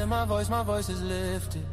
lift my voice is lifted.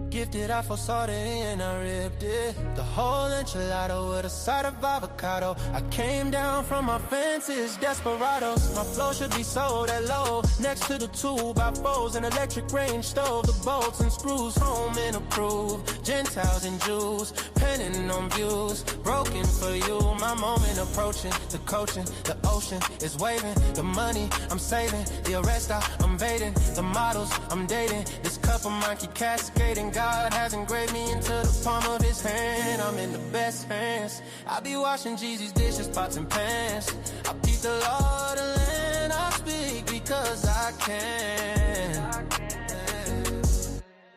Gifted, I foresaw the end, I ripped it. The whole enchilada with a side of avocado. I came down from my fences, desperados. My flow should be sold at low. Next to the 2x4s, an electric range stove. The bolts and screws, home and approved. Gentiles and Jews, penning on views. Broken for you, my moment approaching. The coaching, the ocean is waving. The money I'm saving, the arrest I'm evading. The models I'm dating, this cup of mine keep cascading. God has engraved me into the palm of his hand. I'm in the best hands. I be washing Jeezy's dishes, pots and pans. I keep the law of the land. I speak because I can.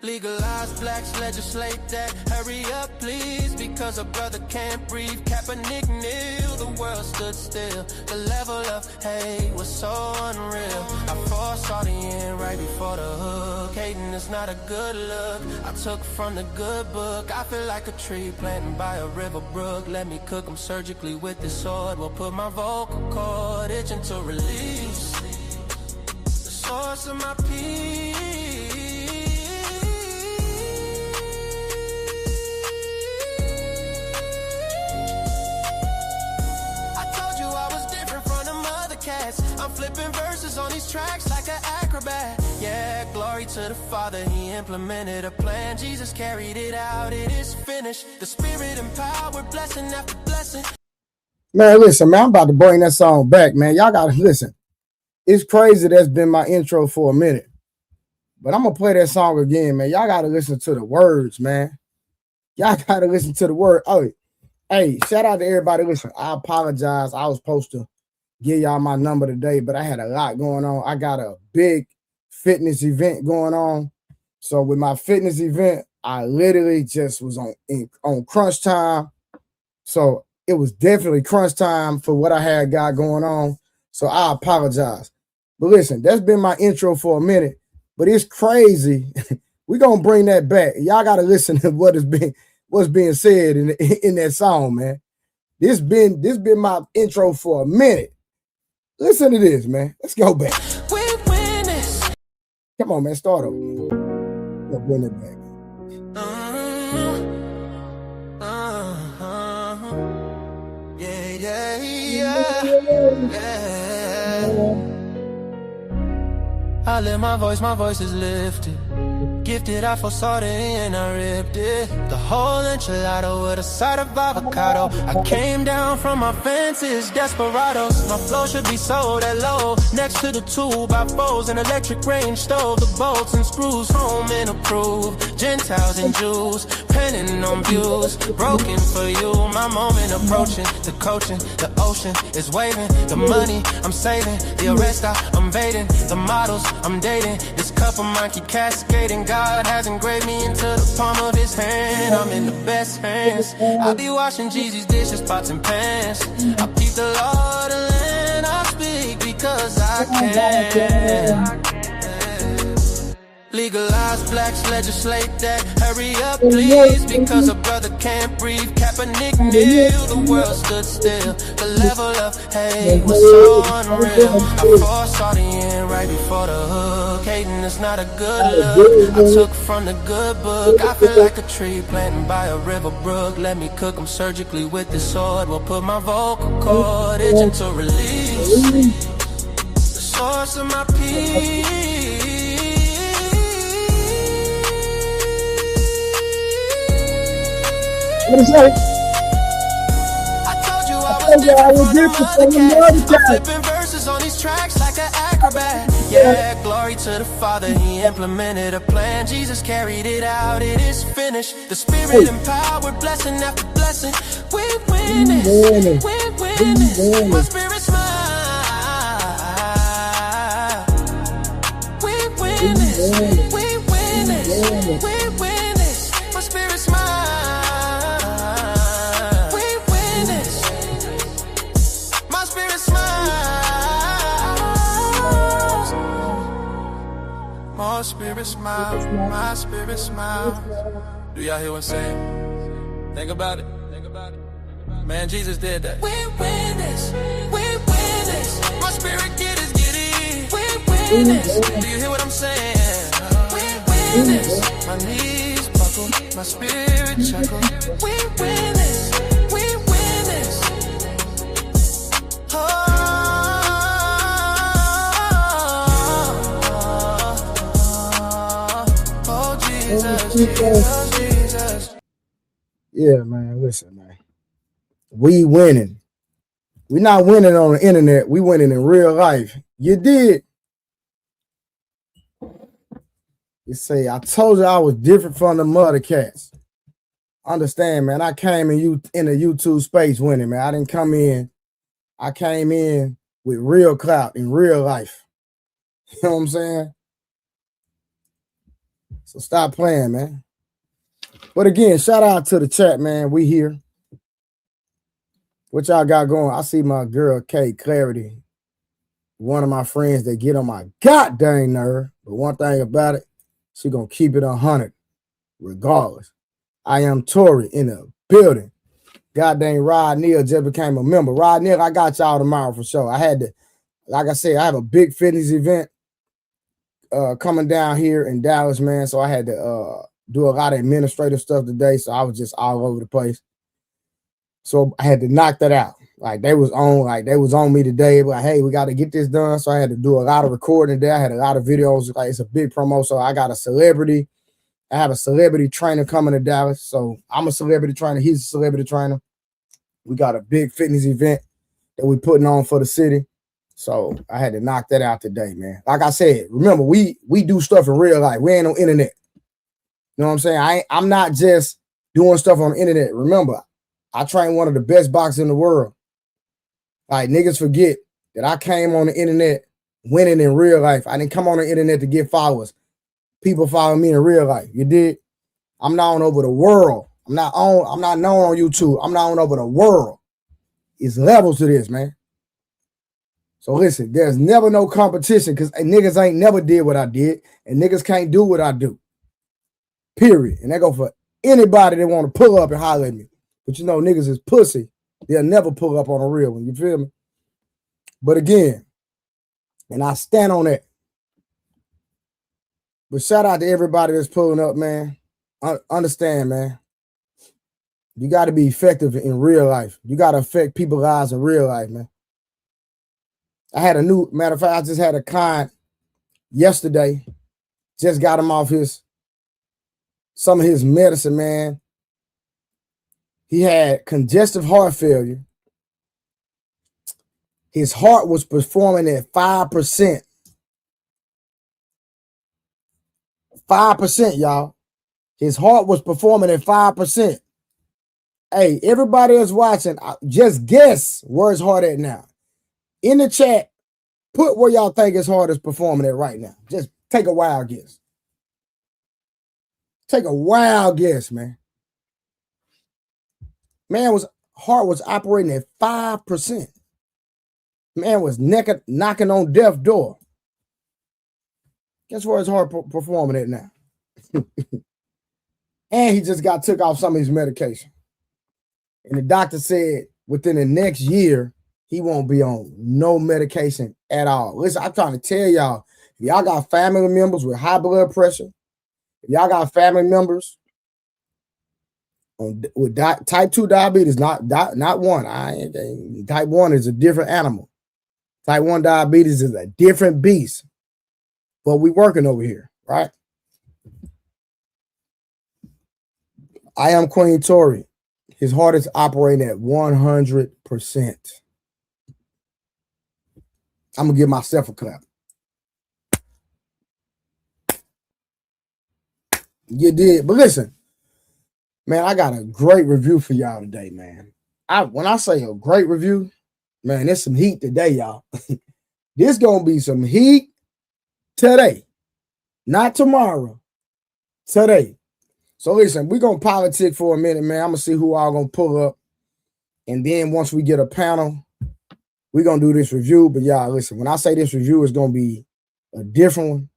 Legalize blacks, legislate that. Hurry up, please, because a brother can't breathe. Kaepernick kneel, the world stood still. The level of hate was so unreal. I foresaw the end right before the hook. Hating is not a good look. I took from the good book. I feel like a tree planted by a river brook. Let me cook them surgically with this sword. Will put my vocal cord itching to release the source of my peace. I'm flipping verses on these tracks like an acrobat. Yeah, glory to the Father, he implemented a plan. Jesus carried it out, it is finished. The Spirit empowered, blessing after blessing. Man, listen, man, I'm about to bring that song back, man. Y'all gotta listen. It's crazy that's been my intro for a minute. But I'm gonna play that song again, man. Y'all gotta listen to the words, man. Y'all gotta listen to the word. Oh, hey, shout out to everybody. Listen, I apologize. I was supposed to give y'all my number today, but I had a lot going on. I got a big fitness event going on. So with my fitness event, I literally just was on crunch time. So it was definitely crunch time for what I had got going on. So I apologize. But listen, that's been my intro for a minute, but it's crazy. We're going to bring that back. Y'all got to listen to what's being said in that song, man. This been my intro for a minute. Listen to this, man. Let's go back. We win this. Come on, man. Start over. Let's bring it back. Yeah. I lift my voice is lifted. Gifted, I foresaw the end, I ripped it. The whole enchilada with a side of avocado. I came down from my fences, desperados. My flow should be sold at low. Next to the 2x4s, an electric range stove. The bolts and screws, home and approved. Gentiles and Jews, penning on views. Broken for you, my moment approaching. The coaching, the ocean is waving. The money I'm saving, the arrest I'm evading. The models I'm dating, this cup of mine keep cascading. God has engraved me into the palm of his hand. I'm in the best hands. I be washing Jeezy's dishes, pots and pans. I keep the law of the land. I speak because I can. Legalize blacks, legislate that. Hurry up, please, because a brother can't breathe. Kaepernick kneel, the world stood still. The level of hate was so unreal. I foresaw the end right before the hook. Hating is not a good look. I took from the good book. I feel like a tree planted by a river brook. Let me cook them surgically with this sword. Will put my vocal cord itching to release the source of my peace. What is that? I told you I was different from the other cats. I'm flipping verses on these tracks like an acrobat. Yeah, glory to the Father, he implemented a plan. Jesus carried it out, it is finished. The Spirit empowered, blessing after blessing. We win this, we win this. My spirit's mine. We win this, we win this, we win this. My spirit's mine. My spirit smiles, my spirit smiles. Do y'all hear what I'm saying? Think about it, think about it. Man, Jesus did that. We win this, we win this. My spirit get it. We win this. Do you hear what I'm saying? win this. My knees buckle, my spirit chuckle. We win this. We win this. Oh, Jesus, Jesus, Jesus. Yeah, man. Listen, man. We winning. We not winning on the internet. We winning in real life. You did. You say, I told you I was different from the mother cats. Understand, man. I came in the YouTube space winning, man. I didn't come in. I came in with real clout in real life. You know what I'm saying? So stop playing, man. But again, shout out to the chat, man. We here. What y'all got going? I see my girl, Kay Clarity. One of my friends that get on my goddamn nerve. But one thing about it, she gonna keep it 100 regardless. I am Tory in the building. Goddamn Rod Neal just became a member. Rod Neal, I got y'all tomorrow for sure. I had to, like I said, I have a big fitness event coming down here in Dallas, man. So I had to do a lot of administrative stuff today. So I was just all over the place. So I had to knock that out. Like they was on me today. Like, hey, we got to get this done. So I had to do a lot of recording today. I had a lot of videos. Like it's a big promo. So I got a celebrity. I have a celebrity trainer coming to Dallas. So I'm a celebrity trainer. He's a celebrity trainer. We got a big fitness event that we're putting on for the city. So I had to knock that out today, man. Like I said, remember, we do stuff in real life. We ain't on internet. You know what I'm saying? I'm not just doing stuff on the internet. Remember, I train one of the best boxers in the world. Like niggas forget that I came on the internet winning in real life. I didn't come on the internet to get followers. People follow me in real life. You did? I'm known over the world. I'm not known on YouTube. I'm known over the world. It's levels to this, man. So listen, there's never no competition because niggas ain't never did what I did, and niggas can't do what I do. Period. And that go for anybody that want to pull up and holler at me. But you know, niggas is pussy. They'll never pull up on a real one. You feel me? But again, and I stand on that. But shout out to everybody that's pulling up, man. Understand, man. You got to be effective in real life. You got to affect people's lives in real life, man. I had matter of fact, I just had a client yesterday. Just got him off some of his medicine, man. He had congestive heart failure. His heart was performing at 5%. 5%, y'all. His heart was performing at 5%. Hey, everybody that's watching, just guess where his heart at now. In the chat, put where y'all think his heart is performing at right now. Just take a wild guess. Take a wild guess, man. Heart was operating at 5%. Man was knocking on death's door. Guess where his heart performing at now? And he just got took off some of his medication. And the doctor said within the next year, he won't be on no medication at all. Listen, I'm trying to tell y'all, if y'all got family members with high blood pressure, if y'all got family members with type 2 diabetes, not one. Type 1 is a different animal. Type 1 diabetes is a different beast. But we working over here, right? I am Queen Tory. His heart is operating at 100%. I'm going to give myself a clap. You did. But listen, man, I got a great review for y'all today, man. When I say a great review, man, there's some heat today, y'all. This going to be some heat today. Not tomorrow. Today. So listen, we're going to politic for a minute, man. I'm going to see who all going to pull up. And then once we get a panel, we're going to do this review. But y'all, listen, when I say this review is going to be a different one,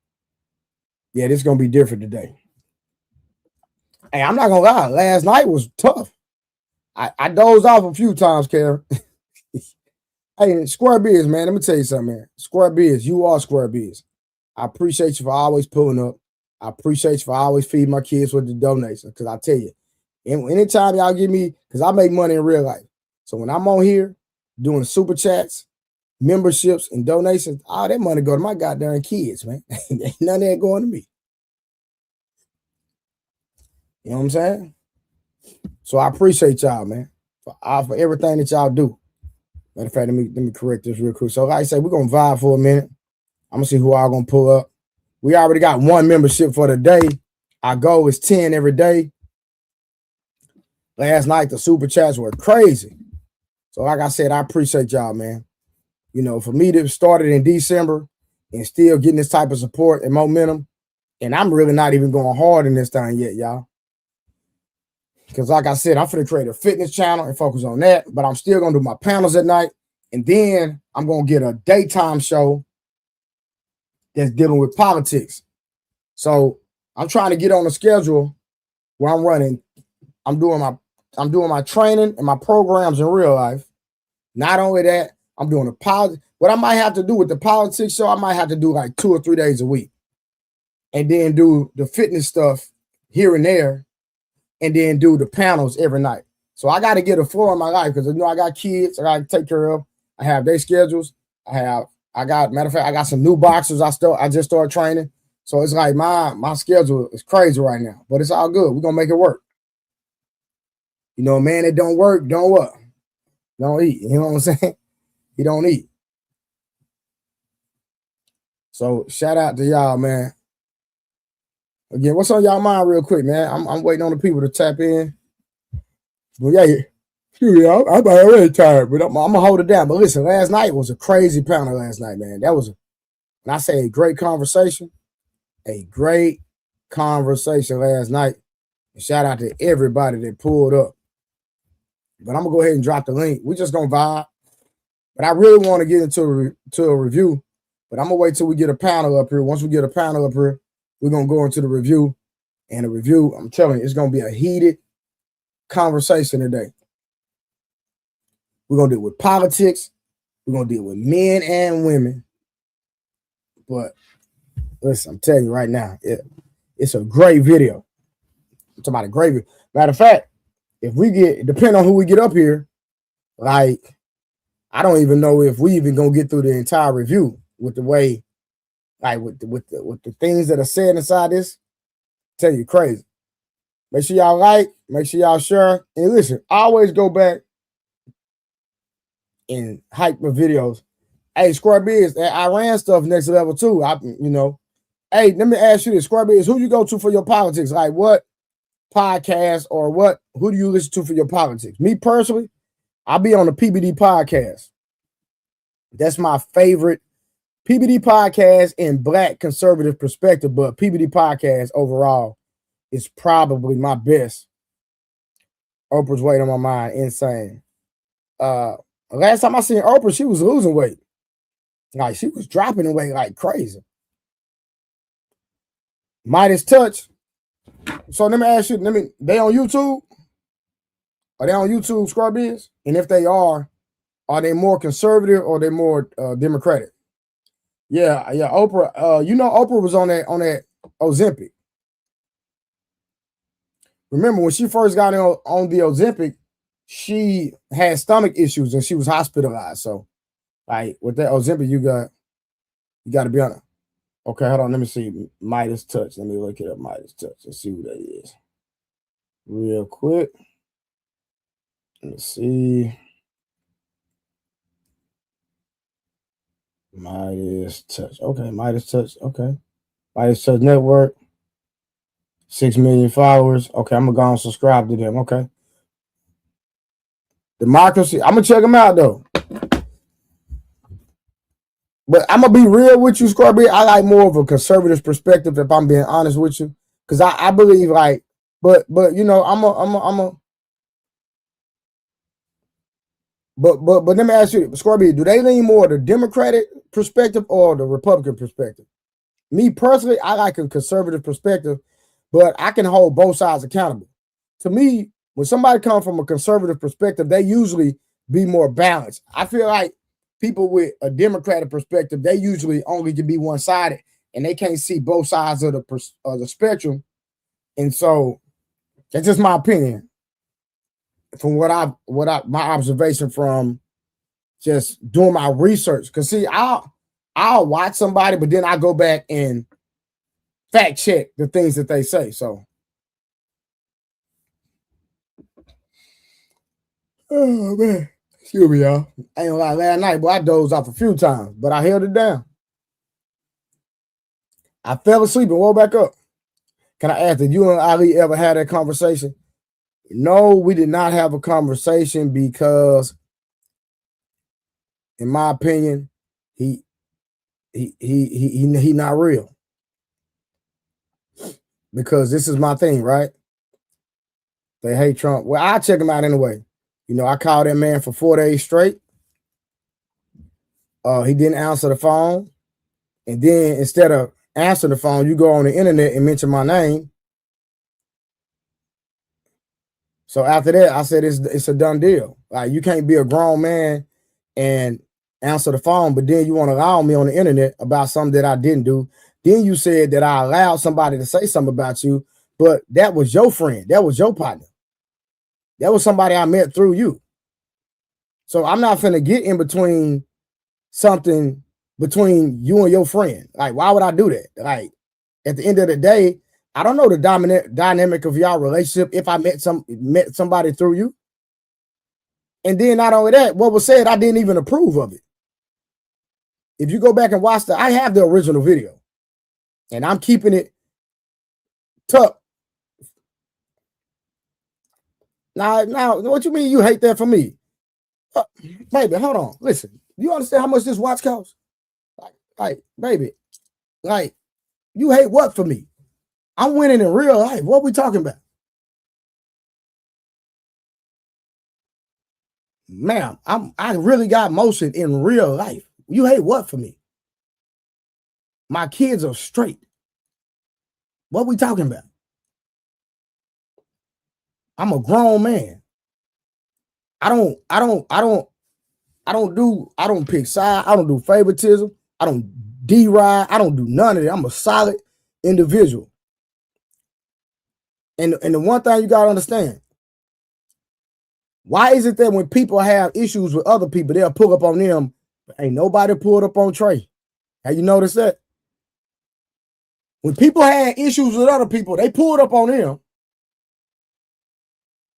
yeah, this is going to be different today. Hey, I'm not going to lie. Last night was tough. I dozed off a few times, Karen. Hey, Square Biz, man, let me tell you something, man. Square Biz, you are Square Biz. I appreciate you for always pulling up. I appreciate you for always feeding my kids with the donations. Because I tell you, anytime y'all give me, because I make money in real life. So when I'm on here doing super chats, memberships, and donations, all that money go to my goddamn kids, man. Ain't none of that going to me. You know what I'm saying? So I appreciate y'all, man, for everything that y'all do. Matter of fact, let me correct this real quick. So like I said, we're going to vibe for a minute. I'm going to see who all going to pull up. We already got 1 membership for the day. Our goal is 10 every day. Last night, the super chats were crazy. So like I said, I appreciate y'all, man. You know, for me to start it in December and still getting this type of support and momentum, and I'm really not even going hard in this thing yet, y'all. Because like I said, I'm finna create a fitness channel and focus on that, but I'm still going to do my panels at night, and then I'm going to get a daytime show that's dealing with politics. So I'm trying to get on a schedule where I'm doing my training and my programs in real life. Not only that, I'm doing a politics. What I might have to do with the politics show, I might have to do like 2 or 3 days a week, and then do the fitness stuff here and there, and then do the panels every night. So I got to get a flow in my life because I got kids I got to take care of. I have their schedules. Matter of fact, I got some new boxers I just started training. So it's like my schedule is crazy right now, but it's all good. We're gonna make it work. You know, a man that don't work, don't what? Don't eat. You know what I'm saying? He don't eat. So shout out to y'all, man. Again, what's on y'all mind real quick, man? I'm waiting on the people to tap in. Well, yeah, I'm already tired, but I'm gonna hold it down. But listen, last night was a crazy panel last night, man. That was, when I say a great conversation last night. And shout out to everybody that pulled up. But I'm gonna go ahead and drop the link. We're just gonna vibe. But I really want to get into a review. But I'm gonna wait till we get a panel up here. Once we get a panel up here, we're gonna go into the review. And the review, I'm telling you, it's gonna be a heated conversation today. We're gonna deal with politics. We're gonna deal with men and women. But listen, I'm telling you right now, it's a great video. I'm talking about a great video. Matter of fact, depending on who we get up here, like, I don't even know if we even gonna get through the entire review with the way, like with the things that are said inside this. I tell you, crazy. Make sure y'all like, make sure y'all share, and listen. Always go back and hype my videos. Hey, Square Biz, that Iran stuff next level too. Hey, let me ask you this, Square Biz, who you go to for your politics? Like, what podcast or who do you listen to for your politics? Me personally, I'll be on the PBD podcast. That's my favorite PBD podcast in Black conservative perspective, but PBD podcast overall is probably my best. Oprah's weight on my mind, insane. Last time I seen Oprah, she was losing weight. Like, she was dropping in weight like crazy. Midas Touch. So let me ask you, they on YouTube? Are they on YouTube, Scorpions? And if they are they more conservative or they more Democratic? Yeah, Oprah. Oprah was on that Ozempic. Remember when she first got on the Ozempic, she had stomach issues and she was hospitalized. So, like, with that Ozempic, you got to be on it. Okay, hold on. Let me see. Midas Touch. Let me look it up. Midas Touch. Let's see who that is. Real quick. Let me see. Midas Touch. Okay, Midas Touch. Okay. Midas Touch Network. 6 million followers. Okay, I'm going to go and subscribe to them. Okay. Democracy. I'm going to check them out, though. But I'm going to be real with you, Scorpio. I like more of a conservative perspective, if I'm being honest with you. Because I believe, like, but let me ask you, Scorpio, do they lean more the Democratic perspective or the Republican perspective? Me personally, I like a conservative perspective, but I can hold both sides accountable. To me, when somebody comes from a conservative perspective, they usually be more balanced. I feel like people with a Democratic perspective, they usually only can be one-sided, and they can't see both sides of the spectrum. And so that's just my opinion from my observation from just doing my research. Because see, I'll watch somebody, but then I go back and fact check the things that they say. So, oh man, excuse me, y'all. I ain't gonna lie, last night, boy, I dozed off a few times, but I held it down. I fell asleep and woke back up. Can I ask, did you and Ali ever had that conversation? No, we did not have a conversation because, in my opinion, he not real. Because this is my thing, right? They hate Trump. Well, I check him out anyway. You know, I called that man for 4 days straight. He didn't answer the phone. And then instead of answering the phone, you go on the internet and mention my name. So after that, I said it's a done deal. Like, you can't be a grown man and answer the phone, but then you want to lie on me on the internet about something that I didn't do. Then you said that I allowed somebody to say something about you, but that was your friend. That was your partner. That was somebody I met through you. So I'm not finna get in between something between you and your friend. Like, why would I do that? Like, at the end of the day, I don't know the dominant dynamic of y'all relationship if I met somebody through you. And then not only that, what was said, I didn't even approve of it. If you go back and watch I have the original video. And I'm keeping it tucked. Now, what you mean you hate that for me? Baby, hold on. Listen, you understand how much this watch costs? Like, baby, like, you hate what for me? I'm winning in real life. What we talking about? Ma'am, I really got motion in real life. You hate what for me? My kids are straight. What we talking about? I'm a grown man. I don't pick sides. I don't do favoritism. I don't deride. I don't do none of it. I'm a solid individual. And the one thing you gotta understand, why is it that when people have issues with other people, they'll pull up on them? Ain't nobody pulled up on Trey. Have you noticed that? When people had issues with other people, they pulled up on them.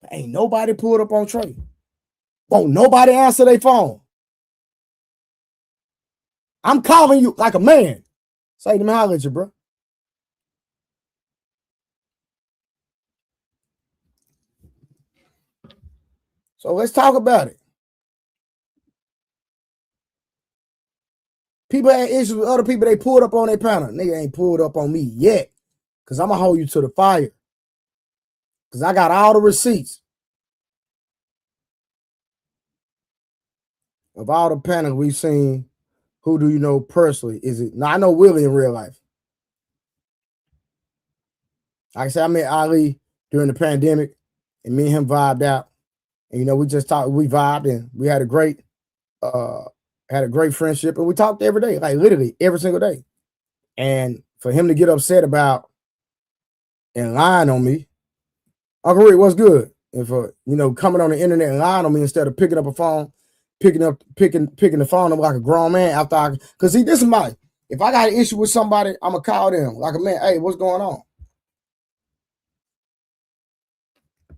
Ain't nobody pulled up on Trey. Won't nobody answer their phone. I'm calling you like a man. Say to me, holler at you, bro. So let's talk about it. People had issues with other people, they pulled up on their panel. Nigga ain't pulled up on me yet. Because I'm going to hold you to the fire. Because I got all the receipts of all the panels we've seen. Who do you know personally? Is it? Now, I know Willie in real life. Like I said, I met Ali during the pandemic, and me and him vibed out. And, you know, we just talked, we vibed, and we had a great friendship, and we talked every day, like literally every single day. And for him to get upset about and lying on me, Uncle Rick, what's good? And for, you know, coming on the internet and lying on me instead of picking up a phone, picking the phone up like a grown man after because see, this is if I got an issue with somebody, I'm gonna call them like a man. Hey, what's going on?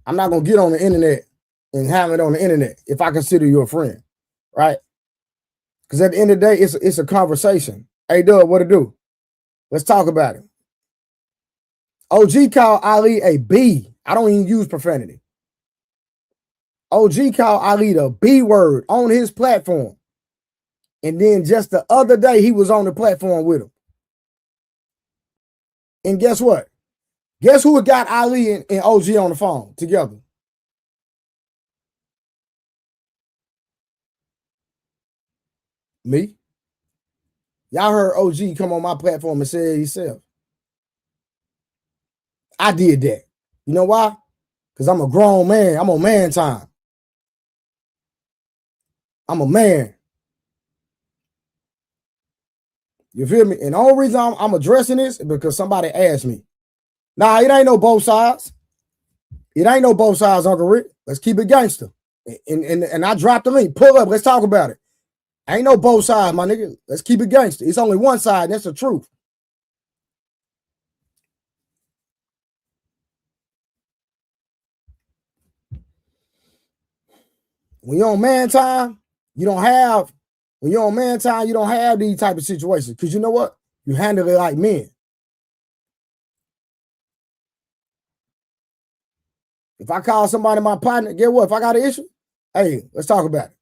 I'm not gonna get on the internet and have it on the internet if I consider you a friend, right? Because at the end of the day, it's a conversation. Hey, Doug, what to do? Let's talk about it. OG called Ali a B. I don't even use profanity. OG called Ali the B word on his platform. And then just the other day, he was on the platform with him. And guess what? Guess who got Ali and OG on the phone together? Me. Y'all heard OG come on my platform and say it himself. I did that. You know why? Because I'm a grown man. I'm on man time. I'm a man. You feel me? And the only reason I'm addressing this is because somebody asked me. Nah, it ain't no both sides. It ain't no both sides, Uncle Rick. Let's keep it gangster. And I dropped the link. Pull up. Let's talk about it. Ain't no both sides, my nigga. Let's keep it gangster. It's only one side. That's the truth. When you're on man time, you don't have. When you're on man time, you don't have these type of situations. Because you know what? You handle it like men. If I call somebody my partner, get what? If I got an issue, hey, let's talk about it.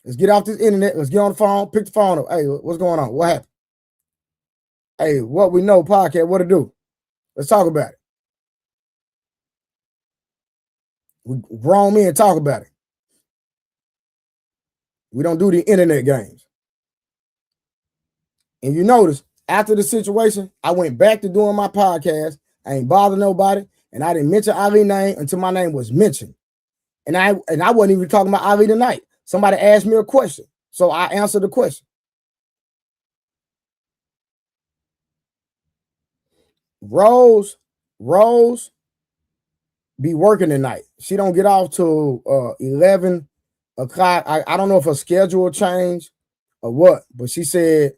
Let's get off this internet. Let's get on the phone. Pick the phone up. Hey, what's going on? What happened? Hey, what we know podcast, what to do? Let's talk about it. We grown men talk about it. We don't do the internet games. And you notice, after the situation, I went back to doing my podcast. I ain't bothered nobody. And I didn't mention Ali's name until my name was mentioned. And I wasn't even talking about Ali tonight. Somebody asked me a question. So I answered the question. Rose be working tonight. She don't get off till 11 o'clock. I don't know if her schedule changed or what, but she said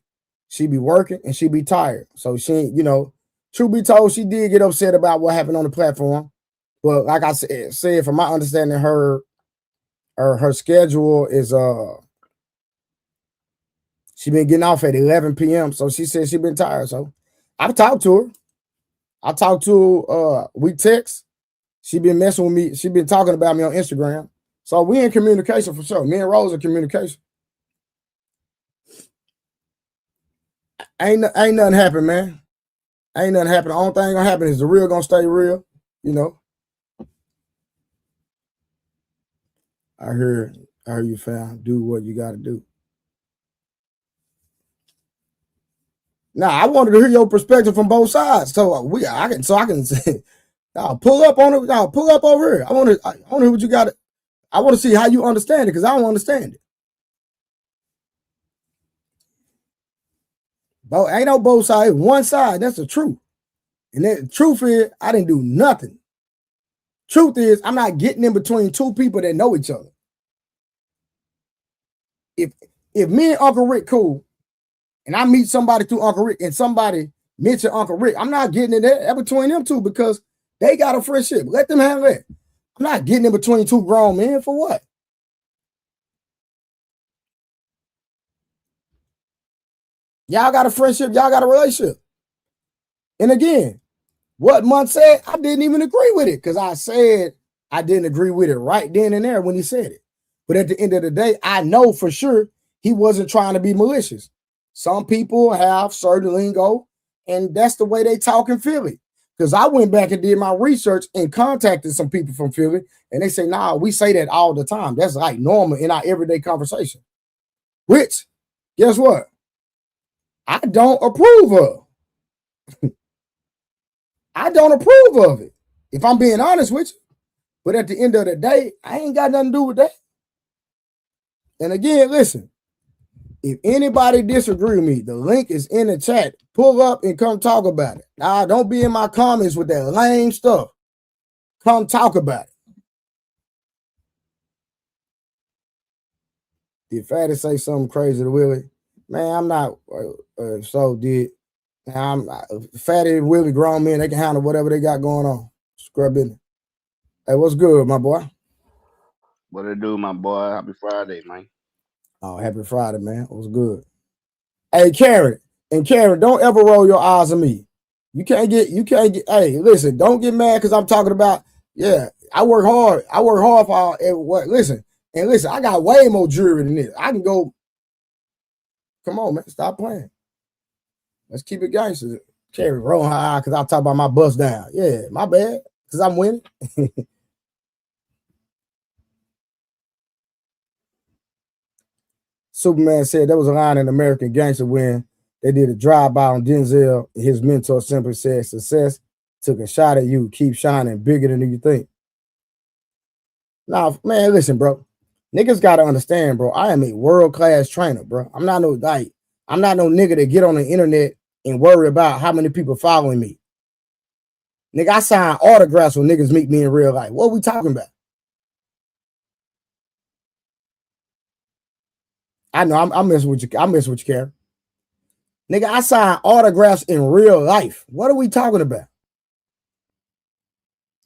she be working and she be tired. So she, you know, truth be told, she did get upset about what happened on the platform. But like I said, from my understanding, her schedule is she been getting off at 11 p.m. So she said she been tired. So I've talked to her. I talked to her, we text. She been messing with me. She been talking about me on Instagram. So we in communication for sure. Me and Rose in communication. Ain't nothing happen, man. Ain't nothing happen. The only thing gonna happen is the real gonna stay real, you know. I heard you, fam. Do what you gotta do. Now I wanted to hear your perspective from both sides. So I can say, pull up on it. Pull up over here. I want to hear what you got. I want to see how you understand it because I don't understand it. But ain't no both sides. One side. That's the truth. And the truth is, I didn't do nothing. Truth is, I'm not getting in between two people that know each other. If me and Uncle Rick cool, and I meet somebody through Uncle Rick, and somebody mention Uncle Rick, I'm not getting in there between them two because they got a friendship. Let them handle it. I'm not getting in between two grown men for what? Y'all got a friendship. Y'all got a relationship. And again, what Munn said, I didn't even agree with it because I said I didn't agree with it right then and there when he said it. But at the end of the day, I know for sure he wasn't trying to be malicious. Some people have certain lingo, and that's the way they talk in Philly. Because I went back and did my research and contacted some people from Philly, and they say, nah, we say that all the time. That's like normal in our everyday conversation. Which, guess what? I don't approve of. I don't approve of it, if I'm being honest with you. But at the end of the day, I ain't got nothing to do with that. And again, listen, if anybody disagree with me, the link is in the chat. Pull up and come talk about it. Nah, don't be in my comments with that lame stuff. Come talk about it. Did Fatty say something crazy to Willie? Man, I'm not so did. I'm Fatty, Willie, grown men, they can handle whatever they got going on. Scrub in. Hey, what's good, my boy? What it do, my boy? Happy Friday, man. Oh, happy Friday, man. What's good? Hey, Karen, don't ever roll your eyes at me. You can't get, hey, listen, don't get mad because I'm talking about, yeah, I work hard. I work hard for what, listen, I got way more jewelry than this. I can go, come on, man, stop playing. Let's keep it gangster. Carrie rolling her eye because I'm talking about my bust down. Yeah, my bad, because I'm winning. Superman said there was a line in American Gangster when they did a drive-by on Denzel. His mentor simply said, success took a shot at you. Keep shining bigger than you think. Now, man, listen, bro. Niggas got to understand, bro. I am a world-class trainer, bro. I'm not no, like, I'm not no nigga that get on the internet and worry about how many people following me. Nigga, I sign autographs when niggas meet me in real life. What are we talking about? I know I'm messing with you. I'm messing with you, Karen. Nigga, I sign autographs in real life. What are we talking about?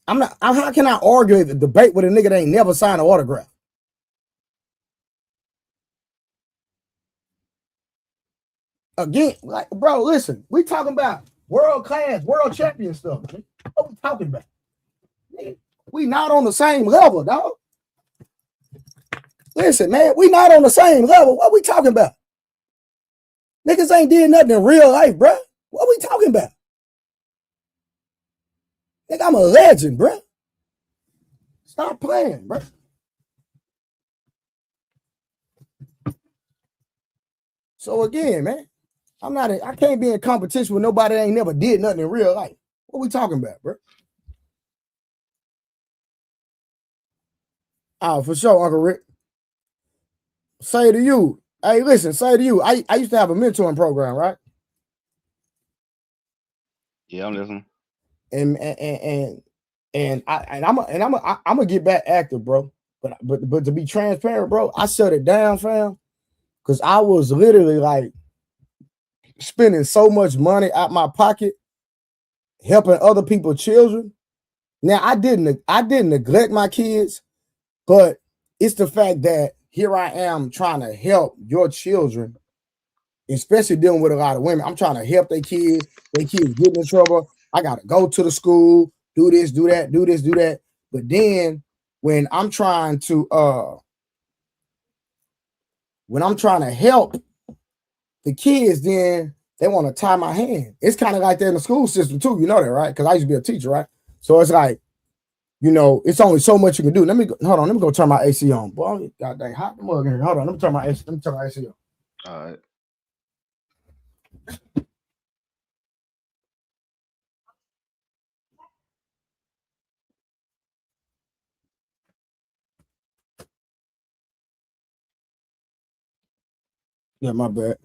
How can I argue the debate with a nigga that ain't never signed an autograph? Again, like, bro, listen, we talking about world class, world champion stuff. Man. What we talking about? Nigga, we not on the same level, dog. Listen, man, we not on the same level. What we talking about? Niggas ain't did nothing in real life, bro. What we talking about? Nigga, I'm a legend, bro. Stop playing, bro. So again, man, I can't be in competition with nobody that ain't never did nothing in real life. What we talking about, bro? Oh, for sure, Uncle Rick. Say to you, hey, listen, say to you, I used to have a mentoring program, right? Yeah, I'm listening. And I'm gonna get back active, bro. But to be transparent, bro, I shut it down, fam, because I was literally like spending so much money out my pocket helping other people's children. Now I didn't neglect my kids, but it's the fact that here I am trying to help your children, especially dealing with a lot of women. I'm trying to help their kids getting in trouble. I gotta go to the school, do this, do that, do this, do that. But then when I'm trying to help the kids, then they want to tie my hand. It's kind of like that in the school system too. You know that, right? Because I used to be a teacher, right? So it's like, you know, it's only so much you can do. Let me go turn my AC on. Boy, god dang hot mug in here. Hold on, let me turn my AC on. All right. Yeah, my bad.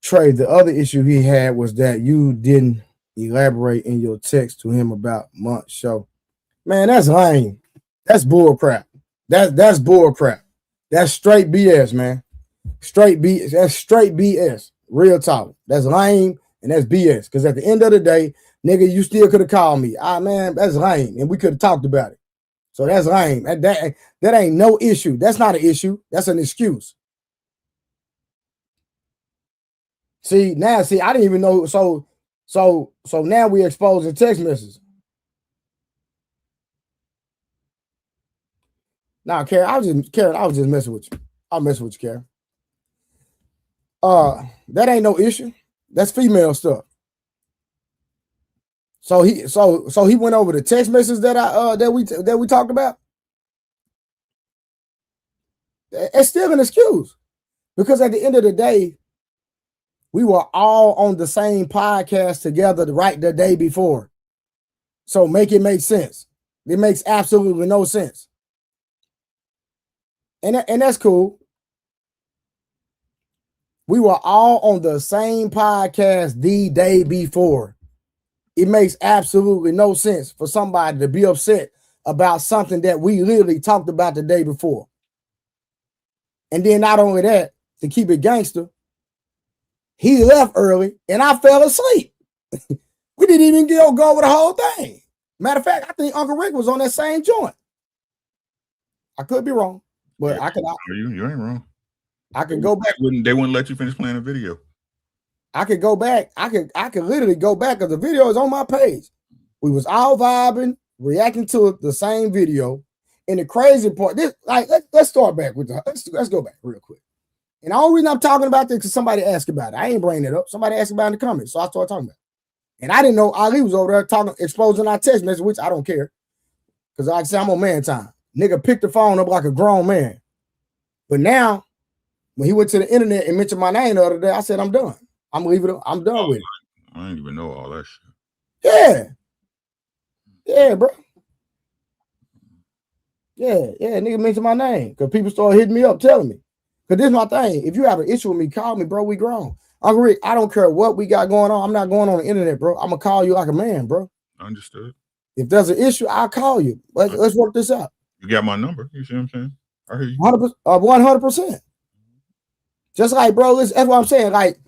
Trey, the other issue he had was that you didn't elaborate in your text to him about Mont's show. Man, that's lame. That's bull crap. That's bull crap. That's straight BS, man. Straight BS. That's straight BS. Real talk. That's lame and that's BS. Because at the end of the day, nigga, you still could have called me. Man, that's lame. And we could have talked about it. So that's lame. That ain't no issue. That's not an issue. That's an excuse. See, I didn't even know. So now we exposing text messages. Nah, Karen, I was just messing with you. I'm messing with you, Karen. That ain't no issue. That's female stuff. So he went over the text messages that we talked about. It's still an excuse because at the end of the day, we were all on the same podcast together the day before. So make it make sense. It makes absolutely no sense. And that's cool. We were all on the same podcast the day before. It makes absolutely no sense for somebody to be upset about something that we literally talked about the day before. And then not only that, to keep it gangster, he left early and I fell asleep. We didn't even go over the whole thing. Matter of fact, I think Uncle Rick was on that same joint. I could be wrong, but yeah, you ain't wrong. I could go back. They wouldn't let you finish playing the video. I could go back. I could literally go back because the video is on my page. We was all vibing, reacting to the same video. And the crazy part, let's start back with let's go back real quick. And the only reason I'm talking about this because somebody asked about it. I ain't bringing it up. Somebody asked about it in the comments, so I started talking about it. And I didn't know Ali was over there exposing our text message, which I don't care. Because like I said, I'm on man time. Nigga picked the phone up like a grown man. But now, when he went to the internet and mentioned my name the other day, I said, I'm done. I'm leaving it. I'm done with it. I didn't even know all that shit. Yeah. Yeah, bro. Yeah, nigga mentioned my name. Because people started hitting me up telling me. Because this is my thing. If you have an issue with me, call me, bro. We grown. Uncle Rick, I don't care what we got going on. I'm not going on the internet, bro. I'm gonna call you like a man, bro. Understood. If there's an issue, I'll call you. Let's work this out. You got my number. You see what I'm saying? I hear you. 100%. Just like, bro, that's what I'm saying. Like,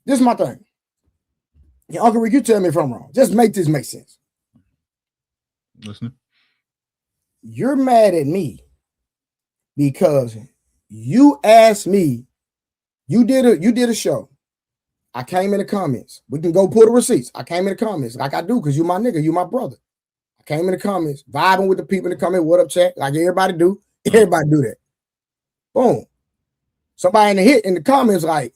this is my thing. Yeah, Uncle Rick, you tell me if I'm wrong. Just make this make sense. Listening. You're mad at me because you asked me, you did a show. I came in the comments. We can go pull the receipts. I came in the comments like I do because you my nigga, you my brother. I came in the comments, vibing with the people in the comments. What up, chat? Like everybody do. Everybody do that. Boom. Somebody in the comments like,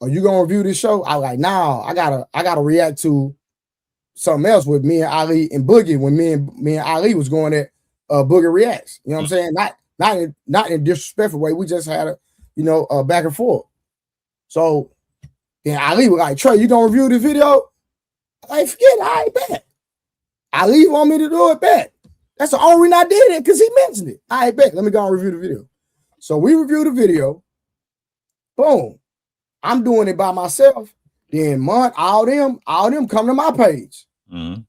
are you gonna review this show? I was like, nah, I gotta react to something else with me and Ali and Boogie when me and Ali was going at Boogie Reacts. You know what I'm saying? Not in a disrespectful way. We just had a back and forth. So then Ali was like, Trey, you gonna review this video? I forget it. I ain't bet. Ali want me to do it back. That's the only reason I did it because he mentioned it. I ain't bet. Let me go and review the video. So we reviewed the video. Boom. I'm doing it by myself. Then all them come to my page. Mm-hmm.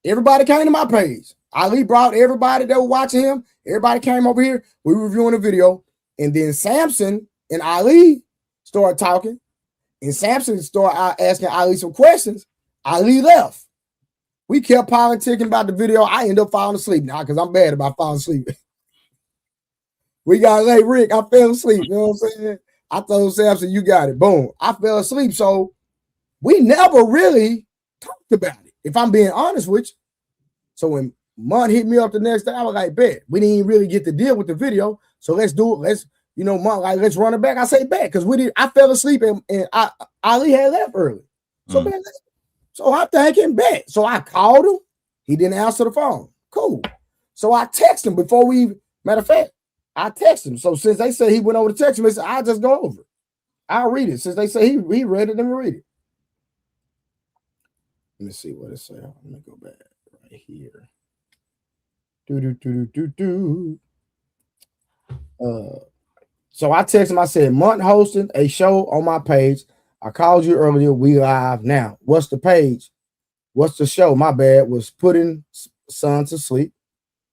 Everybody came to my page. Ali brought everybody that was watching him. Everybody came over here. We were reviewing the video. And then Samson and Ali started talking. And Samson started asking Ali some questions. Ali left. We kept politicking about the video. I ended up falling asleep now because I'm bad about falling asleep. We got late, Rick. I fell asleep. You know what I'm saying? I told Samson, you got it. Boom. I fell asleep. So we never really talked about it, if I'm being honest with you. So when Mon hit me up the next day, I was like, bet. We didn't really get to deal with the video. So let's do it. Mon, like, let's run it back. I say back because I fell asleep and Ali had left early. So so I thank him back. So I called him. He didn't answer the phone. Cool. So I text him before matter of fact, I text him. So since they say he went over to text me, I'll just go over it. I'll read it. Since they say he read it, let me read it. Let me see what it says. Let me go back right here. So I texted him. I said, Munt hosting a show on my page. I called you earlier. We live now. What's the page? What's the show? My bad. Was putting son to sleep.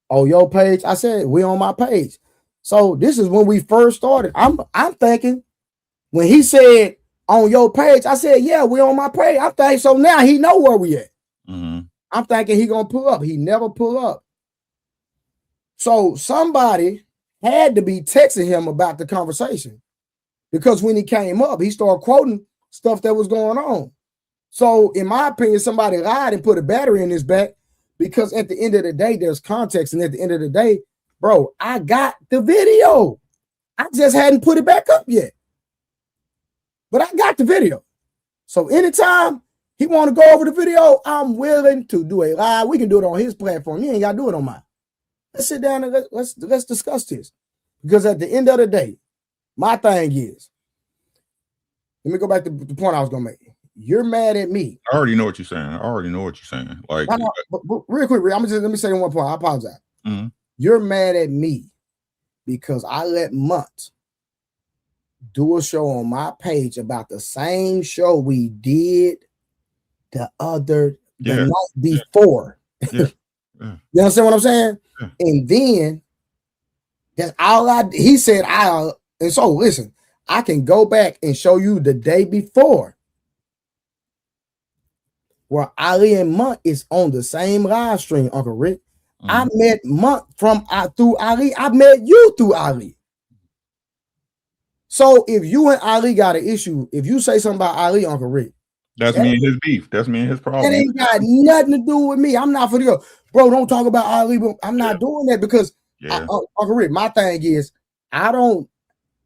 On your page? I said, we on my page. So this is when we first started. I'm thinking when he said on your page, I said, yeah, we on my page. I'm thinking so now he know where we at. Mm-hmm. I'm thinking he gonna pull up. He never pull up. So somebody had to be texting him about the conversation because when he came up, he started quoting stuff that was going on. So in my opinion, somebody lied and put a battery in his back because at the end of the day, there's context. And at the end of the day, bro, I got the video. I just hadn't put it back up yet. But I got the video. So anytime he want to go over the video, I'm willing to do a live. We can do it on his platform. You ain't got to do it on mine. Let's sit down and let's discuss this. Because at the end of the day, my thing is, let me go back to the point I was going to make. You're mad at me. I already know what you're saying. Like, but real quick, let me say one point. I apologize. Mm-hmm. You're mad at me because I let Munt do a show on my page about the same show we did the night before. Yeah. You understand what I'm saying? Yeah. And then that's all he said. And so listen, I can go back and show you the day before where Ali and Munt is on the same live stream, Uncle Rick. Mm-hmm. I met Munt through Ali. I met you through Ali. So if you and Ali got an issue, if you say something about Ali, Uncle Rick, that's me and his beef. That's me and his problem. That ain't got nothing to do with me. I'm not for the go, bro. Don't talk about Ali. But I'm not doing that because Uncle Rick, my thing is I don't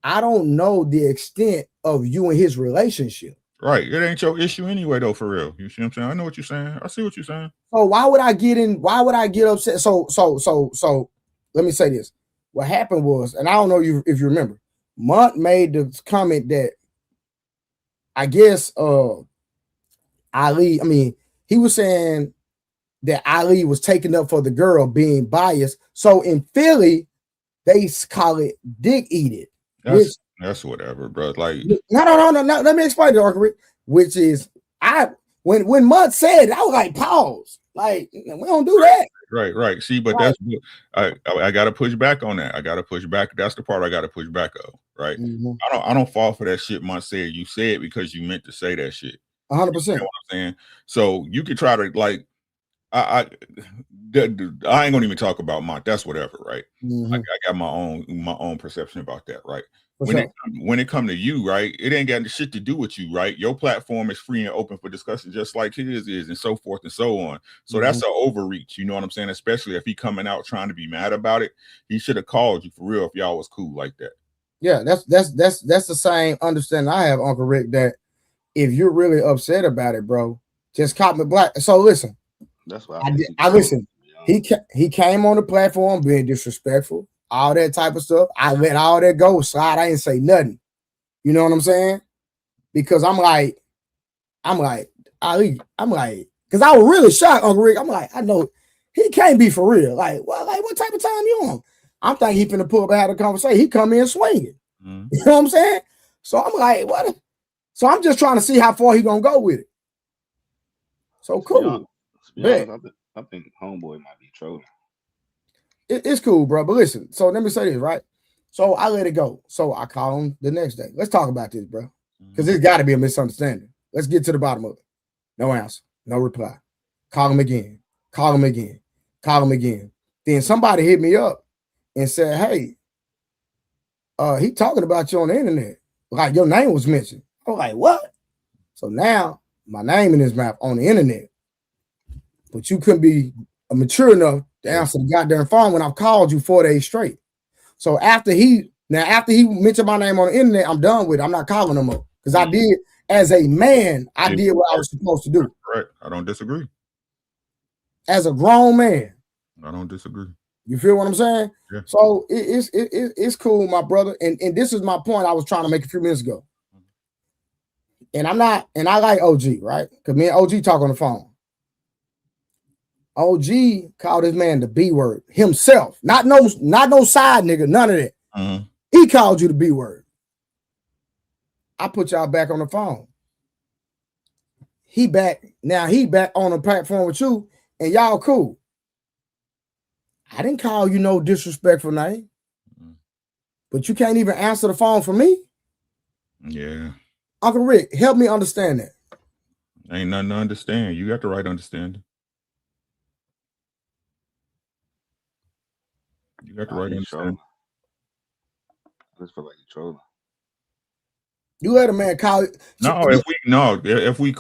know the extent of you and his relationship. Right. It ain't your issue anyway, though, for real. You see what I'm saying? I know what you're saying. I see what you're saying. So why would I get upset? So let me say this. What happened was, and I don't know if you remember, Munt made the comment that I guess Ali, he was saying that Ali was taken up for the girl being biased. So in Philly, they call it dick eat it. That's whatever, bro. Like no. Let me explain it, Uncle Rick. Which is when Mud said it, I was like, pause. Like, we don't do that. Right. See, but right. I gotta push back on that. I gotta push back. That's the part I gotta push back on. Right. Mm-hmm. I don't fall for that shit. Mud said you said because you meant to say that shit. 100%. You know what I'm saying? So you could try to like I ain't gonna even talk about my. That's whatever, right? Mm-hmm. I got my own perception about that, right? When it come to you, right? It ain't got shit to do with you, right? Your platform is free and open for discussion, just like his is, and so forth and so on. So that's an overreach, you know what I'm saying? Especially if he coming out trying to be mad about it, he should have called you for real if y'all was cool like that. Yeah, that's the same understanding I have, Uncle Rick. That if you're really upset about it, bro, just cop me black. So listen. That's why I listen. He came on the platform being disrespectful, all that type of stuff. I let all that go slide. I didn't say nothing. You know what I'm saying? Because I'm like, Ali, because I was really shocked, Uncle Rick. I'm like, I know he can't be for real. Like, well, like what type of time you on? I'm thinking he finna pull up and have a conversation. He come in swinging. Mm-hmm. You know what I'm saying? So I'm like, what? So I'm just trying to see how far he gonna go with it. So cool. I think homeboy might be trolling. It's cool, bro. But listen, so let me say this, right? So I let it go. So I call him the next day. Let's talk about this, bro. Because there's got to be a misunderstanding. Let's get to the bottom of it. No answer. No reply. Call him again. Call him again. Call him again. Then somebody hit me up and said, hey, he talking about you on the internet. Like your name was mentioned. I was like, what? So now my name in his mouth on the internet. But you couldn't be mature enough to answer the goddamn phone when I've called you 4 days straight. So after he mentioned my name on the internet, I'm done with it. I'm not calling him up. Because I did, as a man, I did what I was supposed to do. Right. I don't disagree. As a grown man. I don't disagree. You feel what I'm saying? Yeah. So it's cool, my brother. And this is my point I was trying to make a few minutes ago. And I like OG, right? Because me and OG talk on the phone. OG called this man the B word himself, not no side nigga, none of that. Mm-hmm. He called you the B word. I put y'all back on the phone. He back on the platform with you, and y'all cool. I didn't call you no disrespectful name, but you can't even answer the phone for me. Yeah, Uncle Rick, help me understand that. Ain't nothing to understand. You got the right understanding. You got the right understanding. I just feel like you're trolling. You let a man call it. If we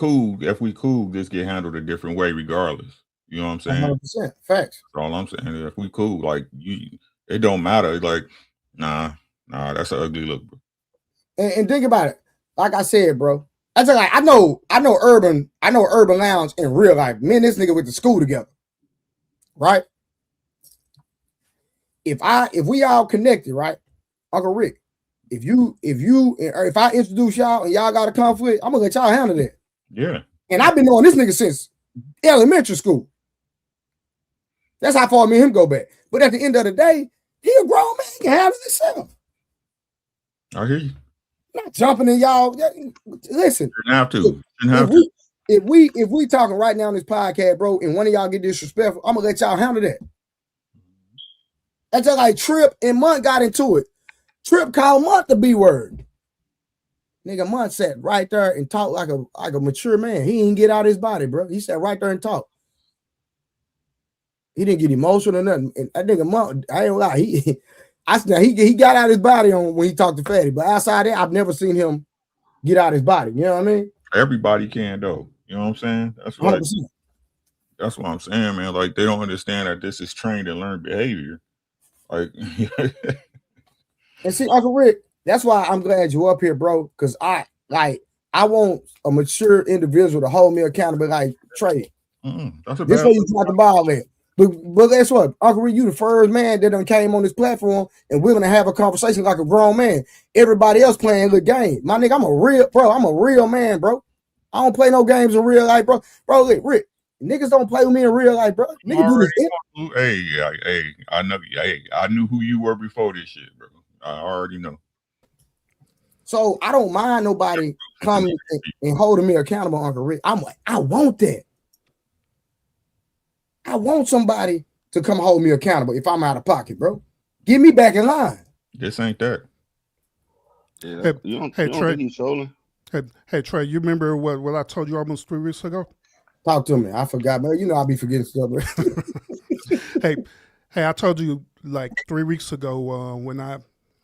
cool, this get handled a different way regardless. You know what I'm saying? 100% facts. That's all I'm saying. If we cool, like it don't matter. Like, nah, that's an ugly look, bro. And think about it. Like I said, bro. That's like I know Urban Lounge in real life. Me and this nigga went to school together. Right? If we all connected, right? Uncle Rick, if I introduce y'all and y'all got a conflict, I'm gonna let y'all handle that. Yeah. And I've been knowing this nigga since elementary school. That's how far me and him go back. But at the end of the day, he a grown man. He can handle himself. I hear you. Not jumping in y'all. Listen. You have to. If we talking right now on this podcast, bro, and one of y'all get disrespectful, I'm gonna let y'all handle that. That's just like Trip and Munt got into it. Trip called Munt the B word. Nigga, Munt sat right there and talked like a mature man. He didn't get out his body, bro. He sat right there and talked. He didn't get emotional or nothing. And that nigga Munt, I ain't lie, he got out his body on when he talked to Fatty. But outside that, I've never seen him get out his body. You know what I mean? Everybody can though. You know what I'm saying? That's what I'm saying, man. Like they don't understand that this is trained and learned behavior. Like and see, Uncle Rick, that's why I'm glad you're up here, bro. Because I want a mature individual to hold me accountable like Trey. That's a this way you talk about it. But guess what? Uncle Rick, you the first man that done came on this platform and we're gonna have a conversation like a grown man. Everybody else playing the game. My nigga, I'm a real man, bro. I don't play no games in real life, bro. Bro, Rick, niggas don't play with me in real life, bro. Niggas do this. Hey, I know. Hey, I knew who you were before this shit, bro. I already know. So I don't mind nobody coming and holding me accountable, Uncle Rick. I'm like, I want that. I want somebody to come hold me accountable if I'm out of pocket, bro. Get me back in line. This ain't that. Yeah, Hey, you don't Trey. think he's trolling? Hey, Trey, you remember what I told you almost 3 weeks ago? Talk to me. I forgot, man. You know I'll be forgetting stuff. hey, I told you like 3 weeks ago when I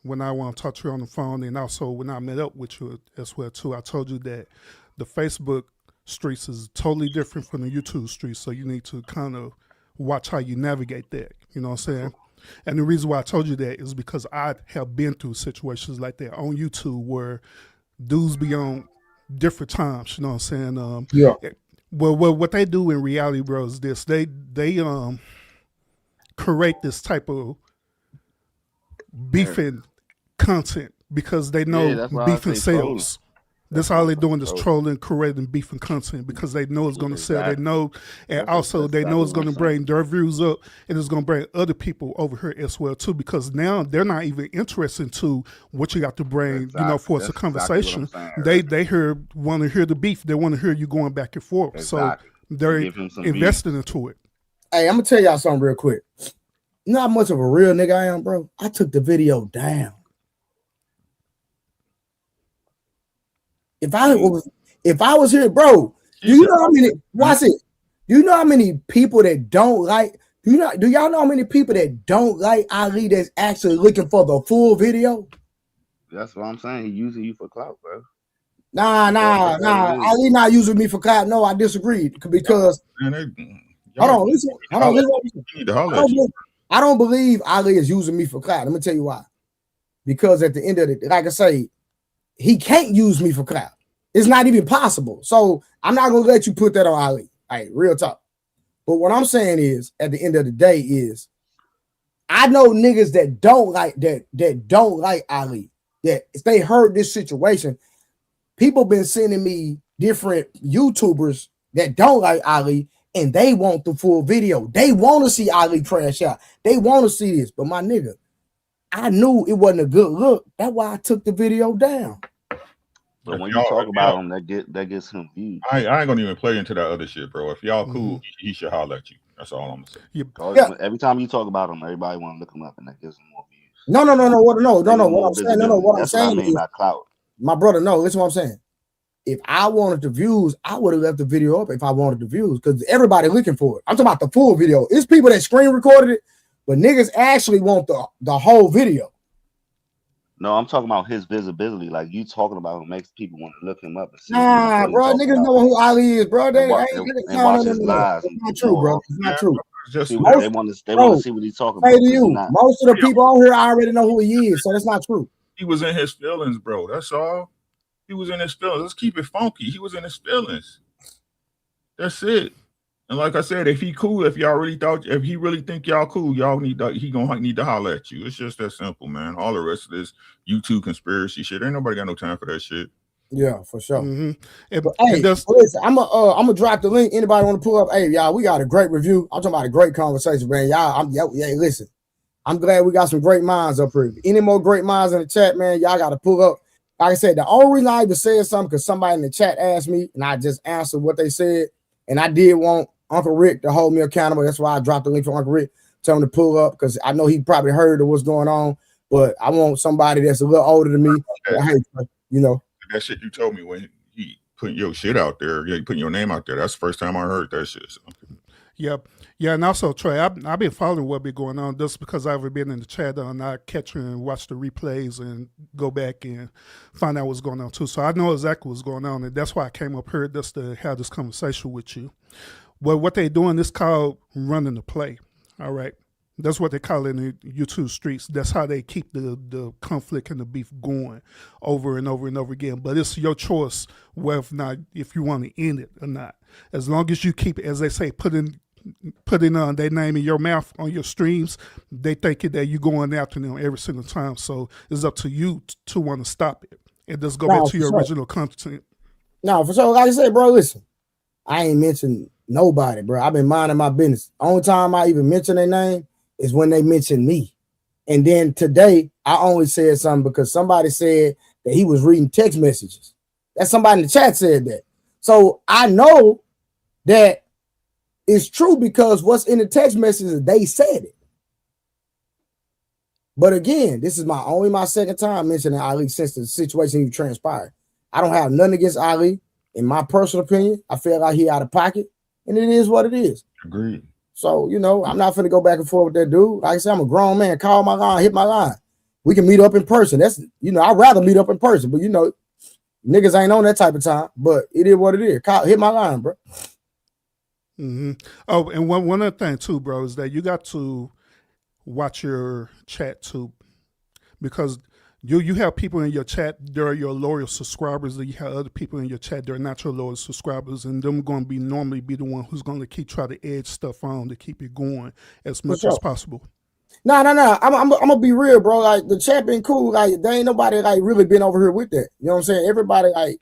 want to talk to you on the phone, and also when I met up with you as well too. I told you that the Facebook streets is totally different from the YouTube streets, so you need to kind of watch how you navigate that. You know what I'm saying? And the reason why I told you that is because I have been through situations like that on YouTube where dudes be on different times. You know what I'm saying? Yeah. Well, what they do in reality, bro, is this: they create this type of beefing content because they know beefing sells. That's all they're doing is trolling, creating beefing content because they know it's going to sell. They know, and also they know it's going to bring their views up, and it's going to bring other people over here as well too. Because now they're not even interested to what you got to bring, you know, for us a conversation. They want to hear the beef. They want to hear you going back and forth. So they're investing into it. Hey, I'm gonna tell y'all something real quick. You know how much of a real nigga I am, bro? I took the video down. If I was here, bro, do you know how many? Watch it. Do you know how many people that don't like? Do y'all know how many people that don't like Ali that's actually looking for the full video? That's what I'm saying. He's using you for clout, bro. Nah. Ali not using me for clout. No, I disagree because hold on, listen. I don't believe Ali is using me for clout. Let me tell you why. Because at the end of it, like I say, he can't use me for clout. It's not even possible. So I'm not gonna let you put that on Ali. Hey, real talk. But what I'm saying is, at the end of the day, is I know niggas that don't like Ali. That if they heard this situation, people been sending me different YouTubers that don't like Ali, and they want the full video. They want to see Ali crash out. They want to see this. But my nigga, I knew it wasn't a good look. That's why I took the video down. But when you talk about him, that gets him views. I ain't gonna even play into that other shit, bro. If y'all cool, he should holler at you. That's all I'm gonna say. Every time you talk about him, everybody want to look him up, and that gives him more views. No. What I'm saying, what I'm saying is, clout. My brother, no. Listen, what I'm saying. If I wanted the views, I would have left the video up. If I wanted the views, because everybody looking for it. I'm talking about the full video. It's people that screen recorded it, but niggas actually want the whole video. No, I'm talking about his visibility. Like you talking about him makes people want to look him up. And see nah, bro, niggas know who Ali is, bro. They watch his lives. It's not true, bro. It's not true. They want to see what he's talking about. To you, most of the people out here, I already know who he is, so that's not true. He was in his feelings, bro. That's all. He was in his feelings. Let's keep it funky. He was in his feelings. That's it. And like I said, if he cool, if he really think y'all cool, he gonna need to holler at you. It's just that simple, man. All the rest of this YouTube conspiracy shit, ain't nobody got no time for that shit. Yeah, for sure. Mm-hmm. Listen, I'm gonna drop the link. Anybody want to pull up? Hey, y'all, we got a great review. I'm talking about a great conversation, man. Y'all, listen. I'm glad we got some great minds up here. Any more great minds in the chat, man? Y'all got to pull up. Like I said, the only reason I even said something because somebody in the chat asked me, and I just answered what they said. And I did want Uncle Rick to hold me accountable. That's why I dropped the link for Uncle Rick, tell him to pull up because I know he probably heard of what's going on. But I want somebody that's a little older than me. Okay. That shit you told me when he put your shit out there, putting your name out there. That's the first time I heard that shit. So. Yep. Yeah, and also, Trey, I've been following what been going on just because I've been in the chat and I catch and watch the replays and go back and find out what's going on too. So I know exactly what's going on, and that's why I came up here just to have this conversation with you. Well, what they're doing is called running the play, all right? That's what they call it in the YouTube streets. That's how they keep the conflict and the beef going over and over and over again. But it's your choice whether or not if you want to end it or not. As long as you keep, as they say, putting their name in your mouth on your streams, they think that you're going after them every single time. So it's up to you to want to stop it and just go back to your original content. No, for sure. Like I said, bro, listen, I ain't mentioned nobody, bro. I've been minding my business. Only time I even mention their name is when they mention me. And then today, I only said something because somebody said that he was reading text messages. That somebody in the chat said that. So I know that it's true because what's in the text messages, they said it. But again, this is my second time mentioning Ali since the situation even transpired. I don't have nothing against Ali. In my personal opinion, I feel like he out of pocket, and it is what it is. Agreed. So, you know, I'm not finna go back and forth with that dude. Like I said, I'm a grown man. Call my line, hit my line. We can meet up in person. That's, you know, I'd rather meet up in person, but you know, niggas ain't on that type of time. But it is what it is. Hit my line, bro. Mm-hmm. Oh, and one other thing too, bro, is that you got to watch your chat too, because you have people in your chat, they're your loyal subscribers, and you have other people in your chat, they're not your loyal subscribers, and them going to normally be the one who's going to keep try to edge stuff on to keep it going as much as possible. No. I'm gonna be real, bro. Like the chat been cool. Like there ain't nobody like really been over here with that. You know what I'm saying? Everybody like,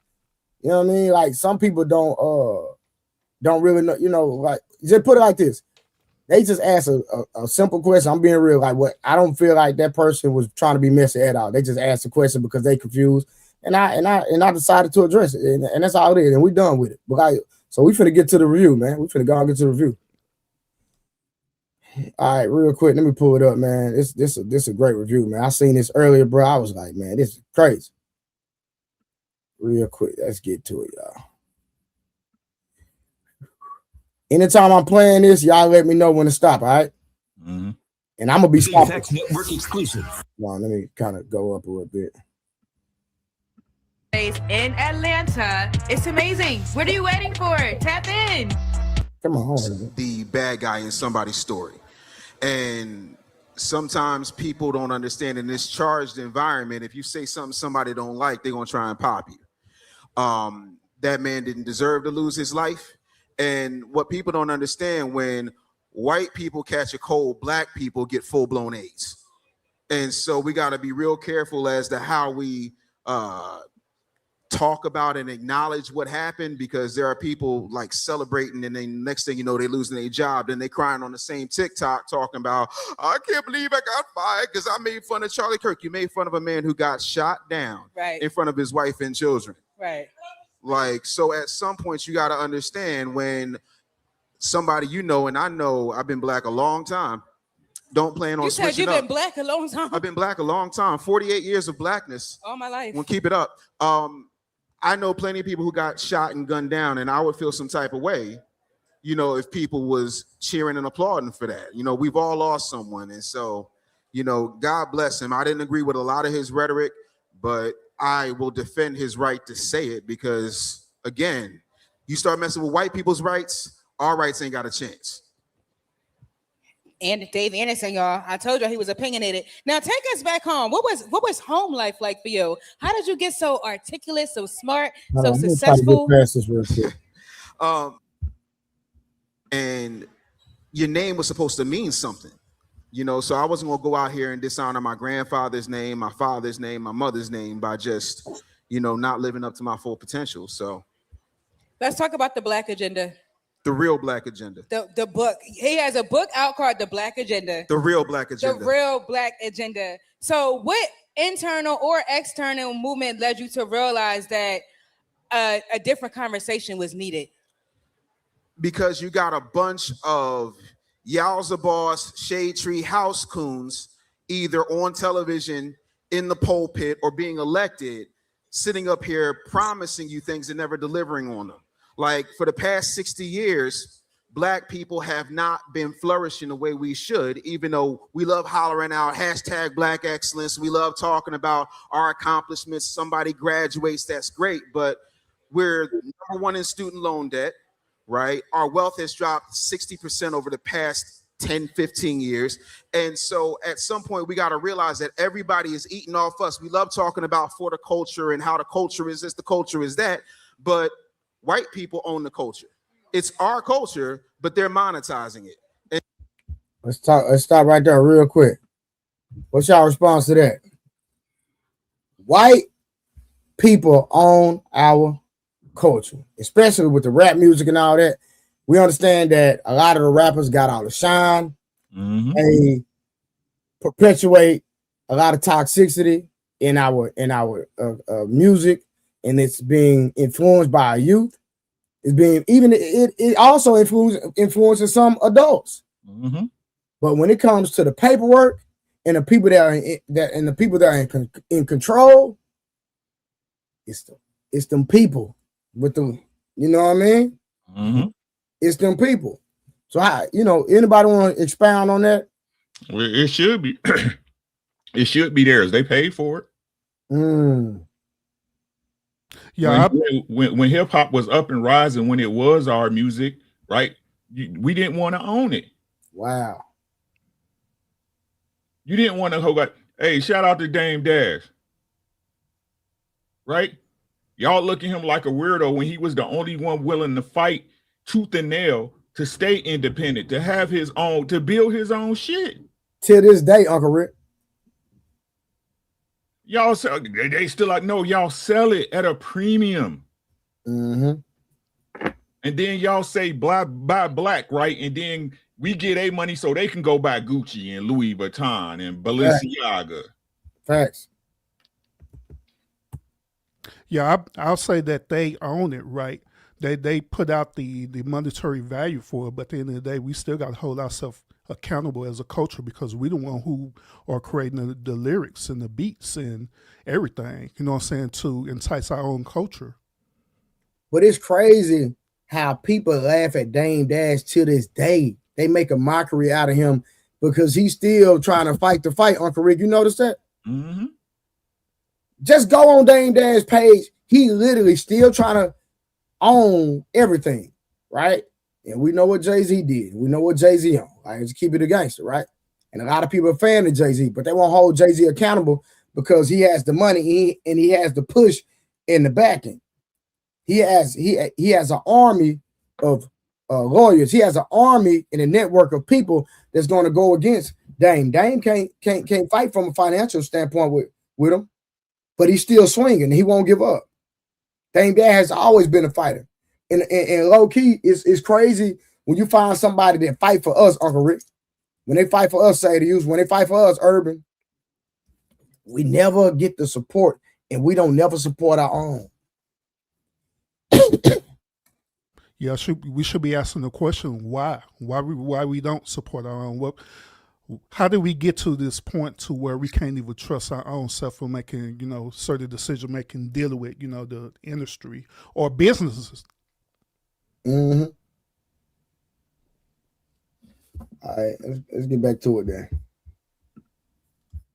you know what I mean? Like some people don't really know, you know, like just put it like this. They just asked a simple question. I'm being real. Like what? I don't feel like that person was trying to be messy at all. They just asked the question because they confused, and I decided to address it, and that's all it is. And we done with it. But so we finna get to the review, man. We finna go and get to the review. All right, real quick. Let me pull it up, man. This a great review, man. I seen this earlier, bro. I was like, man, this is crazy. Real quick, let's get to it, y'all. Anytime I'm playing this, y'all let me know when to stop, all right? Mm-hmm. And I'm gonna be stopping. Network exclusive. Come on, let me kind of go up a little bit. In Atlanta, it's amazing. What are you waiting for? Tap in. Come on, the bad guy in somebody's story, and sometimes people don't understand in this charged environment. If you say something somebody don't like, they're gonna try and pop you. That man didn't deserve to lose his life. And what people don't understand, when white people catch a cold, black people get full-blown AIDS. And so we got to be real careful as to how we talk about and acknowledge what happened, because there are people like celebrating, and then next thing you know, they're losing their job. Then they crying on the same TikTok talking about, I can't believe I got fired because I made fun of Charlie Kirk. You made fun of a man who got shot down in front of his wife and children. Right. Like, so at some point you got to understand when somebody, you know, and I know I've been black a long time. Don't plan on you said you've been black a long time. I've been black a long time. 48 years of blackness. All my life. We'll keep it up. I know plenty of people who got shot and gunned down, and I would feel some type of way, you know, if people was cheering and applauding for that. You know, we've all lost someone. And so, you know, God bless him. I didn't agree with a lot of his rhetoric, but I will defend his right to say it, because, again, you start messing with white people's rights, our rights ain't got a chance. And Dave Anderson, y'all, I told you he was opinionated. Now take us back home. What was home life like for you? How did you get so articulate, so smart, so successful? And your name was supposed to mean something, you know, so I wasn't gonna go out here and dishonor my grandfather's name, my father's name, my mother's name by just, you know, not living up to my full potential. So let's talk about the Black Agenda. The real Black Agenda. The book. He has a book out called The Black Agenda. The real Black Agenda. The real Black Agenda. So what internal or external movement led you to realize that a different conversation was needed? Because you got a bunch of Yowza Boss, Shade Tree House coons, either on television, in the pulpit, or being elected, sitting up here promising you things and never delivering on them. Like, for the past 60 years, Black people have not been flourishing the way we should, even though we love hollering out hashtag Black excellence. We love talking about our accomplishments. Somebody graduates, that's great, but we're number one in student loan debt, right? Our wealth has dropped 60% over the past 10, 15 years. And so at some point, we got to realize that everybody is eating off us. We love talking about for the culture and how the culture is this, the culture is that, but white people own the culture. It's our culture, but they're monetizing it. And let's stop right there real quick. What's y'all response to that? White people own our culture, especially with the rap music and all that. We understand that a lot of the rappers got all the shine. Mm-hmm. They perpetuate a lot of toxicity. in our music, and it's being influenced by our youth. It's being even it also influences some adults. Mm-hmm. But when it comes to the paperwork and the people that are in control, it's them people with them. You know what I mean? Mm-hmm. It's them people. So anybody want to expound on that? Well, it should be. It should be theirs. They paid for it. Yeah. When hip hop was up and rising, when it was our music, right? We didn't want to own it. Wow. You didn't want to go, hey, shout out to Dame Dash. Right? Y'all look at him like a weirdo when he was the only one willing to fight tooth and nail to stay independent, to have his own, to build his own shit. Till this day, Uncle Rick. Y'all sell, they still like, no, y'all sell it at a premium. Mm-hmm. And then y'all say buy black, right? And then we get a money so they can go buy Gucci and Louis Vuitton and Balenciaga. Facts. Yeah, I'll say that they own it, right? They put out the monetary value for it, but at the end of the day, we still got to hold ourselves accountable as a culture because we the one who are creating the lyrics and the beats and everything, you know what I'm saying, to entice our own culture. But it's crazy how people laugh at Dame Dash to this day. They make a mockery out of him because he's still trying to fight the fight, Uncle Rick. You notice that? Mm-hmm. Just go on Dame Dash's page. He literally still trying to own everything, right? And we know what Jay-Z did. We know what Jay-Z on. Like, let's keep it a gangster, right? And a lot of people are fan of Jay-Z, but they won't hold Jay-Z accountable because he has the money and he has the push in the backing. He has an army of lawyers. He has an army and a network of people that's going to go against Dame. Dame can't fight from a financial standpoint with him, but he's still swinging. He won't give up. Dame Dash has always been a fighter. And low key, it's crazy when you find somebody that fight for us, Uncle Rick. When they fight for us, say to use, when they fight for us, Urban, we never get the support and we don't never support our own. Yeah, we should be asking the question why we don't support our own. How did we get to this point to where we can't even trust our own self for making, certain decision making, dealing with, the industry or businesses? Mm-hmm. All right, let's get back to it then.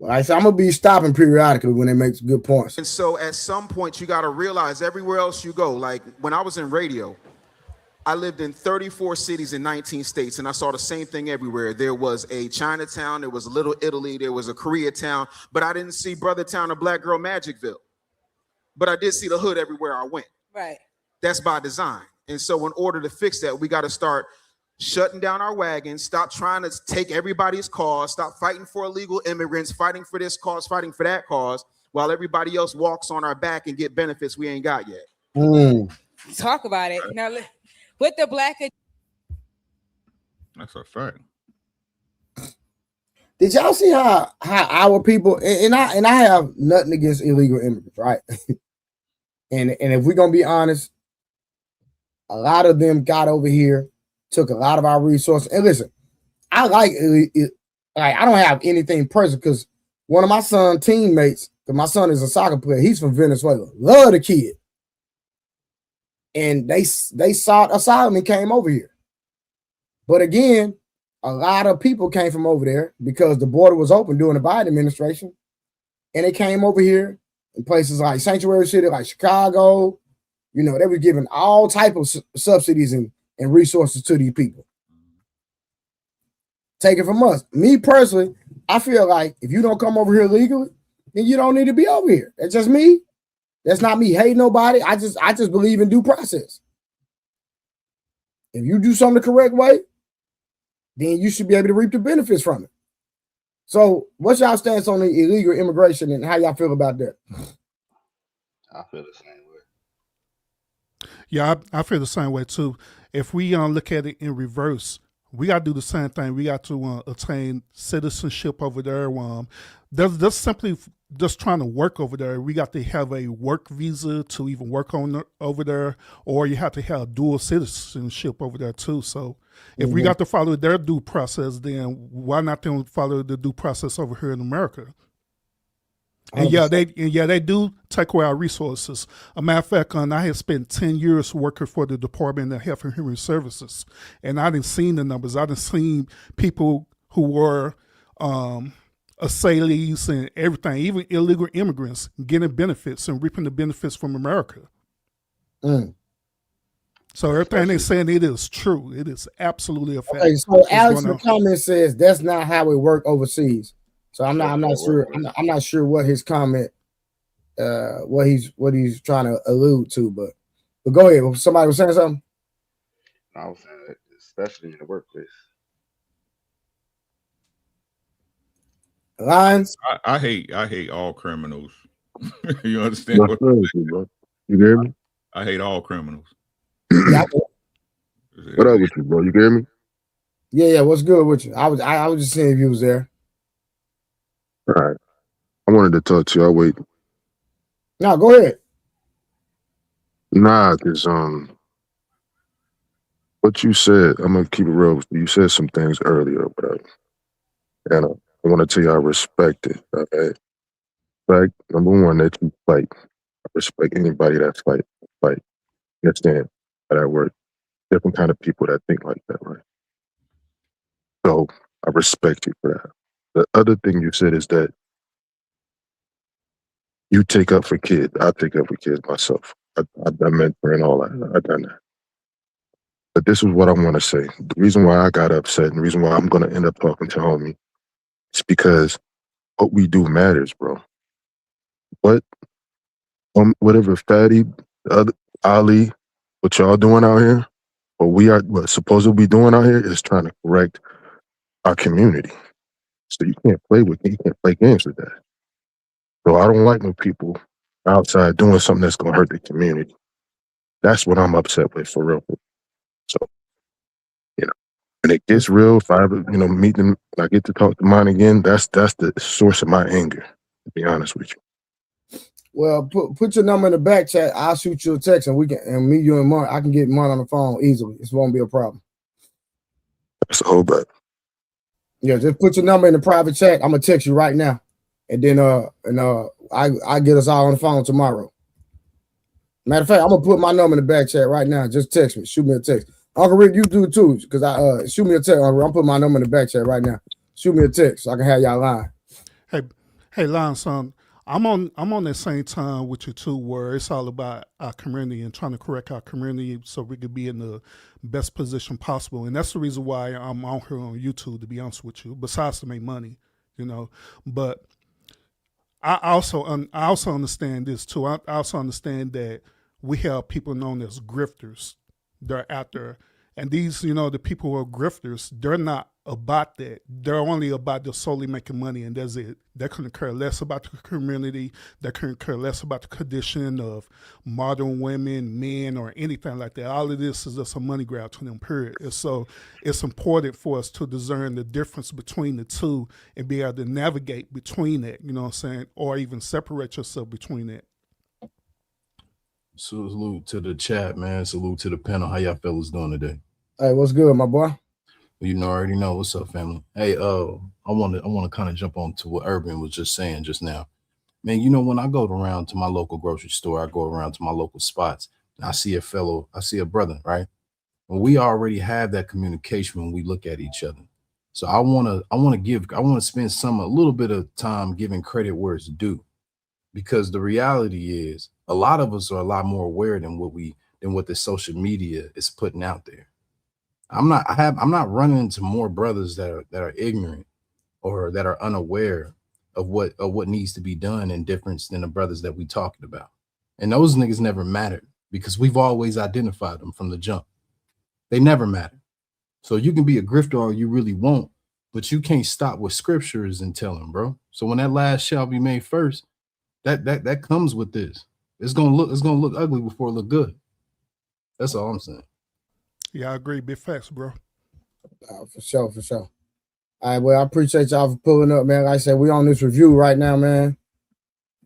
All right, so I'm gonna be stopping periodically when they make good points. And so at some point you got to realize everywhere else you go, like when I was in radio, I lived in 34 cities in 19 states, and I saw the same thing everywhere. There was a Chinatown, there was a Little Italy, there was a Koreatown, but I didn't see Brothertown or Black Girl Magicville. But I did see the hood everywhere I went. Right. That's by design. And so in order to fix that, we got to start shutting down our wagons, stop trying to take everybody's cause, stop fighting for illegal immigrants, fighting for this cause, fighting for that cause, while everybody else walks on our back and get benefits we ain't got yet. Talk about it. Now, with the black... That's a fact. Did y'all see how our people, and I have nothing against illegal immigrants, right? and if we're gonna be honest, a lot of them got over here, took a lot of our resources. And listen, I I don't have anything personal because one of my son's teammates, because my son is a soccer player, he's from Venezuela. Love the kid. And they sought asylum and came over here. But again, a lot of people came from over there because the border was open during the Biden administration. And they came over here in places like Sanctuary City, like Chicago. They were giving all type of subsidies and resources to these people. Take it from us. Me personally, I feel like if you don't come over here legally, then you don't need to be over here. That's just me. That's not me hating nobody. I just believe in due process. If you do something the correct way, then you should be able to reap the benefits from it. So what's y'all stance on the illegal immigration and how y'all feel about that? I feel the same way. Yeah, I feel the same way too. If we look at it in reverse, we got to do the same thing. We got to attain citizenship over there. That's simply just trying to work over there, we got to have a work visa to even work over there, or you have to have dual citizenship over there too. So if we got to follow their due process, then why not them follow the due process over here in America? And they do take away our resources. A matter of fact, I had spent 10 years working for the Department of Health and Human Services, and I didn't seen the numbers. I didn't seen people who were asylees and everything, even illegal immigrants, getting benefits and reaping the benefits from America. So everything they're saying, it is true. It is absolutely a fact. Okay, so Alex in the comment says that's not how it work overseas. So I'm not sure. I'm not sure what his comment, what he's trying to allude to. But go ahead. Somebody was saying something. I was saying that, especially in the workplace. Lines. I hate all criminals. You understand? What you hear me? I hate all criminals. Yeah. What up with you, bro? You hear me? Yeah. What's good with you? I was just seeing if you was there. All right. I wanted to talk to you. I'll wait. No, go ahead. Nah, cause what you said, I'm gonna keep it real. You said some things earlier, bro, and I want to tell you I respect it. Okay, like number one, that you fight. I respect anybody that's fight. You understand how that works? Different kind of people that think like that, right? So I respect you for that. The other thing you said is that you take up for kids. I take up for kids myself. I've done mentoring and all that. I've done that. But this is what I want to say. The reason why I got upset and the reason why I'm going to end up talking to homie is because what we do matters, bro. Whatever Fatty, the other Ali, what y'all doing out here, what supposedly doing out here is trying to correct our community. So you can't play games with that. So I don't like when people outside doing something that's gonna hurt the community. That's what I'm upset with, for real. So, when it gets real, if I ever, meet them, I get to talk to mine again, that's the source of my anger, to be honest with you. Well, put your number in the back chat. I'll shoot you a text and me, you, and Mark. I can get Mark on the phone easily. This won't be a problem. That's a whole bet. Yeah, just put your number in the private chat. I'm gonna text you right now, and then I get us all on the phone tomorrow. Matter of fact, I'm gonna put my number in the back chat right now. Just text me. Shoot me a text. Uncle Rick, you do it too, because shoot me a text. I'm putting my number in the back chat right now. Shoot me a text so I can have y'all line. Hey, Lion son, I'm on that same time with you too, where it's all about our community and trying to correct our community so we could be in the best position possible. And that's the reason why I'm out here on YouTube, to be honest with you. Besides to make money, But I also understand this too. I also understand that we have people known as grifters. They're out there, and these, the people who are grifters, they're not about that. They're only about just solely making money, and that's it. They couldn't care less about the community. They couldn't care less about the condition of modern women, men, or anything like that. All of this is just a money grab to them, period. And so it's important for us to discern the difference between the two and be able to navigate between that, you know what I'm saying, or even separate yourself between that. Salute to the chat, man. Salute to the panel. How y'all fellas doing today? Hey, what's good, my boy? Already know. What's up, family? Hey, I want to kind of jump on to what Urban was just saying just now. Man, when I go around to my local grocery store, I go around to my local spots, and I see a brother, right? And we already have that communication when we look at each other. So I want to spend a little bit of time giving credit where it's due, because the reality is a lot of us are a lot more aware than what the social media is putting out there. I'm not running into more brothers that are ignorant or that are unaware of what needs to be done and difference than the brothers that we talking about. And those niggas never mattered because we've always identified them from the jump. They never matter. So you can be a grifter all you really want, but you can't stop what scriptures and tell them, bro. So when that last shall be made first, that comes with this. It's gonna look ugly before it look good. That's all I'm saying. Yeah, I agree. Big facts, bro. For sure. All right, well, I appreciate y'all for pulling up, man. Like I said, we on this review right now, man.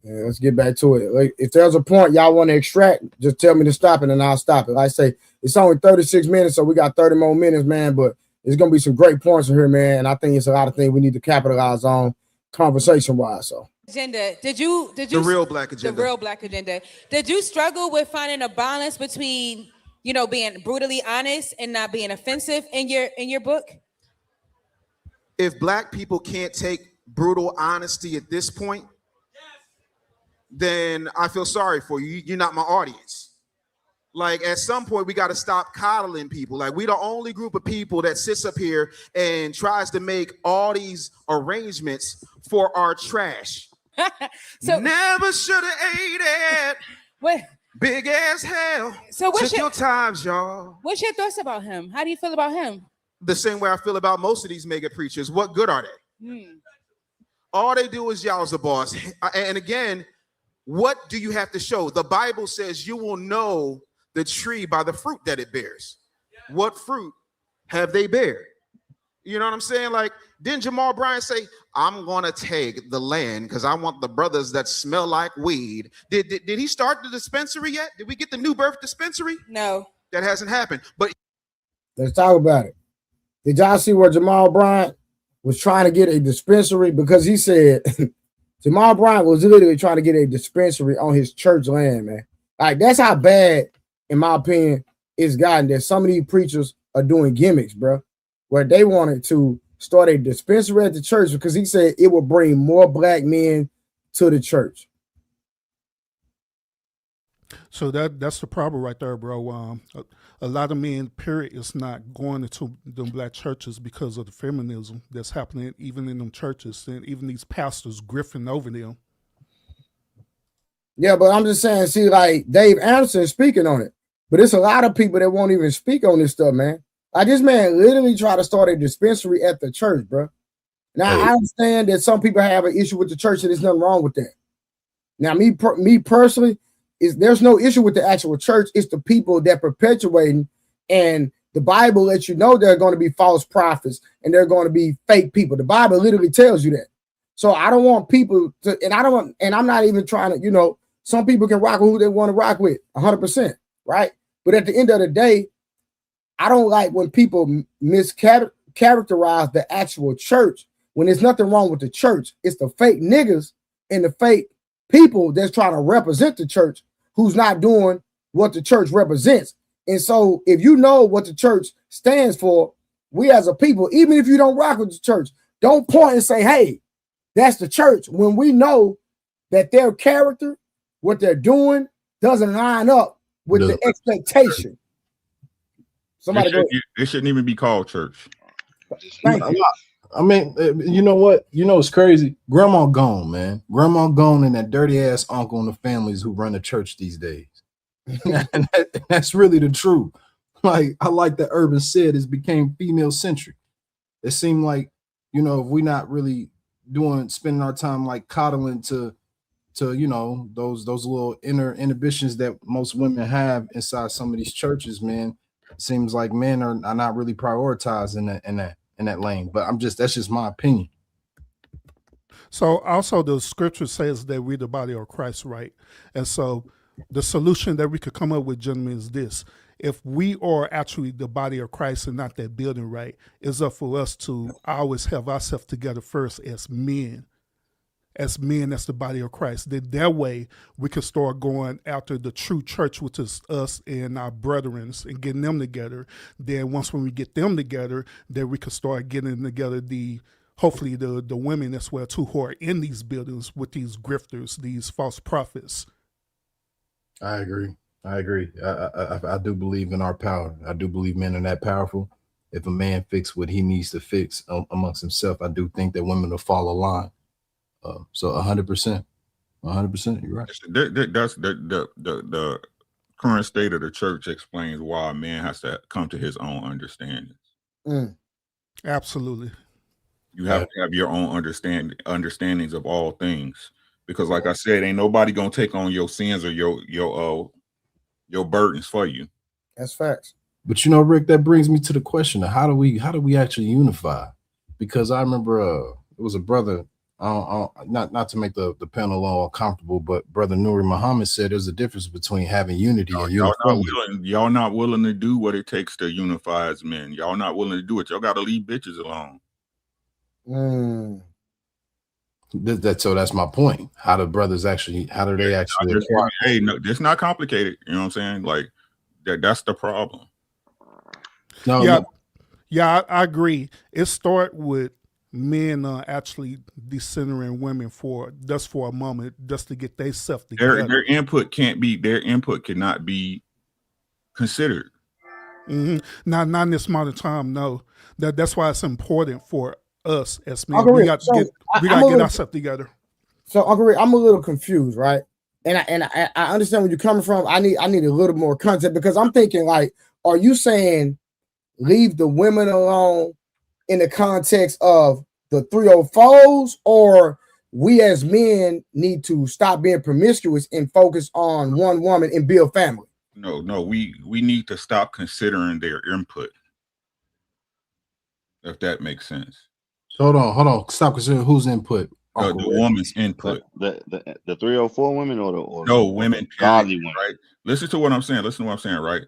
Yeah, let's get back to it. Like, if there's a point y'all want to extract, just tell me to stop it and I'll stop it. Like I say, it's only 36 minutes, so we got 30 more minutes, man. But it's gonna be some great points in here, man. And I think it's a lot of things we need to capitalize on conversation wise. So Agenda. Did you The real black agenda. The real black agenda. Did you struggle with finding a balance between, you know, being brutally honest and not being offensive in your book? If black people can't take brutal honesty at this point, then I feel sorry for you. You're not my audience. Like, at some point, we got to stop coddling people. Like, we the only group of people that sits up here and tries to make all these arrangements for our trash. So never should have ate it. What? Big as hell. So what's your times, y'all? What's your thoughts about him? How do you feel about him? The same way I feel about most of these mega preachers. What good are they? All they do is y'all's a boss. And again, what do you have to show? The Bible says you will know the tree by the fruit that it bears. What fruit have they bear? You know what I'm saying? Like, didn't Jamal Bryant say, I'm gonna take the land because I want the brothers that smell like weed? Did he start the dispensary yet? Did we get the New Birth dispensary? No. That hasn't happened. But let's talk about it. Did y'all see where Jamal Bryant was trying to get a dispensary? Because he said Jamal Bryant was literally trying to get a dispensary on his church land, man. Like, that's how bad, in my opinion, it's gotten that some of these preachers are doing gimmicks, bro, where they wanted to start a dispensary at the church because he said it would bring more black men to the church. So that's the problem right there, bro. A lot of men, period, is not going into them black churches because of the feminism that's happening even in them churches, and even these pastors grifting over them. Yeah, but I'm just saying, see, like Dave Anderson is speaking on it, but it's a lot of people that won't even speak on this stuff, man. Like, this man literally tried to start a dispensary at the church, bro. Now, I understand that some people have an issue with the church, and there's nothing wrong with that. Now, me personally, there's no issue with the actual church. It's the people that perpetuating, and the Bible lets you know there are going to be false prophets and there are going to be fake people. The Bible literally tells you that. So I don't want people to, and I'm not even trying to, you know, some people can rock with who they want to rock with 100%, right? But at the end of the day, I don't like when people mischaracterize the actual church when there's nothing wrong with the church. It's the fake niggas and the fake people that's trying to represent the church who's not doing what the church represents. And so if you know what the church stands for, we as a people, even if you don't rock with the church, don't point and say, hey, that's the church, when we know that their character, what they're doing, doesn't line up with the expectation. Somebody it shouldn't even be called church. Thank you. I mean, you know what? You know, it's crazy. Grandma gone, man. Grandma gone, and that dirty ass uncle and the families who run the church these days. And that's really the truth. Like, I like that Urban said, it became female centric. It seemed like, you know, if we're not really spending our time like coddling to you know, those little inner inhibitions that most women have inside some of these churches, man. It seems like men are not really prioritized in that lane. But that's just my opinion. So also the scripture says that we're the body of Christ, right? And so the solution that we could come up with, gentlemen, is this. If we are actually the body of Christ and not that building, right, it's up for us to always have ourselves together first as men. As the body of Christ. Then that way we can start going after the true church, which is us and our brethren, and getting them together. Then once when we get them together, then we can start getting together hopefully the women as well too, who are in these buildings with these grifters, these false prophets. I agree. I do believe in our power. I do believe men are that powerful. If a man fix what he needs to fix amongst himself, I do think that women will fall in line. So 100%, you're right. That's the current state of the church explains why a man has to come to his own understanding. Absolutely. You have to have your own understandings of all things, because like I said, ain't nobody gonna take on your sins or your burdens for you. That's facts. But you know, Rick, that brings me to the question of how do we actually unify? Because I remember it was a brother not to make the panel all uncomfortable, but Brother Nuri Muhammad said there's a difference between having unity and uniformity. Y'all not willing to do what it takes to unify as men. Y'all not willing to do it. Y'all got to leave bitches alone. So that's my point. How do brothers actually? How do they actually? Hey, no, it's not complicated. You know what I'm saying? Like that's the problem. No, yeah, I agree. It start with men actually decentering women for a moment, just to get their self together. Their input cannot be considered. Not in this modern time. No, that's why it's important for us as men. We got to get ourselves together. So Uncle Rick, I'm a little confused, right? And I understand where you're coming from. I need a little more context, because I'm thinking, like, are you saying leave the women alone in the context of the 304s, or we as men need to stop being promiscuous and focus on one woman and build family? No, we need to stop considering their input, if that makes sense. Hold on. Stop considering whose input? The woman's input. The 304 women or no women, godly women, right? Listen to what I'm saying. Right?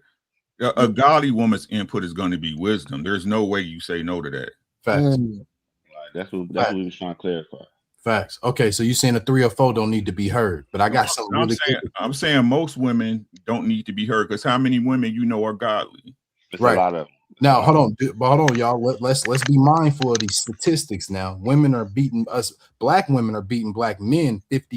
A godly woman's input is going to be wisdom. There's no way you say no to that. Facts. That's what we was trying to clarify. Facts. Okay, so you're saying the 304 don't need to be heard, but I got something. I'm saying most women don't need to be heard, because how many women you know are godly? It's a lot of them. Now, hold on, y'all. Let's be mindful of these statistics. Now, women are beating us. Black women are beating black men 52%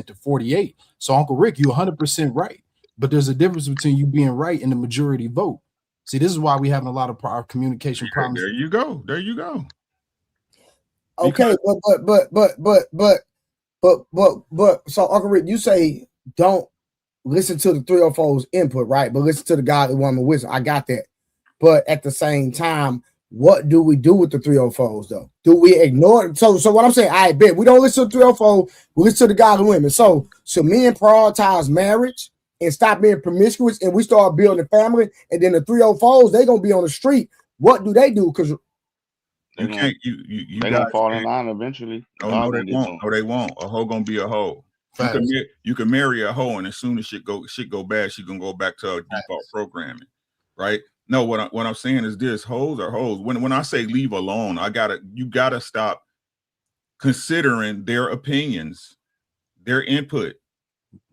to 48%. So, Uncle Rick, you're 100% right. But there's a difference between you being right and the majority vote. See, this is why we having a lot of our communication problems. There you go. Okay, but so Uncle Rick, you say don't listen to the 304's input, right? But listen to the godly woman wisdom. I got that. But at the same time, what do we do with the 304s though? Do we ignore it? So what I'm saying, I bet we don't listen to 304, we listen to the godly women. So men prioritize marriage and stop being promiscuous, and we start building a family, and then the 304s, they gonna be on the street. What do they do? Because they gonna fall in line eventually. No, they won't. A hoe gonna be a hoe. You can marry a hoe, and as soon as shit go bad, she gonna go back to her default programming, right? No, what I'm saying is this: hoes are hoes. When I say leave alone, you gotta stop considering their opinions, their input,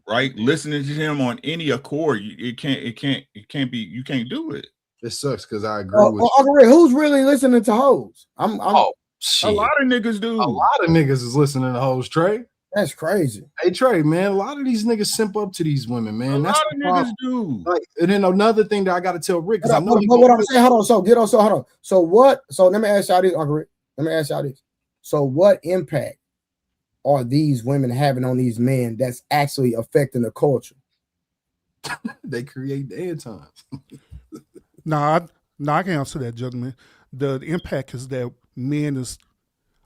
right? Listening to him on any accord, you can't do it. It sucks because I agree with you. Uncle Rick, who's really listening to hoes? A lot of niggas do. A lot of niggas is listening to hoes, Trey. That's crazy. Hey Trey, man, a lot of these niggas simp up to these women, man. That's a lot of niggas do. Like, and then another thing that I got to tell Rick, because I know what I'm saying. Hold on. So what? So let me ask y'all this, Uncle Rick. Let me ask y'all this. So what impact are these women having on these men that's actually affecting the culture? They create the end times. I can answer that, gentlemen. The impact is that men is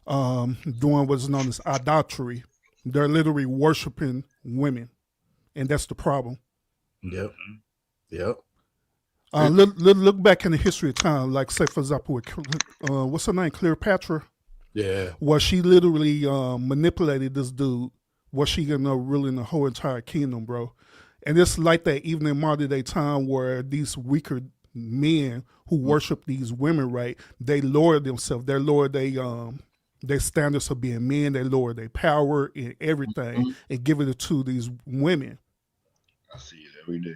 doing what's known as idolatry. They're literally worshiping women, and that's the problem. Yep. Look back in the history of time, like say for example, with, what's her name, Cleopatra. Yeah. Where she literally manipulated this dude. Was she gonna ruling the whole entire kingdom, bro? And it's like that even in modern day time, where these weaker men who worship these women, right? They lower themselves. They lower their standards of being men. They lower their power and everything and give it to these women. I see it every day.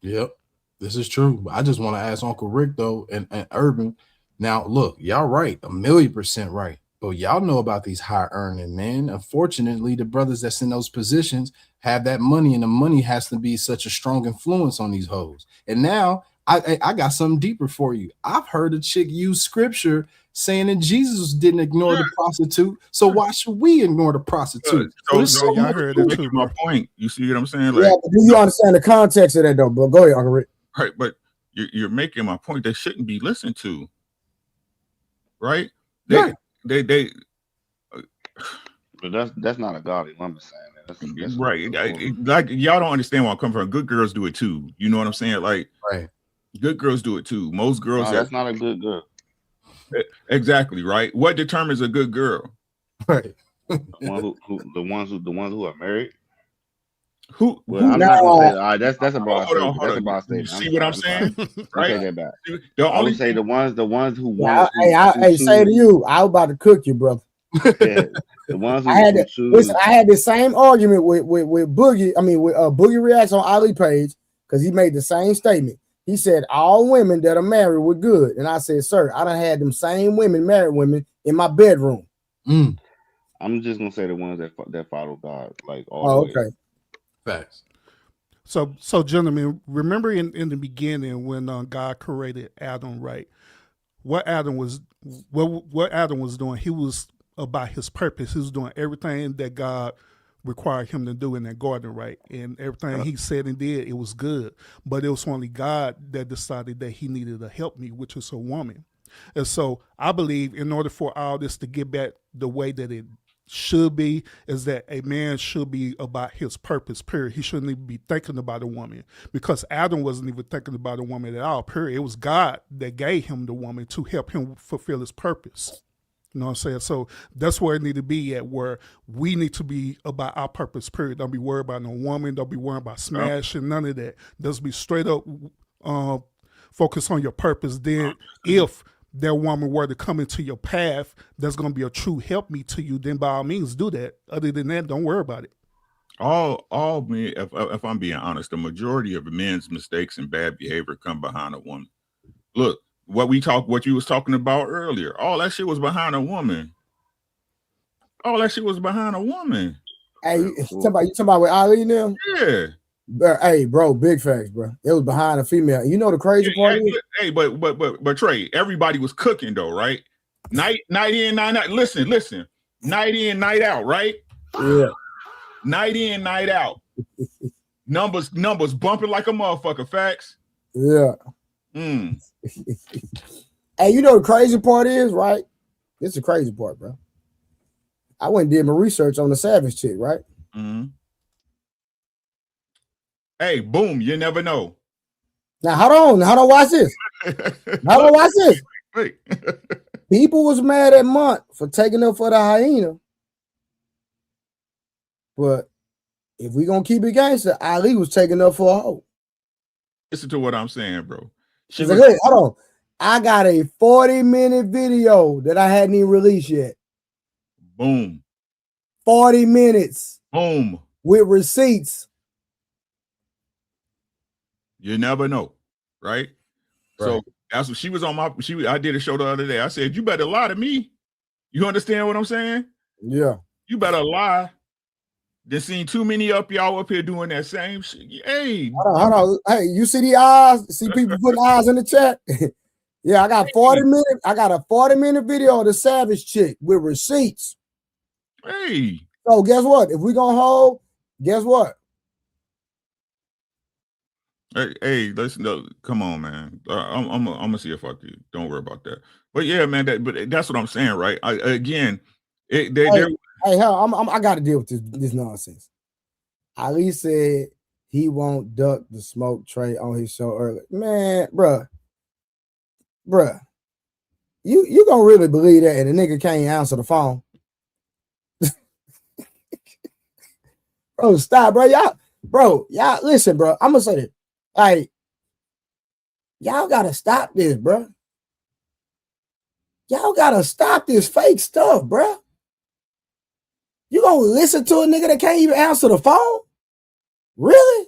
Yep, this is true. I just want to ask Uncle Rick though, and Urban. Now, look, y'all right, 1,000,000% right. But y'all know about these high earning men. Unfortunately, the brothers that's in those positions have that money, and the money has to be such a strong influence on these hoes. And now I got something deeper for you. I've heard a chick use scripture saying that Jesus didn't ignore the prostitute, so why should we ignore the prostitute? So I heard it too. My point. You see what I'm saying? Like, but do you understand the context of that though? But go ahead, Uncle Rick. Right, but you're making my point. They shouldn't be listened to. Right? But that's not a godly woman saying that. That's right. Like y'all don't understand where I'm coming from. Good girls do it too. You know what I'm saying? Like, right. Good girls do it too. Most girls. No, that's not a good girl. Exactly right. What determines a good girl? Right. The ones who are married. Who? Well, I'm not gonna say. All right, that's a broad Hold statement. That's a on. broad You statement. see what I'm saying? I Right? take that back. The I only would say the ones who Yeah, want who hey, say to choose. you, I was about to cook you, brother. Yeah, the ones I had who to choose. listen. I had the same argument with Boogie. I mean, with Boogie Reacts on Ali page because he made the same statement. He said all women that are married were good, and I said, sir, I done had them same women, married women, in my bedroom. I'm just gonna say the ones that follow God, like all the way. Okay. Facts. So gentlemen, remember in the beginning when God created Adam, right? What Adam was doing, he was about his purpose. He was doing everything that God required him to do in that garden, right? And everything he said and did, it was good. But it was only God that decided that he needed a helpmeet, which was a woman. And so I believe in order for all this to get back the way that it should be, is that a man should be about his purpose, period. He shouldn't even be thinking about a woman, because Adam wasn't even thinking about a woman at all, period. It was God that gave him the woman to help him fulfill his purpose. You know what I'm saying? So that's where it need to be at, where we need to be about our purpose, period. Don't be worried about no woman. Don't be worried about smashing, none of that. Just be straight up focus on your purpose. Then if that woman were to come into your path, that's going to be a true helpmeet to you, then by all means do that. Other than that, don't worry about it. All men, if I'm being honest, the majority of men's mistakes and bad behavior come behind a woman. Look, what you was talking about earlier, all that shit was behind a woman. All that shit was behind a woman. Hey, you talking about with Ali now? Yeah. Hey, bro, big facts, bro. It was behind a female. You know the crazy part is? Hey, but Trey, everybody was cooking though, right? Night in, night out. Listen. Night in, night out, right? Yeah. Night in, night out. Numbers bumping like a motherfucker. Facts. Yeah. Hey, you know the crazy part is, right? This is the crazy part, bro. I went and did my research on the Savage chick, right? Hey, boom, you never know. Now, hold on, watch this. Watch this. Wait. People was mad at Mont for taking up for the hyena. But if we gonna keep it gangster, Ali was taking up for a hoe. Listen to what I'm saying, bro. Like, hey, hold on. I got a 40-minute video that I hadn't even released yet. Boom. 40 minutes. Boom. With receipts. You never know, right? So that's what she was on I did a show the other day. I said, you better lie to me. You understand what I'm saying? Yeah. You better lie. There's seen too many y'all up here doing that same shit. Hey. Hold on. Hey, you see the eyes? See people putting eyes in the chat? Yeah, I got 40 minutes. I got a 40-minute video of the Savage chick with receipts. Hey. So guess what? If we gonna hold, guess what? Hey, listen, no, come on, man. I'm gonna see if I do. Don't worry about that. But yeah, man, that's what I'm saying, right? Hey, hell, I got to deal with this nonsense. Ali said he won't duck the smoke Trey on his show earlier. Man, bruh, you gonna really believe that? And the nigga can't answer the phone. Bro, stop, bro. Y'all, listen, bro. I'm gonna say this. Like, y'all gotta stop this, bro. Y'all gotta stop this fake stuff, bro. You gonna listen to a nigga that can't even answer the phone? Really?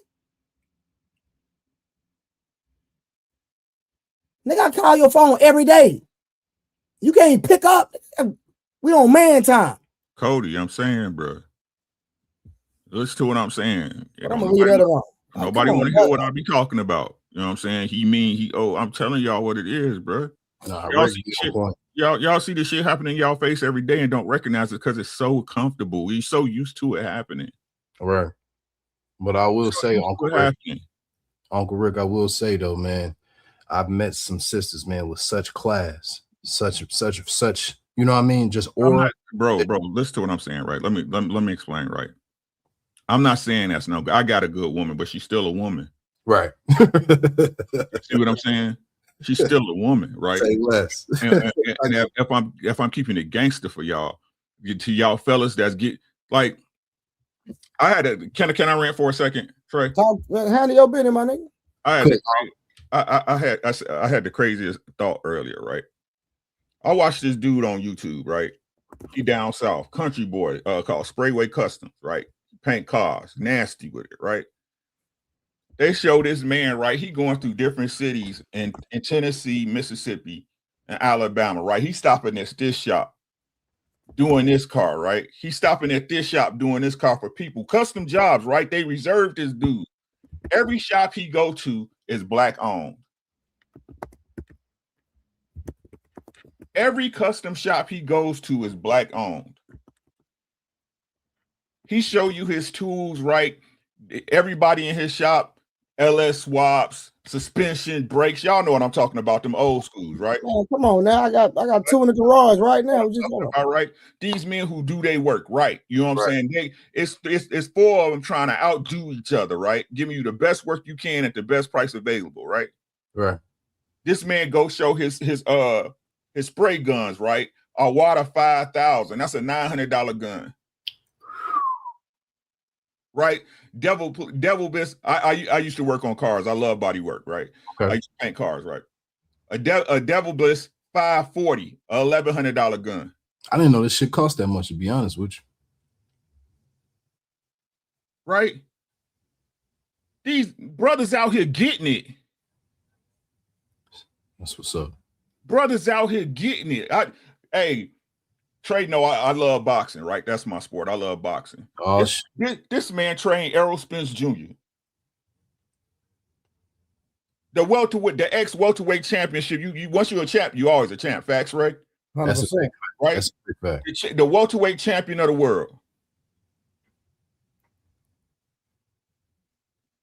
Nigga, I call your phone every day. You can't pick up. We on man time. Cody, I'm saying, bro. Listen to what I'm saying. I'm gonna leave that alone. Nobody want to hear what I be talking about. You know what I'm saying? I'm telling y'all what it is, bro. Nah, y'all see this shit happening in y'all face every day and don't recognize it because it's so comfortable. We're so used to it happening. Right. But I will say, Uncle Rick, I will say though, man, I've met some sisters, man, with such class, such, you know what I mean? Just aura. Bro, listen to what I'm saying, right? Let me explain, right? I'm not saying that's no good. I got a good woman, but she's still a woman. Right. See what I'm saying? She's still a woman, right? Say less. and if I'm keeping it gangster for y'all, to y'all fellas that's get like I had a can I rant for a second, Trey? Handle your business, my nigga. I had the craziest thought earlier, right? I watched this dude on YouTube, right? He down south, country boy, called Sprayway Customs, right? Paint cars, nasty with it, right? They show this man, right? He going through different cities in Tennessee, Mississippi, and Alabama, right? He's stopping at this shop doing this car, right? He's stopping at this shop doing this car for people. Custom jobs, right? They reserved this dude. Every shop he go to is black owned. Every custom shop he goes to is black owned. He show you his tools, right? Everybody in his shop, LS swaps, suspension, brakes. Y'all know what I'm talking about, them old schools, right? Man, come on now. I got two in the garage right now. All right. These men who do their work, right? You know what I'm saying? It's four of them trying to outdo each other, right? Giving you the best work you can at the best price available, right? Right. This man go show his spray guns, right? A water 5,000. That's a $900 gun. Right? Devil best. I used to work on cars. I love body work, right? Okay. I used to paint cars, right? A Devil Bliss 540, a $1,100 gun. I didn't know this shit cost that much, to be honest with you. Right? These brothers out here getting it. That's what's up. Brothers out here getting it. Hey, Trey, no, I love boxing, right? That's my sport. I love boxing. Oh, this man trained Errol Spence Jr. The ex-welterweight championship. You once you're a champ, you always a champ. Facts, right? 100%. Right? That's a big fact. The welterweight champion of the world.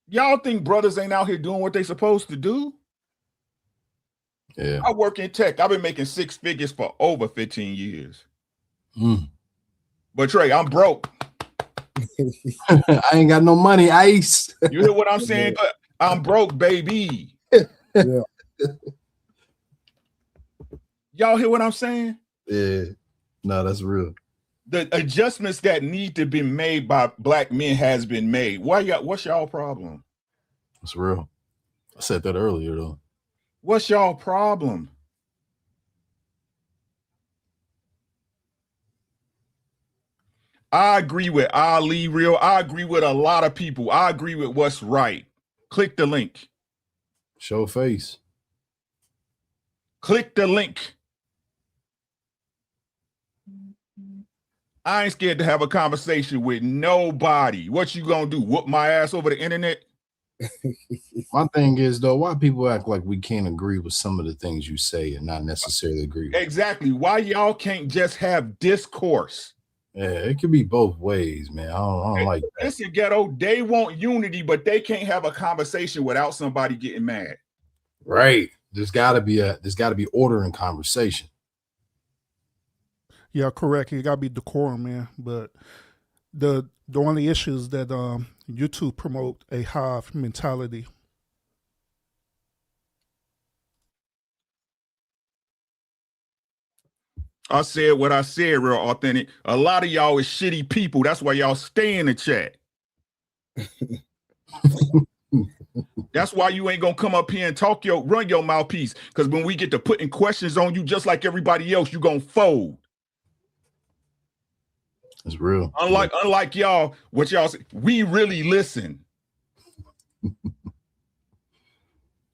Y'all think brothers ain't out here doing what they supposed to do? Yeah. I work in tech. I've been making 6 figures for over 15 years. But Trey, I'm broke. I ain't got no money, Ice. You hear what I'm saying? I'm broke, baby. Yeah. Y'all hear what I'm saying? Yeah. No, that's real. The adjustments that need to be made by black men has been made. What's y'all problem? That's real. I said that earlier, though. What's y'all problem? I agree with Ali Real. I agree with a lot of people. I agree with what's right. Click the link. Show face. Click the link. I ain't scared to have a conversation with nobody. What you gonna do? Whoop my ass over the internet? My thing is, though, why people act like we can't agree with some of the things you say and not necessarily agree with exactly. Why y'all can't just have discourse? Yeah, it could be both ways, man. I don't like that. Listen, ghetto, they want unity, but they can't have a conversation without somebody getting mad. Right. There's gotta be order in conversation. Yeah, correct. It gotta be decorum, man. But the only issue is that YouTube promote a hive mentality. I said what I said, real authentic. A lot of y'all is shitty people. That's why y'all stay in the chat. That's why you ain't gonna come up here and run your mouthpiece. Because when we get to putting questions on you, just like everybody else, you gonna fold. It's real. Unlike y'all, what y'all say, we really listen.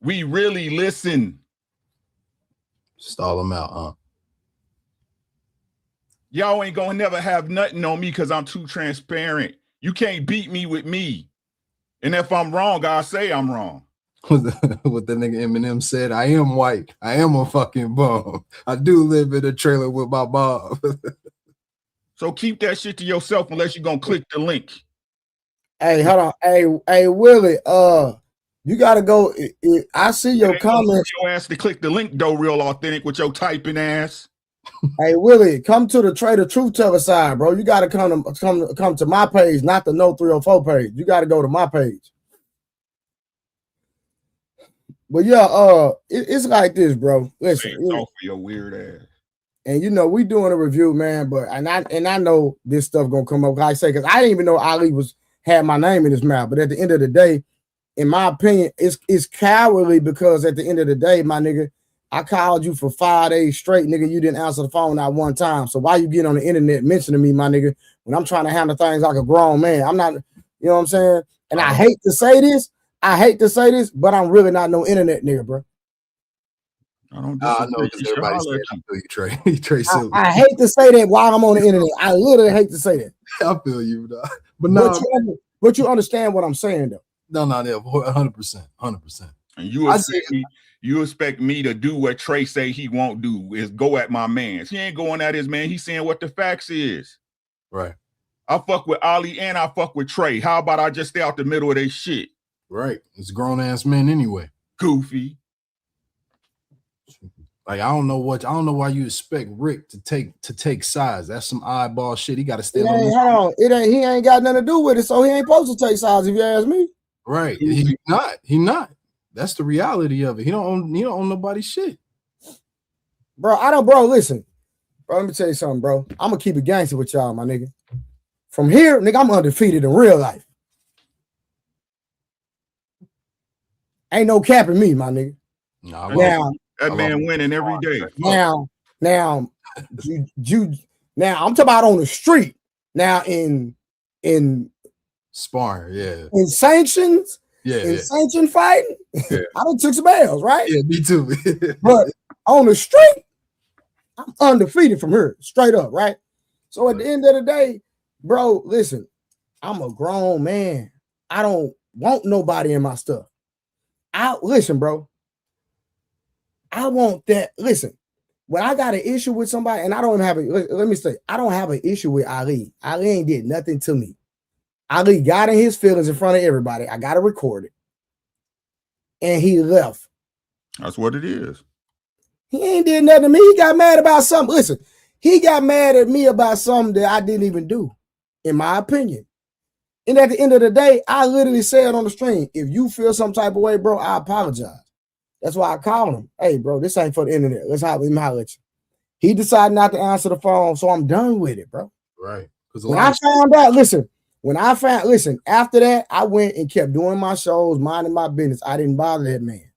We really listen. Stall them out, huh? Y'all ain't gonna never have nothing on me because I'm too transparent. You can't beat me with me. And if I'm wrong, I'll say I'm wrong. What the nigga Eminem said, I am white. I am a fucking bum. I do live in a trailer with my mom. So keep that shit to yourself unless you're gonna click the link. Hey, hold on. Hey, Willie, you gotta go. I see your comments. Your ass to click the link, though, real authentic with your typing ass. Hey, Willie, come to the Trader Truth Teller side, bro. You gotta come to my page, not the No 304 page. You gotta go to my page. But yeah, it's like this, bro. Listen, for your weird ass. And you know, we doing a review, man. But and I know this stuff gonna come up. Like I say, because I didn't even know Ali had my name in his mouth. But at the end of the day, in my opinion, it's cowardly because at the end of the day, my nigga, I called you for 5 days straight, nigga. You didn't answer the phone not one time. So why you get on the internet mentioning me, my nigga, when I'm trying to handle things like a grown man? I'm not, you know what I'm saying? And I hate to say this, but I'm really not no internet nigga, bro. I don't disagree. I know because everybody's saying I feel you, Trey. Trey silly. I hate to say that while I'm on the internet. I literally hate to say that. I feel you, dog. But no, but you understand what I'm saying, though. No, 100%, 100%. And you expect me to do what Trey say he won't do is go at my man. He ain't going at his man. He's saying what the facts is. Right. I fuck with Ali and I fuck with Trey. How about I just stay out the middle of their shit? Right. It's grown ass men anyway. Goofy. Like I don't know why you expect Rick to take sides. That's some oddball shit. He got to stay on. Hold on. He ain't got nothing to do with it, so he ain't supposed to take sides. If you ask me. Right. He not. That's the reality of it. He don't own nobody's shit. Bro, listen. Bro, let me tell you something, bro. I'm gonna keep it gangster with y'all, my nigga. From here, nigga, I'm undefeated in real life. Ain't no capping me, my nigga. Now that man winning every day. Now, I'm talking about on the street. Now in sparring, yeah. In sanctions, sanction fighting, yeah. I done took some L's, right? Yeah, me too. But on the street, I'm undefeated from here, straight up, right? So at the end of the day, bro, listen, I'm a grown man. I don't want nobody in my stuff. Listen, bro. I want that. Listen, when I got an issue with somebody, and I don't have let me say, I don't have an issue with Ali. Ali ain't did nothing to me. Ali got in his feelings in front of everybody. I got to record it. And he left. That's what it is. He ain't did nothing to me. He got mad about something. Listen, he got mad at me about something that I didn't even do, in my opinion. And at the end of the day, I literally said on the stream, if you feel some type of way, bro, I apologize. That's why I called him. Hey, bro, this ain't for the internet. Let's holler at you. He decided not to answer the phone, so I'm done with it, bro. Right. When I found out, after that, I went and kept doing my shows, minding my business. I didn't bother that man.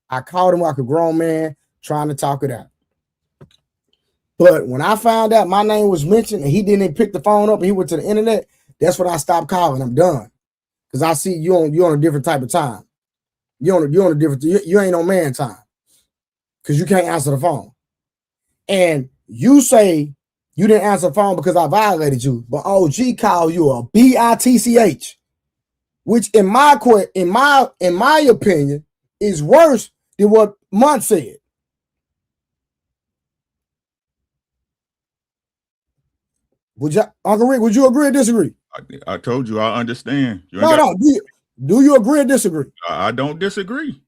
I called him like a grown man trying to talk it out. But when I found out my name was mentioned and he didn't even pick the phone up and he went to the internet, that's when I stopped calling. I'm done. Because I see you on a different type of time. You ain't on man time. Because you can't answer the phone. And you say you didn't answer the phone because I violated you, but OG called you a bitch, which in my opinion is worse than what Munt said. Uncle Rick, would you agree or disagree? I told you I understand. No. Do you agree or disagree? I don't disagree.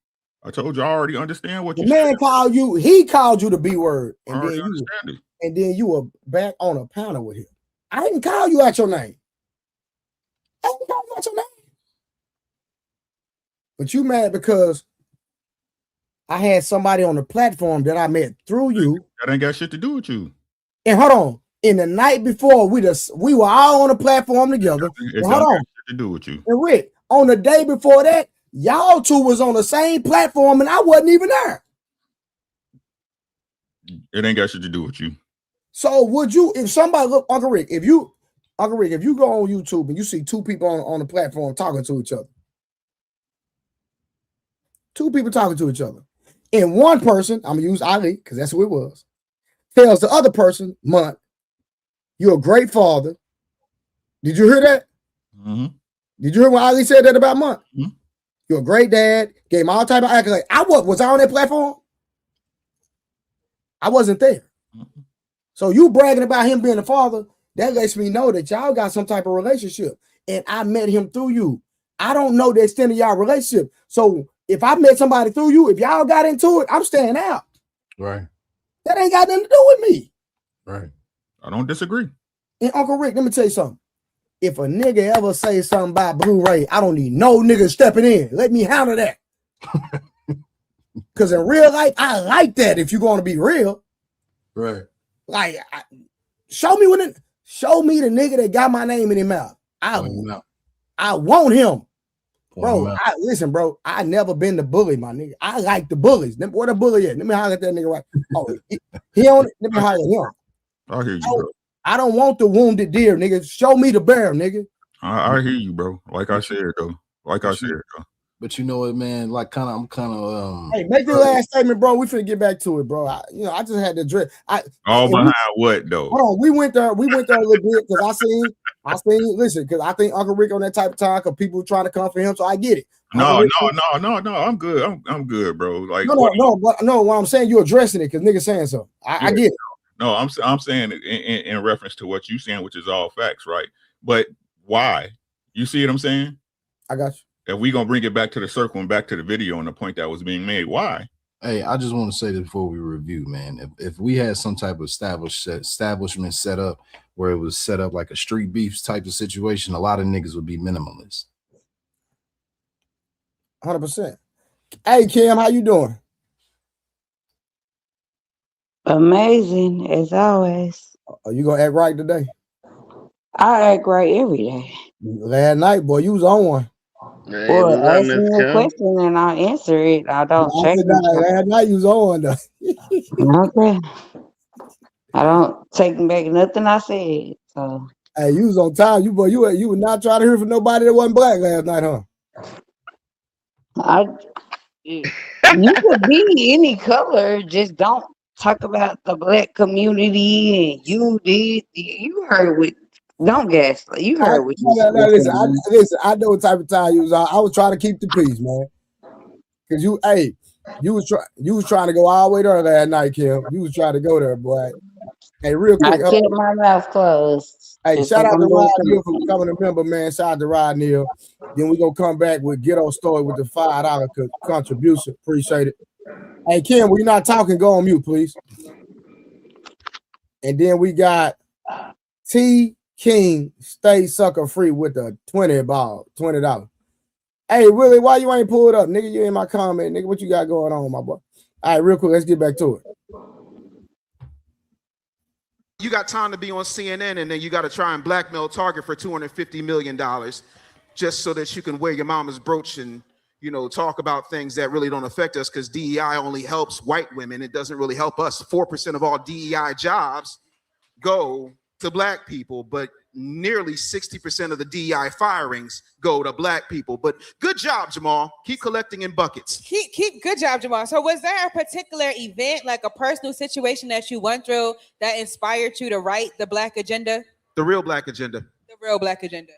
I told you I already understand what you said. He called you the B word, and then you were back on a panel with him. I didn't call you out your name. But you mad because I had somebody on the platform that I met through you. That ain't got shit to do with you. And hold on. In the night before, we were all on the platform together. It hold on. Shit to do with you. And Rick, on the day before that, y'all two was on the same platform and I wasn't even there. It ain't got shit to do with you. So would you, if somebody look, Uncle Rick, if you go on YouTube and you see two people on the platform talking to each other, two people talking to each other, and one person, I'm gonna use Ali because that's who it was, tells the other person, Munt, you're a great father. Did you hear that? Mm-hmm. Did you hear what Ali said that about Munt? Mm-hmm. You're a great dad. Gave him all type of accolades. Was I on that platform? I wasn't there. Mm-hmm. So you bragging about him being a father, that lets me know that y'all got some type of relationship. And I met him through you. I don't know the extent of y'all relationship. So if I met somebody through you, if y'all got into it, I'm staying out. Right. That ain't got nothing to do with me. Right. I don't disagree. And Uncle Rick, let me tell you something. If a nigga ever say something about Blu-ray, I don't need no nigga stepping in. Let me handle that. Because in real life, I like that if you're going to be real. Right. Like, show me the nigga that got my name in his mouth. I want him. Bro, listen, bro. I never been the bully, my nigga. I like the bullies. Where the bully at? Let me holler at that nigga right. Oh, he on it. Let me holler at him. I hear you, bro. I don't want the wounded deer, nigga. Show me the bear, nigga. I hear you, bro. Like I said, though. But you know what, man? Like, I'm kind of Hey, make the last statement, bro. We finna get back to it, bro. I just had to address. Behind what though? Hold on, we went there a little bit because I seen. Listen, because I think Uncle Rick on that type of time, because people were trying to come for him, so I get it. No. I'm good. I'm good, bro. Like no. What I'm saying, you're addressing it because niggas saying so. I get it. No, I'm saying it in reference to what you saying, which is all facts, right? But why? You see what I'm saying? I got you. If we gonna bring it back to the circle and back to the video and the point that was being made, why? Hey, I just want to say this before we review, man. If we had some type of establishment set up where it was set up like a street beef type of situation, a lot of niggas would be minimalist. 100%. Hey, Kim, how you doing? Amazing as always. Are you gonna act right today? I act right every day. Last night, boy, you was on one. Hey, Boy, what's up, ask me Miss a Kim? question and I answer it. I don't check it. Last night you was on though. Okay. I don't take back nothing I said. So hey, you was on time. You were not trying to hear from nobody that wasn't black last night, huh? you could be any color, just don't talk about the black community and you heard what don't gaslight. You heard what you said. Listen, I know what type of time you was on. I was trying to keep the peace, man. Cause you was trying to go all the way there last night, Kim. You was trying to go there, boy. Hey, real quick. I kept my mouth closed. Hey, shout out to Rod Neal for becoming a member, man. Shout out to Rod Neal. Then we're gonna come back with Ghetto Story with the $5 contribution. Appreciate it. Hey, Kim, we're not talking, go on mute, please. And then we got T King stay sucker free with a $20. Hey, Willie, why you ain't pulled up? Nigga, you in my comment, nigga. What you got going on, my boy? All right, real quick, let's get back to it. You got time to be on CNN and then you got to try and blackmail Target for $250 million just so that you can wear your mama's brooch and, talk about things that really don't affect us because DEI only helps white women. It doesn't really help us. 4% of all DEI jobs go to black people, but nearly 60% of the DEI firings go to black people. But good job, Jamal. Keep collecting in buckets. Keep good job, Jamal. So was there a particular event, like a personal situation that you went through that inspired you to write the Black Agenda? The real Black Agenda. The real Black Agenda.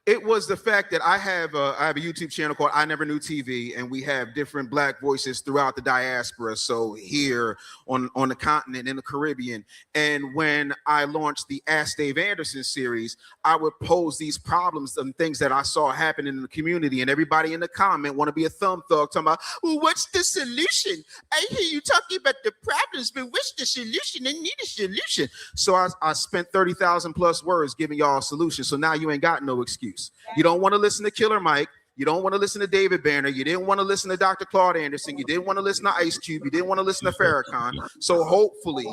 It was the fact that I have a YouTube channel called I Never Knew TV, and we have different black voices throughout the diaspora. So here on the continent, in the Caribbean. And when I launched the Ask Dave Anderson series, I would pose these problems and things that I saw happening in the community. And everybody in the comment want to be a thumb thug talking about, well, what's the solution? I hear you talking about the problems, but what's the solution? They need a solution. So I spent 30,000 plus words giving y'all a solution. So now you ain't got no excuse. You don't want to listen to Killer Mike. You don't want to listen to David Banner. You didn't want to listen to Dr. Claude Anderson. You didn't want to listen to Ice Cube. You didn't want to listen to Farrakhan. So hopefully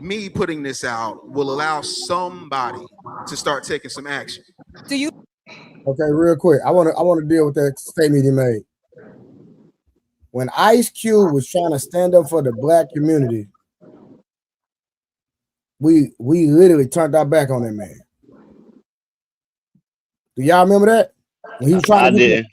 me putting this out will allow somebody to start taking some action. Okay, real quick. I want to deal with that statement he made. When Ice Cube was trying to stand up for the black community, we literally turned our back on that man. Do y'all remember that? When he was trying I didn't.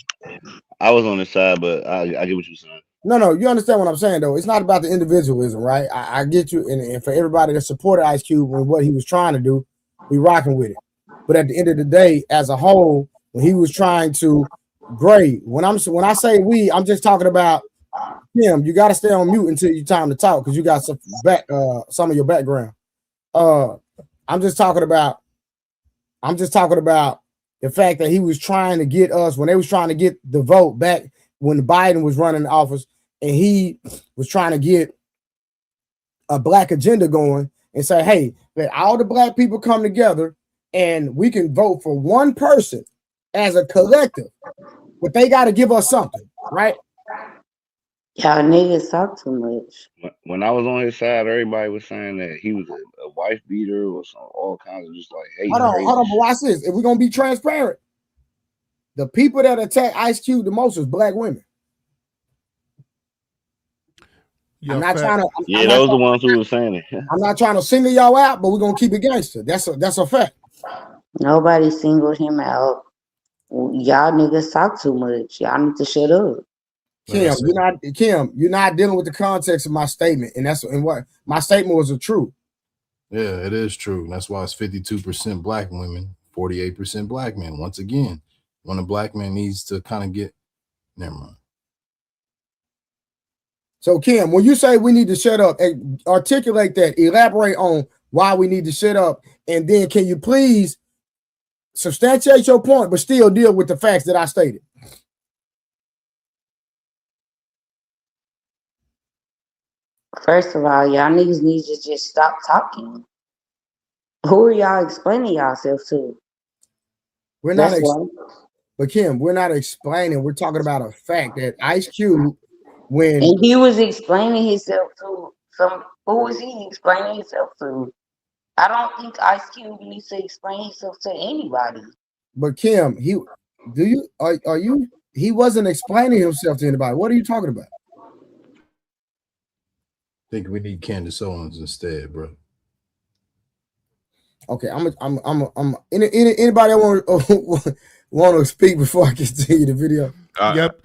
I was on his side, but I get what you're saying. No, you understand what I'm saying, though. It's not about the individualism, right? I get you. And for everybody that supported Ice Cube and what he was trying to do, we rocking with it. But at the end of the day, as a whole, when he was trying to grade, when I say we, I'm just talking about him. You got to stay on mute until it's time to talk because you got some of your background. I'm just talking about the fact that he was trying to get us when they was trying to get the vote back when Biden was running the office, and he was trying to get a black agenda going and say, hey, let all the black people come together and we can vote for one person as a collective, but they got to give us something, right? Y'all niggas talk too much. When I was on his side, everybody was saying that he was a wife beater or some all kinds of just like hating Hold crazy on, but shit. watch this. If we're gonna be transparent, the people that attack Ice Cube the most is black women. Yeah, I'm not fact. trying to. Yeah, those the ones who were saying it. I'm not trying to single y'all out, but we're gonna keep it gangster. That's a fact. Nobody singled him out. Y'all niggas talk too much. Y'all need to shut up. Kim, you're not dealing with the context of my statement, and what my statement was true. Yeah, it is true. That's why it's 52% black women, 48% black men. Once again, when a black man needs to kind of get, never mind. So, Kim, when you say we need to shut up, articulate that, elaborate on why we need to shut up, and then can you please substantiate your point, but still deal with the facts that I stated? First of all, y'all niggas need to just stop talking. Who are y'all explaining yourself to? We're not, but Kim, we're not explaining. We're talking about a fact that Ice Cube, when and he was explaining himself to who was he explaining himself to? I don't think Ice Cube needs to explain himself to anybody. But Kim, he wasn't explaining himself to anybody. What are you talking about? I think we need Candace Owens instead, bro. Okay, anybody want to speak before I continue the video? Yep.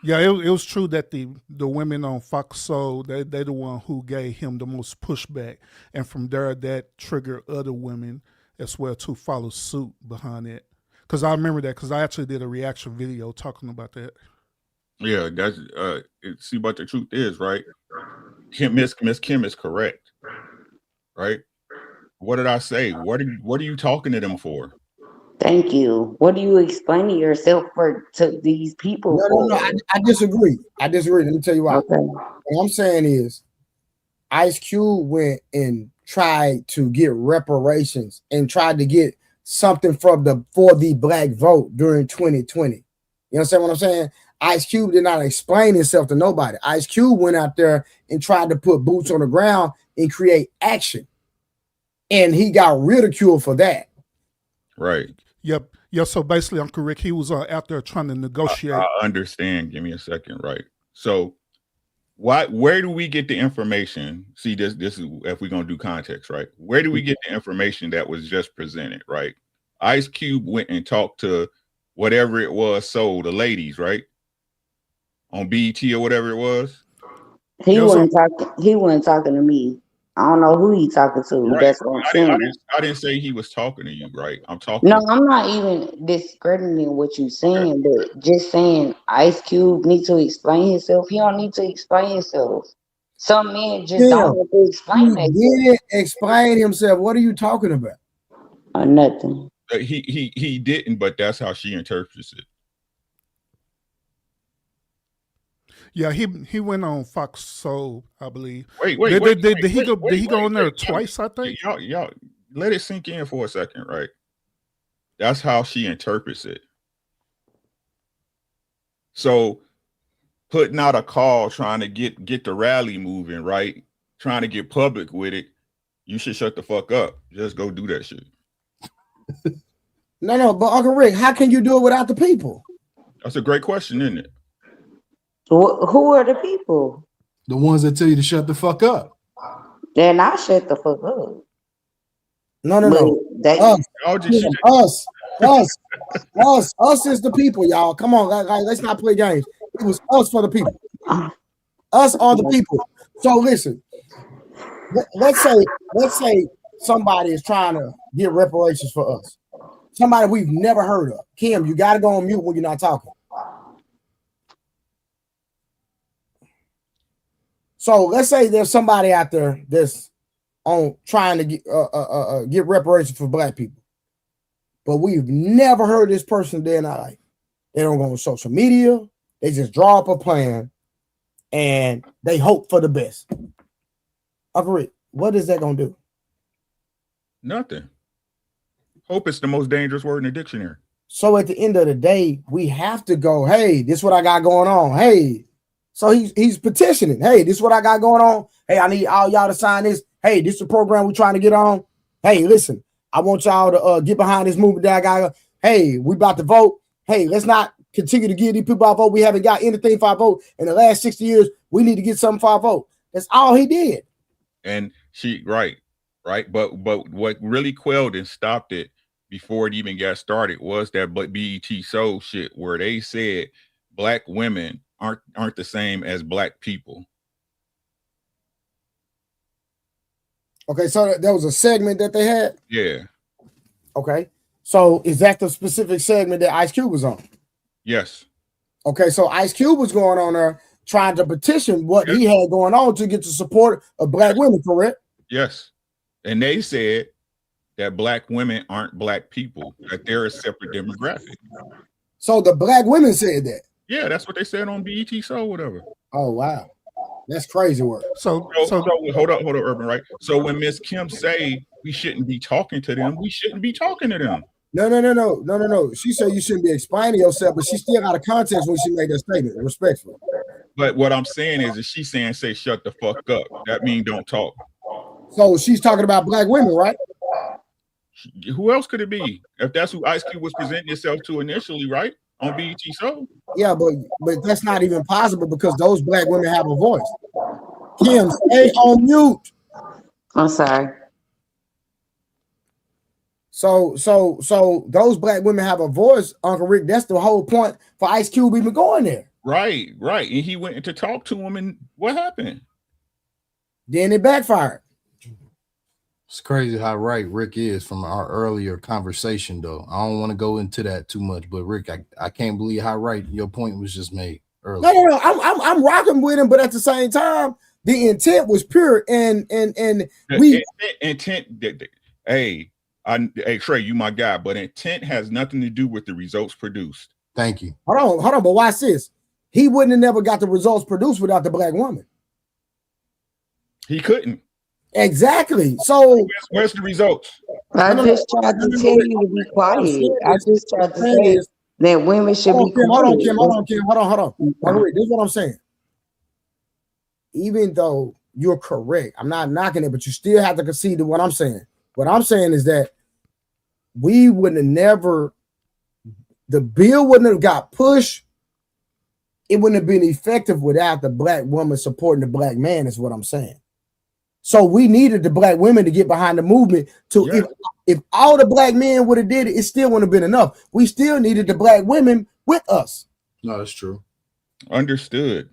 Yeah, it was true that the women on Fox Soul, they're the one who gave him the most pushback. And from there, that triggered other women as well to follow suit behind it. Because I remember that, because I actually did a reaction video talking about that. Yeah, that's see, but the truth is, right? Miss Kim is correct, right? What did I say? What are you talking to them for? Thank you. What are you explaining yourself to these people? No, I disagree. Let me tell you why. Okay. What I'm saying is, Ice Cube went and tried to get reparations and tried to get something for the black vote during 2020. You understand what I'm saying? Ice Cube did not explain himself to nobody. Ice Cube went out there and tried to put boots on the ground and create action. And he got ridiculed for that. Right. Yep. Yeah, so basically, Uncle Rick, he was out there trying to negotiate. I understand. Give me a second, right? So where do we get the information? See, this is if we're gonna do context, right? Where do we get the information that was just presented, right? Ice Cube went and talked to whatever it was, so the ladies, right? On BET or whatever it was. He wasn't talking to me. I don't know who he talking to. Right. That's what I'm saying. I didn't say he was talking to you, right? I'm talking. No, I'm not even discrediting what you're saying, but just saying Ice Cube needs to explain himself. He don't need to explain himself. Some men just don't have to explain themselves. He didn't explain himself. What are you talking about? Nothing. He didn't, but that's how she interprets it. Yeah, he went on Fox Soul, I believe. Wait. Did he go on there twice? I think. Y'all, let it sink in for a second, right? That's how she interprets it. So, putting out a call, trying to get the rally moving, right? Trying to get public with it. You should shut the fuck up. Just go do that shit. No, but Uncle Rick, how can you do it without the people? That's a great question, isn't it? Who are the people? The ones that tell you to shut the fuck up. Then I shut the fuck up. No. Us is the people, y'all. Come on, let's not play games. It was us for the people. Us are the people. So listen, let's say somebody is trying to get reparations for us. Somebody we've never heard of. Kim, you got to go on mute when you're not talking. So let's say there's somebody out there that's on trying to get reparations for black people, but we've never heard this person day in our life. They don't go on social media. They just draw up a plan and they hope for the best. Uncle Rick, what is that gonna do? Nothing. Hope is the most dangerous word in the dictionary. So at the end of the day, we have to go, hey, this is what I got going on. Hey, So he's petitioning. Hey, this is what I got going on. Hey, I need all y'all to sign this. Hey, this is the program we're trying to get on. Hey, listen, I want y'all to get behind this movement that I got. Hey, we about to vote. Hey, let's not continue to give these people our vote. We haven't got anything for our vote in the last 60 years. We need to get something for our vote. That's all he did. And right. But what really quelled and stopped it before it even got started was that BET Soul shit where they said black women aren't the same as black people. Okay, so there was a segment that they had? Yeah. Okay. So is that the specific segment that Ice Cube was on? Yes. Okay, so Ice Cube was going on there trying to petition what he had going on to get the support of black women, correct? Yes. And they said that black women aren't black people, that they're a separate demographic. So the black women said that? Yeah, that's what they said on BET Soul, whatever. Oh, wow. That's crazy work. So hold up, Urban, right? So when Miss Kim say we shouldn't be talking to them, we shouldn't be talking to them. No. She said you shouldn't be explaining yourself, but she still out of context when she made that statement, respectfully. But what I'm saying is she's saying, say, shut the fuck up. That means don't talk. So she's talking about black women, right? Who else could it be? If that's who Ice Cube was presenting himself to initially, right? On BET Soul. Yeah, but that's not even possible because those black women have a voice. Kim, stay on mute. I'm sorry. So those black women have a voice, Uncle Rick. That's the whole point for Ice Cube even going there. Right. And he went to talk to him, and what happened? Then it backfired. It's crazy how right Rick is from our earlier conversation, though. I don't want to go into that too much, but Rick, I can't believe how right your point was just made earlier. No. I'm rocking with him, but at the same time, the intent was pure, and we intent. Hey, Trey, you my guy, but intent has nothing to do with the results produced. Thank you. Hold on, but watch this. He wouldn't have never got the results produced without the black woman. He couldn't. Exactly. So where's the results? I just tried to tell you to be quiet. I just tried to say that women should be quiet. Hold on, Kim. This is what I'm saying. Even though you're correct, I'm not knocking it, but you still have to concede to what I'm saying. What I'm saying is that we wouldn't have never, the bill wouldn't have got pushed. It wouldn't have been effective without the black woman supporting the black man, is what I'm saying. So we needed the black women to get behind the movement. If all the black men would have did it, it still wouldn't have been enough. We still needed the black women with us. No, that's true. Understood.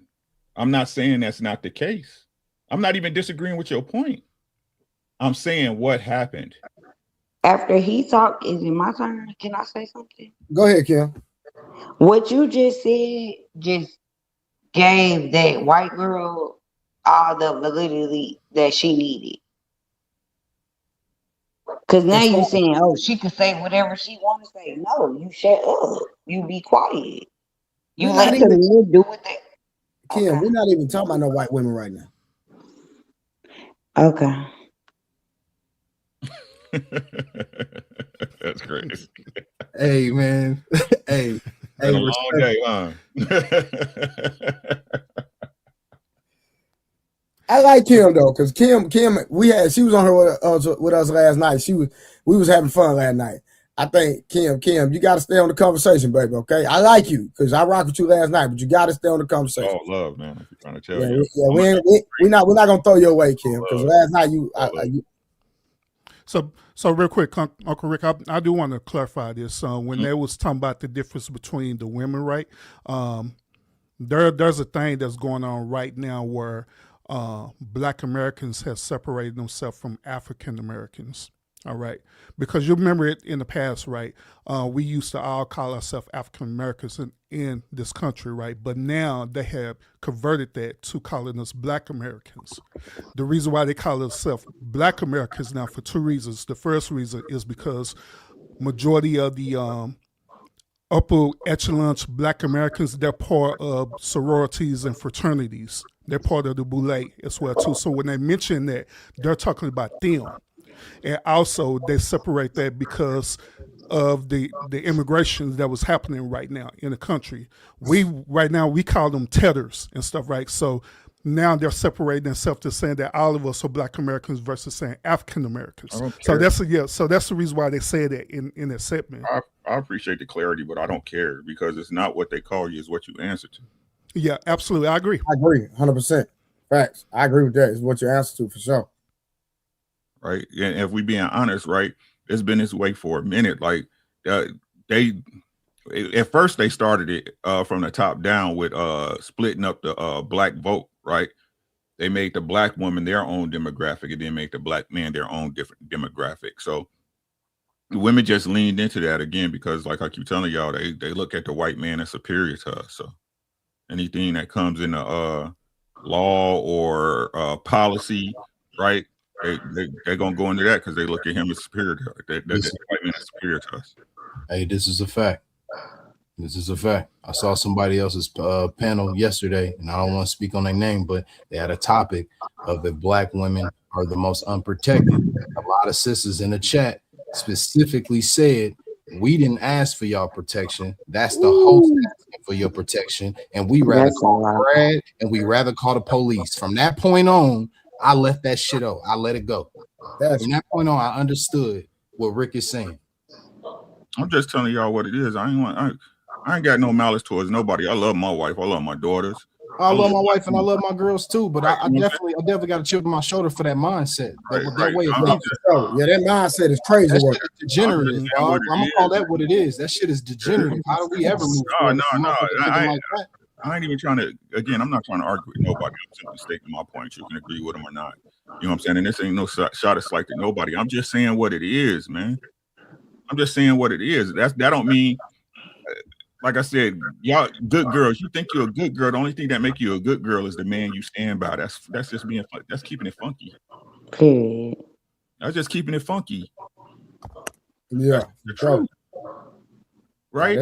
I'm not saying that's not the case. I'm not even disagreeing with your point. I'm saying what happened. After he talked, is it my turn? Can I say something? Go ahead, Kim. What you just said just gave that white girl all the validity that she needed. Because now you're saying, oh, she could say whatever she want to say. No, you shut up. You be quiet. You let the men do what they... Kim, we're not even talking about no white women right now. Okay. That's crazy. Hey, man. Hey, a long day, huh? I like Kim though, because Kim, she was on her with us last night. We was having fun last night. I think Kim, you got to stay on the conversation, baby. Okay, I like you because I rocked with you last night, but you got to stay on the conversation. Oh, love, man. If you're trying to tell we're not gonna throw you away, Kim, because last night you. So real quick, Uncle Rick, I do want to clarify this. When they was talking about the difference between the women, right? There's a thing that's going on right now where Black Americans have separated themselves from African Americans. All right, because you remember it in the past, right? We used to all call ourselves African Americans in this country, right? But now they have converted that to calling us Black Americans. The reason why they call themselves Black Americans now for two reasons. The first reason is because majority of the upper echelon Black Americans, they're part of sororities and fraternities. They're part of the boule as well too. So when they mention that, they're talking about them. And also they separate that because of the immigration that was happening right now in the country. We right now we call them tethers and stuff, right? So now they're separating themselves to saying that all of us are Black Americans versus saying African Americans. So that's the reason why they say that in that segment. I appreciate the clarity, but I don't care because it's not what they call you, it's what you answer to. Yeah, absolutely. I agree. 100%. Facts. I agree with that. It's what you answer to for sure. Right. And if we being honest, right, it's been this way for a minute. Like they at first they started it from the top down with splitting up the Black vote, right? They made the Black woman their own demographic and then make the Black man their own different demographic. So the women just leaned into that again because, like I keep telling y'all, they look at the white man as superior to us. So anything that comes in the law or policy, right? They're gonna go into that because they look at him as superior. That white man is superior to us. Hey, this is a fact. This is a fact. I saw somebody else's panel yesterday, and I don't want to speak on their name, but they had a topic of if Black women are the most unprotected. A lot of sisters in the chat specifically said, we didn't ask for y'all protection. That's the host asking for your protection. And we rather call Brad and we rather call the police. From that point on, I left that shit out. I let it go. From that point on, I understood what Rick is saying. I'm just telling y'all what it is. I ain't got no malice towards nobody. I love my wife. I love my daughters. I love my wife and I love my girls too, but I definitely got a chip on my shoulder for that mindset. That way of thinking. Yeah, that mindset is crazy. That shit is degenerative, dog. I'm gonna call that what it is. That shit is degenerative. How do we ever move forward? No. I ain't even trying to. Again, I'm not trying to argue with nobody. I'm simply stating my point. You can agree with them or not. You know what I'm saying? And this ain't no shot of slight to nobody. I'm just saying what it is, man. I'm just saying what it is. That don't mean. Like I said, y'all good girls. You think you're a good girl. The only thing that make you a good girl is the man you stand by. That's just being fun. That's keeping it funky. Period. That's just keeping it funky. Yeah. The truth. Right?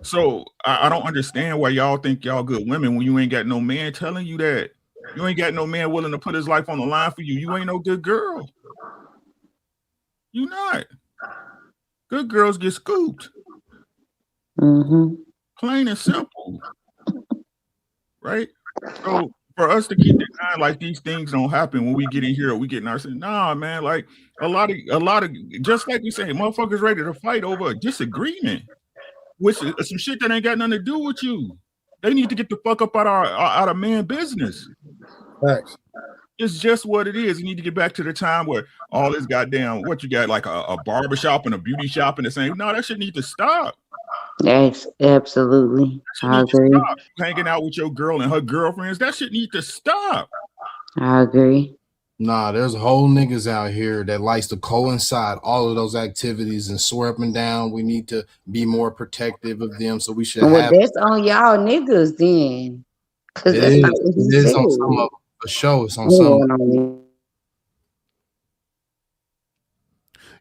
So I don't understand why y'all think y'all good women when you ain't got no man telling you that. You ain't got no man willing to put his life on the line for you. You ain't no good girl. You not. Good girls get scooped. Mm-hmm. Plain and simple. Right? So for us to keep denying like these things don't happen when we get in here or we get in our saying, nah, man, like a lot of just like we say, motherfuckers ready to fight over a disagreement with some shit that ain't got nothing to do with you. They need to get the fuck up out of man business. Thanks. It's just what it is. You need to get back to the time where all this goddamn what you got like a barber shop and a beauty shop and the same. No, that shit need to stop. Yes, absolutely. I agree. Stop. Hanging out with your girl and her girlfriends, that shit need to stop. I agree. Nah, there's whole niggas out here that likes to coincide all of those activities and swear up and down. We need to be more protective of them, so we should have. That's on y'all niggas then. It is on some of them for sure. It's on some.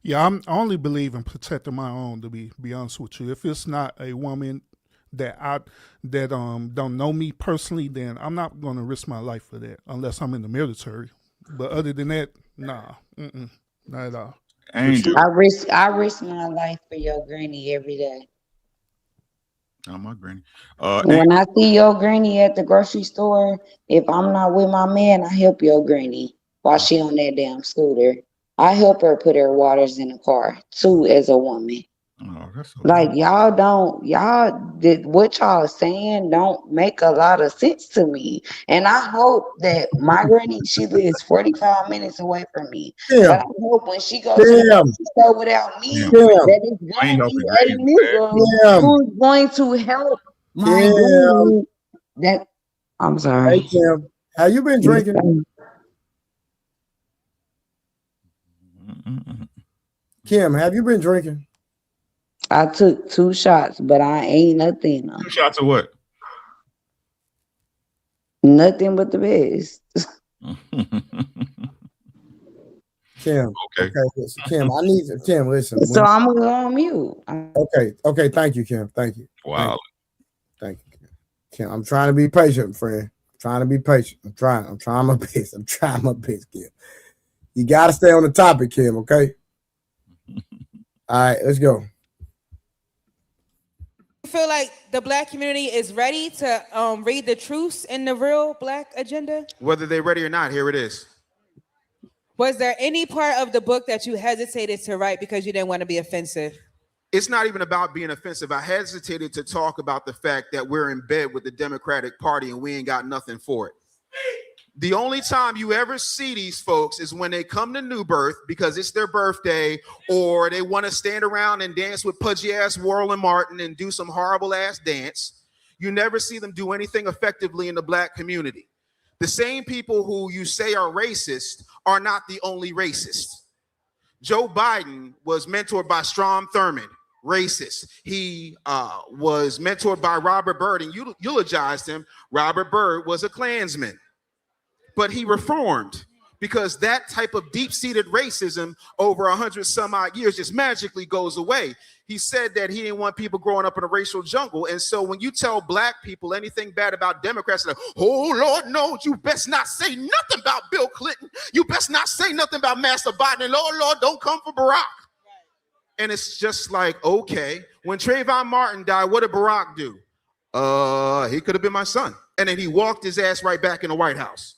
Yeah, I only believe in protecting my own. To be honest with you, if it's not a woman that don't know me personally, then I'm not going to risk my life for that unless I'm in the military. But other than that, nah, not at all. I risk my life for your granny every day. Oh, my granny. When I see your granny at the grocery store, if I'm not with my man, I help your granny while she on that damn scooter. I help her put her waters in the car too as a woman. Oh, that's so like what y'all saying don't make a lot of sense to me. And I hope that my granny, she lives 45 minutes away from me. But I hope when she goes to the grocery store without me, that it's gonna be a nigga who's going to help my granny. That I'm sorry. Hey Kim, have you been drinking? Kim, have you been drinking? I took 2 shots, but I ain't nothing. 2 shots of what? Nothing but the best. Kim. Okay. Listen, Kim, I need to. Kim, listen. So I'm gonna go on mute. Okay. Thank you, Kim. Thank you. Wow. Thank you, Kim. I'm trying to be patient, friend. I'm trying to be patient. I'm trying my best. I'm trying my best, Kim. You got to stay on the topic, Kim, okay? All right, let's go. You feel like the black community is ready to read the truths in the real black agenda? Whether they're ready or not, here it is. Was there any part of the book that you hesitated to write because you didn't want to be offensive? It's not even about being offensive. I hesitated to talk about the fact that we're in bed with the Democratic Party and we ain't got nothing for it. The only time you ever see these folks is when they come to New Birth because it's their birthday, or they want to stand around and dance with pudgy ass Worrell and Martin and do some horrible ass dance. You never see them do anything effectively in the black community. The same people who you say are racist are not the only racist. Joe Biden was mentored by Strom Thurmond, racist. He was mentored by Robert Byrd, and you eulogized him. Robert Byrd was a Klansman, but he reformed, because that type of deep-seated racism over 100 some odd years just magically goes away. He said that he didn't want people growing up in a racial jungle. And so when you tell black people anything bad about Democrats, like, oh, Lord, no, you best not say nothing about Bill Clinton. You best not say nothing about Master Biden. And Lord, don't come for Barack. And it's just like, okay, when Trayvon Martin died, what did Barack do? He could have been my son. And then he walked his ass right back in the White House.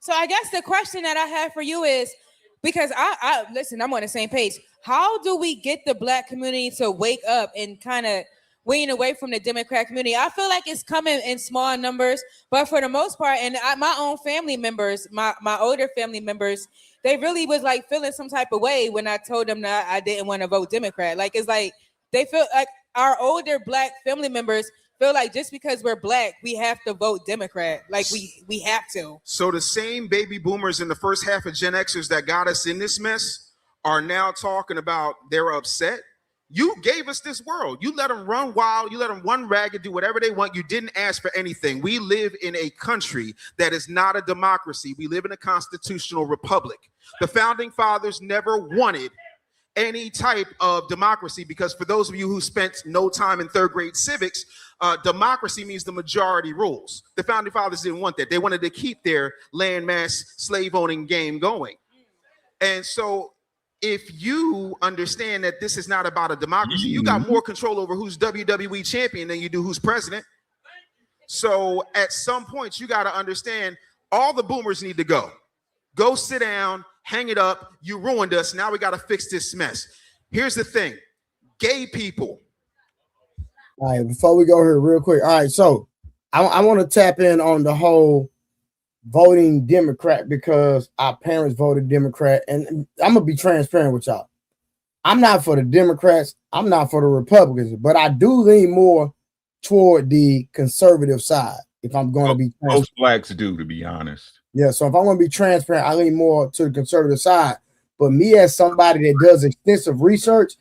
So I guess the question that I have for you is, because I listen, I'm on the same page. How do we get the black community to wake up and kind of wean away from the Democrat community? I feel like it's coming in small numbers, but for the most part, and my own family members, my older family members, they really was like feeling some type of way when I told them that I didn't want to vote Democrat. Like, it's like they feel like our older black family members feel like just because we're black, we have to vote Democrat. Like we have to. So the same baby boomers in the first half of Gen Xers that got us in this mess are now talking about they're upset. You gave us this world. You let them run wild. You let them run ragged, do whatever they want. You didn't ask for anything. We live in a country that is not a democracy. We live in a constitutional republic. The founding fathers never wanted any type of democracy, because for those of you who spent no time in third grade civics, democracy means the majority rules. The founding fathers didn't want that. They wanted to keep their landmass slave owning game going. And so if you understand that this is not about a democracy, you got more control over who's WWE champion than you do who's president. So at some point, you got to understand all the boomers need to go. Go sit down, hang it up. You ruined us. Now we got to fix this mess. Here's the thing. Gay people. All right, before we go here real quick. All right, so I want to tap in on the whole voting Democrat, because our parents voted Democrat, and I'm gonna be transparent with y'all. I'm not for the Democrats, I'm not for the Republicans, but I do lean more toward the conservative side. If I'm going to be most blacks do, to be honest. Yeah, so if I'm going to be transparent, I lean more to the conservative side. But me, as somebody that does extensive research,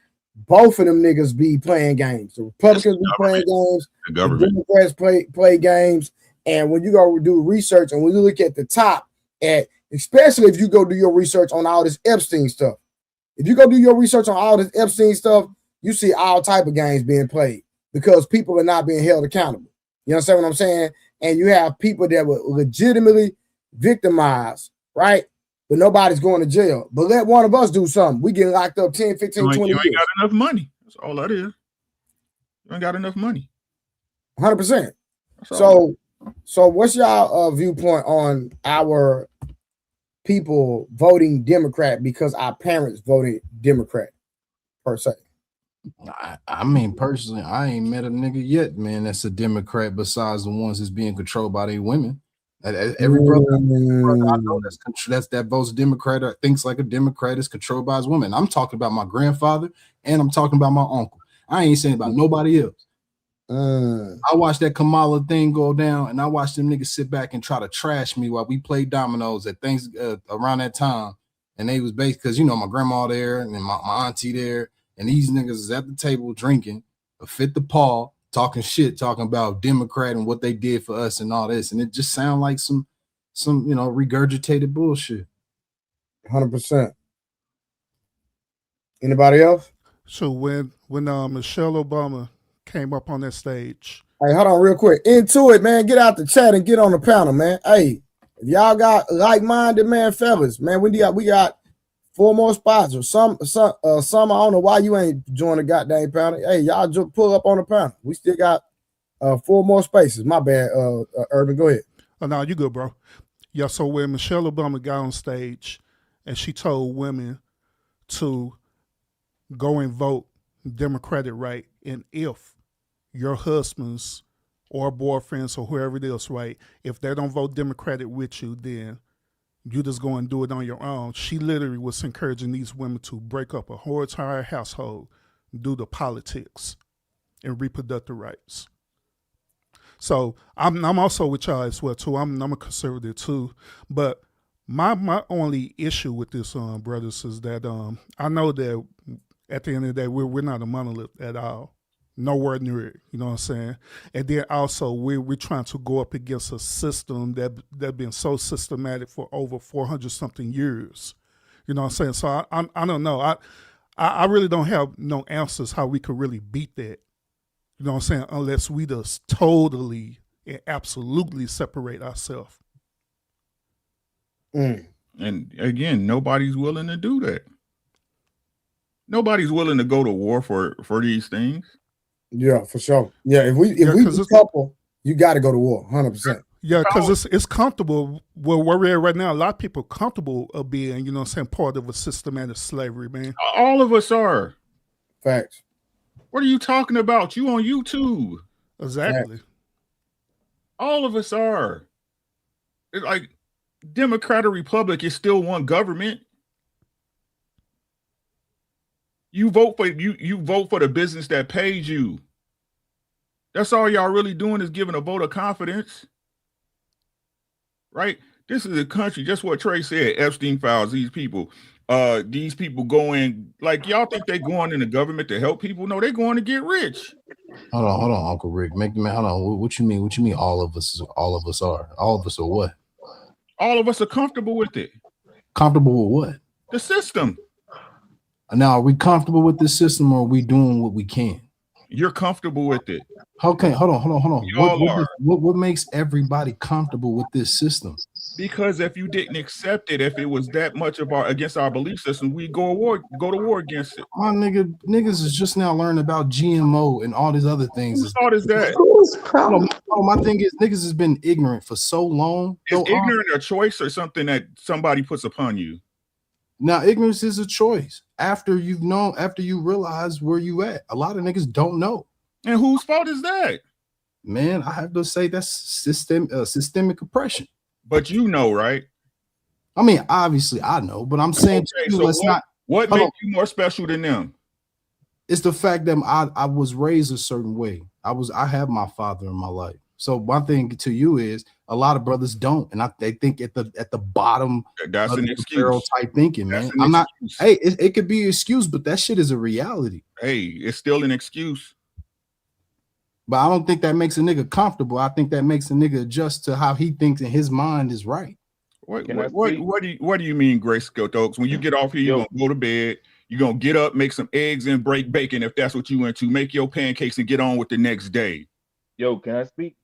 both of them niggas be playing games. The Republicans be playing games, the Democrats play games. And when you go do research, and when you look at the top, especially if you go do your research on all this Epstein stuff, if you go do your research on all this Epstein stuff, you see all type of games being played because people are not being held accountable. You understand what I'm saying? And you have people that were legitimately victimized, right? But nobody's going to jail. But let one of us do something. We get locked up 10, 15, 20 years. You ain't got enough money. That's all that is. You ain't got enough money. 100%. So what's y'all viewpoint on our people voting Democrat because our parents voted Democrat, per se? I mean, personally, I ain't met a nigga yet, man, that's a Democrat besides the ones that's being controlled by their women. Every brother I know that's that votes Democrat or thinks like a Democrat is controlled by his women. I'm talking about my grandfather and I'm talking about my uncle. I ain't saying about nobody else. I watched that Kamala thing go down, and I watched them niggas sit back and try to trash me while we played dominoes at things around that time. And they was based because, you know, my grandma there and my auntie there, and these niggas is at the table drinking a fit the paw, talking shit, talking about Democrat and what they did for us and all this. And it just sound like some you know, regurgitated bullshit. 100%. Anybody else? So when Michelle Obama came up on that stage. Hey, hold on real quick. Into it, man. Get out the chat and get on the panel, man. Hey, If y'all got like-minded, man, fellas, man, we got 4 more spots, or some. I don't know why you ain't joined the goddamn panel. Hey, y'all just pull up on the panel. We still got 4 more spaces. My bad, Urban. Go ahead. Oh, no, you good, bro. Yeah, so when Michelle Obama got on stage and she told women to go and vote Democratic, right? And if your husbands or boyfriends or whoever it is, right, if they don't vote Democratic with you, then you just go and do it on your own. She literally was encouraging these women to break up a whole entire household due to politics and reproductive rights. So I'm also with y'all as well too. I'm a conservative too, but my only issue with this, brothers, is that I know that at the end of the day we're not a monolith at all, nowhere near it. You know what I'm saying? And then also we're trying to go up against a system that been so systematic for over 400 something years. You know what I'm saying? So I don't know. I really don't have no answers how we could really beat that. You know what I'm saying? Unless we just totally and absolutely separate ourselves. And again, nobody's willing to do that. Nobody's willing to go to war for these things. Yeah, for sure. Yeah, if we a couple, you got to go to war, 100%. Yeah, because it's comfortable. Well, where we're at right now, a lot of people are comfortable of being, you know what I'm saying, part of a systematic slavery, man. All of us are. Facts. What are you talking about? You on YouTube. Exactly. All of us are. It's like Democrat or Republic is still one government. You vote for you vote for the business that pays you. That's all y'all really doing is giving a vote of confidence. Right? This is a country, just what Trey said, Epstein files, these people going, like, y'all think they going in the government to help people? No, they're going to get rich. Hold on, Uncle Rick. Hold on. What you mean? What you mean? All of us are. All of us are what? All of us are comfortable with it. Comfortable with what? The system. Now, are we comfortable with this system, or are we doing what we can? You're comfortable with it. Okay, hold on. What makes everybody comfortable with this system? Because if you didn't accept it, if it was that much of against our belief system, we go to war against it. My niggas is just now learning about GMO and all these other things. Whose fault is that? My thing is niggas has been ignorant for so long. Is ignorant a choice or something that somebody puts upon you? Now, ignorance is a choice. After you realize where you at. A lot of niggas don't know. And whose fault is that? Man, I have to say that's systemic oppression. But you know, right? I mean, obviously I know, but I'm saying what makes you more special than them? It's the fact that I was raised a certain way. I have my father in my life. So my thing to you is a lot of brothers don't, and they think at the bottom that's an excuse type thinking, man. I'm not. Hey, it could be an excuse, but that shit is a reality. Hey, it's still an excuse. But I don't think that makes a nigga comfortable. I think that makes a nigga adjust to how he thinks in his mind is right. What do you mean, Grace Stokes? When you get off here, you're gonna go to bed, you're gonna get up, make some eggs and break bacon if that's what you want to, make your pancakes and get on with the next day. Yo, can I speak?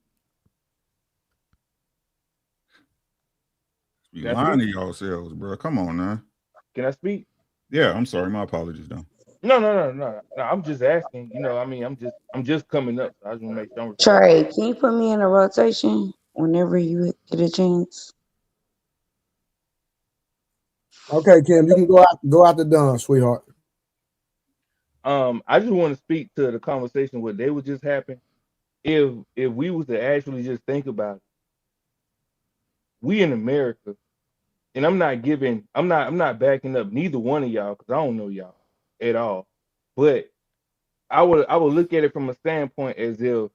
You lying to yourselves, bro. Come on now. Can I speak? Yeah, I'm sorry. My apologies, though. No. I'm just asking. You know, I mean, I'm just coming up. So I just want to make sure. Trey, can you put me in a rotation whenever you get a chance? Okay, Kim, you can go out the done, sweetheart. I just want to speak to the conversation what they would just happen. If we was to actually just think about it, we in America, and I'm not backing up neither one of y'all because I don't know y'all at all. But I would look at it from a standpoint as if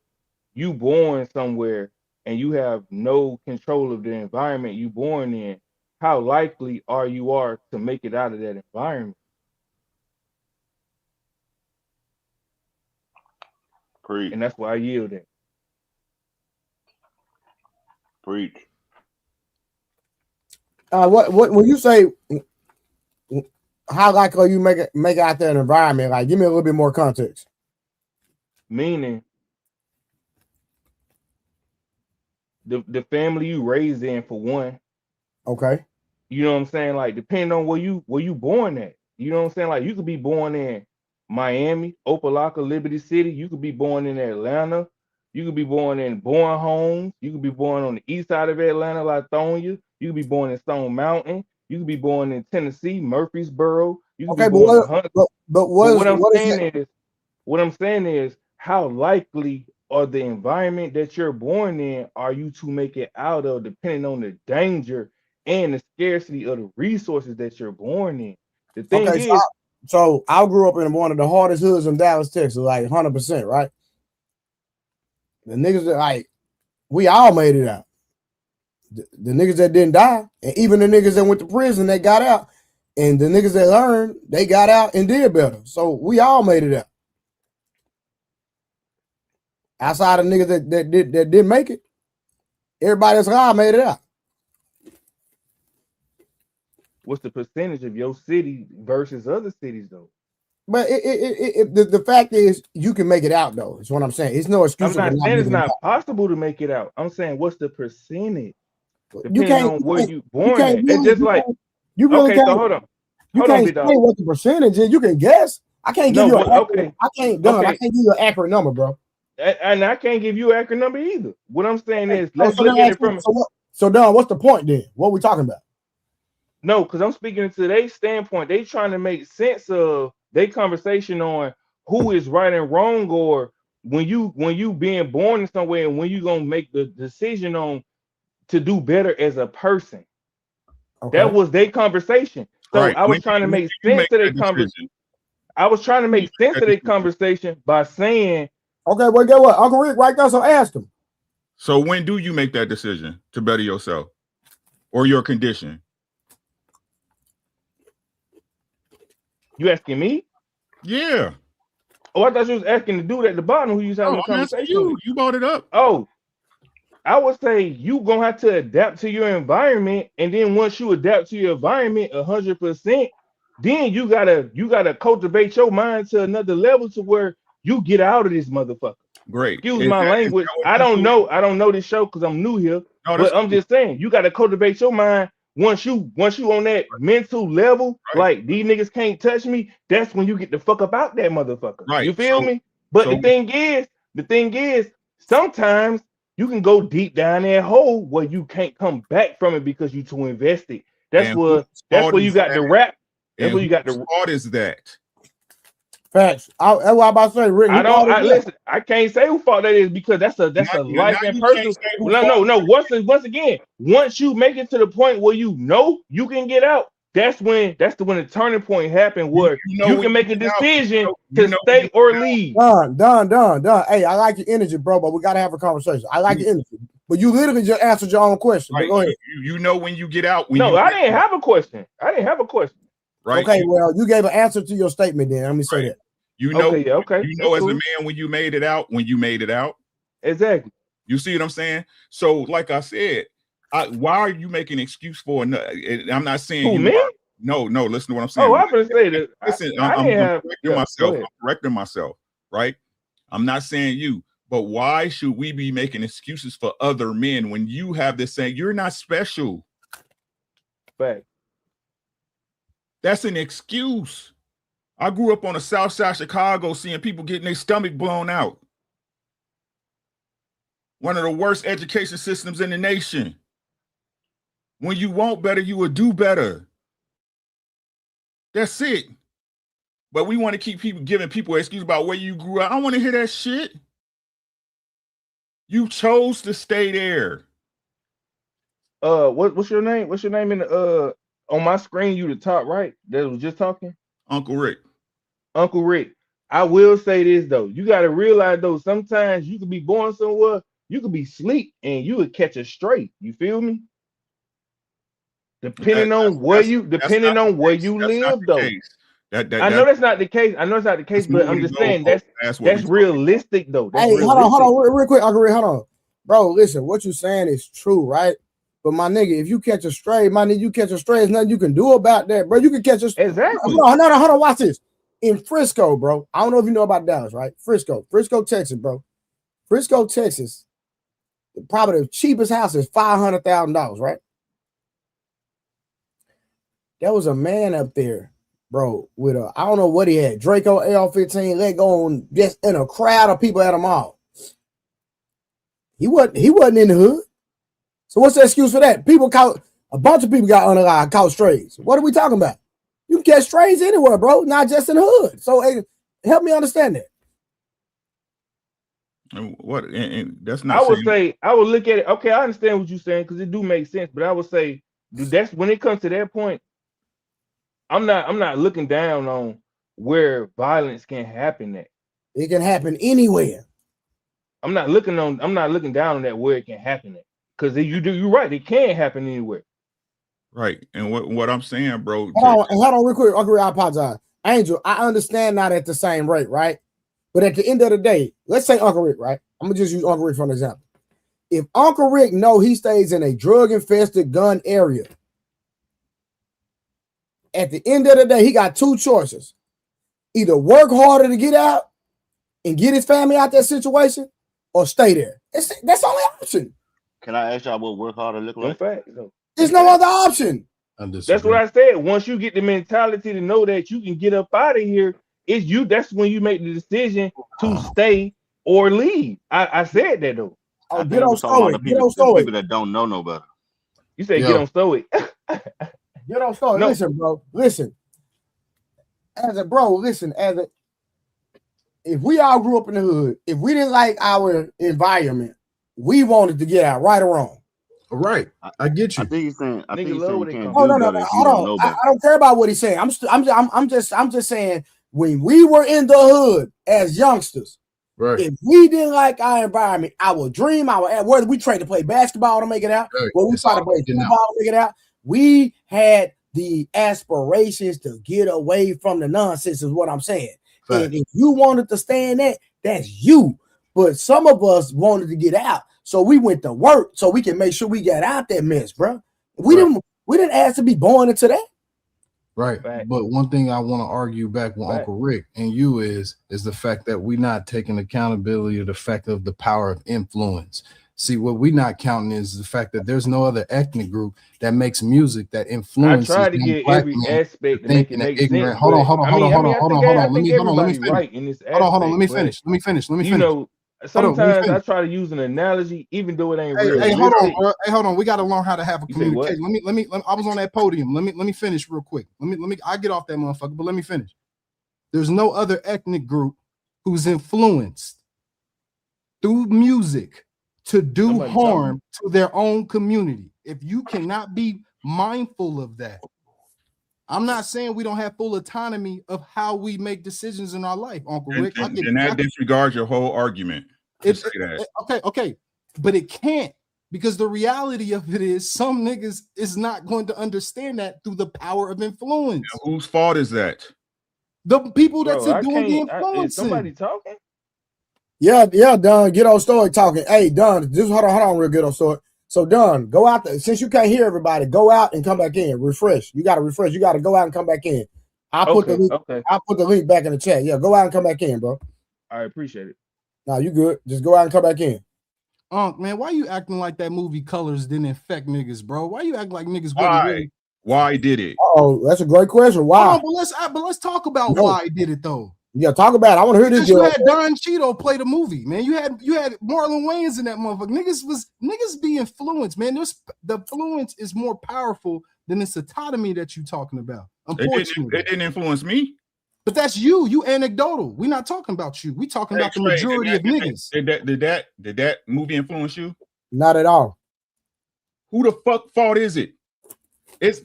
you born somewhere and you have no control of the environment you born in. How likely are you to make it out of that environment? Preach. And that's why I yield it. Preach. What when you say how likely are you make out that environment? Like, give me a little bit more context. Meaning, the family you raised in, for one, Okay. You know what I'm saying? Like, depending on where you born at. You know what I'm saying? Like, you could be born in Miami, Opelika, Liberty City. You could be born in Atlanta. You could be born in Bourne Homes. You could be born on the east side of Atlanta, Lithonia. You could be born in Stone Mountain. You could be born in Tennessee, Murfreesboro. You could Okay, be but born in Huntsville. but What I'm what is saying that? is, what I'm saying is, how likely or the environment that you're born in are you to make it out of, depending on the danger and the scarcity of the resources that you're born in. The thing Okay, is, so I grew up in one of the hardest hoods in Dallas, Texas, like 100%, right? The niggas that like, we all made it out. The niggas that didn't die, and even the niggas that went to prison, they got out, and the niggas that learned, they got out and did better. So we all made it out. Outside of niggas that didn't make it, everybody that's alive made it out. what's the percentage of your city versus other cities, though? But the fact is, you can make it out, though. Is what I'm saying. It's no excuse I'm for not not saying it's making it not possible to make it out. I'm saying, what's the percentage? out. Depending on where you born at. It's Really, just like, you really okay, so can't. hold on. You Hold on, can't big say dog. what the percentage is. You can guess. I can't give No, you an what, accurate. okay. I can't Okay. give you an accurate number, bro. And I can't give you an accurate number either. What I'm saying is, let's So look at it from. So Don, what's the point then? What are we talking about? No, because I'm speaking to their standpoint. They trying to make sense of their conversation on who is right and wrong, or when you being born in somewhere, and when you gonna make the decision on to do better as a person. Okay. That was their conversation. So Right. I was trying to make sense of their conversation. I was trying to make sense of their conversation by saying, okay, well, get what? Uncle Rick right there, so ask him. So when do you make that decision to better yourself or your condition? You asking me? Yeah. Oh, I thought you was asking the dude at the bottom who you was having a conversation with. You brought it up. Oh, I would say you gonna have to adapt to your environment, and then once you adapt to your environment 100%, then you gotta cultivate your mind to another level to where you get out of this motherfucker. Great. Excuse my language. I don't know this show because I'm new here, but I'm just saying you gotta cultivate your mind. Once you on that mental level, like these niggas can't touch me, that's when you get the fuck up out that motherfucker. Right. You feel me? But the thing is, sometimes you can go deep down that hole where you can't come back from it because you too invested. That's where you got the rap. That's where you got the thought is that. Facts. That's what I'm about to say, Rick. Listen. I can't say who fault that is because that's a life and personal. No. Once again, once you make it to the point where you know you can get out, that's when the turning point happened where you can make a decision to stay or leave. Done. Hey, I like your energy, bro, but we gotta have a conversation. I like your energy, but you literally just answered your own question. Right. Go ahead. You know when you get out. I didn't have a question. Right. Okay, well, you gave an answer to your statement. Then let me say that. You know, okay. You know, as a man, when you made it out, exactly. You see what I'm saying? So, like I said, why are you making an excuse for another? I'm not saying who, you me? are. No, listen to what I'm saying. Oh, I'm gonna say that. Listen, I'm correcting myself, right? I'm not saying you, but why should we be making excuses for other men when you have this saying you're not special? Fact. That's an excuse. I grew up on the south side of Chicago seeing people getting their stomach blown out. One of the worst education systems in the nation. When you want better, you will do better. That's it. But we want to keep giving people an excuse about where you grew up. I don't want to hear that shit. You chose to stay there. What's your name? What's your name in the on my screen? You the top right that was just talking? Uncle Rick. Uncle Rick. I will say this though. You got to realize though, sometimes you could be born somewhere, you could be asleep and you would catch a strait. You feel me? Depending on where you live though. I know that's not the case. But I'm just saying that's realistic though. Hey, hold on, real quick, Uncle Rick, hold on. Bro, listen, what you're saying is true, right? But my nigga, if you catch a stray, there's nothing you can do about that, bro. You can catch a stray. Exactly. Hold on, watch this. In Frisco, bro. I don't know if you know about Dallas, right? Frisco, Texas, bro. Frisco, Texas. Probably the cheapest house is $500,000, right? There was a man up there, bro, with I don't know what he had, Draco AR-15, let go on just in a crowd of people at a mall. He wasn't in the hood. So what's the excuse for that? A bunch of people got unalive, caught strays. What are we talking about? You can catch strays anywhere, bro, not just in the hood. So help me understand that. And what? And that's not. I would look at it. Okay, I understand what you're saying because it do make sense. But I would say, that's when it comes to that point. I'm not looking down on where violence can happen at. It can happen anywhere. I'm not looking down on that where it can happen at. Because you're right, it can happen anywhere. Right. And what I'm saying, bro. Hold on real quick. Uncle Rick, I apologize. Angel, I understand not at the same rate, right? But at the end of the day, let's say Uncle Rick, right? I'm gonna just use Uncle Rick for an example. If Uncle Rick know he stays in a drug-infested gun area, at the end of the day, he got two choices. Either work harder to get out and get his family out that situation, or stay there. That's the only option. Can I ask y'all what work harder look like? There's no other option. That's what I said. Once you get the mentality to know that you can get up out of here, that's when you make the decision to stay or leave. I said that though. Oh, get on Stoic. Get on Stoic. People that don't know no better. You said get on Stoic. Get on Stoic. No. Listen, bro. Listen. If we all grew up in the hood, if we didn't like our environment, we wanted to get out, right or wrong. Right. I get you. I think he's saying you can't do no. Hold on. I don't care about what he's saying. I'm just saying when we were in the hood as youngsters, right. If we didn't like our environment, our dream, whether we tried to play basketball to make it out, right. whether we tried to play football to make it out, we had the aspirations to get away from the nonsense, is what I'm saying. Right. And if you wanted to stay in that, that's you. But some of us wanted to get out. So we went to work so we can make sure we got out that mess, bro. We didn't ask to be born into that. Right. But one thing I want to argue back with Uncle Rick and you is the fact that we're not taking accountability of the fact of the power of influence. See, what we're not counting is the fact that there's no other ethnic group that makes music that influences. I try to get every aspect to make it make sense. Hold on. Let me finish. You know, sometimes I try to use an analogy, even though it ain't real. Hey, hold on, bro. Hey, hold on. We got to learn how to have a communication. Let me. I was on that podium. Let me finish real quick. Let me. I get off that motherfucker, but let me finish. There's no other ethnic group who's influenced through music to do harm to their own community. If you cannot be mindful of that, I'm not saying we don't have full autonomy of how we make decisions in our life, Uncle Rick. And that disregards your whole argument. Okay, but it can't, because the reality of it is some niggas is not going to understand that through the power of influence. Now, whose fault is that? The people that's doing the influencing. Is somebody talking? Yeah, Don, get on Stoic talking. Hey, Don, just hold on real good on Stoic. So, Don, go out there. Since you can't hear everybody, go out and come back in. Refresh. You got to refresh. You got to go out and come back in. I'll put the link back in the chat. Yeah, go out and come back in, bro. I appreciate it. No, you good. Just go out and come back in. Man, why you acting like that movie Colors didn't infect niggas, bro? Why you act like niggas really? Why did it? Oh, that's a great question. Why? But let's talk about why he did it though. Yeah, talk about it. I want to hear this. You had Don Cheeto play the movie, man. You had Marlon Wayans in that motherfucker. Niggas be influenced, man. The influence is more powerful than this autonomy that you talking about. Unfortunately, it didn't influence me. But that's you. You anecdotal. We're not talking about you. We talking about the majority of niggas. Did that movie influence you? Not at all. Who the fuck fault is it? It's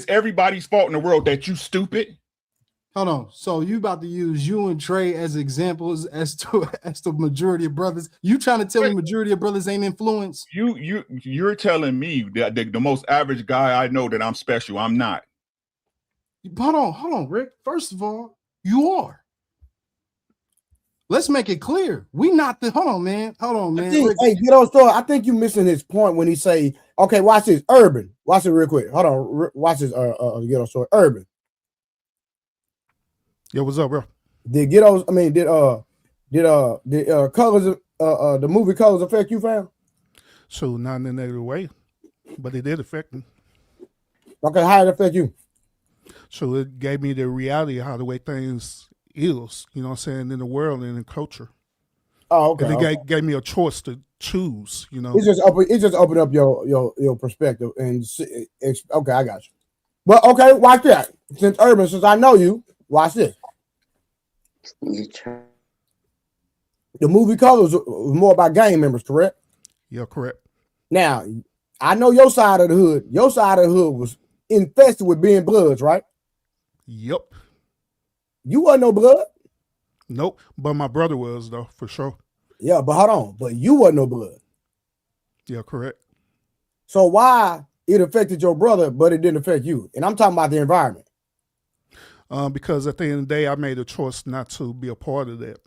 everybody's fault in the world that you stupid. Hold on. So you about to use you and Trey as examples as the majority of brothers? You trying to tell me majority of brothers ain't influenced? You're telling me that the most average guy I know that I'm special. I'm not. Hold on, Rick. First of all, you are. Let's make it clear. We not the hold on, man. Hey, get on store. I think you missing his point when he say, okay, watch this. Urban. Watch it real quick. Hold on. Watch this. Get on store. Urban. Yo, what's up, bro? Did Colors the movie Colors affect you, fam? So not in a negative way, but it did affect me. Okay, how did it affect you? So it gave me the reality of how the way things is, you know what I'm saying, in the world and in culture. Oh, okay. And it Okay. gave me a choice to choose, you know. It just opened up your perspective and okay, I got you. But okay, watch that. Since I know you, watch this. The movie Colors was more about gang members, correct? Yeah, correct. Now, I know your side of the hood. Your side of the hood was infested with being Bloods, right? Yep. You wasn't no Blood. Nope. But my brother was, though, for sure. Yeah, but hold on. But you wasn't no Blood. Yeah, correct. So why it affected your brother, but it didn't affect you? And I'm talking about the environment. Because at the end of the day, I made a choice not to be a part of that.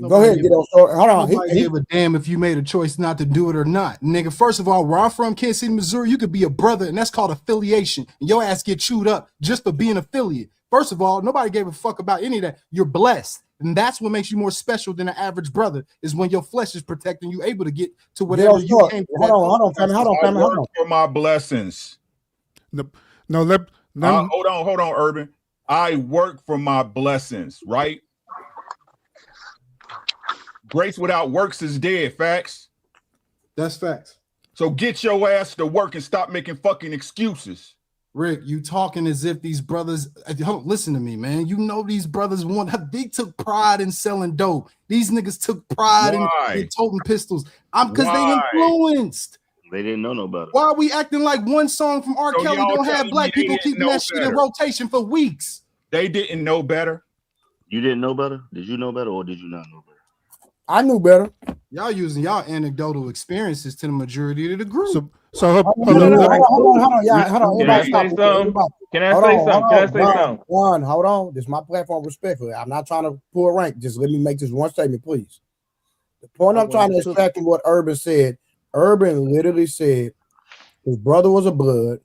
Go ahead and get on. Hold on. Nobody give a damn if you made a choice not to do it or not. Nigga, first of all, where I'm from, Kansas City, Missouri, you could be a brother, and that's called affiliation. And your ass get chewed up just for being affiliate. First of all, nobody gave a fuck about any of that. You're blessed. And that's what makes you more special than an average brother, is when your flesh is protecting you, able to get to whatever you came to. Hold on, family. Hold on. For my blessings. Hold on, Urban. I work for my blessings, right? Grace without works is dead. Facts. That's facts. So get your ass to work and stop making fucking excuses. Rick, you talking as if these brothers, listen to me, man. You know these brothers they took pride in selling dope. These niggas took pride in toting pistols. Because they influenced. They didn't know no better. Why are we acting like one song from R. Kelly don't have black people keeping that shit in rotation for weeks? They didn't know better. You didn't know better? Did you know better or did you not know better? I knew better. Y'all using y'all anecdotal experiences to the majority of the group. So hold on. Can I say something? Hold on. This is my platform respectfully. I'm not trying to pull a rank. Just let me make this one statement, please. The point I'm trying to extract from what Urban said, Urban literally said his brother was a Blood.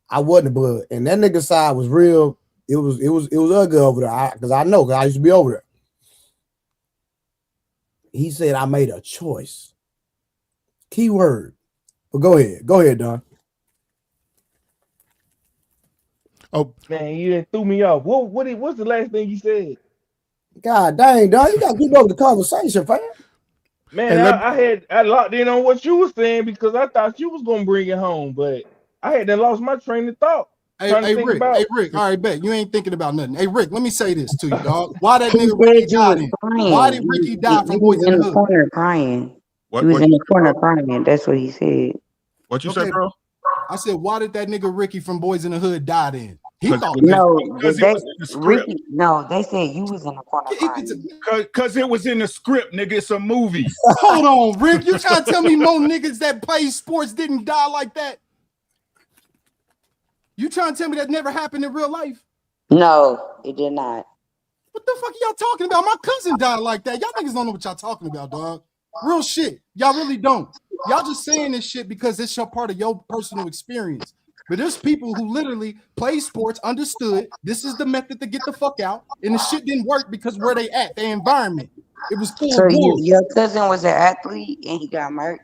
I wasn't a Blood. And that nigga side was real. It was ugly over there. Because I know, because I used to be over there. He said, I made a choice. Keyword. But go ahead, Don. Oh man, you didn't threw me off. What's the last thing you said? God dang, Don, you gotta keep up the conversation, fam. Man, I locked in on what you were saying because I thought you was gonna bring it home, but I had lost my train of thought. Hey, Rick, all right, bet you ain't thinking about nothing. Hey, Rick, let me say this to you, dog. Why that nigga Ricky died? Why did Ricky die from Boys in the Hood? Corner crying. He was in the corner crying. That's what he said. What you say, bro? I said, why did that nigga Ricky from Boys in the Hood die then? He thought Ricky. No, they said you was in the corner crying. Because it was in the script, nigga. It's a movie. Hold on, Rick. You trying to tell me more niggas that play sports didn't die like that? You trying to tell me that never happened in real life? No, it did not. What the fuck are y'all talking about? My cousin died like that. Y'all niggas don't know what y'all talking about, dog. Real shit. Y'all really don't. Y'all just saying this shit because it's your part of your personal experience. But there's people who literally play sports, understood this is the method to get the fuck out, and the shit didn't work because where they at, their environment. It was full of wolves. Your cousin was an athlete and he got murked.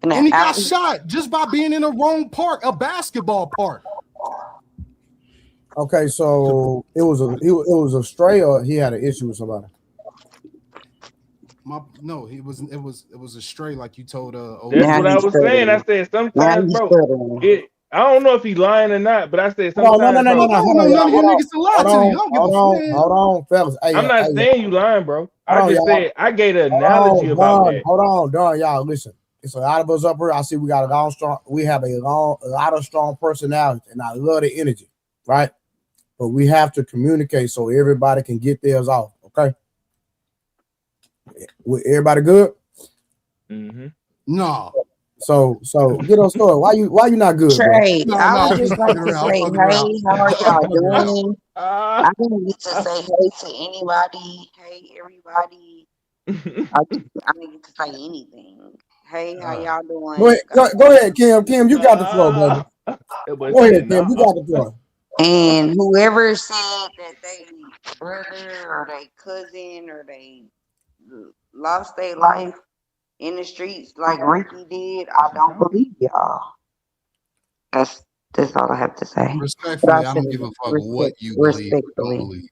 And he got shot just by being in the wrong park, a basketball park. Okay, so it was a stray, or he had an issue with somebody. No, it was a stray, like you told. That's what I was saying. I said sometimes, bro. I don't know if he's lying or not, but I said sometimes. No. Hold on, fellas. Hey, I'm not saying you lying, bro. I just said I gave an analogy about that. Hold on, Don, y'all. Listen, it's a lot of us up here. I see we got a lot of strong personality, and I love the energy, right? But we have to communicate so everybody can get theirs off. Okay. Everybody good? Mm-hmm. No. So get on story. Why you not good? Trey, I would just like to say, hey, how are y'all doing? I didn't get to say hey to anybody. Hey, everybody. I didn't get to say anything. Hey, how y'all doing? Go ahead, Kim. Kim, you got the floor, baby. Go ahead, Kim. You got the floor. And whoever said that they brother or they cousin or they lost their life in the streets like Ricky did, I don't believe y'all. That's That's all I have to say. Respectfully, I don't give a fuck what you believe or don't believe.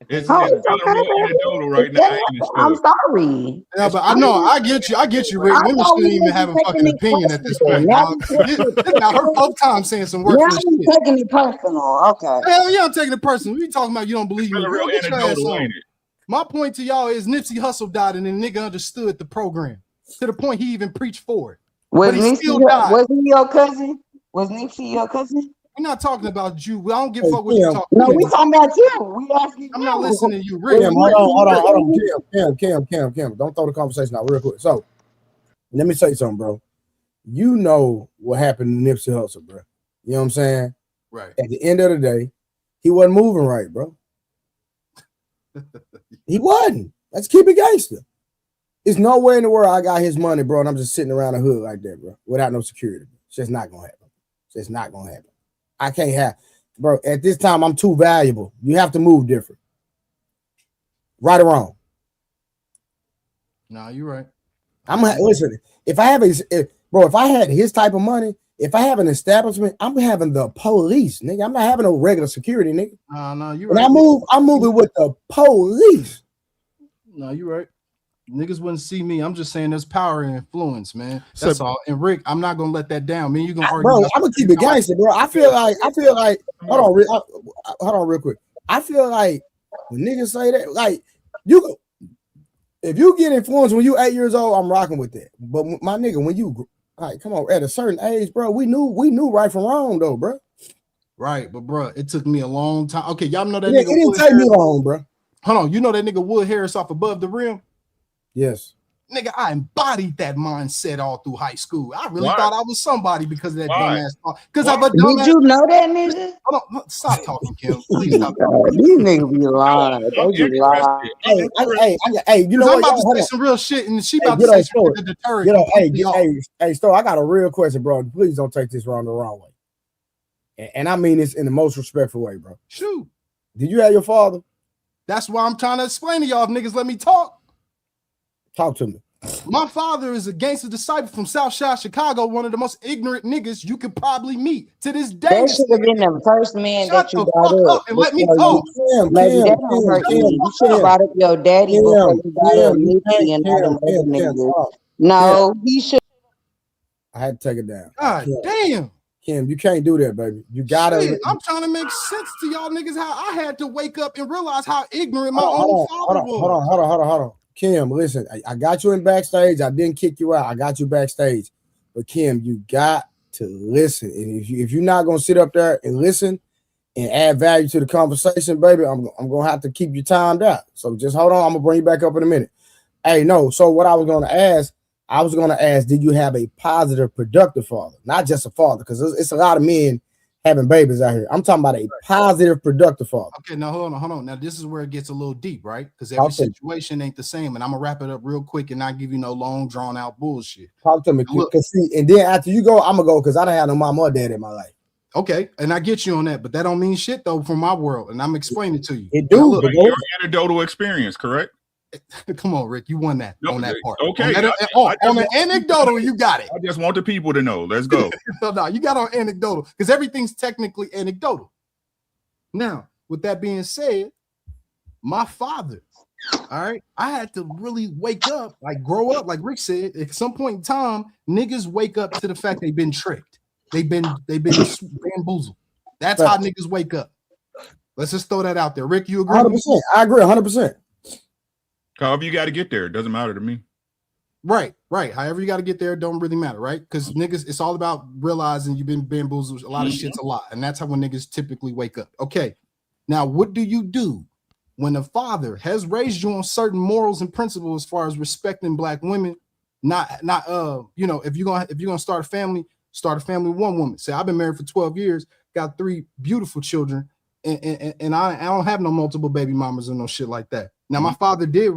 It's Oh, it's it's okay, real baby. anecdotal right now. I ain't I'm understood. sorry. Yeah, but I know I get you, Rick. I Women thought shouldn't we even have wasn't a taking fucking it opinion at this personal. point, Now dog. we taking This got her fourth time saying some now worthless we shit. taking it personal. Okay. Hell yeah, I'm taking it personal. We talking about you don't believe me. It's Girl, real get your ass anecdotal, on. ain't it? My point to y'all is Nipsey Hussle died and the nigga understood the program to the point he even preached for it. But he still died. Was he your cousin? Was Nipsey your cousin? We're not talking about you. I don't give a fuck what you talking No, about. we talking about you. We asking I'm you. not listening to you, Rick. Kim, hold on. Kim. Don't throw the conversation out real quick. So let me say something, bro. You know what happened to Nipsey Hussle, bro. You know what I'm saying? Right. At the end of the day, he wasn't moving right, bro. He wasn't. Let's keep it gangster. There's no way in the world I got his money, bro, and I'm just sitting around the hood like that, bro, without no security. It's just not gonna happen. It's just not gonna happen. I can't have, bro. At this time, I'm too valuable. You have to move different. Right or wrong? No, you're right. Listen. If I have if I had his type of money, if I have an establishment, I'm having the police, nigga. I'm not having no regular security, nigga. No, you're when right. I'm moving with the police. No, you're right. Niggas wouldn't see me. I'm just saying there's power and influence, man. That's all. And Rick, I'm not gonna let that down. Man, you gonna argue? Bro, I'm gonna keep it gangster, bro. I feel like. Hold on, real quick. I feel like when niggas say that, like if you get influenced when you 8 years old, I'm rocking with that. But my nigga, when you like, come on, at a certain age, bro, we knew right from wrong, though, bro. Right, but bro, it took me a long time. Okay, y'all know that nigga. It didn't take me long, bro. Hold on, you know that nigga Wood Harris off Above the Rim? Yes. Nigga, I embodied that mindset all through high school. I really thought I was somebody because of that dumbass talk. Because I'm a dumbass. Did you know that nigga? Hold on, stop talking, Kim. Please stop talking. These niggas be lying. They be lying. Hey, you know what? I'm what? about to say some real shit, and she about to say some shit to deter it. Hey, Story, I got a real question, bro. Please don't take this the wrong way. And I mean this in the most respectful way, bro. Shoot. Did you have your father? That's why I'm trying to explain to y'all if niggas let me talk. Talk to me. My father is a gangster disciple from South Side Chicago, one of the most ignorant niggas you could probably meet to this day. That should have been the first man Shut that you the brought fuck up and let me before talk. Maybe that don't hurt me. You should have brought up your daddy before you brought up Nipsey and all them other niggas. No, he should. I had to take it down. God damn. Kim, you can't do that, baby. You gotta. Shit, I'm trying to make sense to y'all niggas how I had to wake up and realize how ignorant my own father was. Hold on. Kim, listen, I got you in backstage. I didn't kick you out. I got you backstage. But Kim, you got to listen. And if you're not gonna sit up there and listen and add value to the conversation, baby, I'm gonna have to keep you timed out. So just hold on. I'm gonna bring you back up in a minute. Hey, no. So what I was gonna ask, did you have a positive, productive father? Not just a father, because it's a lot of men having babies out here. I'm talking about a positive, productive father. Okay, now hold on. Now this is where it gets a little deep, right? Because every situation ain't the same, and I'm gonna wrap it up real quick and not give you no long, drawn out bullshit. Talk to me, because see, and then after you go, I'm gonna go because I don't have no mom or dad in my life. Okay, and I get you on that, but that don't mean shit though from my world, and I'm explaining to you. It do. Your anecdotal experience, correct? Come on, Rick, you won that on that part. Okay. On the anecdotal, you got it. I just want the people to know. Let's go. No, you got on anecdotal because everything's technically anecdotal. Now, with that being said, my father, all right, I had to really wake up, like grow up, like Rick said. At some point in time, niggas wake up to the fact they've been tricked. They've been bamboozled. That's how niggas wake up. Let's just throw that out there. Rick, you agree? 100%. I agree 100%. However you got to get there, it doesn't matter to me. Right. However you got to get there, it don't really matter, right? Because niggas, it's all about realizing you've been bamboozled. A lot of shit's a lot, and that's how when niggas typically wake up. Okay, now what do you do when a father has raised you on certain morals and principles as far as respecting black women? Not if you're gonna start a family with one woman. Say I've been married for 12 years, got 3 beautiful children, and I don't have no multiple baby mamas or no shit like that. Now, my father did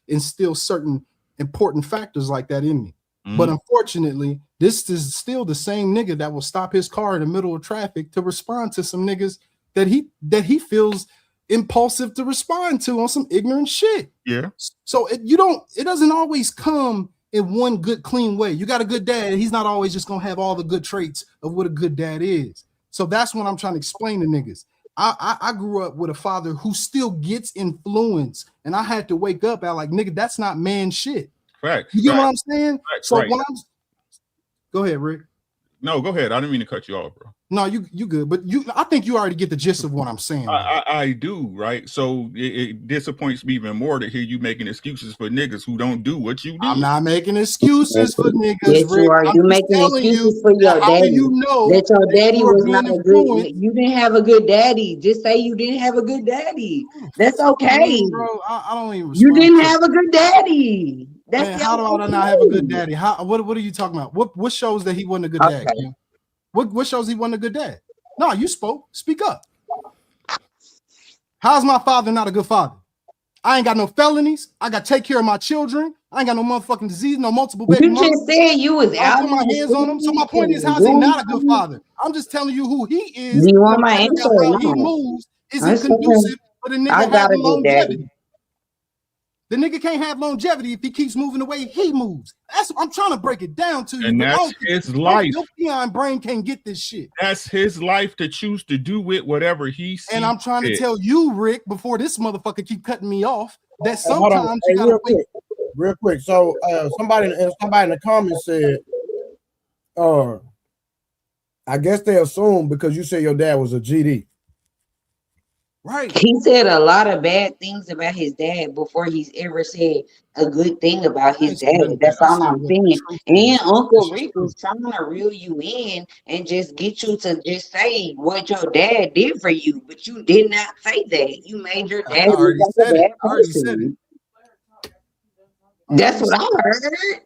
instill certain important factors like that in me. But unfortunately, this is still the same nigga that will stop his car in the middle of traffic to respond to some niggas that he feels impulsive to respond to on some ignorant shit. Yeah. So it doesn't always come in one good, clean way. You got a good dad, he's not always just gonna have all the good traits of what a good dad is. So that's what I'm trying to explain to niggas. I grew up with a father who still gets influence, and I had to wake up at like, nigga, that's not man shit. Facts. You get what I'm saying? Facts, So right. when I'm, go ahead, Rick. No, go ahead. I didn't mean to cut you off, bro. No, you good, but I think you already get the gist of what I'm saying. I do, right? So it disappoints me even more to hear you making excuses for niggas who don't do what you do. I'm not making excuses for niggas. Yes, Rick. you are. I'm You just making telling excuses you for your how daddy. do you know that your daddy you are was being not a influenced? good. You didn't have a good daddy. Just say you didn't have a good daddy. That's okay. Bro, I don't even. You didn't to, have a good daddy. That's man, how do I not have a good daddy? How? What are you talking about? What shows that he wasn't a good dad? Kim? What shows he wasn't a good dad? No, you spoke. Speak up. How's my father not a good father? I ain't got no felonies. I got to take care of my children. I ain't got no motherfucking disease, no multiple baby You just said you was I out. put my hands on him. So my point is, how's he not a good father? I'm just telling you who he is. Do you want my answer? How he moves isn't conducive for the nigga having longevity. The nigga can't have longevity if he keeps moving the way he moves. That's I'm trying to break it down to you. And that's his life. Your peon brain can't get this shit. That's his life to choose to do with whatever he sees. And I'm trying to tell you, Rick, before this motherfucker keep cutting me off, that Hold on. sometimes Hey, you gotta wait. Real quick. So somebody in the comments said, I guess they assume because you said your dad was a GD. Right. He said a lot of bad things about his dad before he's ever said a good thing about his dad. That's all I'm saying. And Uncle Rick was trying to reel you in and just get you to just say what your dad did for you, but you did not say that. You made your dad look like a bad person. That's what I heard.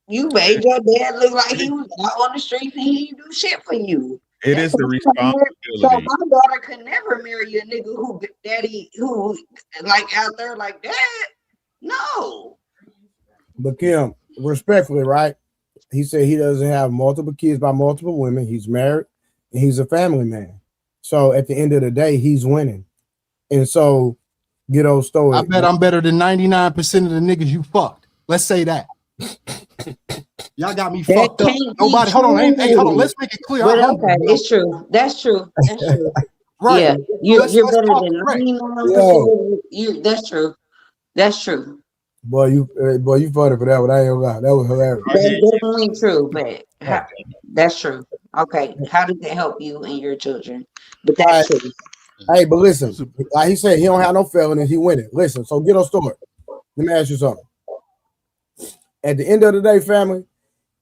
You made your dad look like he was out on the streets and he didn't do shit for you. It is the responsibility. So my daughter could never marry a nigga who like out there like that. No. But Kim, respectfully, right? He said he doesn't have multiple kids by multiple women. He's married and he's a family man. So at the end of the day, he's winning. And so get old story. I bet I'm better than 99% of the niggas you fucked. Let's say that. Y'all got me fucked up. Nobody, hold on. Hey, hold on. Let's make it clear. But okay, it's true. That's true. That's true. Right. Yeah, you're better than 99%. That's true. That's true. Boy, you funny for that one. I ain't gonna lie. That was hilarious. That's definitely true, but that's true. Okay, how does it help you and your children? But that's true. Hey, but listen, like he said, he don't have no felonies. He winning. Listen, so get on story. Let me ask you something. At the end of the day, family,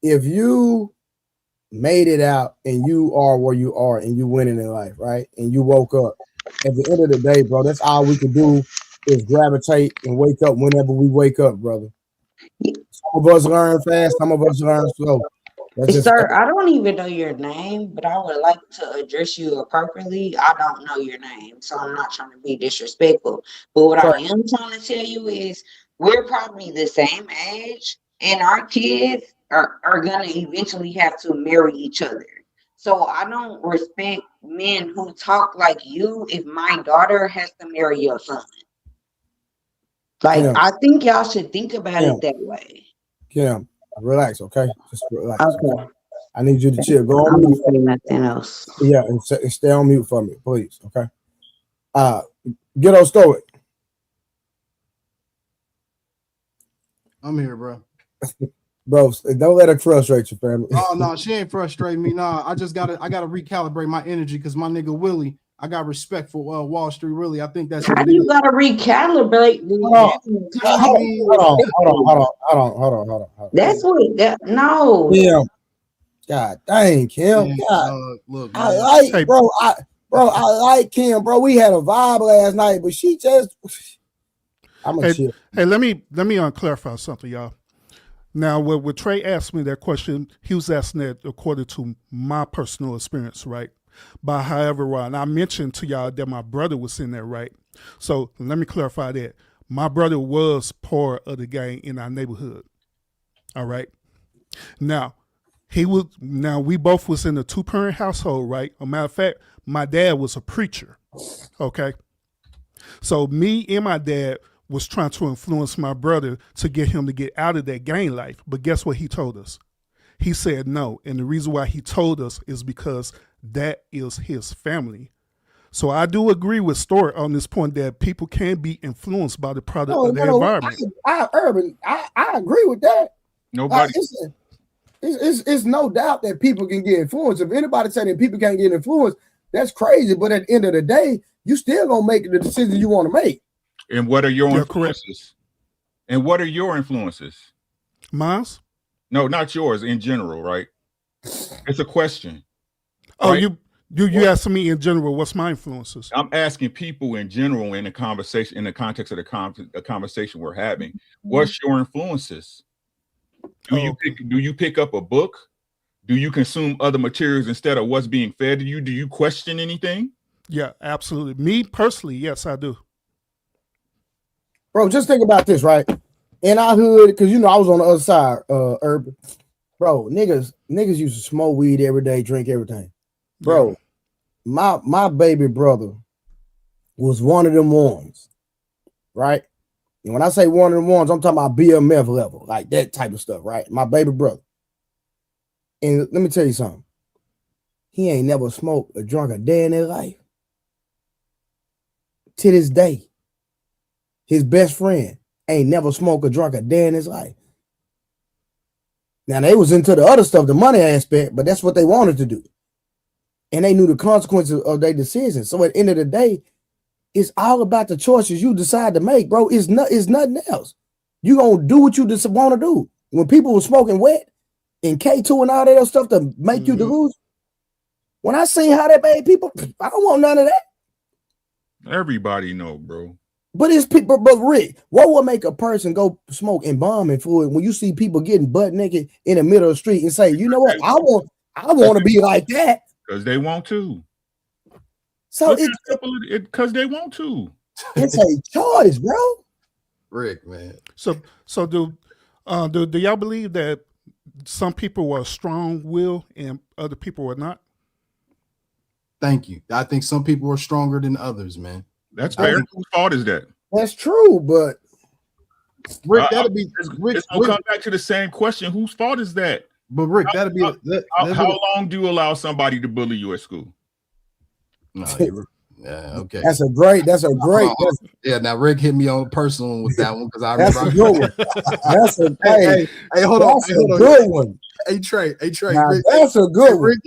if you made it out and you are where you are and you winning in life, right? And you woke up, at the end of the day, bro, that's all we can do is gravitate and wake up whenever we wake up, brother. Some of us learn fast, some of us learn slow. Sir, I don't even know your name, but I would like to address you appropriately. I don't know your name, so I'm not trying to be disrespectful. But what I am trying to tell you is we're probably the same age, and our kids are going to eventually have to marry each other. So I don't respect men who talk like you if my daughter has to marry your son. Like, I think y'all should think about it that way. Kim, relax, okay? Just relax. Okay. I need you to chill. Go on mute. Say nothing else. Yeah, and stay on mute for me, please. Okay. Get on stoic. I'm here, bro. Bro, don't let her frustrate your family. Oh no, she ain't frustrating me. Nah, I gotta recalibrate my energy because my nigga Willie, I got respect for Wall Street. Really, I think that's how you gotta recalibrate. Hold on. That's what that no. Kim. God dang, Kim. Man, God. Look, I like, bro. I like Kim, bro. We had a vibe last night, but she just Hey, let me clarify something, y'all. Now, when Trey asked me that question, he was asking that according to my personal experience, right? But however, and I mentioned to y'all that my brother was in there, right? So let me clarify that. My brother was part of the gang in our neighborhood. All right. Now, we both was in a 2-parent household, right? As a matter of fact, my dad was a preacher. Okay. So me and my dad was trying to influence my brother to get him to get out of that gang life. But guess what he told us? He said no. And the reason why he told us is because that is his family. So I do agree with Stuart on this point that people can be influenced by the product of their environment. I agree with that. Nobody. It's no doubt that people can get influenced. If anybody saying that people can't get influenced, that's crazy. But at the end of the day, you still gonna make the decision you want to make. And what are your influences? Correct. And what are your influences? Mine's? No, not yours. In general, right? It's a question. Oh, right? You asking me in general, what's my influences? I'm asking people in general in the conversation, in the context of the conversation we're having. What's your influences? Do you pick up a book? Do you consume other materials instead of what's being fed to you? Do you question anything? Yeah, absolutely. Me personally, yes, I do. Bro, just think about this, right? In our hood, because you know I was on the other side, urban. Bro, niggas used to smoke weed every day, drink everything. Bro, my baby brother was one of them ones, right? And when I say one of them ones, I'm talking about BMF level, like that type of stuff, right? My baby brother. And let me tell you something. He ain't never smoked or drunk a day in his life. To this day, his best friend ain't never smoked or drunk a day in his life. Now, they was into the other stuff, the money aspect, but that's what they wanted to do. And they knew the consequences of their decisions. So at the end of the day, it's all about the choices you decide to make, bro. It's nothing else. You gonna do what you just want to do. When people were smoking wet and K2 and all that other stuff to make you delusional, when I seen how that made people, I don't want none of that. Everybody know, bro. But it's people, but Rick, what would make a person go smoke and bomb and fluid when you see people getting butt naked in the middle of the street and say, you know what, I want to be like that. Because they want to. So it's because they want to. It's a choice, bro. Rick, man. So do y'all believe that some people were strong-willed and other people were not? Thank you. I think some people are stronger than others, man. That's fair. Whose fault is that? That's true, but Rick, that'll be Rick. It's gonna come back to the same question. Whose fault is that? But Rick, that'll be how long do you allow somebody to bully you at school? No, yeah, okay. That's a great. Yeah, now Rick hit me on personal with that one because I that's a good one. That's a hey, hold on. That's a good one. Hey Trey. Now, Rick, that's a good one.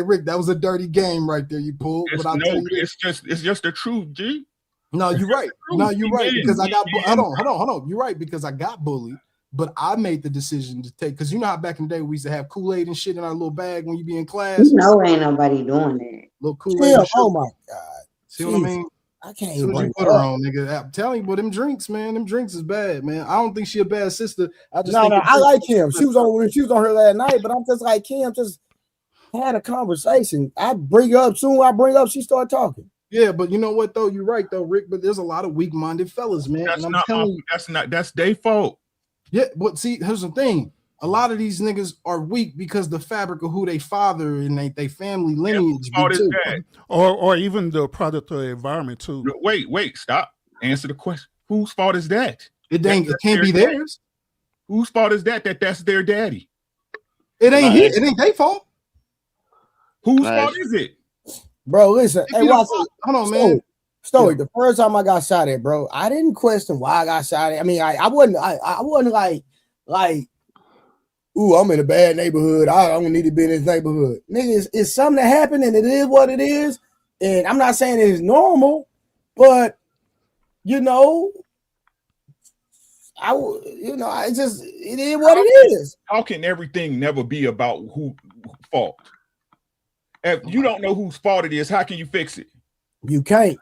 Rick, that was a dirty game right there you pulled. It's just the truth, G. No, you're right. No, you're right because I got hold on. You're right because I got bullied, but I made the decision to take because you know how back in the day we used to have Kool-Aid and shit in our little bag when you be in class. You know, ain't nobody doing that. Little Kool-Aid. Oh my God. See what I mean? I can't even put her on, nigga. I'm telling you, but them drinks, man. Them drinks is bad, man. I don't think she a bad sister. I just I like Kim. She was on her last night, but I'm just like Kim. Just had a conversation. I bring up, she start talking. Yeah, but you know what though? You're right though, Rick. But there's a lot of weak-minded fellas, man. That's their fault. Yeah, but see, here's the thing. A lot of these niggas are weak because the fabric of who they father and they family lineage too. Or even the product of the environment too. Wait, stop. Answer the question. Whose fault is that? It can't be theirs. Whose fault is that that's their daddy? It ain't their fault. Whose fault is it? Bro, listen. Hey, watch it. Hold on, man. Story. The first time I got shot at, bro, I didn't question why I got shot at. I mean, I wasn't like, ooh, I'm in a bad neighborhood. I don't need to be in this neighborhood. Nigga, it's something that happened and it is what it is. And I'm not saying it's normal, but you know, it is what it is. How can everything never be about who fault? If you don't know whose fault it is, how can you fix it? You can't.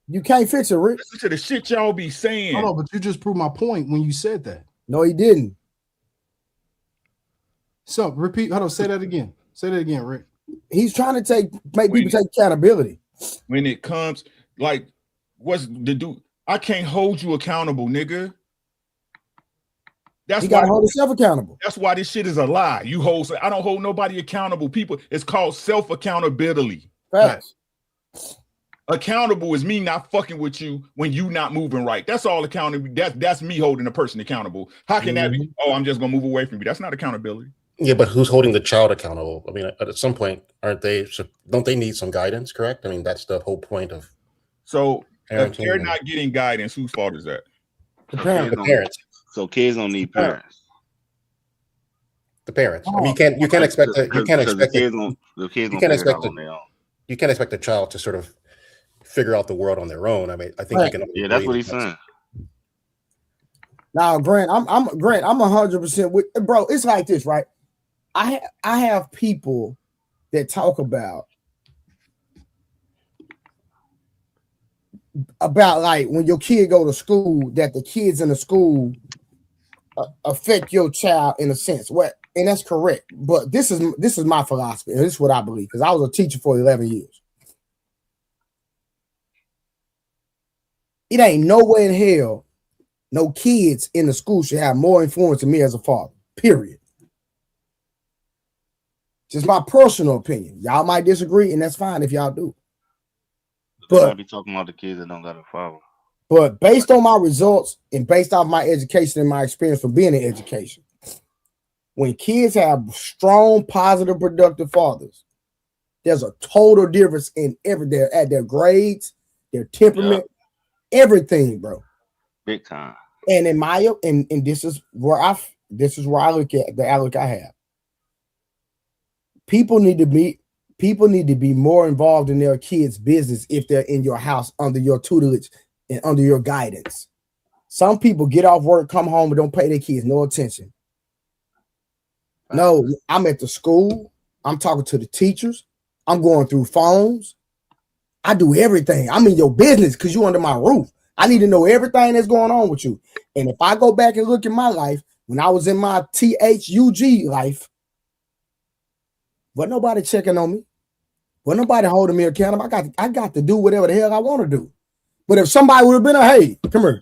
You can't fix it, Rick. Listen to the shit y'all be saying. Hold on, but you just proved my point when you said that. No, he didn't. So repeat. Hold on. Say that again. Say that again, Rick. He's trying to make people take accountability. When it comes, like, what's the dude? I can't hold you accountable, nigga. You gotta hold yourself accountable. That's why this shit is a lie. I don't hold nobody accountable. People, it's called self-accountability. Facts. Accountable is me not fucking with you when you not moving right. That's all accountable. That's me holding a person accountable. How can that be? Oh, I'm just gonna move away from you. That's not accountability. Yeah, but who's holding the child accountable? I mean, at some point, don't they need some guidance? Correct. I mean, that's the whole point of. So if they're not getting guidance, whose fault is that? The parents. So kids don't need parents. The parents. I mean, you can't expect a child to sort of figure out the world on their own. I mean, I think you can. Yeah, that's what he's saying. Now, Grant, I'm 100% with, bro. It's like this, right? I have people that talk about like when your kid go to school, that the kids in the school affect your child in a sense. And that's correct. But this is my philosophy, and this is what I believe, because I was a teacher for 11 years. It ain't no way in hell no kids in the school should have more influence than me as a father, period. Just my personal opinion. Y'all might disagree, and that's fine if y'all do. But I be talking about the kids that don't got a father. But based on my results and based off my education and my experience from being in education, when kids have strong, positive, productive fathers, there's a total difference in their grades, their temperament, everything, bro. Big time. And in my and this is where I look at the outlook I have. People need to be more involved in their kids' business if they're in your house under your tutelage and under your guidance. Some people get off work, come home, and don't pay their kids no attention. No, I'm at the school. I'm talking to the teachers. I'm going through phones. I do everything. I'm in your business because you're under my roof. I need to know everything that's going on with you. And if I go back and look at my life, when I was in my THUG life, wasn't nobody checking on me. Wasn't nobody holding me accountable. I got to do whatever the hell I want to do. But if somebody would have been hey, come here.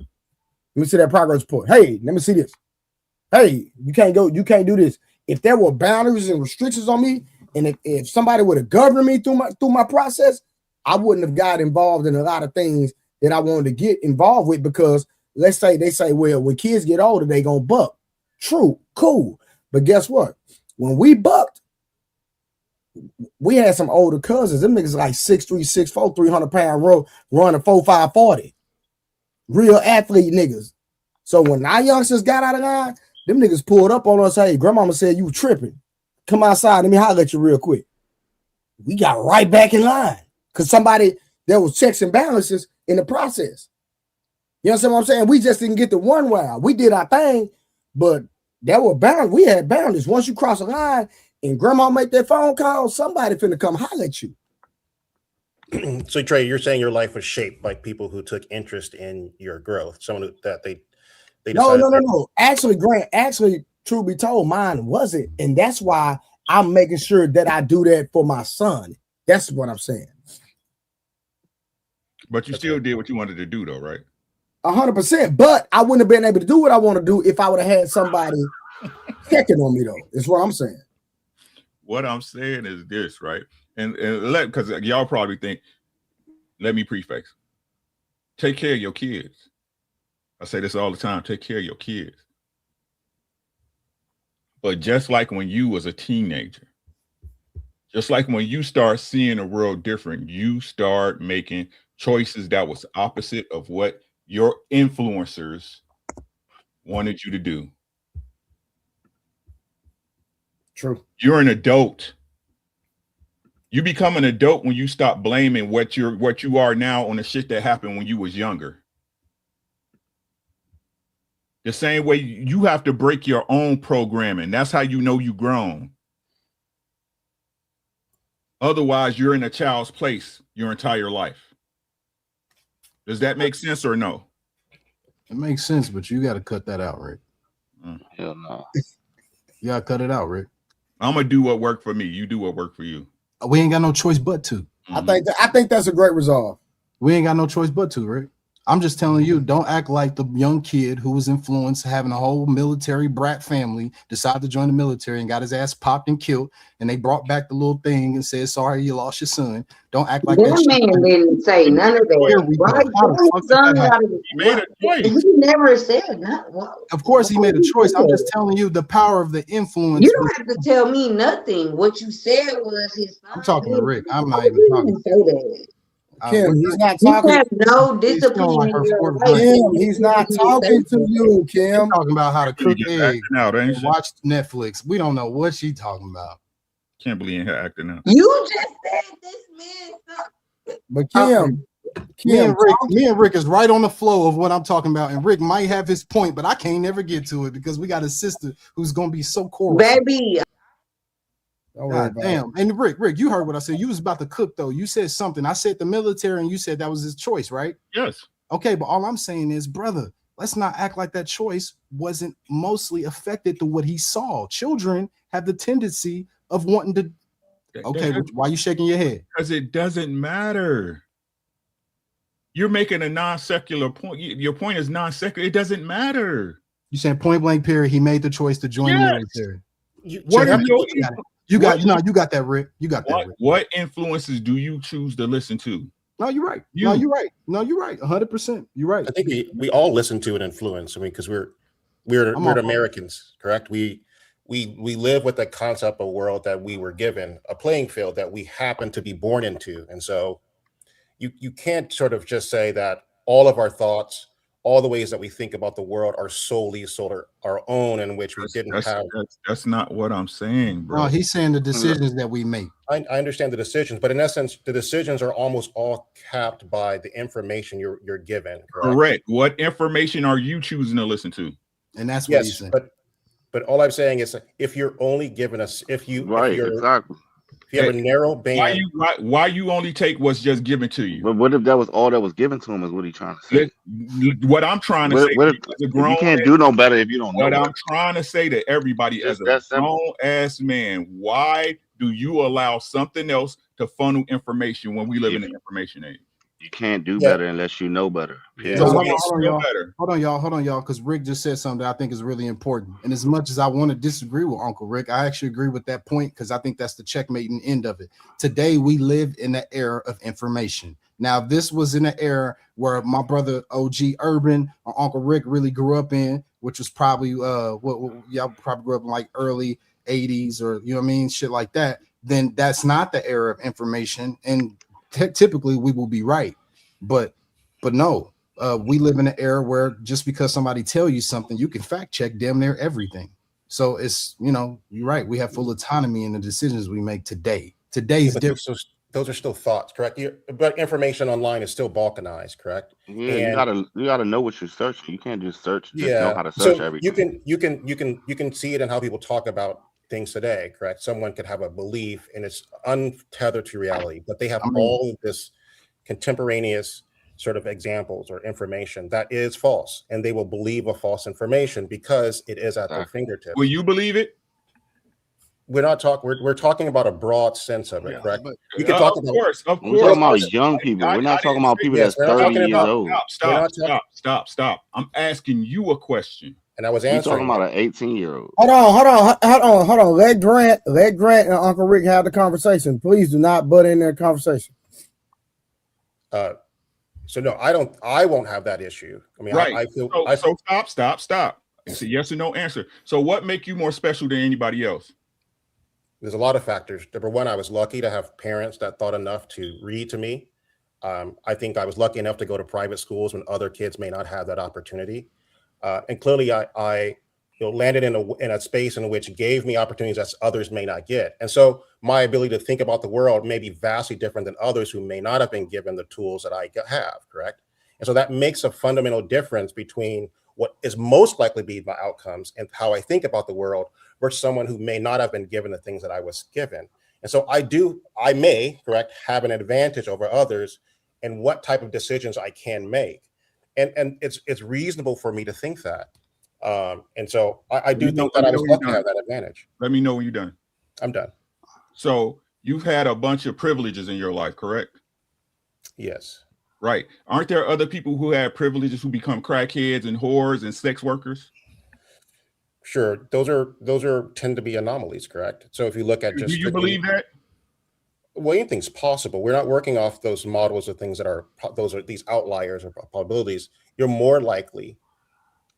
Let me see that progress report. Hey, let me see this. Hey, you can't do this. If there were boundaries and restrictions on me, and if somebody would have governed me through my process, I wouldn't have got involved in a lot of things that I wanted to get involved with, because let's say they say, well, when kids get older, they gonna buck. True, cool. But guess what? When we bucked, we had some older cousins. Them niggas like 6'3", 6'4", 300-pound row running 4.5 40. Real athlete niggas. So when our youngsters got out of line, them niggas pulled up on us. Hey, grandmama said you tripping. Come outside. Let me holler at you real quick. We got right back in line because there was checks and balances in the process. You understand what I'm saying? We just didn't get the one round. We did our thing, but there were boundaries. We had boundaries. Once you cross the line and grandma make that phone call, somebody finna come holler at you. So Trey, you're saying your life was shaped by people who took interest in your growth. Someone that they No. Actually, Grant, truth be told, mine wasn't. And that's why I'm making sure that I do that for my son. That's what I'm saying. But you still did what you wanted to do, though, right? 100%. But I wouldn't have been able to do what I want to do if I would have had somebody checking on me, though. Is what I'm saying. What I'm saying is this, right? And because y'all probably think, let me preface. Take care of your kids. I say this all the time. Take care of your kids. But just like when you was a teenager, just like when you start seeing the world different, you start making choices that was opposite of what your influencers wanted you to do. True. You're an adult. You become an adult when you stop blaming what you are now on the shit that happened when you was younger. The same way you have to break your own programming. That's how you know you grown. Otherwise, you're in a child's place your entire life. Does that make sense or no? It makes sense, but you got to cut that out, Rick. Hell no. You got to cut it out, Rick. I'm going to do what worked for me. You do what worked for you. We ain't got no choice but to. I think that's a great resolve. We ain't got no choice but to, Rick. I'm just telling you, don't act like the young kid who was influenced, having a whole military brat family, decided to join the military and got his ass popped and killed. And they brought back the little thing and said, sorry, you lost your son. Don't act like that. Man didn't say none of that. Here we go. How the fuck did that happen? He made a choice. He never said nothing. Of course, he made a choice. I'm just telling you the power of the influence. You don't have to tell me nothing. What you said was his son. I'm talking to Rick. I'm not even talking. Say that. Kim, he's not You talking. have no discipline in your life. Kim, he's not talking to you, Kim. Talking about how to cook just eggs acting out, ain't and she? watch Netflix. We don't know what she talking about. Can't believe in her acting out. You just said this man. But Kim, Me and Rick is right on the flow of what I'm talking about. And Rick might have his point, but I can't never get to it because we got a sister who's gonna be so cool. Baby. God damn. And Rick, you heard what I said. You was about to cook though. You said something. I said the military, and you said that was his choice, right? Yes. Okay, but all I'm saying is, brother, let's not act like that choice wasn't mostly affected to what he saw. Children have the tendency of wanting to. Okay, why are you shaking your head? Because it doesn't matter. You're making a non-secular point. Your point is non-secular. It doesn't matter. You saying point blank period, he made the choice to join the military. You got that, Rick. You got that. Rick. What influences do you choose to listen to? No, you're right. No, you're right. 100%. You're right. I think we all listen to an influence. I mean, because we're Americans, correct? We live with the concept of world that we were given, a playing field that we happen to be born into, and so you can't sort of just say that all of our thoughts, all the ways that we think about the world are solely sort of our own, in which we didn't have. That's not what I'm saying, bro. No, he's saying the decisions that we make. I understand the decisions, but in essence, the decisions are almost all capped by the information you're given. Correct. What information are you choosing to listen to? And that's what he's saying. But all I'm saying is, if you're only given us, if you have a narrow band, why you only take what's just given to you? But what if that was all that was given to him? Is what he's trying to say. What I'm trying to say, you can't do no better if you don't know. What I'm trying to say to everybody as a grown ass man, why do you allow something else to funnel information when we live in an information age? You can't do better unless you know better. So hold on, y'all, because Rick just said something that I think is really important. And as much as I want to disagree with Uncle Rick, I actually agree with that point because I think that's the checkmating end of it. Today, we live in the era of information. Now, this was in an era where my brother OG Urban or Uncle Rick really grew up in, which was probably y'all probably grew up in like early 80s or you know what I mean, shit like that. Then that's not the era of information, and typically we will be right, but no, we live in an era where just because somebody tell you something, you can fact check damn near everything. So it's, you're right, we have full autonomy in the decisions we make today. Today's different. Those are still thoughts, correct? But information online is still balkanized, correct? Yeah, and you gotta know what you're searching. You can't just search. Know how to search everything. You can see it in how people talk about things today, correct? Someone could have a belief and it's untethered to reality, but they have all of this contemporaneous sort of examples or information that is false, and they will believe a false information because it is at their fingertips. Will you believe it? We're talking about a broad sense of it, correct? You can talk about, of course. We're talking about young people. We're not talking about people that's 30 years old. Stop. I'm asking you a question. And I was You're answering. talking about an 18-year-old. Hold on. Let Grant and Uncle Rick have the conversation. Please do not butt in their conversation. So no, I won't have that issue. I mean, right. I feel. So stop. It's a yes or no answer. So what make you more special than anybody else? There's a lot of factors. Number one, I was lucky to have parents that thought enough to read to me. I think I was lucky enough to go to private schools when other kids may not have that opportunity. And clearly, I landed in a space in which gave me opportunities that others may not get. And so my ability to think about the world may be vastly different than others who may not have been given the tools that I have, correct? And so that makes a fundamental difference between what is most likely to be my outcomes and how I think about the world versus someone who may not have been given the things that I was given. And so I may, correct, have an advantage over others in what type of decisions I can make. And it's reasonable for me to think that. And so I do think that I was lucky to have that advantage. Let me know when you're done. I'm done. So you've had a bunch of privileges in your life, correct? Yes. right? Aren't there other people who have privileges who become crackheads and whores and sex workers? Sure, those are tend to be anomalies, correct? So if you look at Do just you believe that? well, anything's possible. We're not working off those models of things that are these outliers or probabilities. You're more likely.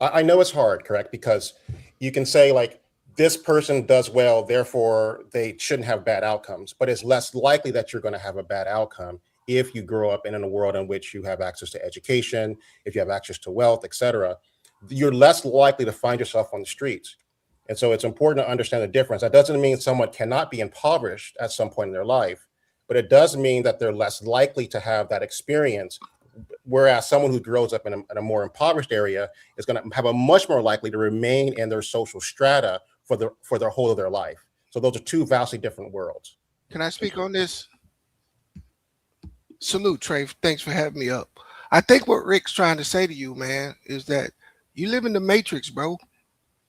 I know it's hard, correct? Because you can say like this person does well, therefore they shouldn't have bad outcomes, but it's less likely that you're going to have a bad outcome if you grow up in a world in which you have access to education, if you have access to wealth, etc. You're less likely to find yourself on the streets. And so it's important to understand the difference. That doesn't mean someone cannot be impoverished at some point in their life, but it does mean that they're less likely to have that experience. Whereas someone who grows up in a more impoverished area is going to have a much more likely to remain in their social strata for their whole of their life. So those are two vastly different worlds. Can I speak on this? Salute, Trey. Thanks for having me up. I think what Rick's trying to say to you, man, is that you live in the matrix, bro.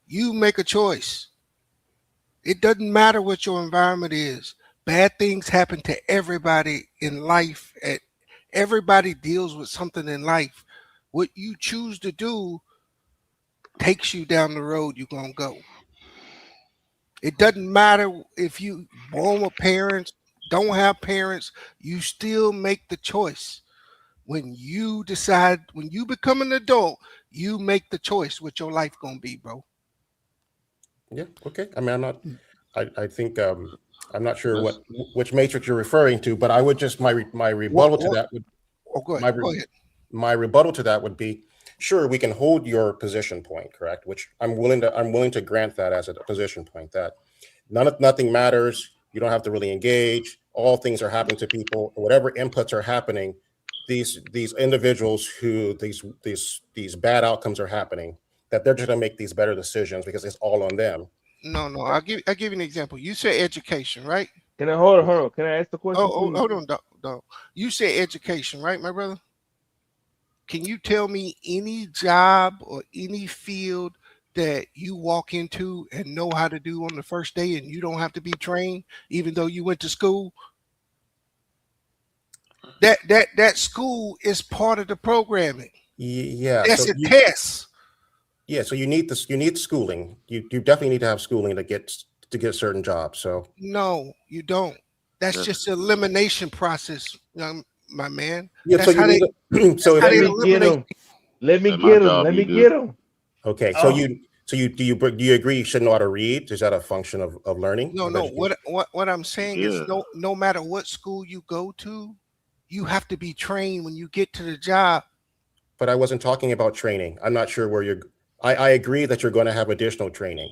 You make a choice. It doesn't matter what your environment is. Bad things happen to everybody in life. Everybody deals with something in life. What you choose to do takes you down the road you're going to go. It doesn't matter if you born with parents, don't have parents, you still make the choice. When you decide, when you become an adult, you make the choice what your life going to be, bro. Yeah, okay. I mean, I think I'm not sure which matrix you're referring to, but I would just my rebuttal to that would my rebuttal to that would be, sure, we can hold your position point, correct? Which I'm willing to grant that as a position point, that nothing matters. You don't have to really engage. All things are happening to people. Whatever inputs are happening, these individuals who these bad outcomes are happening, that they're just gonna make these better decisions because it's all on them. No, I'll give you an example. You said education, right? Can I hold on? Can I ask the question? Hold on, dog. You said education, right, my brother? Can you tell me any job or any field that you walk into and know how to do on the first day and you don't have to be trained, even though you went to school? That school is part of the programming. Yeah, that's so a test. Yeah, so you need this. You need schooling. You definitely need to have schooling to get certain jobs. So no, you don't. That's just an elimination process, my man. Yeah, that's so you need so let me get him. Let me get him. Okay, so do you agree you should know how to read? Is that a function of learning? No. What I'm saying is no matter what school you go to, you have to be trained when you get to the job. But I wasn't talking about training. I'm not sure where you're. I agree that you're going to have additional training.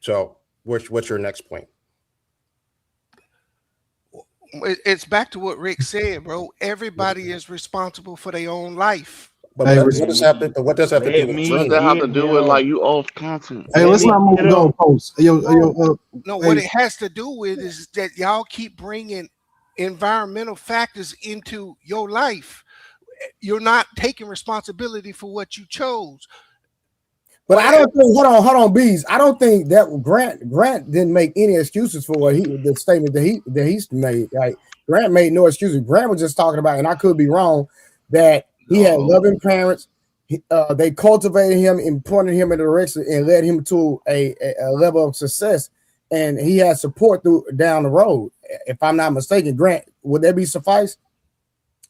So what's your next point? It's back to what Rick said, bro. Everybody is responsible for their own life. But what does that have to do? What does that have to do with like you off content? Hey, let's not move the goalposts. No, what it has to do with is that y'all keep bringing environmental factors into your life. You're not taking responsibility for what you chose. But I don't think, hold on, Bees. I don't think that Grant didn't make any excuses for the statement that he made. Like Grant made no excuses. Grant was just talking about, and I could be wrong, that he had loving parents. They cultivated him and pointed him in the direction and led him to a level of success. And he had support down the road. If I'm not mistaken, Grant, would that be suffice?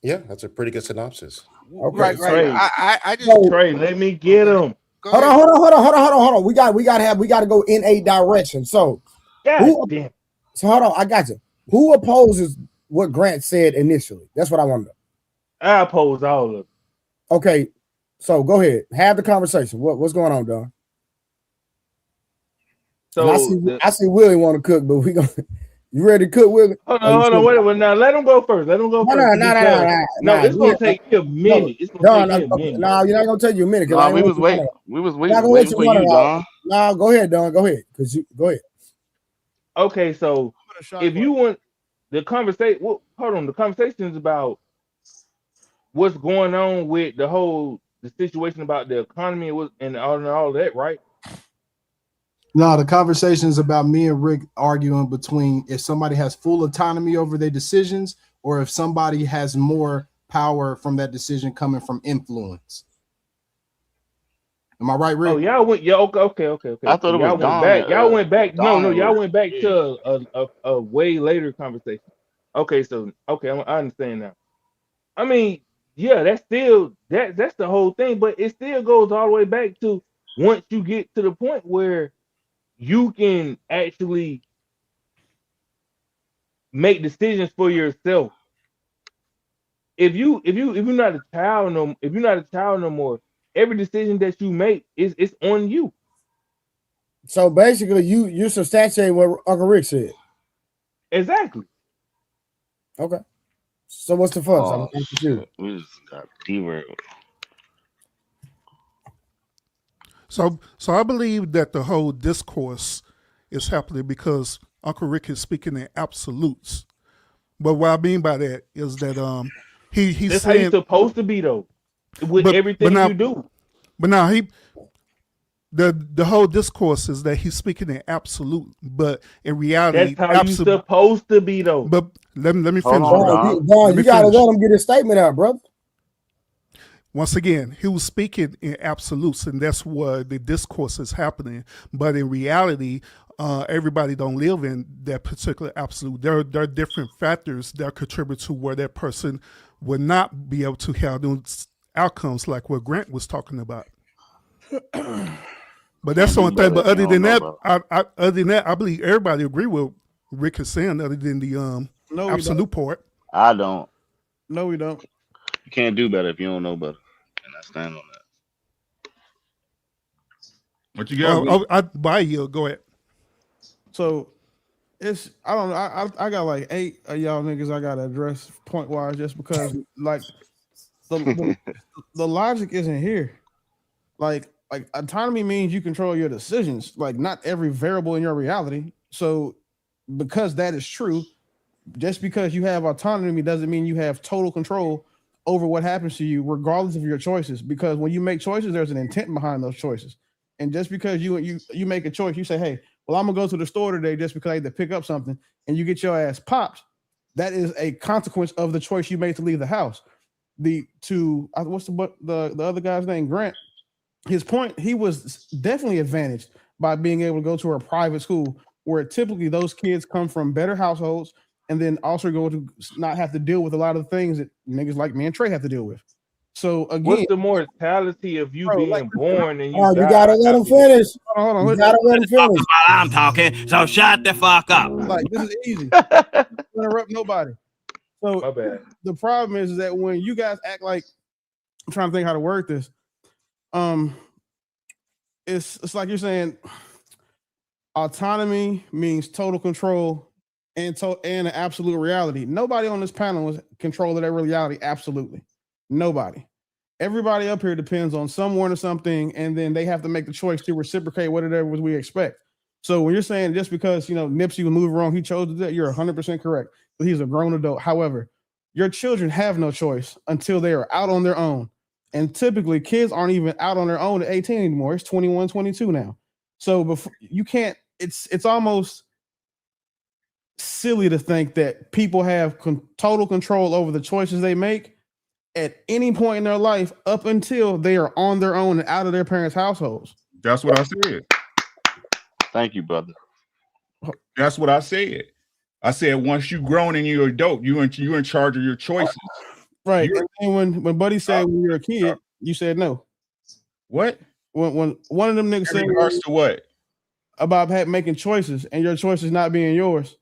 Yeah, that's a pretty good synopsis. Okay, right. I just Trey, let me get him. Hold on. We got to go in a direction. So, hold on. I got you. Who opposes what Grant said initially? That's what I want to know. I oppose all of it. Okay, so go ahead. Have the conversation. What's going on, Don? So I see Willie want to cook, but we gonna. You ready to cook, Willie? Hold on. Wait. Now let him go first. No, it's gonna take you a minute. It's gonna take you a minute. No, you're not gonna take you a minute. No, we was waiting for you, Don. No, go ahead, Don. Go ahead, go ahead. Okay, so if you want the conversation, the conversation is about what's going on with the situation about the economy and all that, right? No, the conversation is about me and Rick arguing between if somebody has full autonomy over their decisions or if somebody has more power from that decision coming from influence. Am I right, Rick? Oh, y'all went. Yeah, okay. I thought it Y'all was went Dawn. back. Y'all went back. No, Dawn y'all was, went back yeah. to a way later conversation. Okay, so okay, I understand now. I mean, yeah, that's still that's the whole thing, but it still goes all the way back to once you get to the point where you can actually make decisions for yourself. If you're not a child no more, every decision that you make is it's on you. So basically, you substantiate what Uncle Rick said. Exactly. Okay. So what's the fuss? I'm Oh confused. shit, we just got derailed. So I believe that the whole discourse is happening because Uncle Rick is speaking in absolutes. But what I mean by that is that he's That's saying, how you're supposed to be though, with everything now, you do. But now the whole discourse is that he's speaking in absolute, but in reality, That's how you're supposed to be though. But let me finish. Don, you gotta let him get his statement out, brother. Once again, he was speaking in absolutes, and that's where the discourse is happening. But in reality, everybody don't live in that particular absolute. There are different factors that contribute to where that person would not be able to have those outcomes, like what Grant was talking about. But that's the only thing. But other than that, I believe everybody agree with Rick is saying, other than the absolute part. I don't. No, we don't. You can't do better if you don't know better, and I stand on that. What you got? I buy you. Go ahead. So it's I don't know. I got like 8 of y'all niggas I gotta address point wise just because like the logic isn't here. Like autonomy means you control your decisions, like not every variable in your reality. So because that is true, just because you have autonomy doesn't mean you have total control over what happens to you, regardless of your choices. Because when you make choices, there's an intent behind those choices. And just because you make a choice, you say, hey, well, I'm gonna go to the store today just because I had to pick up something, and you get your ass popped. That is a consequence of the choice you made to leave the house. What's the other guy's name? Grant. His point, he was definitely advantaged by being able to go to a private school where typically those kids come from better households and then also go to not have to deal with a lot of the things that niggas like me and Trey have to deal with. So again, what's the mortality of you being born and you you die? gotta let him finish. Hold on. You gotta let him finish. While I'm talking, so shut the fuck up. Like, this is easy. Don't interrupt nobody. So my bad. The problem is that when you guys act like, I'm trying to think how to word this. It's like you're saying autonomy means total control and an absolute reality. Nobody on this panel was control of their reality. Absolutely nobody. Everybody up here depends on someone or something, and then they have to make the choice to reciprocate whatever we expect. So when you're saying just because Nipsey was moving wrong, he chose to do that, you're 100% correct. But he's a grown adult. However, your children have no choice until they are out on their own. And typically kids aren't even out on their own at 18 anymore. It's 21, 22 now. So before you can't, it's almost silly to think that people have total control over the choices they make at any point in their life up until they are on their own and out of their parents' households. That's what I said. Thank you, brother. That's what I said. I said once you grown and you're adult, you're in charge of your choices. Right. And when Buddy said when you're a kid, you said no. What? When one of them niggas said to what? About making choices and your choices not being yours.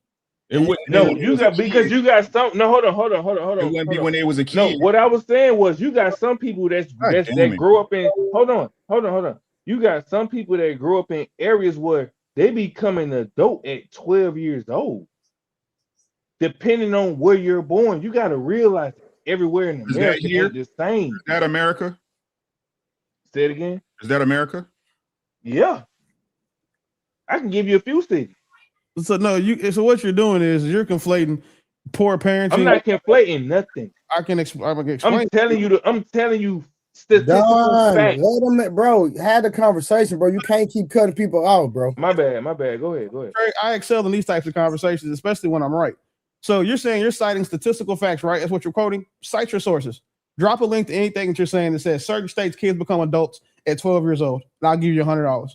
It wouldn't. No, you got because you got some. No, hold on. It wouldn't be when they was a kid. No, what I was saying was you got some people that grew up in. Hold on. You got some people that grew up in areas where they become an adult at 12 years old. Depending on where you're born, you got to realize everywhere in America ain't the same. Is that America? Say it again. Is that America? Yeah. I can give you a few cities. So no, so what you're doing is you're conflating poor parenting. I'm not conflating nothing. I can explain. I'm telling you statistical facts. Let him, bro. Had the conversation, bro. You can't keep cutting people out, bro. My bad. Go ahead. I excel in these types of conversations, especially when I'm right. So you're saying you're citing statistical facts, right? That's what you're quoting. Cite your sources. Drop a link to anything that you're saying that says certain states kids become adults at 12 years old, and I'll give you $100.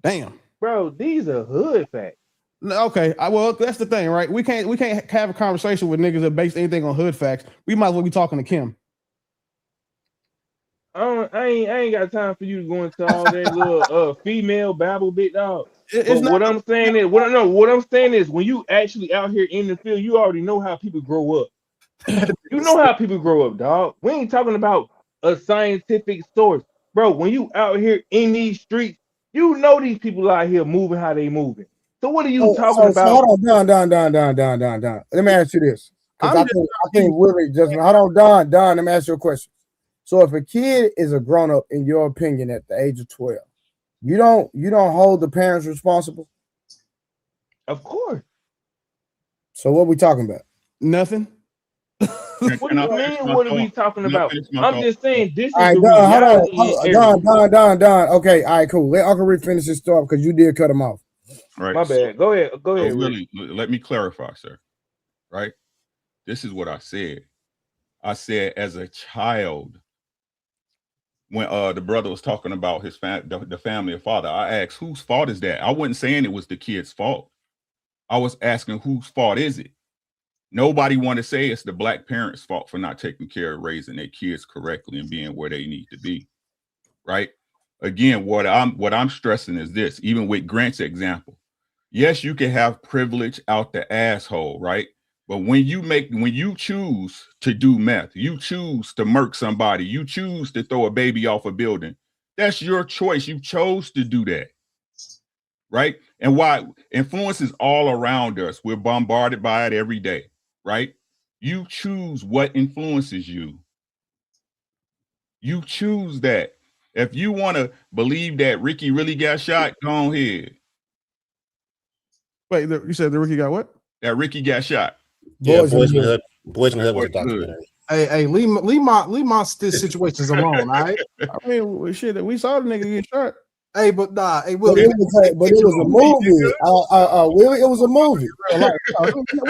Damn, bro, these are hood facts. Okay, well, that's the thing, right? We can't have a conversation with niggas that base anything on hood facts. We might as well be talking to Kim. I ain't got time for you to go into all that little female babble, big dog. But what I'm saying is, what I'm saying is, when you actually out here in the field, you already know how people grow up. You know how people grow up, dog. We ain't talking about a scientific source, bro. When you out here in these streets, you know these people out here moving how they moving. So what are you talking about? So hold on, Don. Let me ask you this, because I think Willie just hold on, Don. Let me ask you a question. So if a kid is a grown up, in your opinion, at the age of 12, you don't hold the parents responsible? Of course. So what are we talking about? Nothing. What do you mean? What are we talking about? I'm just saying this is all right, the reality. Don. Okay, all right, cool. Let Uncle Rick finish his thought because you did cut him off. Right. My bad. Go ahead. Go ahead. Really, let me clarify, sir. Right. This is what I said. I said as a child, when the brother was talking about his the family of father, I asked, whose fault is that? I wasn't saying it was the kid's fault. I was asking, whose fault is it? Nobody want to say it's the black parents' fault for not taking care of raising their kids correctly and being where they need to be. Right. Again, what I'm stressing is this, even with Grant's example. Yes, you can have privilege out the asshole, right? But when you choose to do meth, you choose to murk somebody, you choose to throw a baby off a building, that's your choice. You chose to do that, right? And why influence is all around us. We're bombarded by it every day, right? You choose what influences you. You choose that. If you want to believe that Ricky really got shot, go ahead. Wait, you said the Ricky got what? That Ricky got shot. Yeah, Boys in the Hood. Boys in the Hood was a documentary. Hey, leave my situations alone, all right? I mean, shit, we saw the nigga get shot. Hey, but nah, hey, Will. But it was a movie. Will, it was a movie. We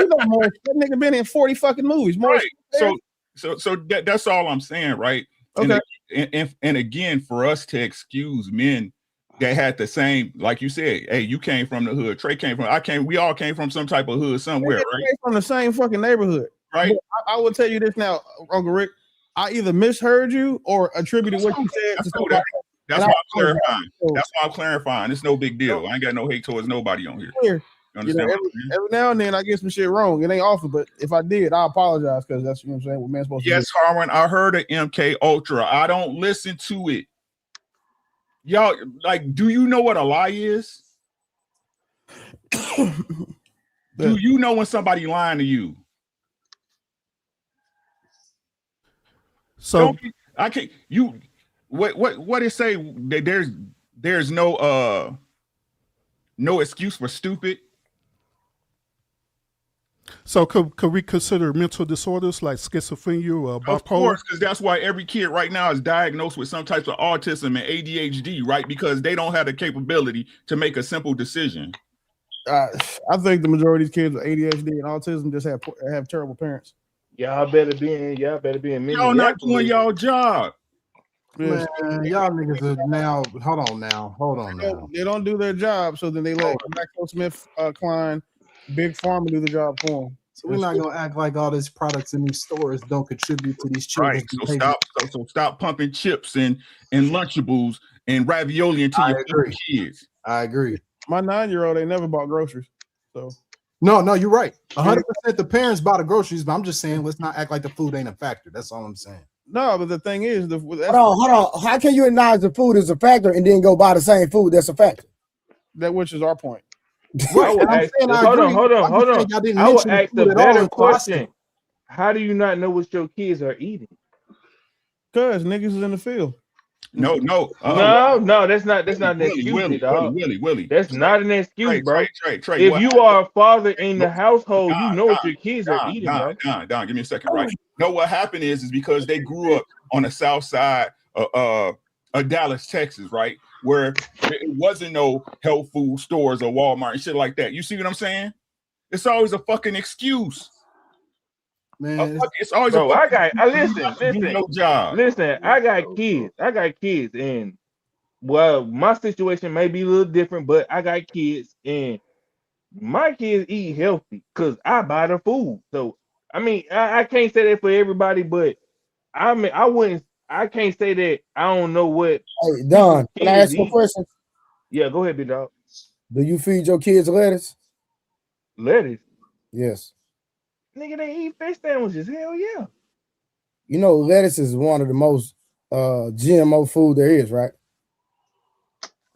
know more. That nigga been in 40 fucking movies. More. Right. So that's all I'm saying, right? Okay. And again, for us to excuse men that had the same, like you said, hey, you came from the hood. Trey came from. We all came from some type of hood somewhere, right? Came from the same fucking neighborhood, right? I will tell you this now, Uncle Rick. I either misheard you or attributed what you said to somebody. That's why I'm clarifying. That's why I'm clarifying. It's no big deal. I ain't got no hate towards nobody on here. You understand? Every now and then I get some shit wrong. It ain't often, but if I did, I apologize because that's what I'm saying. What man's supposed to do. Yes, Harwin, I heard of MK Ultra. I don't listen to it. Y'all, like, do you know what a lie is? Do you know when somebody lying to you? So I can't. You what it say that there's no excuse for stupid. So could we consider mental disorders like schizophrenia or bipolar? Of course, because that's why every kid right now is diagnosed with some types of autism and ADHD, right? Because they don't have the capability to make a simple decision. I think the majority of these kids with ADHD and autism just have terrible parents. Y'all better be in. Y'all not doing y'all job. Man, y'all niggas are now. Hold on now. They don't do their job, so then they let GlaxoSmithKline, Big Pharma do the job for them. So we're not gonna act like all these products in these stores don't contribute to these children's behavior. So stop pumping chips and Lunchables and ravioli into your kids. I agree. My 9-year-old ain't never bought groceries. So no, you're right. 100% the parents buy the groceries, but I'm just saying let's not act like the food ain't a factor. That's all I'm saying. No, but the thing is, hold on. How can you acknowledge the food is a factor and then go buy the same food that's a factor? That which is our point. Right. Hold on. I will ask the better question. How do you not know what your kids are eating? Because niggas is in the field. No, that's not an excuse, dog. Willie. That's not an excuse, bro. Trey, if you are a father in the household, you know what your kids are eating, bro. Don, give me a second, right? No, what happened is because they grew up on the south side of Dallas, Texas, right? Where it wasn't no health food stores or Walmart and shit like that. You see what I'm saying? It's always a fucking excuse. Man, It's always Bro, listen. No job. Listen, I got kids, and well, my situation may be a little different, but I got kids, and my kids eat healthy because I buy the food. So I mean, I can't say that for everybody, but I mean, I can't say that I don't know what. Hey, Don, can I ask you a eat. question? Yeah, go ahead, big dog. Do you feed your kids lettuce? Lettuce? Yes. Nigga, they eat fish sandwiches. Hell yeah. You know, lettuce is one of the most GMO food there is, right?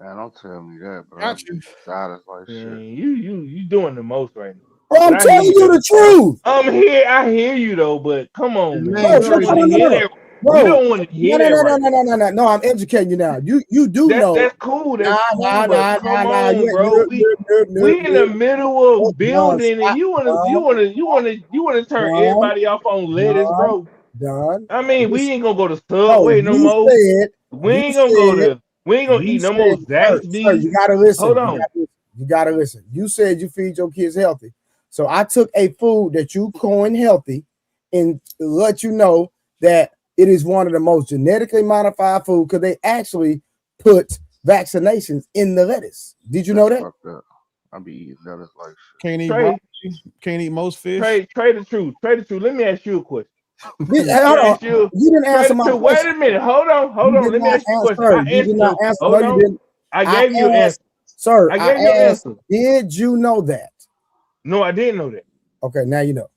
Man, don't tell me that, bro. Got you. God, it's like shit. You doing the most right now. Bro, I'm telling you the truth. I hear you though, but come on, man. No, We don't want to hear that. bro. We don't want to hear that right now. No, I'm educating you now. You do know. That's cool. That's cool. But come on, Yeah, bro. We in the middle of building, and you wanna turn everybody off on lettuce, bro. Done. I mean, we ain't gonna go to Subway no more. We ain't gonna eat no more Zaxby's. You gotta listen. Hold on. You gotta listen. You said you feed your kids healthy. So I took a food that you coined healthy and let you know that it is one of the most genetically modified food because they actually put vaccinations in the lettuce. Did you know that? I be eating lettuce like shit. Can't eat Trey, broccoli, can't eat most fish. Trey the truth. Let me ask you a question. You didn't answer my question. Wait a minute. Hold on. Let me ask you a question. You did not answer. Hold No, on. you didn't. I gave you an answer. Sir, I gave you an answer. Did you know that? No, I didn't know that. Okay, now you know.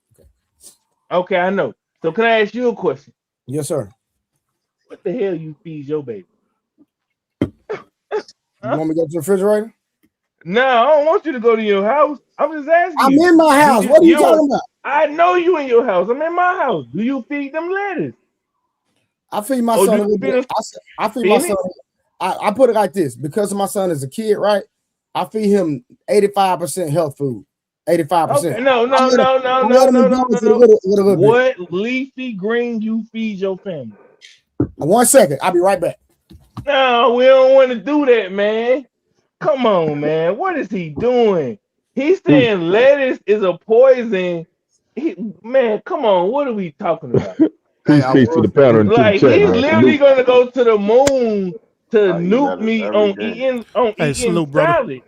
Okay, I know. So can I ask you a question? Yes, sir. What the hell you feed your baby? You want me to go to the refrigerator? No, I don't want you to go to your house. I'm just asking you. I'm in my house. What are you talking about? I know you in your house. I'm in my house. Do you feed them lettuce? I feed my son a little bit. I feed my son. I put it like this because my son is a kid, right? I feed him 85% health food. 85%. Okay, no. What leafy green you feed your family? 1 second. I'll be right back. No, we don't want to do that, man. Come on, man. What is he doing? He's saying lettuce is a poison. Man, come on. What are we talking about? Peace to the pattern. Like, to the chat, he's man. literally going to go to the moon to nuke me on eating salad.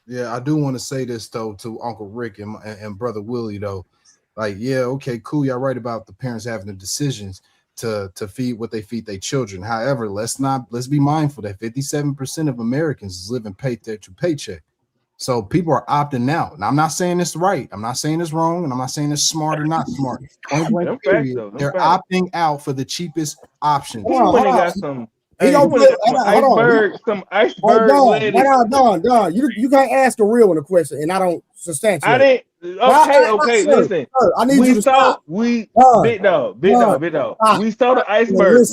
Yeah, I do want to say this though to Uncle Rick and Brother Willie though. Like, yeah, okay, cool. Y'all right about the parents having the decisions to feed what they feed their children. However, let's be mindful that 57% of Americans is living paycheck to paycheck. So people are opting out. And I'm not saying it's right. I'm not saying it's wrong. And I'm not saying it's smart or not smart. They're opting out for the cheapest options. He went and got some. Iceberg lettuce. Don. You can't ask a real one a question, and I don't substantiate. I didn't. Okay. Listen. Sir, I need you to stop. Big dog. We saw the iceberg.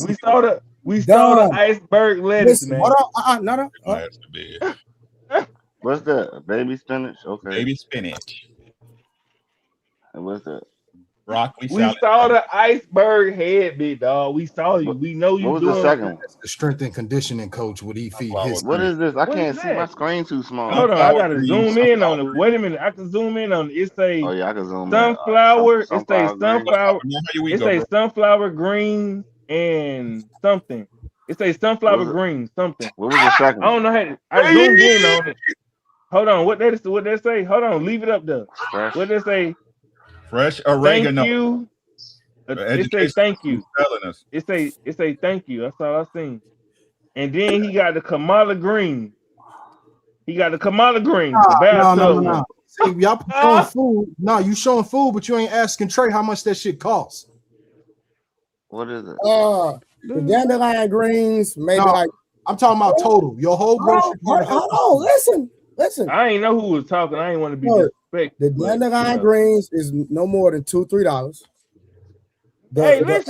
We saw the iceberg lettuce, man. Hold on. What's that? Baby spinach? Okay. Baby spinach. And what's that? Broccoli salad. We saw the iceberg head, big dog. We saw you. We know you. What was the second one? The strength and conditioning coach would he feed his. What is this? I can't see my screen too small. Hold on, I gotta zoom in on it. Wait a minute, I can zoom in on it. It say I can zoom sunflower. In. It say sunflower. It say sunflower green and something. It say sunflower green something. What was the second? I don't know how. I zoomed in on it. Hold on, what they say? Hold on, leave it up there. What they say? Fresh oregano. Thank you. It say thank you. It say thank you. That's all I seen. And then he got the Kamala Green. No. See, y'all showing food. No, you showing food, but you ain't asking Trey how much that shit costs. What is it? The dandelion greens, maybe I'm talking about total. Your whole grocery. Hold on, listen. I ain't know who was talking. I ain't want to be disrespectful. The dandelion greens is no more than $2-3. Nobody is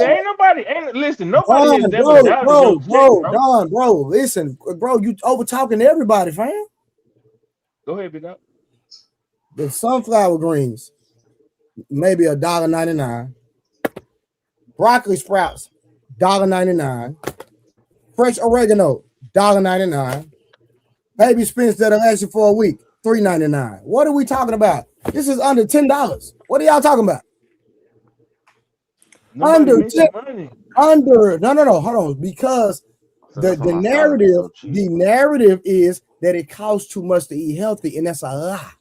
ever doubted bro. Listen, bro, you over talking to everybody, fam. Go ahead, big up. The sunflower greens, maybe $1.99. Broccoli sprouts, $1.99. Fresh oregano, $1.99. Baby spinach that'll last you for a week, $3.99. What are we talking about? This is under $10. What are y'all talking about? Nobody Under mentioned 10, money. under no, hold on, because So the that's why my salad is narrative, so cheap. the narrative is that it costs too much to eat healthy, and that's a lie.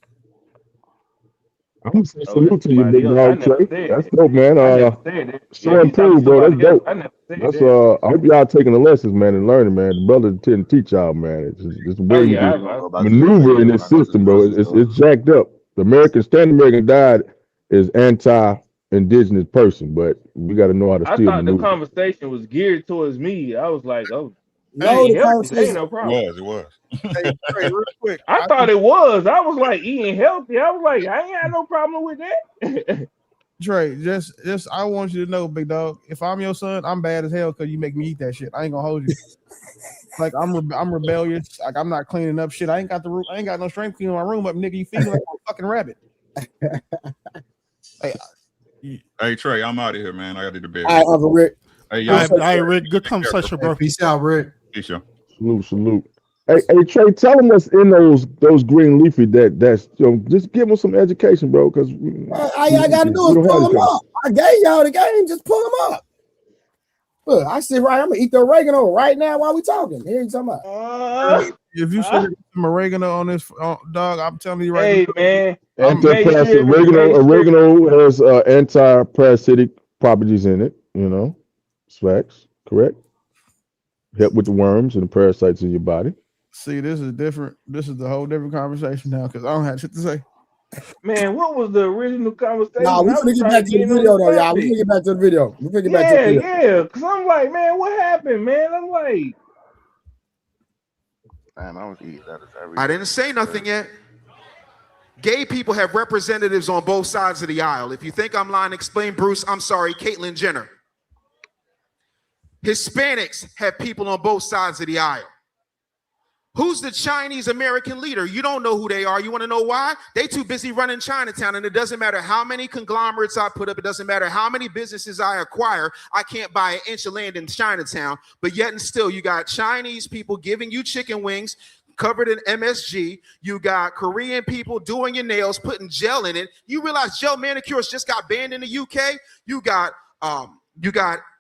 I'm gonna say Oh, that's salute to you, somebody big else. I dog never Trey. said That's that. dope, man. I never said that. Yeah, So if you talking improved, to bro. That's somebody else, dope. I never said That's that. I hope y'all taking the lessons, man, and learning, man. The brother tend to teach y'all, man. It's the Oh way yeah, you I'm gonna go back to the maneuver in video this when I go to the system, bro. grocery store. It's jacked up. The American diet is anti-indigenous person, but we got to know how to I still thought the maneuver. conversation was geared towards me. I was like, oh, No, eating the healthy, that ain't conversation. no It problem. was. Hey, Trey, real quick. I thought it was. I was like, eating healthy. I was like, I ain't got no problem with that. Trey, just I want you to know, big dog. If I'm your son, I'm bad as hell because you make me eat that shit. I ain't gonna hold you. Like I'm rebellious. Like I'm not cleaning up shit. I ain't got no strength cleaning my room up, nigga. You feed me like a fucking rabbit. Hey Trey, I'm out of here, man. I got to the bed. All right, Uncle Rick. Hey, All y'all. right, Rick. Good conversation, bro. Peace out, Rick. Peace, y'all. Salute. Hey, Trey, tell them what's in those green leafy that's just give them some education, bro, because All y'all gotta do is don't pull have them this up. I gave y'all the game, just pull them up. Look, I sit right, I'm gonna eat the oregano right now while we talking. Here you talking about. If you should have some oregano on this dog, I'm telling you right Hey now. man, Oregano has anti-parasitic properties in it. It's facts, correct? Help with the worms and the parasites in your body. See, this is different. This is a whole different conversation now because I don't have shit to say. Man, what was the original conversation? Nah, we I finna was get trying back to to the get on video the though, y'all. We topic. finna get back to the video. We finna get back to the video. Yeah, because I'm like, man, what happened, man? I'm like, Man, I was eating lettuce every I day. didn't say nothing yet. Gay people have representatives on both sides of the aisle. If you think I'm lying, explain, Bruce. I'm sorry, Caitlyn Jenner. Hispanics have people on both sides of the aisle. Who's the Chinese American leader? You don't know who they are. You want to know why? They too busy running Chinatown, and it doesn't matter how many conglomerates I put up. It doesn't matter how many businesses I acquire. I can't buy an inch of land in Chinatown, but yet and still you got Chinese people giving you chicken wings covered in MSG. You got Korean people doing your nails, putting gel in it. You realize gel manicures just got banned in the UK? You got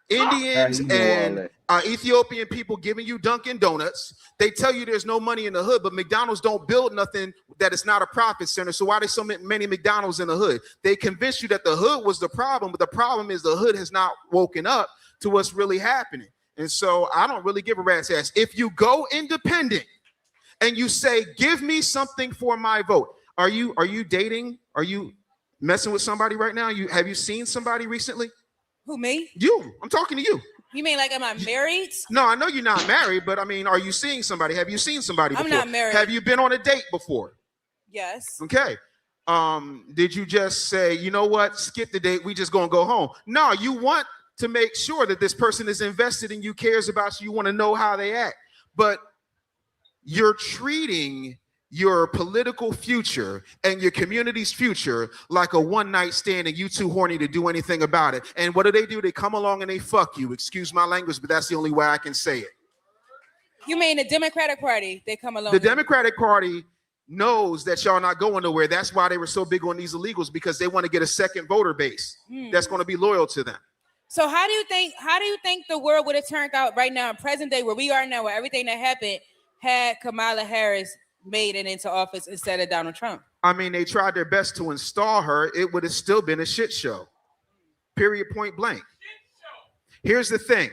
Indians and Ethiopian people giving you Dunkin' Donuts. They tell you there's no money in the hood, but McDonald's don't build nothing that is not a profit center. So why are there so many McDonald's in the hood? They convinced you that the hood was the problem, but the problem is the hood has not woken up to what's really happening. And so I don't really give a rat's ass. If you go independent and you say, give me something for my vote, are you dating? Are you messing with somebody right now? Have you seen somebody recently? Who, me? You. I'm talking to you. You mean like, am I married? No, I know you're not married, but I mean, are you seeing somebody? Have you seen somebody before? I'm not married. Have you been on a date before? Yes. Okay. Did you just say, you know what, skip the date, we just gonna go home? No, you want to make sure that this person is invested in you, cares about you, you want to know how they act. But you're treating your political future and your community's future like a one-night stand, and you too horny to do anything about it. And what do? They come along and they fuck you. Excuse my language, but that's the only way I can say it. You mean the Democratic Party? They come along. The Democratic Party knows that y'all not going nowhere. That's why they were so big on these illegals, because they want to get a second voter base that's going to be loyal to them. So how do you think the world would have turned out right now in present day where we are now, where everything that happened had Kamala Harris made it into office instead of Donald Trump? I mean, they tried their best to install her. It would have still been a shit show. Period, point blank. Here's the thing.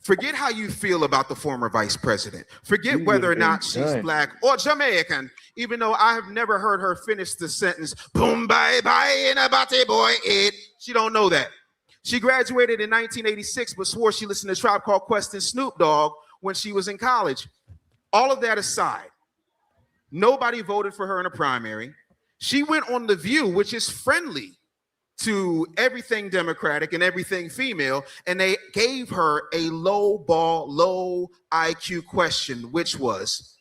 Forget how you feel about the former vice president. Forget whether or not she's black or Jamaican, even though I have never heard her finish the sentence, boom, bye, bye, in a body boy, it. She don't know that. She graduated in 1986, but swore she listened to Tribe Called Quest and Snoop Dogg when she was in college. All of that aside, nobody voted for her in a primary. She went on The View, which is friendly to everything Democratic and everything female, and they gave her a low IQ question, which was,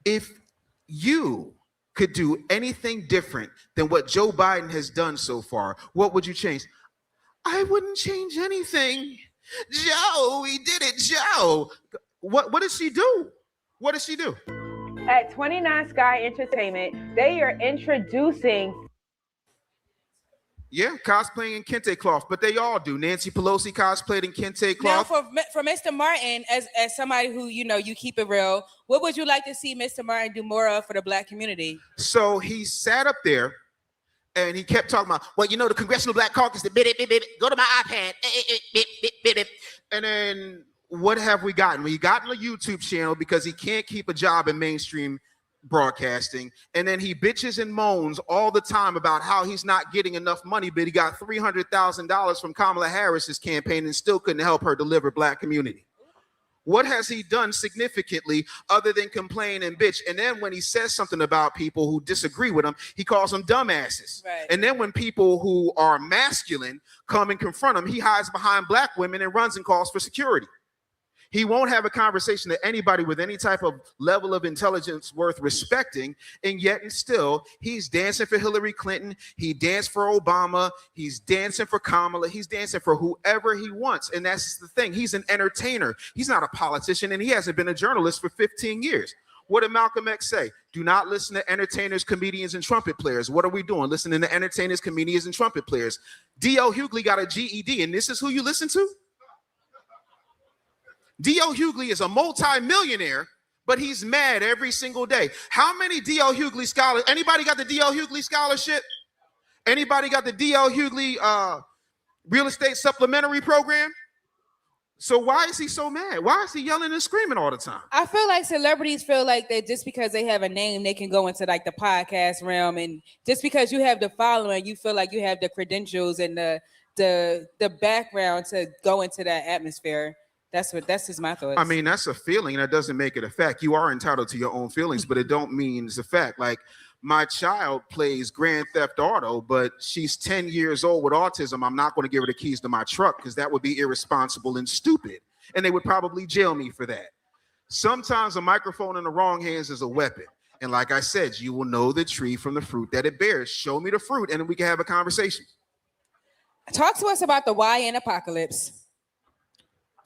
if you could do anything different than what Joe Biden has done so far, what would you change? I wouldn't change anything. Joe, we did it, Joe. What did she do? What did she do? at 29 Sky Entertainment, they are introducing. Yeah, cosplaying in kente cloth, but they all do. Nancy Pelosi cosplayed in kente Now, cloth. for Mr. Martin, as somebody who you keep it real, what would you like to see Mr. Martin do more of for the Black community? So he sat up there and he kept talking about, well, the Congressional Black Caucus, go to my iPad, and then what have we gotten? We gotten a YouTube channel because he can't keep a job in mainstream broadcasting, and then he bitches and moans all the time about how he's not getting enough money, but he got $300,000 from Kamala Harris's campaign and still couldn't help her deliver Black community. What has he done significantly other than complain and bitch? And then when he says something about people who disagree with him, he calls them dumbasses. Right. And then when people who are masculine come and confront him, he hides behind Black women and runs and calls for security. He won't have a conversation to anybody with any type of level of intelligence worth respecting, and yet and still, he's dancing for Hillary Clinton, he danced for Obama, he's dancing for Kamala, he's dancing for whoever he wants, and that's the thing. He's an entertainer. He's not a politician, and he hasn't been a journalist for 15 years. What did Malcolm X say? Do not listen to entertainers, comedians, and trumpet players. What are we doing? Listening to entertainers, comedians, and trumpet players. D.L. Hughley got a GED, and this is who you listen to? D.L. Hughley is a multi-millionaire, but he's mad every single day. How many D.L. Hughley scholars? Anybody got the D.L. Hughley scholarship? Anybody got the D.L. Hughley real estate supplementary program? So why is he so mad? Why is he yelling and screaming all the time? I feel like celebrities feel like that just because they have a name, they can go into like the podcast realm, and just because you have the following, you feel like you have the credentials and the background to go into that atmosphere. That's just my thoughts. I mean, that's a feeling. That doesn't make it a fact. You are entitled to your own feelings, but it don't mean it's a fact. Like, my child plays Grand Theft Auto, but she's 10 years old with autism. I'm not going to give her the keys to my truck because that would be irresponsible and stupid. And they would probably jail me for that. Sometimes a microphone in the wrong hands is a weapon. And like I said, you will know the tree from the fruit that it bears. Show me the fruit and then we can have a conversation. Talk to us about the YN apocalypse.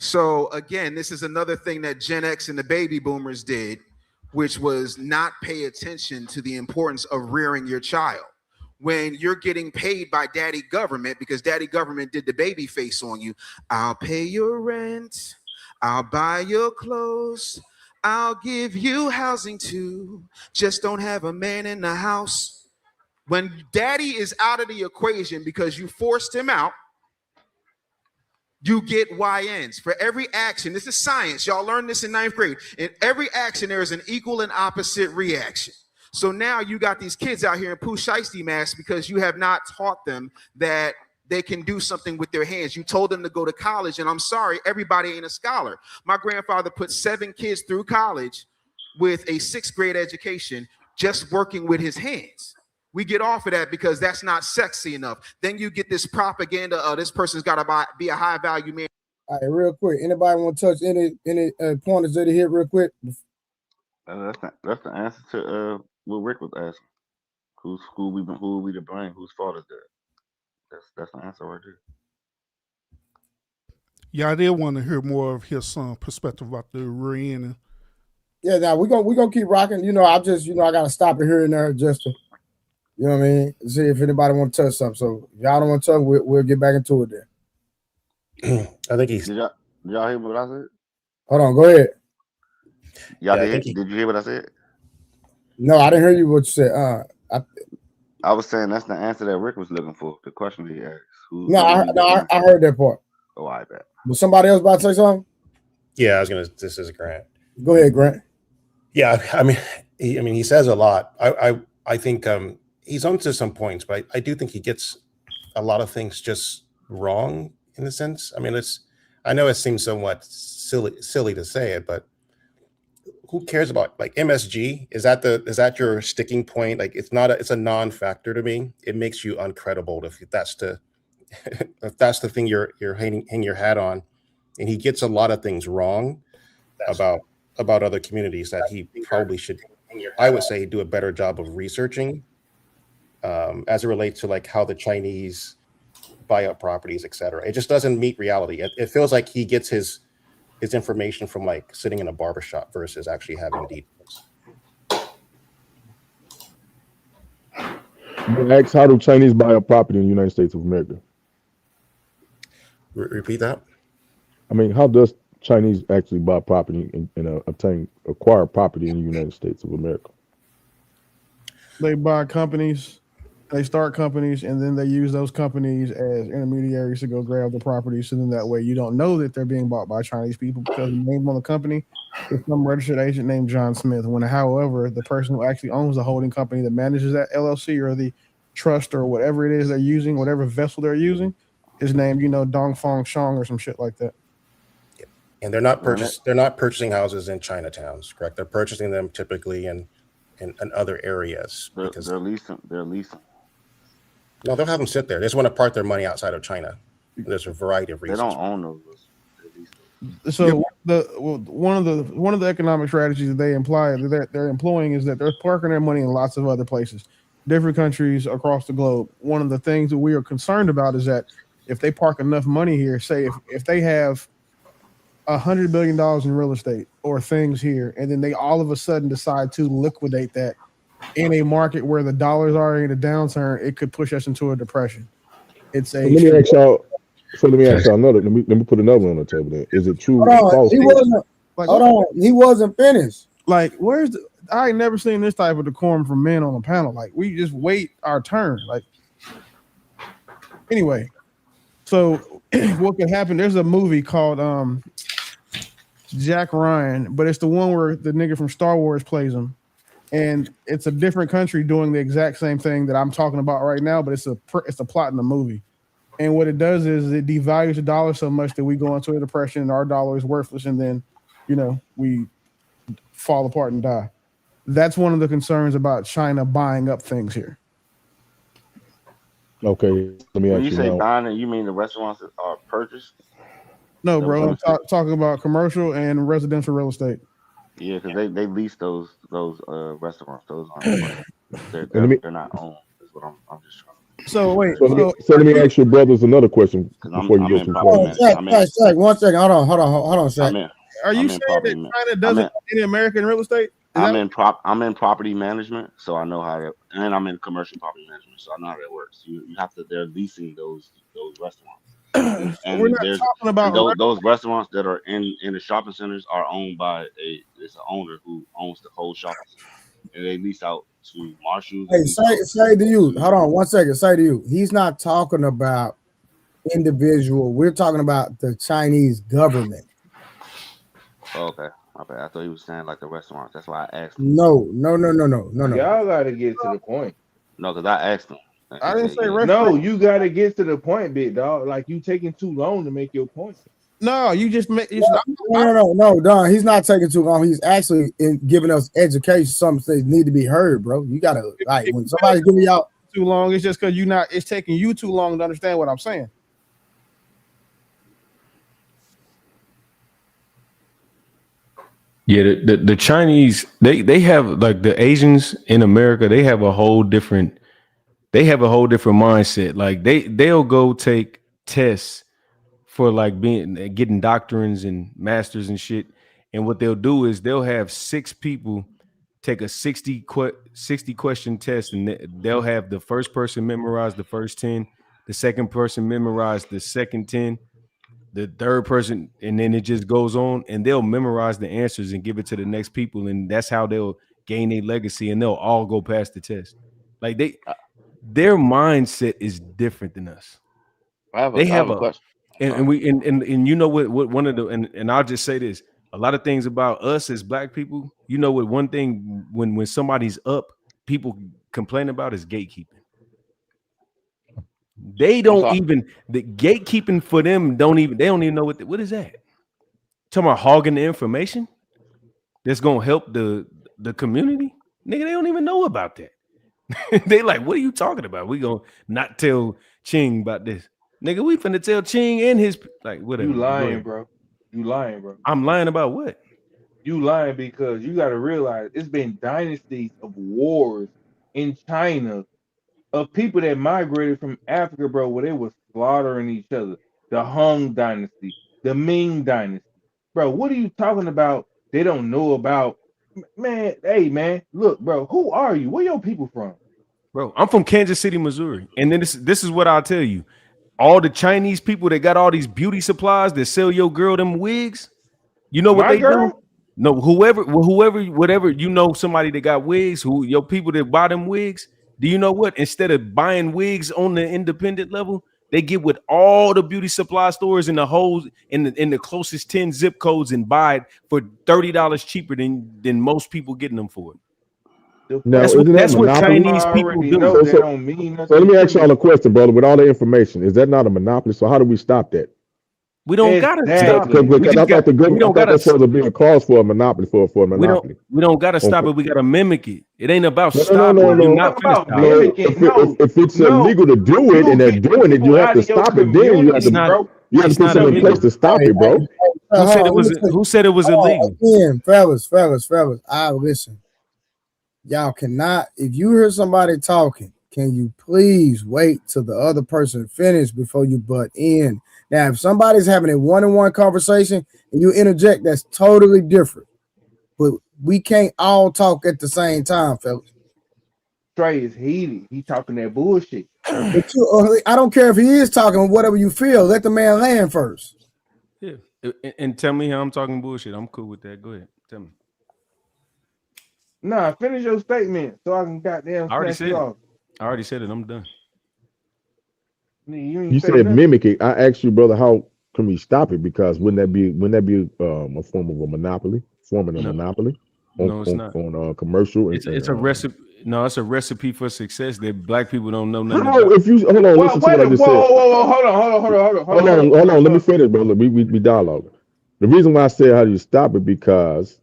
So again, this is another thing that Gen X and the baby boomers did, which was not pay attention to the importance of rearing your child. When you're getting paid by daddy government, because daddy government did the baby face on you, I'll pay your rent, I'll buy your clothes, I'll give you housing too, just don't have a man in the house. When daddy is out of the equation because you forced him out, you get YNs. For every action, this is science. Y'all learned this in 9th grade. In every action, there is an equal and opposite reaction. So now you got these kids out here in Pooh Shiesty masks because you have not taught them that they can do something with their hands. You told them to go to college, and I'm sorry, everybody ain't a scholar. My grandfather put 7 kids through college with a 6th grade education just working with his hands. We get off of that because that's not sexy enough. Then you get this propaganda of this person's got to be a high value man. All right, real quick. Anybody want to touch any pointers that he hit real quick? That's the answer to what Rick was asking. Who we to blame? Whose fault is that? That's the answer right there. Yeah, I did want to hear more of his perspective about the reunion. Yeah, now we're gonna keep rocking. I just I gotta stop it here and there just to. You know what I mean? See if anybody want to touch something. So if y'all don't want to talk, we'll get back into it then. I think he's. Did y'all hear what I said? Hold on, go ahead. Did you hear what I said? No, I didn't hear you what you said. I was saying that's the answer that Rick was looking for. The question he asked. I heard that part. Oh, I bet. Was somebody else about to say something? Yeah, I was gonna. This is Grant. Go ahead, Grant. Yeah, I mean, he says a lot. I think he's onto some points, but I do think he gets a lot of things just wrong in a sense. I mean, I know it seems somewhat silly to say it, but who cares about like MSG? Is that your sticking point? Like it's a non-factor to me. It makes you uncredible if that's the thing you're hanging your hat on. And he gets a lot of things wrong about other communities that he probably should, I would say, do a better job of researching. As it relates to like how the Chinese buy up properties, etc. It just doesn't meet reality. It feels like he gets his information from like sitting in a barbershop versus actually having details. Ask, how do Chinese buy up property in the United States of America? Repeat that. I mean, how does Chinese actually buy property and acquire property in the United States of America? They buy companies, they start companies, and then they use those companies as intermediaries to go grab the property. So then that way you don't know that they're being bought by Chinese people because the name on the company is some registered agent named John Smith. When, however, the person who actually owns the holding company that manages that LLC or the trust or whatever it is they're using, whatever vessel they're using, is named, Dong Fong Shong or some shit like that. And they're not purchasing houses in Chinatowns, correct? They're purchasing them typically in other areas because they're leasing. No, they'll have them sit there. They just want to park their money outside of China. There's a variety of reasons. They don't own those. So one of the economic strategies that they imply that they're employing is that they're parking their money in lots of other places, different countries across the globe. One of the things that we are concerned about is that if they park enough money here, say if they have $100 billion in real estate or things here, and then they all of a sudden decide to liquidate that in a market where the dollars are in a downturn, it could push us into a depression. It's a. Let me ask y'all. So let me ask y'all another. Let me put another one on the table. Then is it true? Hold on, he wasn't finished. Like, I ain't never seen this type of decorum from men on a panel. Like, we just wait our turn. Like, anyway, so what could happen? There's a movie called Jack Ryan, but it's the one where the nigga from Star Wars plays him, and it's a different country doing the exact same thing that I'm talking about right now, but it's a plot in the movie. And what it does is it devalues the dollar so much that we go into a depression and our dollar is worthless, and then, we fall apart and die. That's one of the concerns about China buying up things here. Okay, let me ask you. When you say buying, you mean the restaurants that are purchased? No, bro. I'm talking about commercial and residential real estate. Yeah, because they lease those restaurants. Those aren't they're not owned. Is what I'm just trying. So wait. So let me ask your brothers another question before you go too far. Check, 1 second. Hold on, Shaq. Are you saying that China doesn't own any American real estate? I'm in property management, so I know how to, and I'm in commercial property management, so I know how that works. You have to. They're leasing those restaurants. And we're not talking about those restaurants that are in the shopping centers are owned by it's an owner who owns the whole shopping center, and they lease out to Marshalls. Hey, say to you. Hold on 1 second. Say to you. He's not talking about individual. We're talking about the Chinese government. Okay. Okay. I thought he was saying like the restaurants. That's why I asked him. No. Y'all gotta get to the point. No, because I asked him. I didn't say no. You gotta get to the point, big dog. Like you taking too long to make your point. No, you just make. No, Don. He's not taking too long. He's actually giving us education. Some things need to be heard, bro. You gotta when somebody's giving y'all too long. It's just because you're not. It's taking you too long to understand what I'm saying. Yeah, the Chinese they have, like, the Asians in America, they have a whole different mindset. Like they'll go take tests for like getting doctorines and masters and shit. And what they'll do is they'll have 6 people take a 60 question test, and they'll have the first person memorize the first 10, the second person memorize the second 10, the third person, and then it just goes on, and they'll memorize the answers and give it to the next people, and that's how they'll gain a legacy, and they'll all go past the test. Like their mindset is different than us. I have a question. And you know what one of the and I'll just say this, a lot of things about us as black people, you know what one thing when somebody's up, people complain about is gatekeeping. They don't even, the gatekeeping for them they don't even know what is that. Talking about hogging the information that's gonna help the community. Nigga, they don't even know about that. They like, what are you talking about? We gonna not tell Ching about this. Nigga, we finna tell Ching and his, like, whatever. You lying, bro. You lying, bro. I'm lying about what? You lying because you gotta realize it's been dynasties of wars in China of people that migrated from Africa, bro, where they was slaughtering each other. The Hung Dynasty, the Ming Dynasty. Bro, what are you talking about? They don't know about, man. Hey, man, look, bro, who are you? Where your people from? Bro, I'm from Kansas City, Missouri. And then this is what I'll tell you. All the Chinese people that got all these beauty supplies that sell your girl them wigs, you know what My they do? girl? No, whatever, you know, somebody that got wigs, who your people that buy them wigs, do you know what? Instead of buying wigs on the independent level, they get with all the beauty supply stores in the whole in the closest 10 zip codes and buy it for $30 cheaper than most people getting them for it. Now, That's isn't that what monopoly? Chinese people already do. know that don't mean So let nothing me to ask y'all me. a question, brother. With all the information, is that not a monopoly? So how do we stop that? We don't gotta stop Because it. Exactly. We I just got thought the we government, I don't thought gotta that's supposed to be a cause for a monopoly for a monopoly. we don't gotta stop Okay. it. We gotta mimic it. It ain't about No, stopping. What are You're you not talking finna about? stop it. No, Mimicking? No, if it's no. illegal to do it You and they're get doing it, people you have out to of your stop it. Then you have It's community, to not bro. put it's not something in place illegal. to stop it, bro. Who said it Let me was tell you. who said it was Hold on, illegal? again, fellas. I listen. Y'all cannot. If you hear somebody talking, can you please wait till the other person finish before you butt in? Now, if somebody's having a one-on-one conversation and you interject, that's totally different. But we can't all talk at the same time, fellas. Trey is heated. He talking that bullshit. But I don't care if he is talking whatever you feel. Let the man land first. Yeah. And tell me how I'm talking bullshit. I'm cool with that. Go ahead. Tell me. Nah, finish your statement so I can goddamn I already snatch said you it. off. I already said it. I'm done. Nigga, you ain't You say said nothing. mimic it. I asked you, brother, how can we stop it? Because wouldn't that be a form of a monopoly, forming a No, monopoly no, it's not. on commercial It's a recipe. No, it's a recipe for success that black people don't know nothing How about. if you hold on, Well, listen to wait what I a just said. whoa, hold on. Hold on. Let me finish, brother. We dialogue. The reason why I said how do you stop it because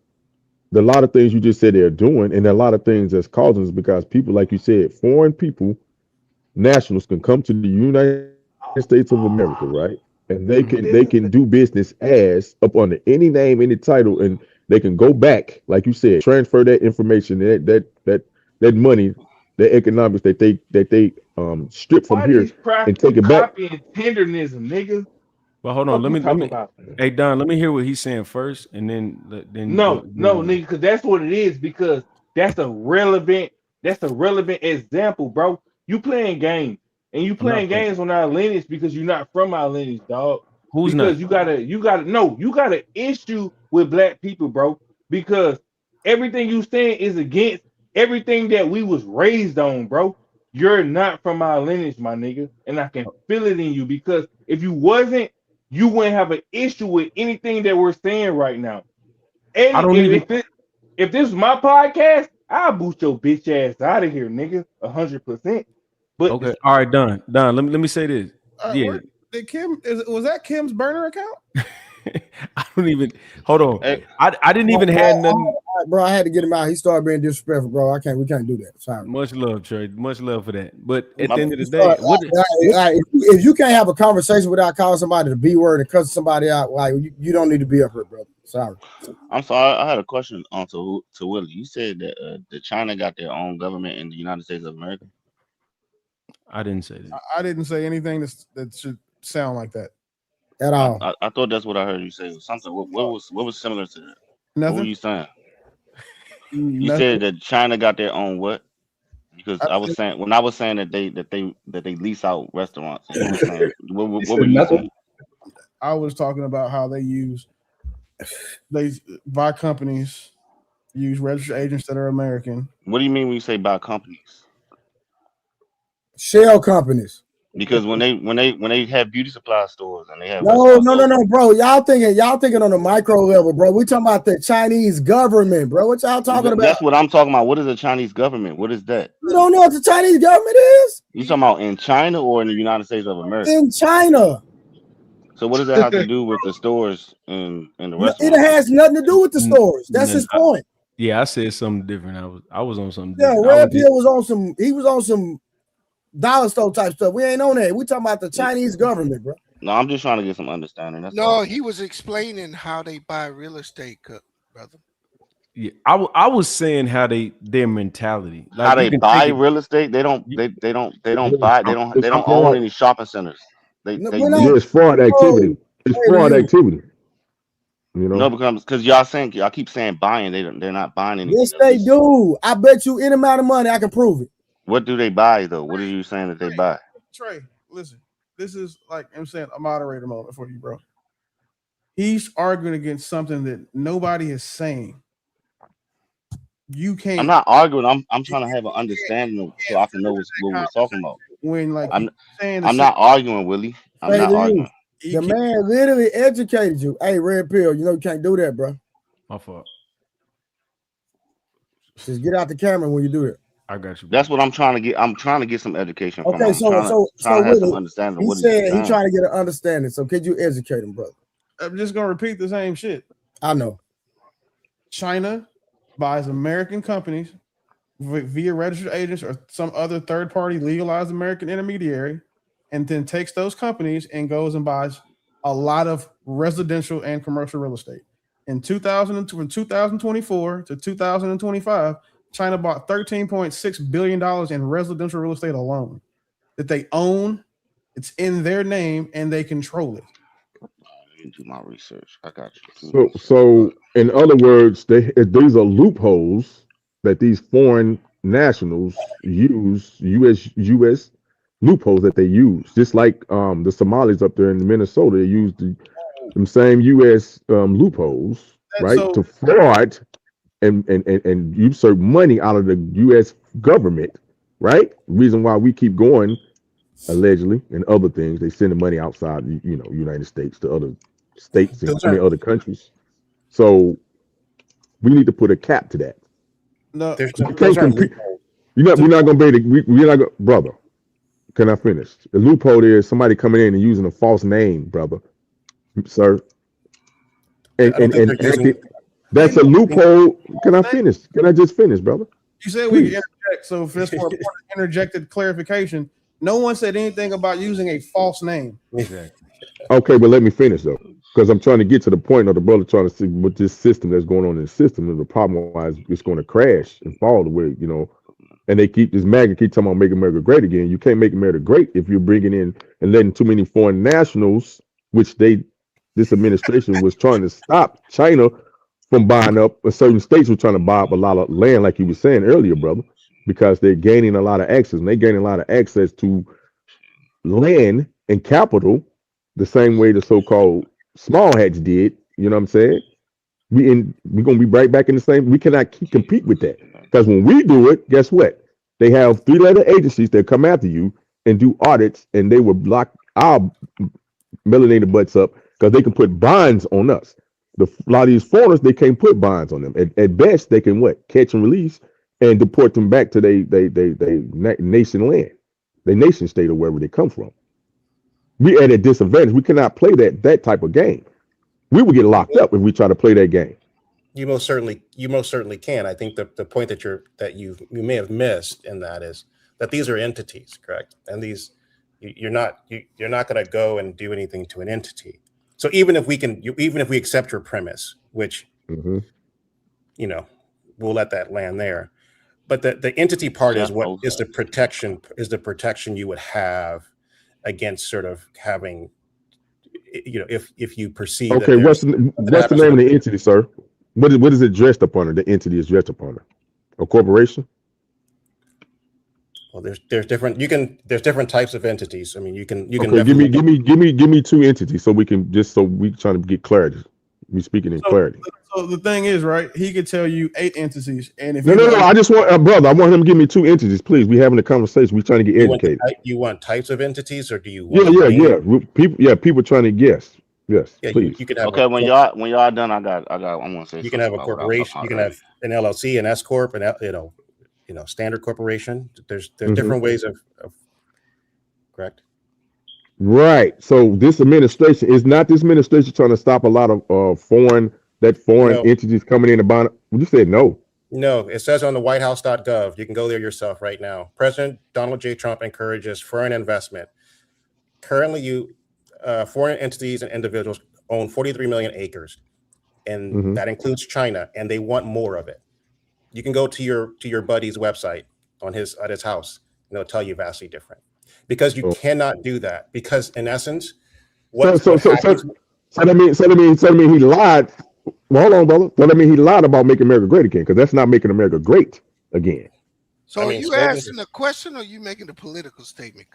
there are a lot of things you just said they're doing, and there are a lot of things that's causing is because people, like you said, foreign people, nationals can come to the United States of America, right? And they can do business as up under any name, any title, and they can go back, like you said, transfer that information, that money, the economics that they strip from Why here these and take it back. copy and tenderism, nigga? But hold on, Fuck let you me talking about? Hey Don, let me hear what he's saying first, and then No, nigga, because that's what it is. Because that's a relevant example, bro. You playing games, and you I'm not playing playing. games on our lineage because you're not from our lineage, dog. Who's not? Because you got an issue with black people, bro. Because everything you saying is against everything that we was raised on, bro. You're not from our lineage, my nigga, and I can feel it in you because if you wasn't, you wouldn't have an issue with anything that we're saying right now. I And don't even. if this was my podcast, I'll boot your bitch ass out of here, nigga, 100%. But Okay, all right, Don. Let me say this. All right, Yeah, where did Kim? Was that Kim's burner account? I don't even. Hold on. Hey, I didn't even have nothing. Bro, I had to get him out. He started being disrespectful, bro. We can't do that. Sorry. Much love, Trey. Much love for that. But at my, the end of the day, If you can't have a conversation without calling somebody the B word and cussing somebody out, like you don't need to be up here, brother. Sorry. I'm sorry. I had a question on to Willie. You said that China got their own government in the United States of America. I didn't say that. I didn't say anything that should sound like that at all. I thought that's what I heard you say. Something. What was similar to that? Nothing. What were you saying? You Nothing. said that China got their own what? Because I was saying when I was saying that they lease out restaurants, and you were saying what were you saying? I was talking about how they buy companies, use registered agents that are American. What do you mean when you say buy companies? Shell companies. Because when they have beauty supply stores and they have No, bro. Y'all thinking on a micro level, bro. We talking about the Chinese government, bro. What y'all talking about? That's what I'm talking about. What is the Chinese government? What is that? You don't know what the Chinese government is? You talking about in China or in the United States of America? In China. So what does that have to do with the stores and the restaurants? It has nothing to do with the stores. That's his point. Yeah, I said something different. I was on something Yeah, different. Red Pill was on some. He was on some dollar store type stuff. We ain't on that. We talking about the Chinese government, bro. No, I'm just trying to get some understanding. That's No, all. he was explaining how they buy real estate, brother. Yeah, I was saying how their mentality, like how they buy real estate. They don't buy. They don't own any shopping centers. It's fraud activity. It's fraud activity. You know, no, because y'all keep saying buying. They're not buying anything. Yes, they do. I bet you any amount of money I can prove it. What do they buy though? What are you saying that they buy? Trey, listen. This is like I'm saying a moderator moment for you, bro. He's arguing against something that nobody is saying. You can't. I'm not arguing. I'm trying to have an understanding so I can know what we're talking about. When like I'm saying I'm not arguing, Willie. I'm not arguing. The man literally educated you. Hey, Red Pill, you know you can't do that, bro. My fault. Just get out the camera when you do it. I got you. That's what I'm trying to get. I'm trying to get some education from him. Okay, I'm trying to have some understanding of he what said he's he's trying to get an understanding. So could you educate him, brother? I'm just gonna repeat the same shit. I know. China buys American companies via registered agents or some other third-party legalized American intermediary, and then takes those companies and goes and buys a lot of residential and commercial real estate. In 2024 to 2025, China bought $13.6 billion in residential real estate alone that they own. It's in their name and they control it. Let me do my research. I got you. So in other words, these are loopholes that these foreign nationals use, U.S. loopholes that they use, just like the Somalis up there in Minnesota, they use the same U.S. Loopholes, right, to fraud and usurp money out of the U.S. government, right? Reason why we keep going, allegedly, and other things, they send the money outside, United States to other states and other countries. So we need to put a cap to that. No, you can't compete. We're not going to be able to. We're not going, brother. Can I finish? The loophole is somebody coming in and using a false name, brother, sir. And that's a loophole. Can I finish? Can I just finish, brother? You said we can interject. So if this for interjected clarification, no one said anything about using a false name. Okay, but let me finish though, because I'm trying to get to the point of the brother trying to see what this system that's going on in the system, and the problem why it's going to crash and fall the way, and they keep this MAGA keep talking about making America great again. You can't make America great if you're bringing in and letting too many foreign nationals, which this administration was trying to stop China from buying up, or certain states were trying to buy up a lot of land, like you were saying earlier, brother, because they're gaining a lot of access, and they're gaining a lot of access to land and capital the same way the so-called small hats did. You know what I'm saying? We're gonna be right back in the same. We cannot compete with that, because when we do it, guess what? They have 3-letter agencies that come after you and do audits, and they will block our melanated butts up because they can put bonds on us. A lot of these foreigners, they can't put bonds on them. At best, they can catch and release and deport them back to they nation land, their nation state, or wherever they come from. We at a disadvantage. We cannot play that type of game. We would get locked up if we try to play that game. You most certainly can. I think the point that you may have missed in that is that these are entities, correct? And these you're not going to go and do anything to an entity. So even if we accept your premise, which we'll let that land there, but the entity part is what is the protection you would have against sort of having, if you perceive. Okay, what's the name of the entity, sir? What is it dressed upon? The entity is dressed upon a corporation. Well, there's different types of entities. I mean, you can okay, give me 2 entities so we trying to get clarity. We speaking in clarity. So the thing is, right? He could tell you 8 entities, and if no, I just want brother. I want him to give me 2 entities, please. We having a conversation. We trying to get educated. You want types of entities, or do you? Want People trying to guess. Yes, yeah, please. You can have when y'all done, I want to say. You can have a corporation. You can have an LLC, an S corp, and standard corporation. There's different ways of correct. Right. So this administration is not this administration trying to stop a lot of foreign entities coming in and buying. You said no. No, it says on the whitehouse.gov. You can go there yourself right now. President Donald J. Trump encourages foreign investment. Currently, foreign entities and individuals own 43 million acres, and that includes China, and they want more of it. You can go to your buddy's website at his house, and they'll tell you vastly different. Because you cannot do that. Because in essence, so that means he lied. Well, hold on, brother. So that means he lied about making America great again, because that's not making America great again. So are you asking a question or are you making a political statement?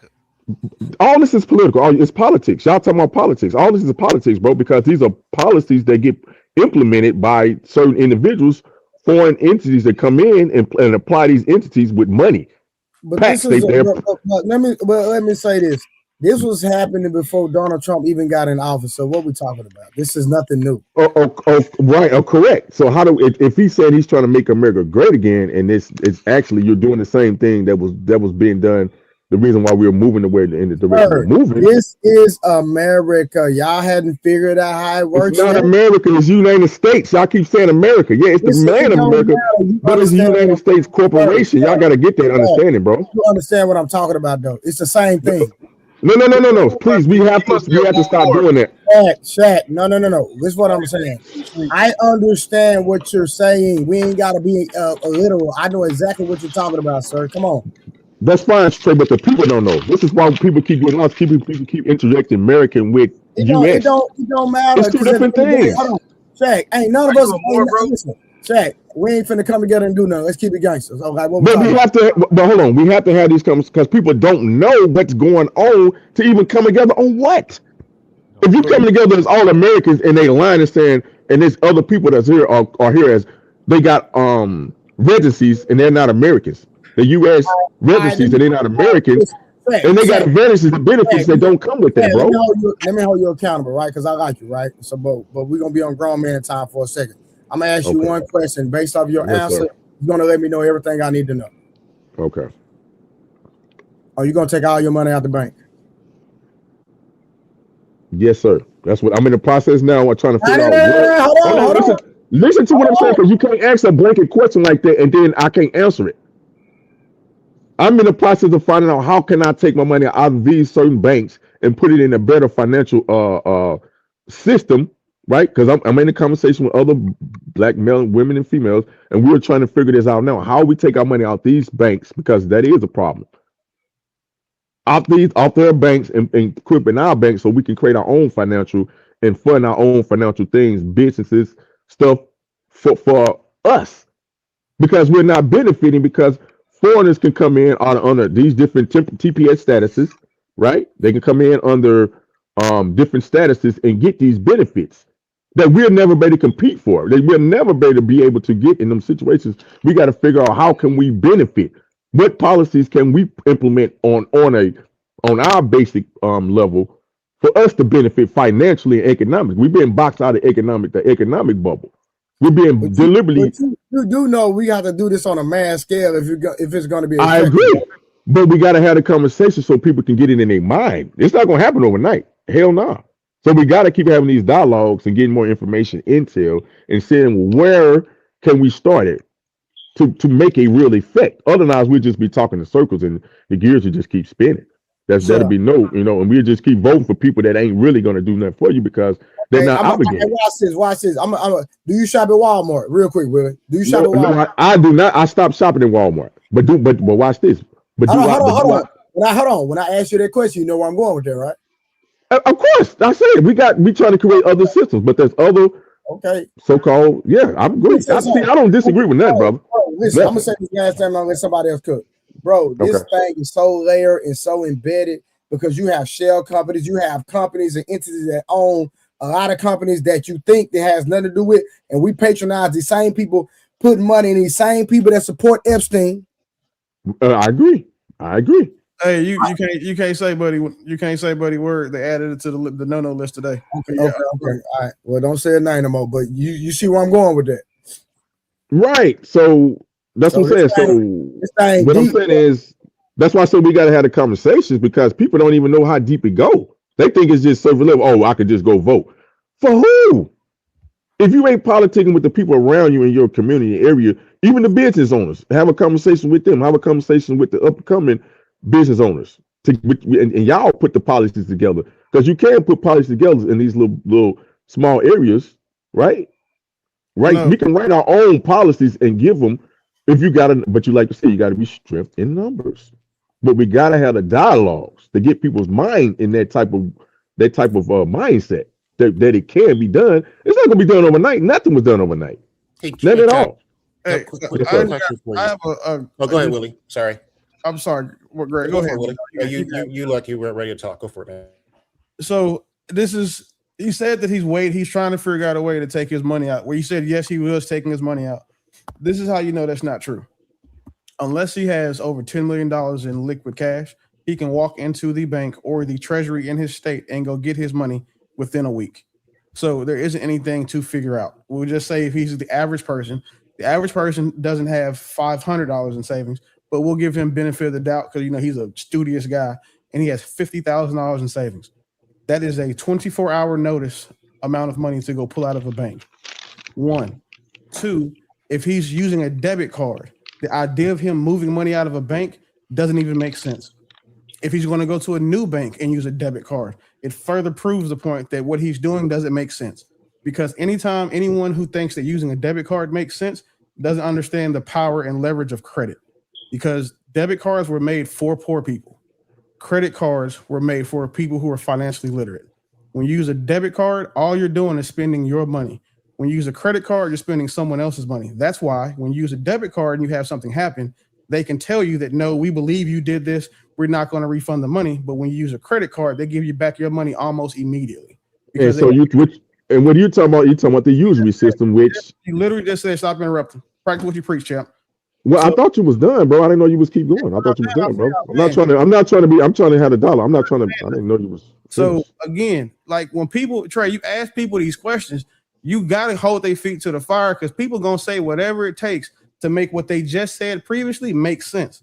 All this is political. It's politics. Y'all talking about politics. All this is politics, bro, because these are policies that get implemented by certain individuals, foreign entities that come in and apply these entities with money. But this is let me say this. This was happening before Donald Trump even got in office. So what we talking about? This is nothing new. Right. Correct. So how do if he said he's trying to make America great again, and it's actually you're doing the same thing that was being done. The reason why we were moving the way in the direction we're moving. This is America. Y'all hadn't figured out how it works. It's not America. It's United States. Y'all keep saying America. Yeah, it's the land of America, but it's the United States corporation. Y'all got to get that understanding, bro. You understand what I'm talking about, though? It's the same thing. No. Please, we have to stop doing that. Shaq. No. This is what I'm saying. I understand what you're saying. We ain't got to be literal. I know exactly what you're talking about, sir. Come on. That's fine, Trey, but the people don't know. This is why people keep getting lost. People keep interjecting American with U.S. It don't matter. It's two different things. Shaq, ain't none of us. Listen, Shaq, we ain't finna come together and do nothing. Let's keep it gangsters. Okay, but we have to. But hold on, we have to have these conversations because people don't know what's going on to even come together on what. If you come together as all Americans and they line and saying, and there's other people that's here are here as they got residencies and they're not Americans. The U.S. residencies and they're not Americans, and they got advantages and benefits that don't come with that, bro. Let me hold you accountable, right? Because I like you, right? So, but we're gonna be on grown man time for a second. I'm gonna ask you one question based off your answer. Sir. You're gonna let me know everything I need to know. Okay. Are you gonna take all your money out the bank? Yes, sir. That's what I'm in the process now. I'm trying to figure out. Hold on. Listen to what I'm saying, because you can't ask a blanket question like that and then I can't answer it. I'm in the process of finding out how can I take my money out of these certain banks and put it in a better financial system, right? Because I'm in a conversation with other black male, women, and females, and we're trying to figure this out now. How we take our money out these banks, because that is a problem. Out their banks and equip in our banks so we can create our own financial and fund our own financial things, businesses, stuff for us, because we're not benefiting because foreigners can come in under these different TPS statuses, right? They can come in under different statuses and get these benefits that we'll never be able to compete for. That we'll never be able to get in them situations. We got to figure out how can we benefit. What policies can we implement on our basic level for us to benefit financially and economically? We've been boxed out of the economic bubble. We're being deliberately. You do know we got to do this on a mass scale if it's going to be. I agree, but we got to have a conversation so people can get it in their mind. It's not going to happen overnight. Hell no. Nah. So we got to keep having these dialogues and getting more information, intel, and saying where can we start it to make a real effect. Otherwise, we'll just be talking in circles and the gears will just keep spinning. That'll be and we'll just keep voting for people that ain't really going to do nothing for you because they're not obligated. Watch this. Do you shop at Walmart? Real quick, Willie. Do you shop at Walmart? No, I do not. I stopped shopping at Walmart. But watch this. But hold on. When I ask you that question, you know where I'm going with that, right? Of course. I said we trying to create other systems, but there's other so-called. Yeah, I'm good. I don't disagree with that, brother. Listen, I'm gonna say this last time. I'll let somebody else cook. Bro, this thing is so layered and so embedded because you have shell companies, you have companies and entities that own a lot of companies that you think that has nothing to do with, and we patronize these same people, putting money in these same people that support Epstein. I agree. Hey, you can't say buddy word. They added it to the no list today. Okay. All right. Well, don't say a name no more. But you see where I'm going with that, right? So that's what I'm saying. What I'm saying is that's why I said we got to have the conversations because people don't even know how deep it go. They think it's just surface level. Oh, I could just go vote for who? If you ain't politicking with the people around you in your community area, even the business owners, have a conversation with them. Have a conversation with the upcoming business owners, and y'all put the policies together because you can put policies together in these little small areas, right? Right. No. We can write our own policies and give them. If you got to, but you like to say you got to be stripped in numbers. But we got to have the dialogues to get people's mind in that type of mindset that it can be done. It's not going to be done overnight. Nothing was done overnight. Not at all. Hey, quick I question for you. have go ahead, Willie. Sorry. I'm sorry. Well, Greg, go ahead. Willie. You like you were ready to talk. Go for it, man. So he said that he's trying to figure out a way to take his money out. Where he said yes, he was taking his money out. This is how you know that's not true. Unless he has over $10 million in liquid cash, he can walk into the bank or the treasury in his state and go get his money within a week. So there isn't anything to figure out. We'll just say if he's the average person doesn't have $500 in savings, but we'll give him benefit of the doubt because he's a studious guy and he has $50,000 in savings. That is a 24-hour notice amount of money to go pull out of a bank. 1, 2, if he's using a debit card, the idea of him moving money out of a bank doesn't even make sense. If he's going to go to a new bank and use a debit card, it further proves the point that what he's doing doesn't make sense. Because anytime anyone who thinks that using a debit card makes sense doesn't understand the power and leverage of credit. Because debit cards were made for poor people. Credit cards were made for people who are financially literate. When you use a debit card, all you're doing is spending your money. When you use a credit card, you're spending someone else's money. That's why when you use a debit card and you have something happen, they can tell you that, no, we believe you did this. We're not going to refund the money. But when you use a credit card, they give you back your money almost immediately. And so what you're talking about the usury system, which you literally just said, stop interrupting. Practice what you preach, champ. Well, I thought you was done, bro. I didn't know you was keep going. I thought you was done, bro. I'm trying to have a dollar. I didn't know you was finished. So again, like when people you ask people these questions, you gotta hold their feet to the fire because people gonna say whatever it takes to make what they just said previously make sense.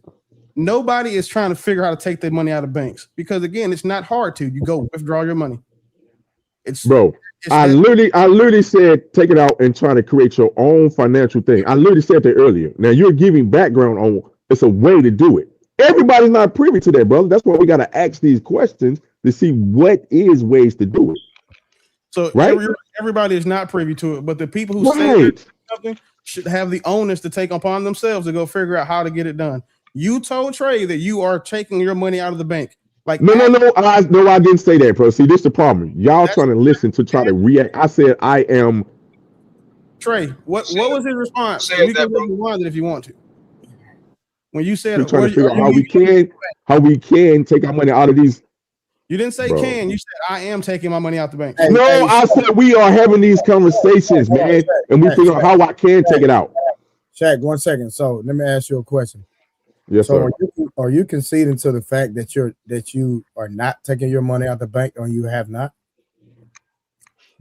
Nobody is trying to figure out how to take their money out of banks because again, it's not hard to. You go withdraw your money. I literally said take it out and try to create your own financial thing. I literally said that earlier. Now you're giving background on it's a way to do it. Everybody's not privy to that, brother. That's why we got to ask these questions to see what is ways to do it. So right? Everybody is not privy to it, but the people who say something should have the onus to take upon themselves to go figure out how to get it done. You told Trey that you are taking your money out of the bank. Like no, I didn't say that, bro. See, this is the problem. Y'all trying to listen to try to react. I said I am. Trey, what was his response? You can rewind it if you want to. When you said trying to figure out how we can take our money out of these. You didn't say can. You said I am taking my money out the bank. I said we are having these conversations, man, and we figure out how I can take it out. Shaq, 1 second. So let me ask you a question. Yes, so sir. Are you conceding to the fact that you are not taking your money out the bank, or you have not?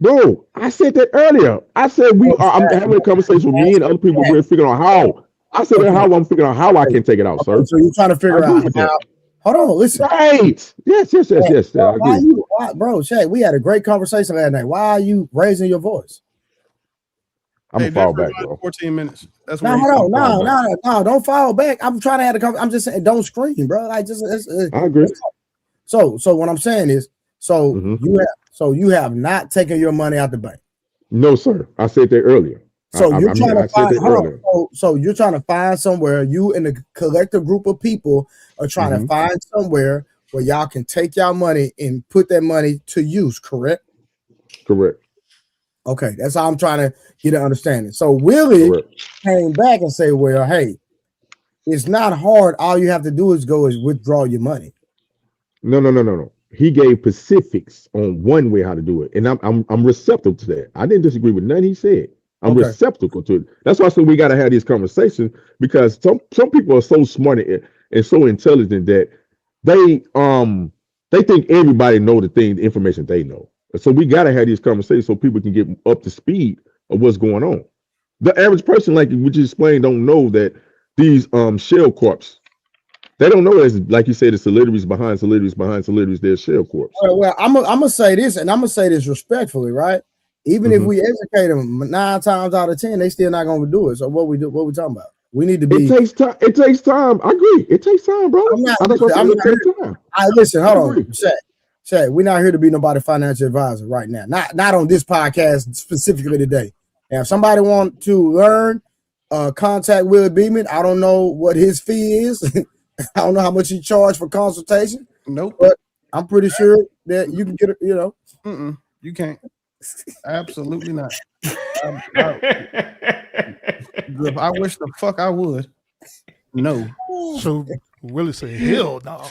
Bro, I said that earlier. I said I'm having a conversation with me and other people. We're figuring out how. I said that how I'm figuring out how I can take it out, sir. So you're trying to figure out how. Hold on, listen. Right. Yes. I agree. Bro, Shaq, we had a great conversation last night. Why are you raising your voice? I'm gonna fall back, bro. 14 minutes. That's no, don't fall back. I'm trying to have a conversation. I'm just saying, don't scream, bro. I agree. So what I'm saying is, you have not taken your money out the bank. No, sir. I said that earlier. So you're trying to find. So you're trying to find somewhere. You and a collective group of people are trying to find somewhere where y'all can take y'all money and put that money to use. Correct. Correct. Okay, that's how I'm trying to get an understanding. So Willie came back and say, well, hey, it's not hard. All you have to do is withdraw your money. No. He gave specifics on one way how to do it. And I'm receptive to that. I didn't disagree with nothing he said. I'm receptive to it. That's why I said we got to have these conversations because some people are so smart and so intelligent that they think everybody know the information they know. So we got to have these conversations so people can get up to speed of what's going on. The average person, like we just explained, don't know that these shell corps. They don't know as like you said, the celebrities behind celebrities, they're shell corps. Well, I'm gonna say this, and I'm gonna say this respectfully, right? Even if we educate them 9 times out of 10, they still not gonna do it. So what we talking about? We need to be. It takes time. It takes time. I agree. It takes time, bro. Listen, hold on, Shaq. We're not here to be nobody financial advisor right now. Not on this podcast specifically today. And if somebody want to learn, contact Will Beeman. I don't know what his fee is. I don't know how much he charge for consultation. Nope. But I'm pretty sure that you can get it. You know, you can't. Absolutely not. I wish the fuck I would. No. So Willie said, hell no.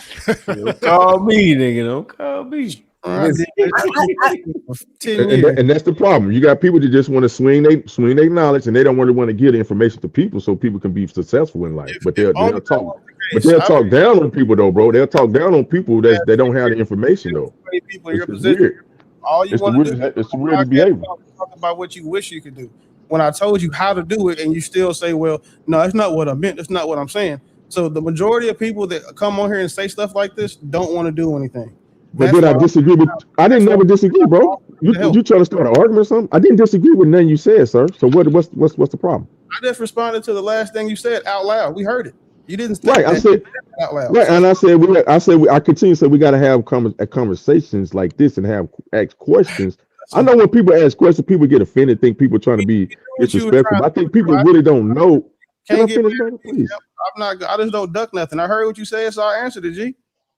Call me, nigga. Don't call me. I did that for 10 And, years. and that's the problem. You got people that just want to swing their knowledge, and they don't really want to give the information to people so people can be successful in life. But they'll talk down on people though, bro. They'll talk down on people that they don't have the information though. People in your It's position. weird. All you want to do It's weird behavior. talk about what you wish you could do. When I told you how to do it, and you still say, "Well, no, that's not what I meant. That's not what I'm saying." So the majority of people that come on here and say stuff like this don't want to do anything. But then I disagree with. I didn't never disagree, bro. You trying to start an argument or something? I didn't disagree with nothing you said, sir. So what's the problem? I just responded to the last thing you said out loud. We heard it. You didn't. Right. I said out loud. Right, and I continue to say we got to have conversations like this and ask questions. I know when people ask questions, people get offended, think people are trying to be disrespectful. But I think people really don't know. Can I finish, brother, please? I'm not. I just don't duck nothing. I heard what you said, so I answered it. G.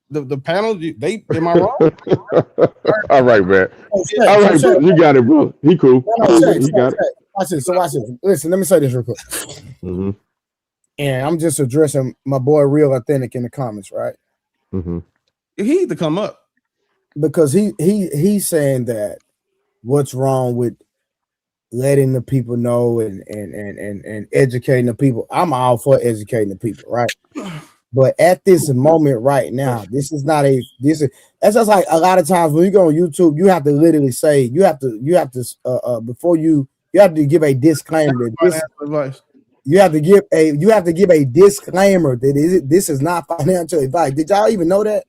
The panel, am I wrong? All right, man. All right, bro. You got it, bro. He cool. He got it. Watch this. So watch this. Listen, let me say this real quick. Mm-hmm. And I'm just addressing my boy Real Authentic in the comments, right? Mm-hmm. He need to come up because he's saying that what's wrong with letting the people know and educating the people. I'm all for educating the people, right? But at this moment right now, that's just like a lot of times when you go on YouTube, you have to literally say you have to before you have to give a disclaimer. You have to give a disclaimer that this is not financial advice. Did y'all even know that?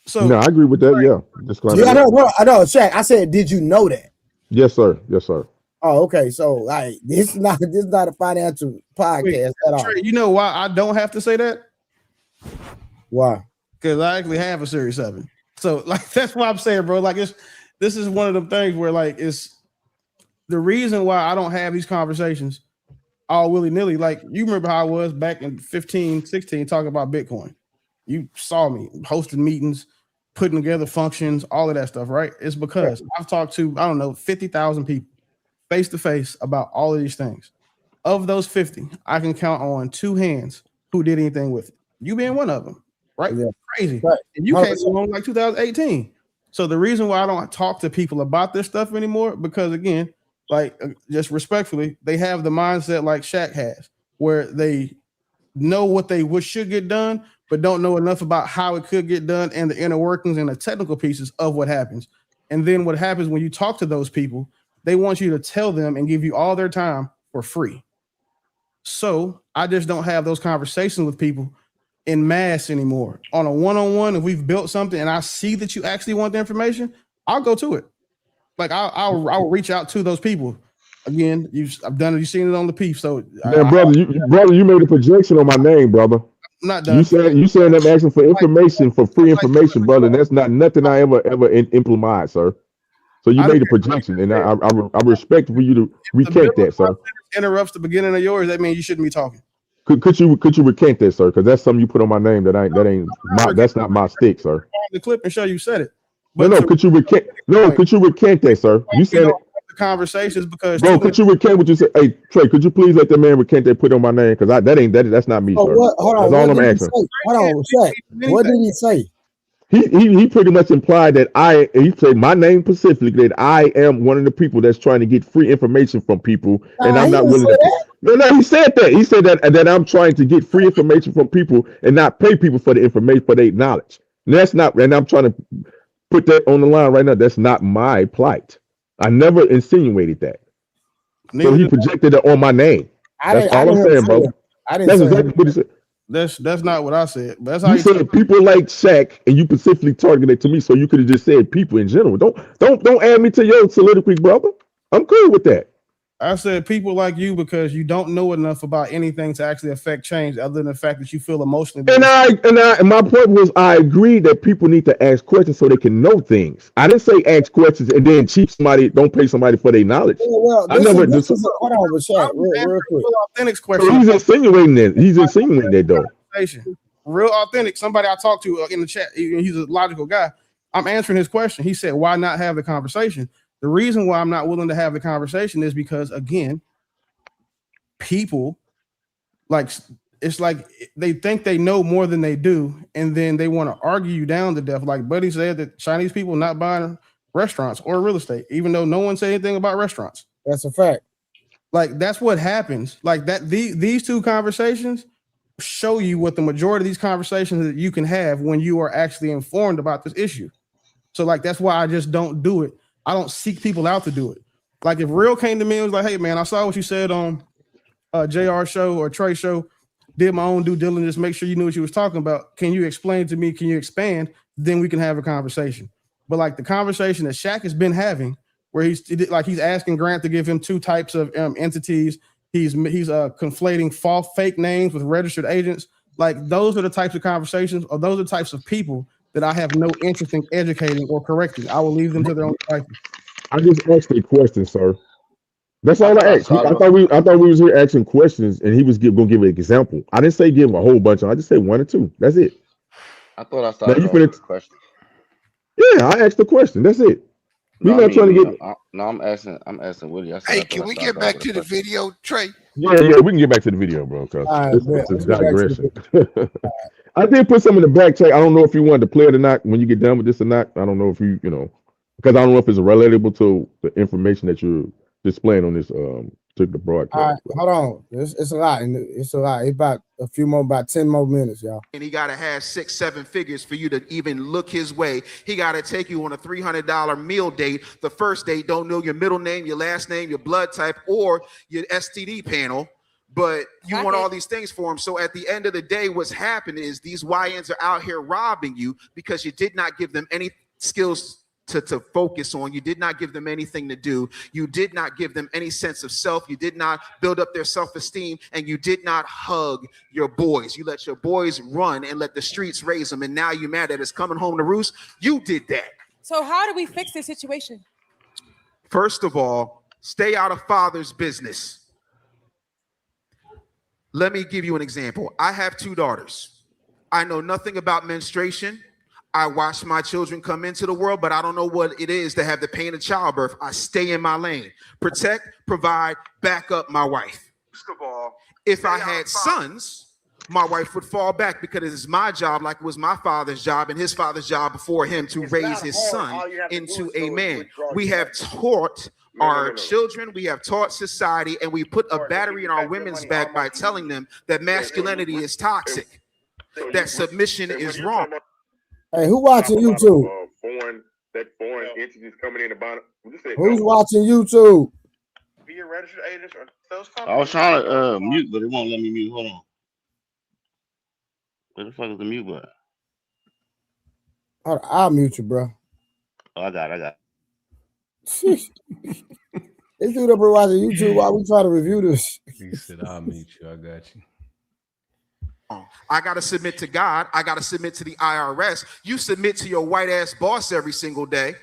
So no, I agree with that. Yeah, disclaimer. Yeah, I know, Shaq. I said, did you know that? Yes, sir. Yes, sir. Oh, okay. So like this is not a financial podcast at all. You know why I don't have to say that? Why? Because I actually have a Series 7. So like that's why I'm saying, bro. Like this is one of the things where like it's the reason why I don't have these conversations all willy-nilly. Like you remember how I was back in 15, 16 talking about Bitcoin. You saw me hosting meetings, putting together functions, all of that stuff, right? It's because I've talked to, I don't know, 50,000 people face to face about all of these things. Of those 50, I can count on two hands who did anything with it. You being one of them, right? Yeah. Crazy. Right. And you came along like 2018. So the reason why I don't talk to people about this stuff anymore, because again, like just respectfully, they have the mindset like Shaq has, where they know what they should get done, but don't know enough about how it could get done and the inner workings and the technical pieces of what happens. And then what happens when you talk to those people, they want you to tell them and give you all their time for free. So I just don't have those conversations with people in mass anymore. On a one-on-one, if we've built something and I see that you actually want the information, I'll go to it. Like I'll reach out to those people. Again, I've done it. You've seen it on the piece. So brother, you made a projection on my name, brother. I'm not done. You said I'm asking for information, for free information, brother. And that's not nothing I ever implement, sir. So you made a projection, and I respect for you to recant that, sir. Interrupts the beginning of yours. That means you shouldn't be talking. Could you recant that, sir? Because that's something you put on my name that's not my stick, sir. The clip and show you said it. But could you recant? No, could you recant that, sir? You said it. The conversations because bro, could you recant what you said? Hey, Trey, could you please let that man recant that put on my name? Because that's not me, sir. Hold on, that's all I'm asking. Hold on, Shaq. What did he say? He pretty much implied that he said my name specifically, that I am one of the people that's trying to get free information from people, and I'm not willing to. No, he said that. He said that I'm trying to get free information from people and not pay people for the information, for their knowledge. And that's not, and I'm trying to put that on the line right now. That's not my plight. I never insinuated that. So he projected it on my name. That's all I'm saying, bro. That's exactly what he said. That's not what I said. But that's how you said people like Shaq, and you specifically targeted it to me, so you could have just said people in general. Don't add me to your soliloquy, brother. I'm cool with that. I said people like you because you don't know enough about anything to actually affect change, other than the fact that you feel emotionally. And my point was, I agree that people need to ask questions so they can know things. I didn't say ask questions and then don't pay somebody for their knowledge. Well, hold on, Shaq, real quick. Authentic question. So he's insinuating that. He's insinuating that though. Real authentic. Somebody I talked to in the chat. He's a logical guy. I'm answering his question. He said, "Why not have the conversation?" The reason why I'm not willing to have the conversation is because, again, people, like it's like they think they know more than they do, and then they want to argue you down to death. Like Buddy said, that Chinese people not buying restaurants or real estate, even though no one said anything about restaurants. That's a fact. Like that's what happens. Like that these two conversations show you what the majority of these conversations that you can have when you are actually informed about this issue. So like that's why I just don't do it. I don't seek people out to do it. Like if Real came to me and was like, hey man, I saw what you said on JR show or Trey show, did my own due diligence, make sure you knew what you was talking about. Can you explain to me? Can you expand? Then we can have a conversation. But like the conversation that Shaq has been having, where he's asking Grant to give him two types of entities. He's conflating false fake names with registered agents. Like those are the types of conversations, or those are the types of people that I have no interest in educating or correcting. I will leave them to their own devices. I just asked a question, sir. That's all I asked. I thought we was here asking questions, and he was gonna give an example. I didn't say give a whole bunch. I just said one or two. That's it. I thought I started off with a question. Yeah, I asked the question. That's it. We're not trying to get. No, I'm asking Willie. Hey, can we get back to the video, Trey? Yeah, we can get back to the video, bro. Because this is digression. I did put some in the back check. I don't know if you wanted to play it or not when you get done with this or not. I don't know if you because I don't know if it's relatable to the information that you're displaying on this to the broadcast. All right, hold on. It's a lot. It's a lot. It's about a few more, about 10 more minutes, y'all. And he got to have 6-7 figures for you to even look his way. He got to take you on a $300 meal date. The first date, don't know your middle name, your last name, your blood type, or your STD panel. But you want all these things for him. So at the end of the day, what's happened is these YNs are out here robbing you because you did not give them any skills to focus on. You did not give them anything to do. You did not give them any sense of self. You did not build up their self-esteem, and you did not hug your boys. You let your boys run and let the streets raise them, and now you're mad that it's coming home to roost. You did that. So how do we fix this situation? First of all, stay out of father's business. Let me give you an example. I have 2 daughters. I know nothing about menstruation. I watch my children come into the world, but I don't know what it is to have the pain of childbirth. I stay in my lane. Protect, provide, back up my wife. First of all, if I had sons, my wife would fall back because it is my job, like it was my father's job and his father's job before him, to raise his son into a man. We have taught our children, we have taught society, and we put a battery in our women's back by telling them that masculinity is toxic, that submission is wrong. Hey, who watching YouTube? Foreign entities coming in about Who's watching YouTube? Be a registered agent or those I was trying to mute, but it won't let me mute. Hold on. Where the fuck is the mute button? I'll mute you, bro. Oh, I got it. This dude up here watching YouTube while we try to review this. He said, I'll mute you. I got you. I got to submit to God. I got to submit to the IRS. You submit to your white ass boss every single day,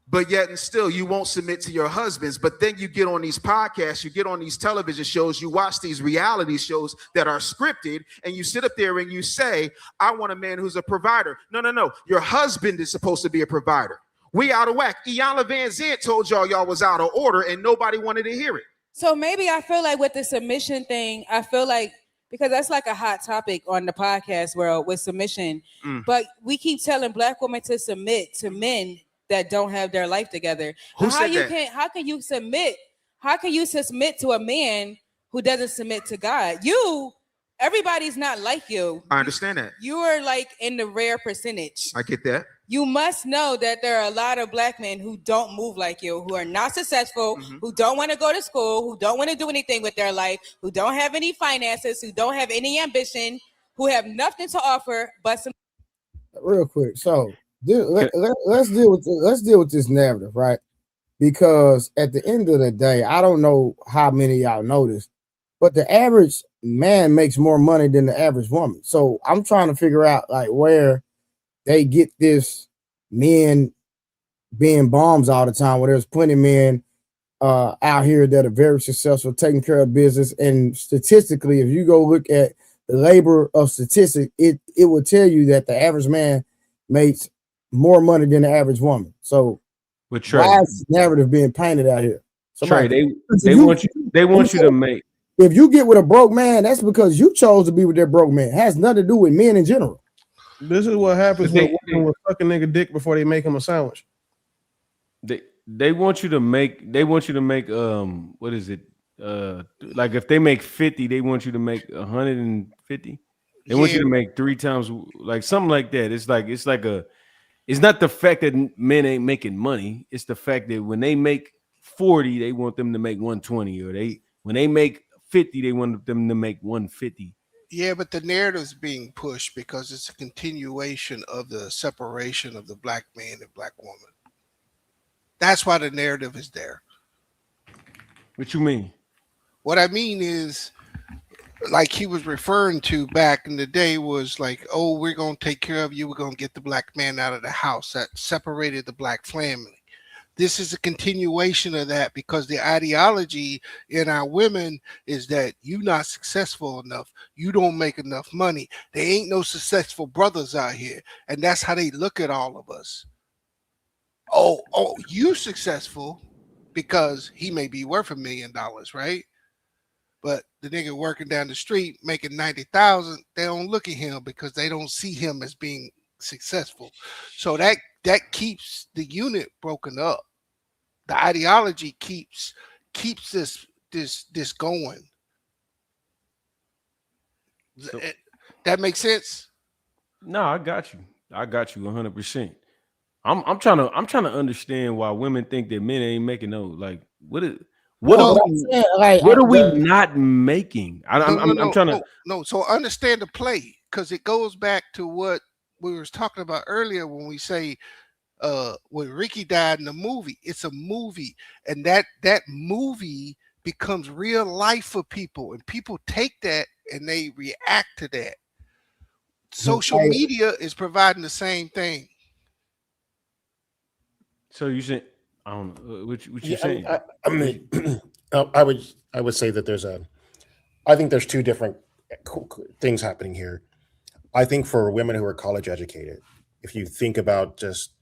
but yet and still you won't submit to your husbands. But then you get on these podcasts, you get on these television shows, you watch these reality shows that are scripted, and you sit up there and you say, I want a man who's a provider. No. Your husband is supposed to be a provider. We out of whack. Iyanla Van Zandt told y'all was out of order and nobody wanted to hear it. So maybe I feel like with the submission thing, I feel like, because that's like a hot topic on the podcast world with submission. But we keep telling Black women to submit to men that don't have their life together. Who said that? How can you submit? How can you submit to a man who doesn't submit to God? Everybody's not like you. I understand that. You are like in the rare percentage. I get that. You must know that there are a lot of Black men who don't move like you, who are not successful, who don't want to go to school, who don't want to do anything with their life, who don't have any finances, who don't have any ambition, who have nothing to offer but some. Real quick, so let's deal with this narrative, right? Because at the end of the day, I don't know how many of y'all know this, but the average man makes more money than the average woman. So I'm trying to figure out like where they get this men being bombs all the time, where there's plenty of men out here that are very successful, taking care of business. And statistically, if you go look at the labor of statistics, it will tell you that the average man makes more money than the average woman. So why is this narrative being painted out here? Trey, they want you to make If you get with a broke man, that's because you chose to be with that broke man. It has nothing to do with men in general. This is what happens when a woman will suck a nigga dick before they make him a sandwich. They want you to make what is it? Like if they make 50, they want you to make 150. They want you to make 3 times, like something like that. It's not the fact that men ain't making money. It's the fact that when they make 40, they want them to make 120, or when they make 50, they want them to make 150. Yeah, but the narrative's being pushed because it's a continuation of the separation of the black man and black woman. That's why the narrative is there. What you mean? What I mean is, like he was referring to back in the day, was like, oh, we're going to take care of you. We're going to get the black man out of the house. That separated the black family. This is a continuation of that because the ideology in our women is that you're not successful enough. You don't make enough money. There ain't no successful brothers out here. And that's how they look at all of us. Oh, you successful because he may be worth $1 million, right? But the nigga working down the street making 90,000, they don't look at him because they don't see him as being successful. So that keeps the unit broken up. The ideology keeps this going. So, that makes sense? No, I got you 100%. I'm trying to understand why women think that men ain't making no, like, what are we not making? I'm trying to no. So understand the play, because it goes back to what we were talking about earlier when we say when Ricky died in the movie. It's a movie, and that movie becomes real life for people, and people take that and they react to that. Social media is providing the same thing. So you said, I don't know what you saying. I mean, I would say that I think there's two different things happening here. I think for women who are college educated, if you think about just,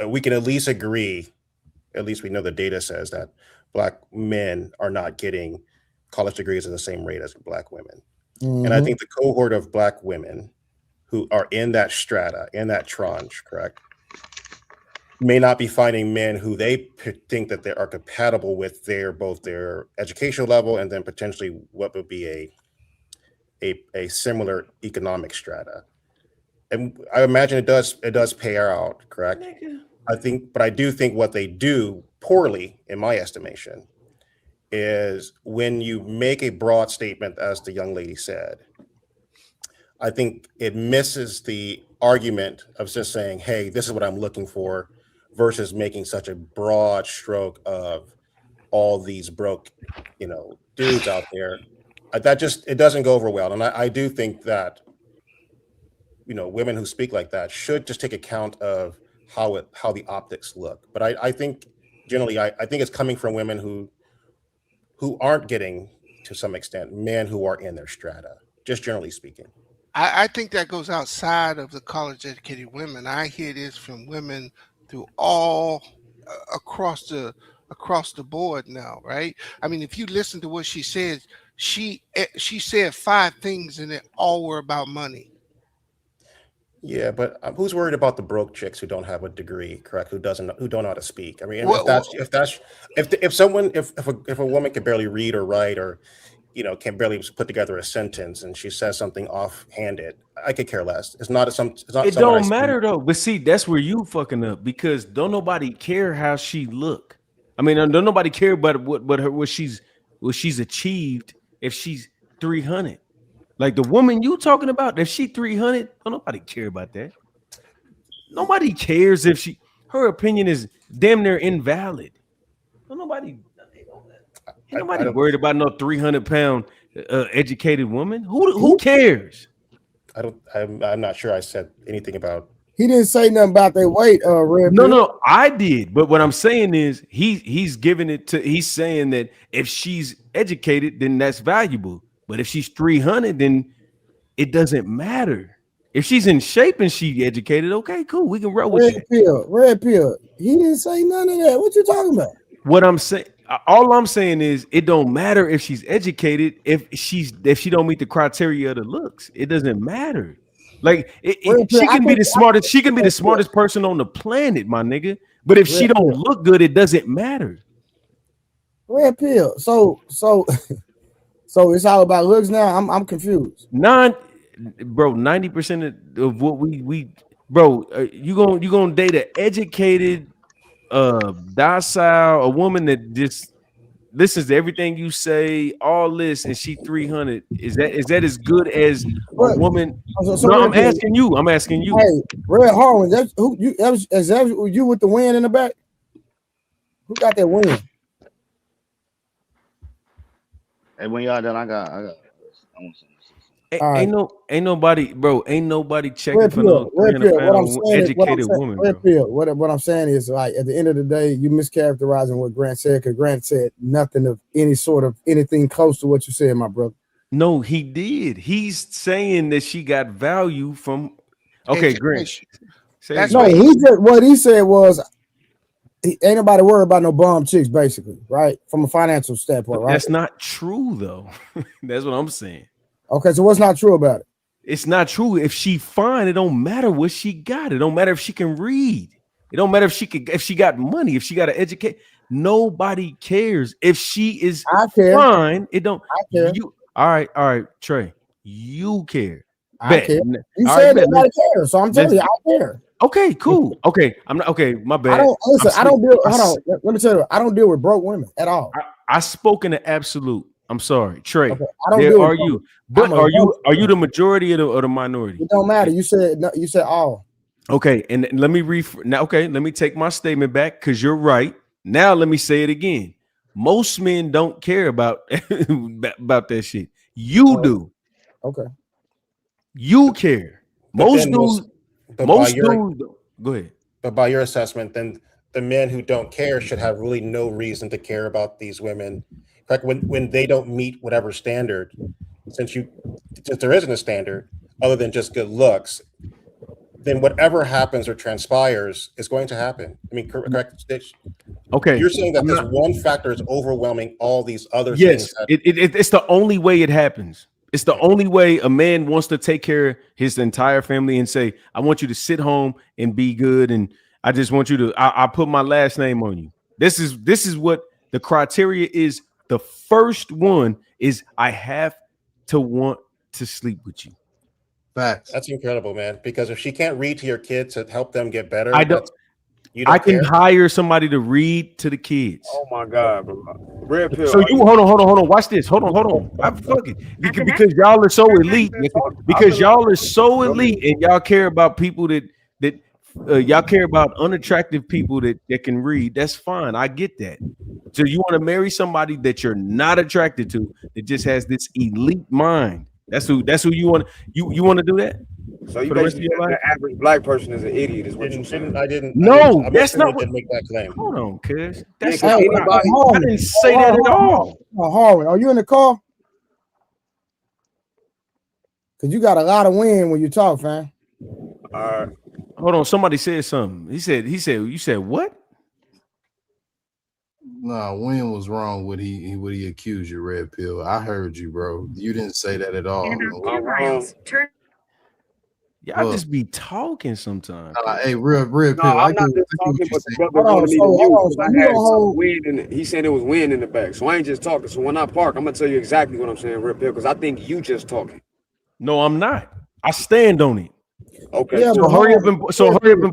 we can at least agree, at least we know the data says that black men are not getting college degrees at the same rate as black women. Mm-hmm. And I think the cohort of black women who are in that strata, in that tranche, correct, may not be finding men who they think that they are compatible with both their educational level and then potentially what would be a similar economic strata. And I imagine it does pay out, correct? But I do think what they do poorly, in my estimation, is when you make a broad statement, as the young lady said, I think it misses the argument of just saying, hey, this is what I'm looking for, versus making such a broad stroke of all these broke, dudes out there. It doesn't go over well. And I do think that, women who speak like that should just take account of how the optics look. But I think generally, I think it's coming from women who aren't getting, to some extent, men who are in their strata, just generally speaking. I think that goes outside of the college educated women. I hear this from women through all across the board now, right? I mean, if you listen to what she says, she said 5 things and they all were about money. Yeah, but who's worried about the broke chicks who don't have a degree, correct? Who don't know how to speak? I mean, if a woman can barely read or write, or can barely put together a sentence, and she says something offhanded, I could care less. It's not. It don't matter though. But see, that's where you fucking up, because don't nobody care how she look. I mean, don't nobody care about what she's achieved if she's 300. Like the woman you talking about, if she 300, don't nobody care about that. Nobody cares if her opinion is damn near invalid. Don't nobody. Ain't nobody worried about no 300-pound educated woman. Who cares? I'm not sure I said anything about. He didn't say nothing about their weight. No, I did. But what I'm saying is he's giving it to. He's saying that if she's educated, then that's valuable. But if she's 300, then it doesn't matter. If she's in shape and she educated, okay, cool. We can roll with that. Red pill. He didn't say none of that. What you talking about? What I'm saying, all I'm saying is it don't matter if she's educated if she don't meet the criteria of the looks. It doesn't matter. Like she can be the smartest. She can be the smartest person on the planet, my nigga. But if she don't look good, it doesn't matter. Red pill. So it's all about looks now. I'm confused. 90% of what we bro, you gonna date an educated, docile, a woman that just listens to everything you say, all this, and she 300. Is that as good as a woman? No, I'm asking you. I'm asking you. Hey, Red Harwin, that's who you. Is that you with the win in the back? Who got that win? And when y'all done, I want some. Ain't nobody, bro. Ain't nobody checking Red for pill, no 300-pound educated what woman, Red bro. pill. What I'm saying is, like, at the end of the day, you mischaracterizing what Grant said, because Grant said nothing of any sort of anything close to what you said, my brother. No, he did. He's saying that she got value from. Okay, Grant. No, what he said was, ain't nobody worried about no bum chicks, basically, right? From a financial standpoint, right? That's not true, though. That's what I'm saying. Okay, so what's not true about it? It's not true. If she fine, it don't matter what she got. It don't matter if she can read. It don't matter if she got money, if she got to educate. Nobody cares. If she is fine, it don't. I care. All right, Trey. You care. I care. You said nobody cares, so I'm telling you, I care. Okay, cool. Okay, I'm not okay. My bad. I don't listen. I don't deal. Hold on. Let me tell you. I don't deal with broke women at all. I spoke in the absolute. I'm sorry, Trey. Okay, I don't there deal are with you, but are you the majority or the minority? It don't matter. You said no, you said all. Okay, and let me now. Okay, let me take my statement back because you're right. Now let me say it again. Most men don't care about that shit. You do. Okay. You care. Most dudes. Go ahead. But by your assessment, then the men who don't care should have really no reason to care about these women. Correct? When they don't meet whatever standard, since there isn't a standard other than just good looks, then whatever happens or transpires is going to happen. I mean, correct, Stitch? Okay. You're saying that this one factor is overwhelming all these other yes, things. It's the only way it happens. It's the only way a man wants to take care of his entire family and say, I want you to sit home and be good. And I just want you to, I put my last name on you. This is what the criteria is. The first one is I have to want to sleep with you. Facts. That's incredible, man. Because if she can't read to your kids to help them get better, I can hire somebody to read to the kids. Oh my God, bro. Red pill. So you hold on. Watch this. Hold on. I'm fucking because y'all are so elite. Because y'all are so elite, and y'all care about people that y'all care about unattractive people that can read. That's fine. I get that. So you want to marry somebody that you're not attracted to, that just has this elite mind. That's who you want. You want to do that? So you basically the average black person is an idiot, is what you saying? No, that's not what. Didn't make that claim. Hold on, cuz. That's I didn't say that at all. Harwin, are you in the car? Because you got a lot of wind when you talk, fam. Hold on. Somebody said something. He said. You said what? Nah, Wayne was wrong. What he accused you, Red Pill. I heard you, bro. You didn't say that at all. Y'all just be talking sometimes. Hey, Red Pill. No, I'm not just talking, but the brother wanted me to use. I had some wind in it. He said it was wind in the back, so I ain't just talking. So when I park, I'm gonna tell you exactly what I'm saying, Red Pill, because I think you just talking. No, I'm not. I stand on it. Okay. Yeah, so hurry up and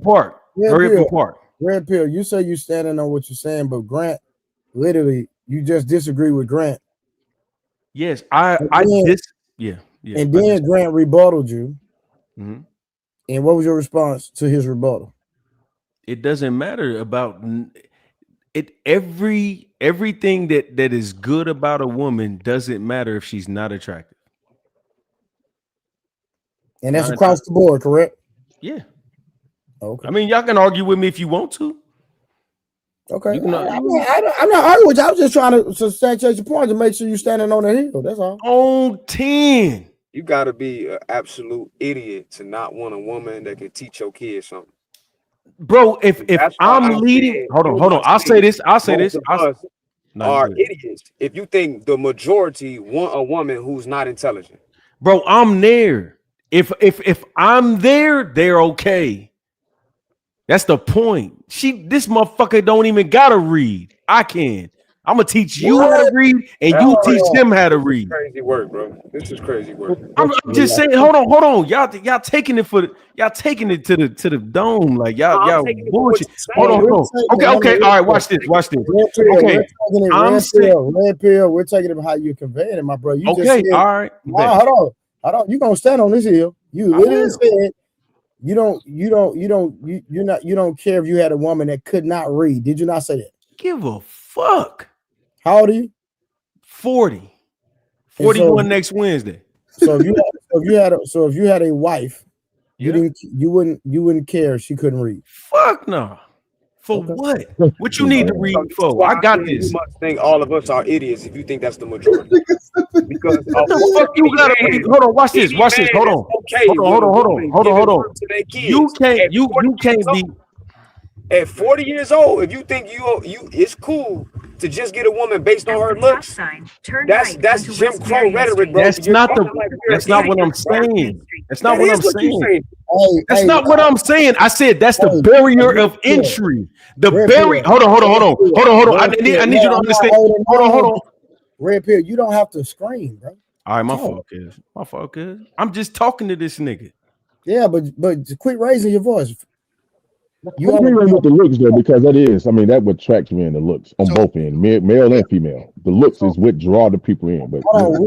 park. Hurry up and park. Red Pill, you say you standing on what you're saying, but Grant, literally, you just disagree with Grant. Yes, yeah. And then Grant rebutted you. Mm-hmm. And what was your response to his rebuttal? It doesn't matter about it. Everything that is good about a woman doesn't matter if she's not attractive. And that's across the board, correct? Yeah. Okay. I mean, y'all can argue with me if you want to. Okay. I'm not arguing with you. I was just trying to substantiate your point to make sure you're standing on the hill. That's all. On 10. You got to be an absolute idiot to not want a woman that can teach your kids something. Bro, if I'm leading, hold on. I'll say this. are idiots if you think the majority want a woman who's not intelligent. Bro, I'm there. If I'm there, they're okay. That's the point. This motherfucker don't even gotta read. I can. I'm gonna teach you how to read, and you teach them how to read. Crazy work, bro. This is crazy work. I'm just saying. Hold on. Y'all taking it to the dome. Like y'all bullshit. Hold on. Okay. All right. Watch this. Okay. Red pill. We're taking it how you convey it, my bro. You just okay. Said, all right. Hold on. You gonna stand on this hill? You literally said you don't care if you had a woman that could not read. Did you not say that? Give a fuck. How old are you? 40. 41 next Wednesday. So if you had a wife, you wouldn't care if she couldn't read. Fuck no. For what? What you need to read for? I got this. You must think all of us are idiots if you think that's the majority. Because fuck you gotta read. Hold on, watch this. Hold on. Hold on. You can't be at 40 years old. If you think you it's cool to just get a woman based on her looks, that's Jim Crow rhetoric, bro. That's not what I'm saying. That's not what I'm saying. That's not what I'm saying. I said that's the barrier of entry. The barrier. Hold on. I need you to understand. Hold on. Red pill, you don't have to scream, bro. All right, my fault, cuz. I'm just talking to this nigga. Yeah, but quit raising your voice. You agree with the looks though, because that what attracts me in the looks on both ends, male and female. The looks is what draw the people in. But hold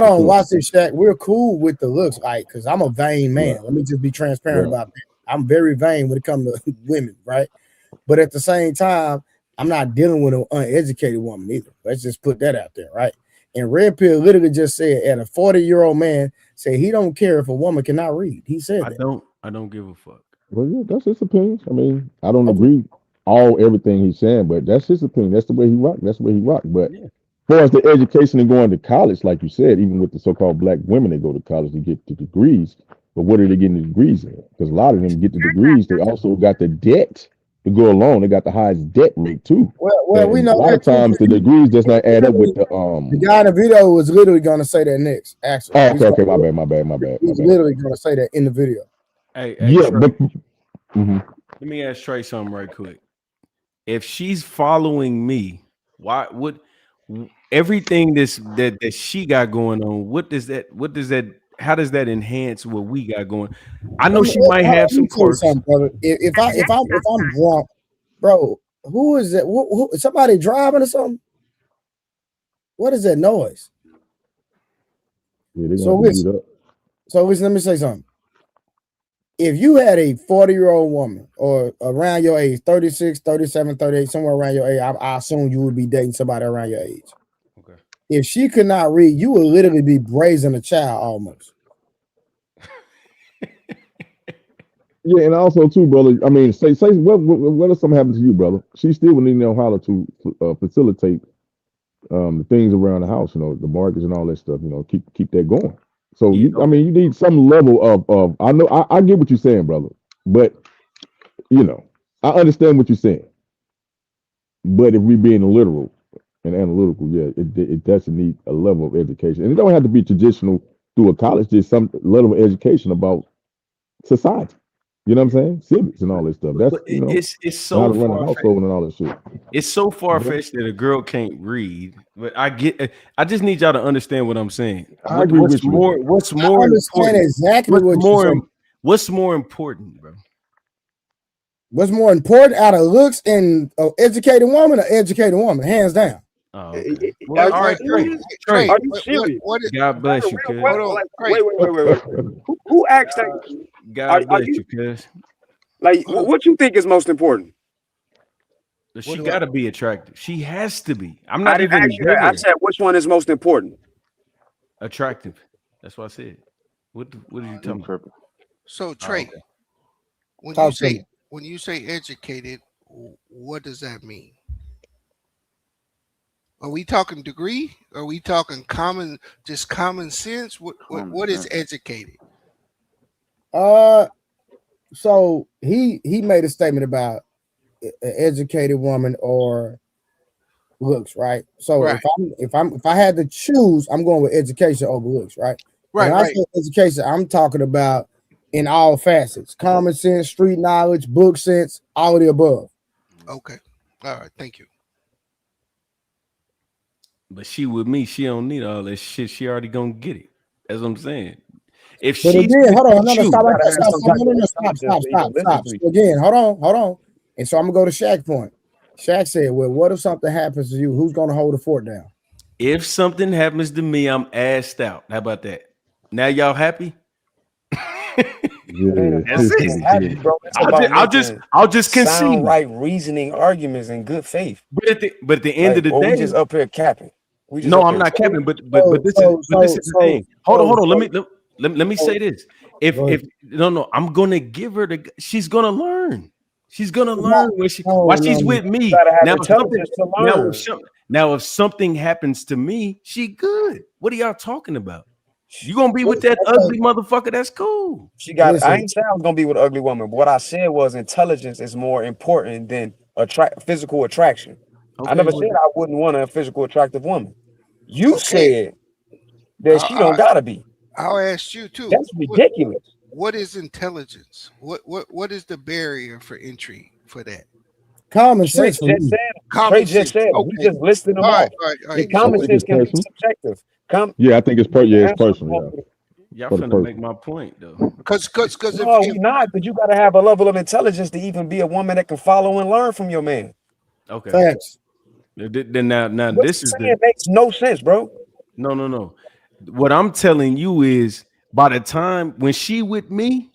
on, watch this, Shaq. We're cool with the looks, right? Because I'm a vain man. Let me just be transparent about that. I'm very vain when it comes to women, right? But at the same time, I'm not dealing with an uneducated woman either. Let's just put that out there, right? And Red Pill literally just said, at a 40-year-old man, say he don't care if a woman cannot read. He said that. I don't give a fuck. Well, yeah, that's his opinion. I don't agree everything he's saying, but that's his opinion. That's the way he rock. But as far as the education and going to college, like you said, even with the so-called black women that go to college to get the degrees, but what are they getting the degrees in? Because a lot of them get the degrees, they also got the debt to go along. They got the highest debt rate too. Well, we know a lot of times the degrees does not add up with the guy in the video was literally going to say that next. Actually, okay, my bad. He's literally going to say that in the video. Hey, yeah, Trey, but let me ask Trey something right quick. If she's following me, why would everything that she got going on? How does that enhance what we got going? I know she might have some quirks. If I'm drunk, bro, who is that? Who, somebody driving or something? What is that noise? Yeah, so let me say something. If you had a 40-year-old woman or around your age, 36, 37, 38, somewhere around your age, I assume you would be dating somebody around your age. Okay. If she could not read, you would literally be raising a child almost. Yeah, and also too, brother. I mean, say what if something happened to you, brother? She still would need to know how to facilitate the things around the house, the mortgage and all that stuff. Keep that going. So you need some level of. I know I get what you're saying, brother, but I understand what you're saying. But if we being literal and analytical, it does need a level of education, and it don't have to be traditional through a college. Just some level of education about society. You know what I'm saying? Civics and all this stuff. That's it's so how to run a household and all that shit. It's so far-fetched that a girl can't read. But I just need y'all to understand what I'm saying. I agree with you. What's more important? Exactly what's more important, bro? What's more important out of looks in an educated woman or educated woman? Hands down. Oh, okay. Well, all right, Trey. Are you serious? God bless you, cuz. Wait. Who asked that? God bless you, cuz. Like, what you think is most important? She got to be attractive. She has to be. I'm I not didn't even. ask you that. I said, which one is most important? Attractive. That's what I said. What are you talking about? So Trey, Oh, okay. when you say educated, what does that mean? Are we talking degree? Are we talking common sense? What is educated? So he made a statement about an educated woman or looks, right? So Right. if I had to choose, I'm going with education over looks, right? Right, When I right. say education, I'm talking about in all facets: common sense, street knowledge, book sense, all of the above. Okay. All right. Thank you. But she with me, she don't need all that shit. She already gonna get it. That's what I'm saying. If But she's again, with hold on, no, you, stop right Gotta there, have stop, some stop, type no, of no, stop, intelligence stop, to even stop, listen stop. to you. So again, hold on. And so I'm gonna go to Shaq's point. Shaq said, "Well, what if something happens to you? Who's gonna hold the fort down?" if something happens to me, I'm assed out. How about that? Now y'all happy? It ain't Yeah, about That's being it. happy, bro. It's about making I'll just sound concede. right reasoning arguments in good faith. But at the end of Like, the or we day, just up here capping. We just no, up I'm here not capping. capping. But this is the thing. Hold on. Let me say this. If no, I'm gonna give her the. She's gonna learn. She's gonna learn when while she's with You me. gotta have Now, if something intelligence to learn. now if something happens to me, she good. What are y'all talking about? You gonna be with that ugly motherfucker? That's cool. She got. I ain't saying I was gonna be with an ugly woman, but what I said was intelligence is more important than physical attraction. I Okay, never well, said I wouldn't want a physical attractive woman. You Okay. said that she don't gotta be. I'll ask you too. That's ridiculous. What is intelligence? What is the barrier for entry for that? Common Trey sense for just me. said. Common Trey just sense. said. We Okay. just listed them All right. off. All right. All The right. I common think sense it's can be personal. subjective. Yeah, I think it's yeah, it's personal. y'all For the finna make person. my point though. Because No, we not. But you gotta have a level of intelligence to even be a woman that can follow and learn from your man. Okay. Facts. Then now What this you is saying makes no sense, bro. no. What I'm telling you is by the time when she with me,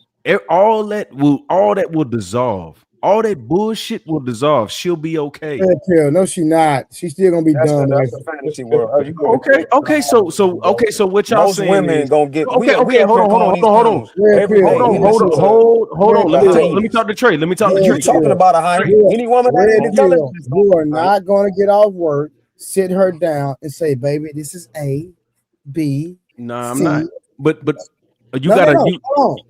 all that will dissolve. All that bullshit will dissolve. She'll be okay. Red pill. No, she not. She's still gonna be dumb. That's a fantasy world. Oh, you living Okay. So what y'all most saying women is gonna get. okay. We up Hold here on. calling these clowns Red pill. everything. We listen to Hold on. Let hyenas. me talk to Trey. Let me talk to Red Trey. You talking pill. about a hyena? Any woman that Red ain't intelligent pill. is You are gonna. not gonna get off work, sit her down, and say, "Baby, this is A, B, Nah, I'm not. C." But you No, gotta hold on.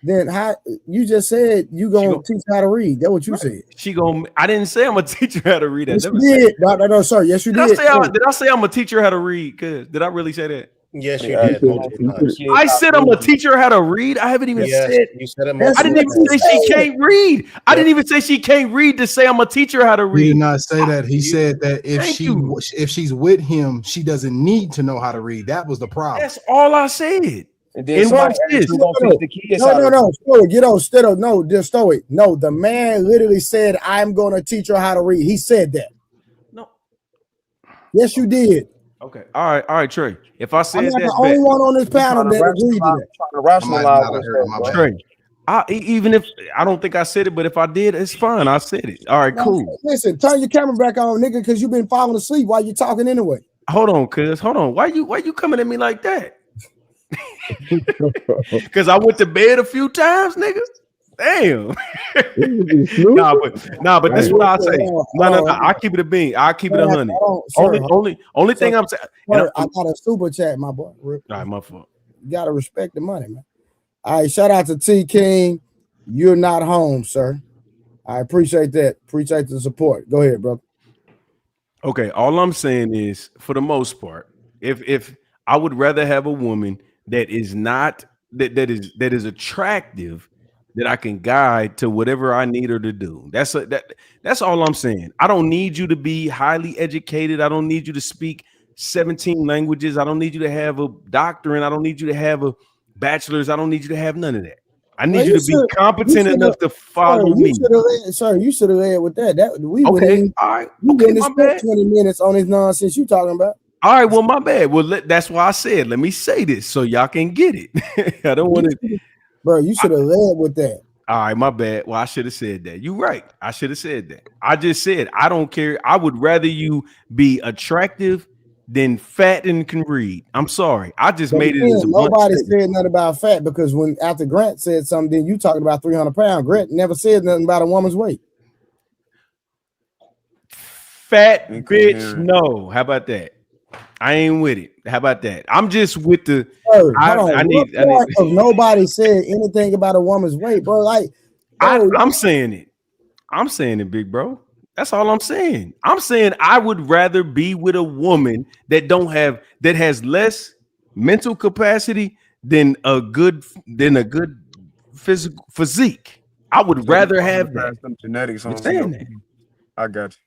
Then how you just said you gonna teach her how to read? That's what you said. she gonna. I didn't say I'm gonna teach her how to read. I Yes, never you said did. that. No, sir. Yes, you Did I did. say did I say I'm gonna teach her how to read? Cause did I really say that? Yes, you Hey, did. come on, Multiple times. I said I'm gonna teach her how to read. I haven't even Yes, said. you said it That's I multiple didn't what even you times. say she said. can't read. I didn't even say she can't read to say I'm gonna teach her how to He did read. not say that. He said that Thank you. if she's with him, she doesn't need to know how to read. That was the problem. That's all I said. and then And No, watch somebody asked this. who gonna teach the kids how to read. no. Stoic, get on. Instead of no, just stoic. No, the man literally said, "I'm gonna teach her how to read." He said that. No. Yes, you did. Okay. All right, Trey. If I I'm said not the that, only bet. one on this You panel trying to that agreed to that. I might rationalize not have this heard. stuff, My bro. bad. Trey. Even if I don't think I said it, but if I did, it's fine. I said it. All right, Now, cool. listen, turn your camera back on, nigga, because you've been falling asleep while you're talking anyway. Hold on, cuz. Hold on. Why you coming at me like that? Because I went to bed a few times, nigga. Damn. But this is what I say. No. I keep it a bean. I keep it 100. Only thing I'm saying. Sir, I got a super chat, my boy. All right, my fault. You gotta respect the money, man. All right, shout out to T King. You're not home, sir. I appreciate that. Appreciate the support. Go ahead, brother. Okay, all I'm saying is, for the most part, if I would rather have a woman that is not that is attractive, that I can guide to whatever I need her to do. That's all I'm saying. I don't need you to be highly educated. I don't need you to speak 17 languages. I don't need you to have a doctorate. I don't need you to have a bachelor's. I don't need you to have none of that. I need you to be competent enough to follow me. You should have led with that. We wouldn't Okay, even, all right. we Okay, wouldn't my have spent bad. 20 minutes on this nonsense you talking about. All right, well, my bad. Well, that's why I said, let me say this so y'all can get it. I don't want to. Bro, you should have led with that. All right, my bad. Well, I should have said that. You're right. I should have said that. I just said, I don't care. I would rather you be attractive than fat and can read. I'm sorry. I just But made it again, as a blunt nobody statement. said nothing about fat because when after Grant said something, then you talking about 300 pounds. Grant never said nothing about a woman's weight. Fat bitch, no. How about that? I ain't with it. How about that? I'm just with the. Hold I on. need. What part of nobody said anything about a woman's weight, bro? Like, bro, I'm saying it. I'm saying it, big bro. That's all I'm saying. I'm saying I would rather be with a woman that has less mental capacity than a good physical physique. I would rather have that. Some genetics I'm on saying you. that. I got you.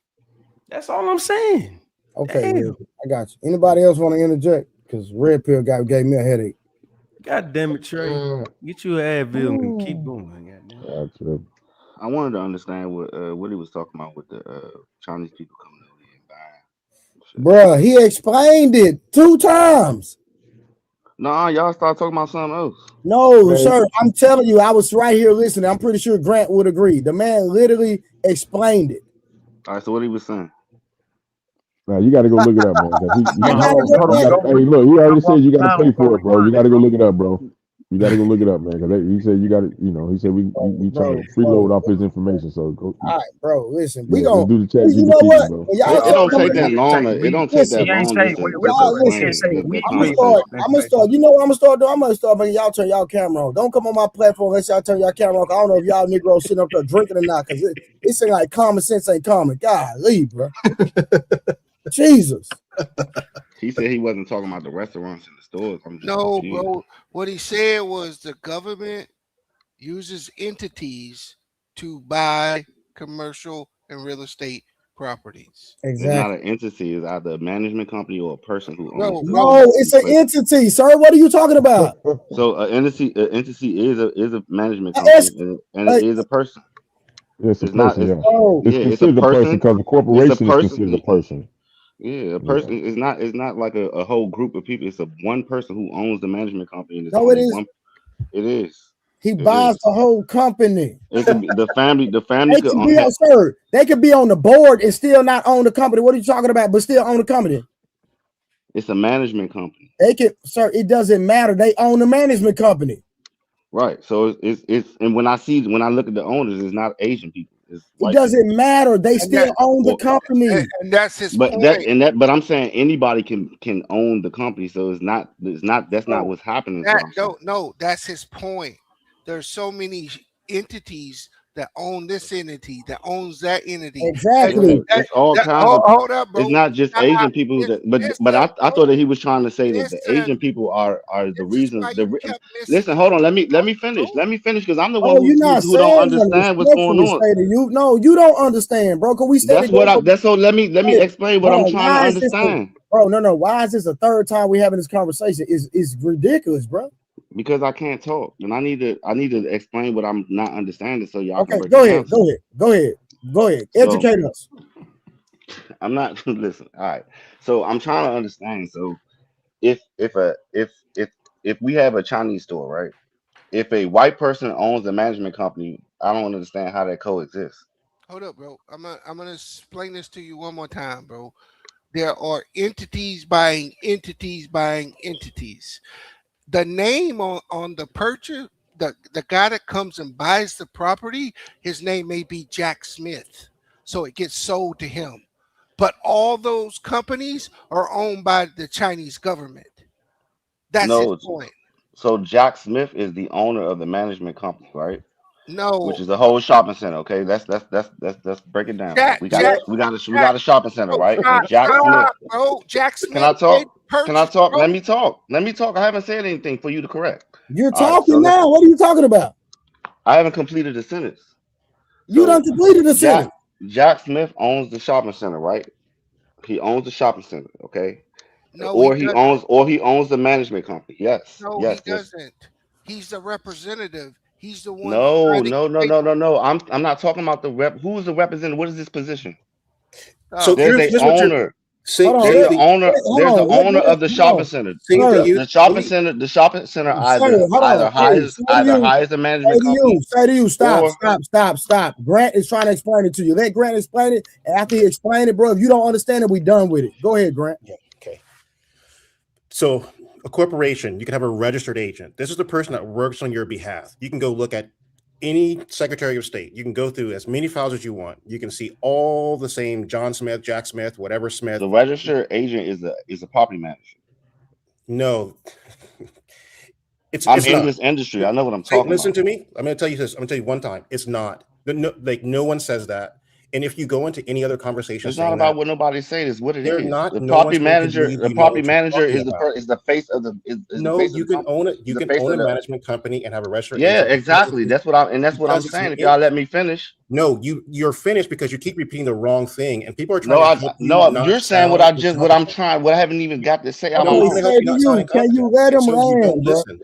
That's all I'm saying. Okay, Damn. well, I got you. Anybody else want to interject? Because Red Pill guy gave me a headache. God damn it, Trey. Get you an Advil and keep going. Goddamn. I wanted to understand what he was talking about with the Chinese people coming over here and buying. Bruh, he explained it 2 times. Nah, y'all start talking about something else. No, sir. I'm telling you, I was right here listening. I'm pretty sure Grant would agree. The man literally explained it. All right, so what he was saying. Now you got to go look it up, man. 'Cause Hey, look, he already said you got to pay for it, bro. You got to go look it up, bro. You got to go look it up, man. Because he said you got to, he said we trying to freeload off his information. So go. All right, bro. Listen, we Yeah, gonna do the chat you know GPT, what? bro. It don't take that long. It don't take that long just to explain the I'm gonna start. You know what I'm gonna start doing? I'm gonna start making y'all turn y'all camera on. Don't come on my platform unless y'all turn y'all camera on. I don't know if y'all Negroes sitting up there drinking or not, because it seems like common sense ain't common. Golly, bro. Jesus. He said he wasn't talking about the restaurants and the stores. I'm just No, confused. bro. What he said was the government uses entities to buy commercial and real estate properties. It's not an entity. It's either a management company or a person who owns the No, it's an entity, sir. What are you talking about? So an entity is a management company and it is a person. It's a It's not. person, It's, yeah. It's it's a considered a person person. because the corporation is considered a person. Yeah, a person. It's not like a whole group of people. It's a one person who owns the management company, and it's No, it only is. one. It is. He buys the whole company. It could be the family. The family They could could own. be on, sir. They could be on the board and still not own the company. What are you talking about? But still own the company. It's a management company. They could, sir. It doesn't matter. They own the management company. Right. So it's and when I look at the owners, it's not Asian people. It's It white doesn't matter. They still own the company. And that's his But point. but I'm saying anybody can own the company. So that's not what's happening. Is what I'm saying. No, that's his point. There's so many entities that own this entity, that owns that entity. Exactly. It's all kinds of. Hold up, bro. It's not just Asian people but I thought that he was trying to say that the Asian people are the reason. Listen, hold on. Let me finish. Let me finish because I'm the one Oh, you're not who don't saying understand what's going respectfully on. say to you. No, you don't understand, bro. Cause we That's what I. That's so. Let me explain what I'm trying to understand. Bro, no. Why is this the third time we having this conversation? Is ridiculous, bro. Because I can't talk, and I need to explain what I'm not understanding, so y'all can break Go it ahead. down. Go ahead. Educate us. I'm not listen. All right, so I'm trying to understand. So if we have a Chinese store, right? If a white person owns the management company, I don't understand how that coexists. Hold up, bro. I'm gonna explain this to you one more time, bro. There are entities buying entities buying entities. The name on the purchase, the guy that comes and buys the property, his name may be Jack Smith. So it gets sold to him. But all those companies are owned by the Chinese government. That's his point. So Jack Smith is the owner of the management company, right? No, which is the whole shopping center. Okay, let's break it down. We got a shopping center, right? And Jack Smith. Bro, Jack Smith. Can I talk? Can I talk? Let me talk. I haven't said anything for you to correct. You're talking now. What are you talking about? I haven't completed the sentence. You done completed the sentence. Jack Smith owns the shopping center, right? He owns the shopping center. Okay. No, or he owns the management company. Yes. No, yes. he doesn't. He's the representative. He's the one. No. I'm not talking about the rep. Who is the representative? What is this position? So there's the owner. There's the owner. There's the owner of the shopping center. The shopping center either hires the management company. Say to you, stop. Grant is trying to explain it to you. Let Grant explain it. And after he explained it, bro, if you don't understand it, we done with it. Go ahead, Grant. Yeah. Okay. So a corporation, you can have a registered agent. This is the person that works on your behalf. You can go look at any Secretary of State. You can go through as many files as you want. You can see all the same John Smith, Jack Smith, whatever Smith. The registered agent is a property manager. No. I'm in this industry. I know what I'm talking Listen about. to me. I'm going to tell you this. I'm going to tell you one time. It's not. No one says that. And if you go into any other conversation, It's not about what nobody says. It's what it they're is. not. The No property one's going to manager. leave The you know property what you're manager talking is about. is the face of the is the No, face of you the can company. own it. He's You the can face own of a the. management company and have a registered Yeah, agent exactly. That's what I'm because it's saying. an If y'all let me finish. No, you're finished because you keep repeating the wrong thing, and people are trying No, to help you no. not You're saying sound what I'm Republican. trying. What I haven't even got to say out my No, I'm mouth. trying to help you not sound incompetent. Can you let And him so you don't land, bro? listen.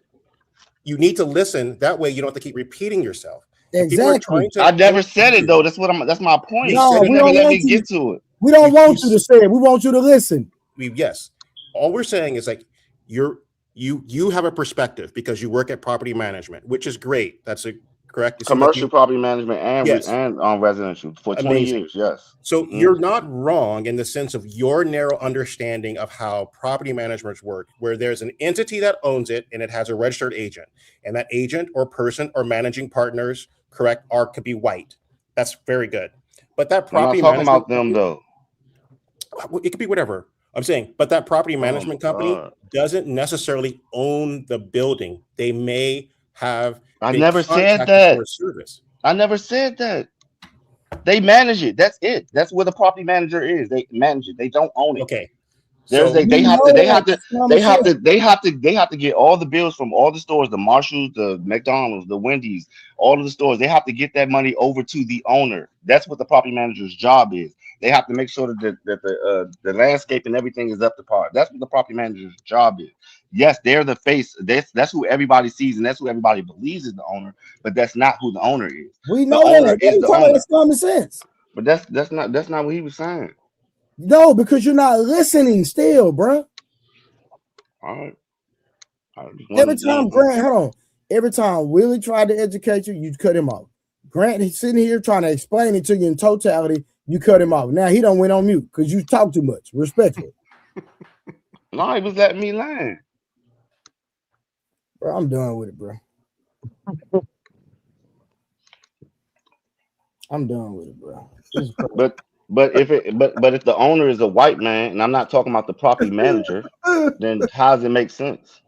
You need to listen. That way, you don't have to keep repeating yourself. And people are Exactly. trying to I never help said it you. though. That's my point. You No, said it. we You never don't let want me you. get to it. We don't want you to say it. We want you to listen. Yes. All we're saying is like you have a perspective because you work at property management, which is great. That's correct. It seems like Commercial property management yes, and residential for 20 amazing. years. Yes. So you're not wrong in the sense of your narrow understanding of how property management work, where there's an entity that owns it and it has a registered agent, and that agent or person or managing partners, correct, could be white. That's very good. But that I'm not property talking about management them though. it could be whatever. I'm saying, but that property management my company God. doesn't necessarily own the building. They may have I been never said contracted that. for a service. I never said that. They manage it. That's it. That's where the property manager is. They manage it. They don't own it. Okay. There's So they have to get all the bills from all the stores, the Marshalls, the McDonald's, the Wendy's, all of the stores. They have to get that money over to the owner. That's what the property manager's job is. They have to make sure that the landscape and everything is up to par. That's what the property manager's job is. Yes, they're the face. That's who everybody sees and that's who everybody believes is the owner, but that's not who the owner is. We The know that. owner What are is you the talking about? owner. That's common sense. But that's not what he was saying. No, because you're not listening still, bro. All right. Every time Grant, hold on. Every time Willie tried to educate you, you cut him off. Grant, he's sitting here trying to explain it to you in totality. You cut him off. Now he don't went on mute because you talk too much. Respectfully. No, he was letting me land. Bro, I'm done with it, bro. I'm done with it, bro. But if the owner is a white man, and I'm not talking about the property manager, then how does it make sense?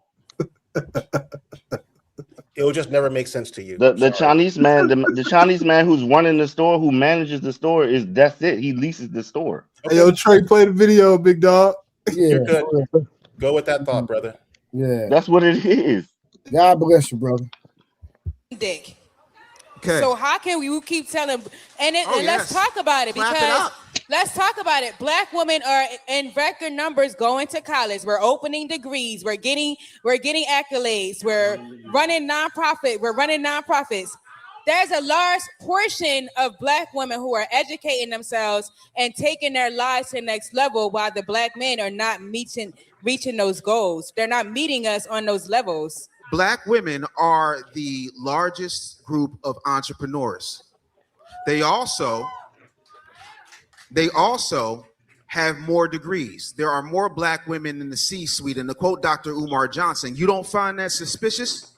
It will just never make sense to you. The Chinese man, the Chinese man who's running the store, who manages the store, that's it. He leases the store. Hey, yo, Trey, play the video, big dog. Yeah, you're good. Go with that thought, brother. Yeah, that's what it is. God bless you, brother. Dick. Okay. So how can you keep telling? And let's talk about it Clap it because up. let's talk about it. Black women are in record numbers going to college. We're opening degrees. We're getting accolades. We're running nonprofits. There's a large portion of Black women who are educating themselves and taking their lives to the next level, while the Black men are not reaching those goals. They're not meeting us on those levels. Black women are the largest group of entrepreneurs. They also have more degrees. There are more Black women in the C-suite. And to quote Dr. Umar Johnson, you don't find that suspicious?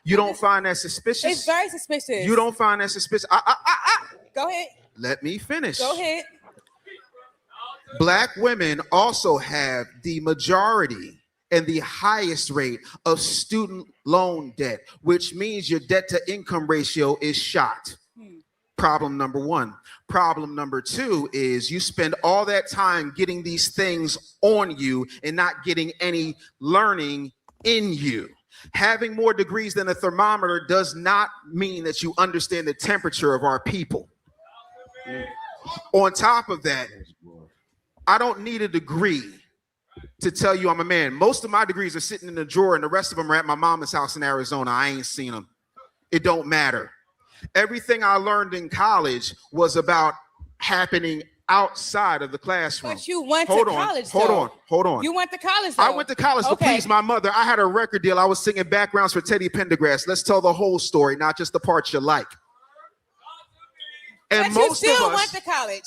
You don't find that suspicious? It's very suspicious. You don't find that suspicious? Go ahead. Let me finish. Go ahead. Black women also have the majority and the highest rate of student loan debt, which means your debt to income ratio is shot. Problem number one. Problem number two is you spend all that time getting these things on you and not getting any learning in you. Having more degrees than a thermometer does not mean that you understand the temperature of our people. On top of that, I don't need a degree to tell you I'm a man. Most of my degrees are sitting in the drawer and the rest of them are at my mama's house in Arizona. I ain't seen them. It don't matter. Everything I learned in college was about happening outside of the classroom. But you went to college, though. Hold on. You went to college, though. I went to college to please my mother. I had a record deal. I was singing backgrounds for Teddy Pendergrass. Let's tell the whole story, not just the parts you like. And but most you still went to college.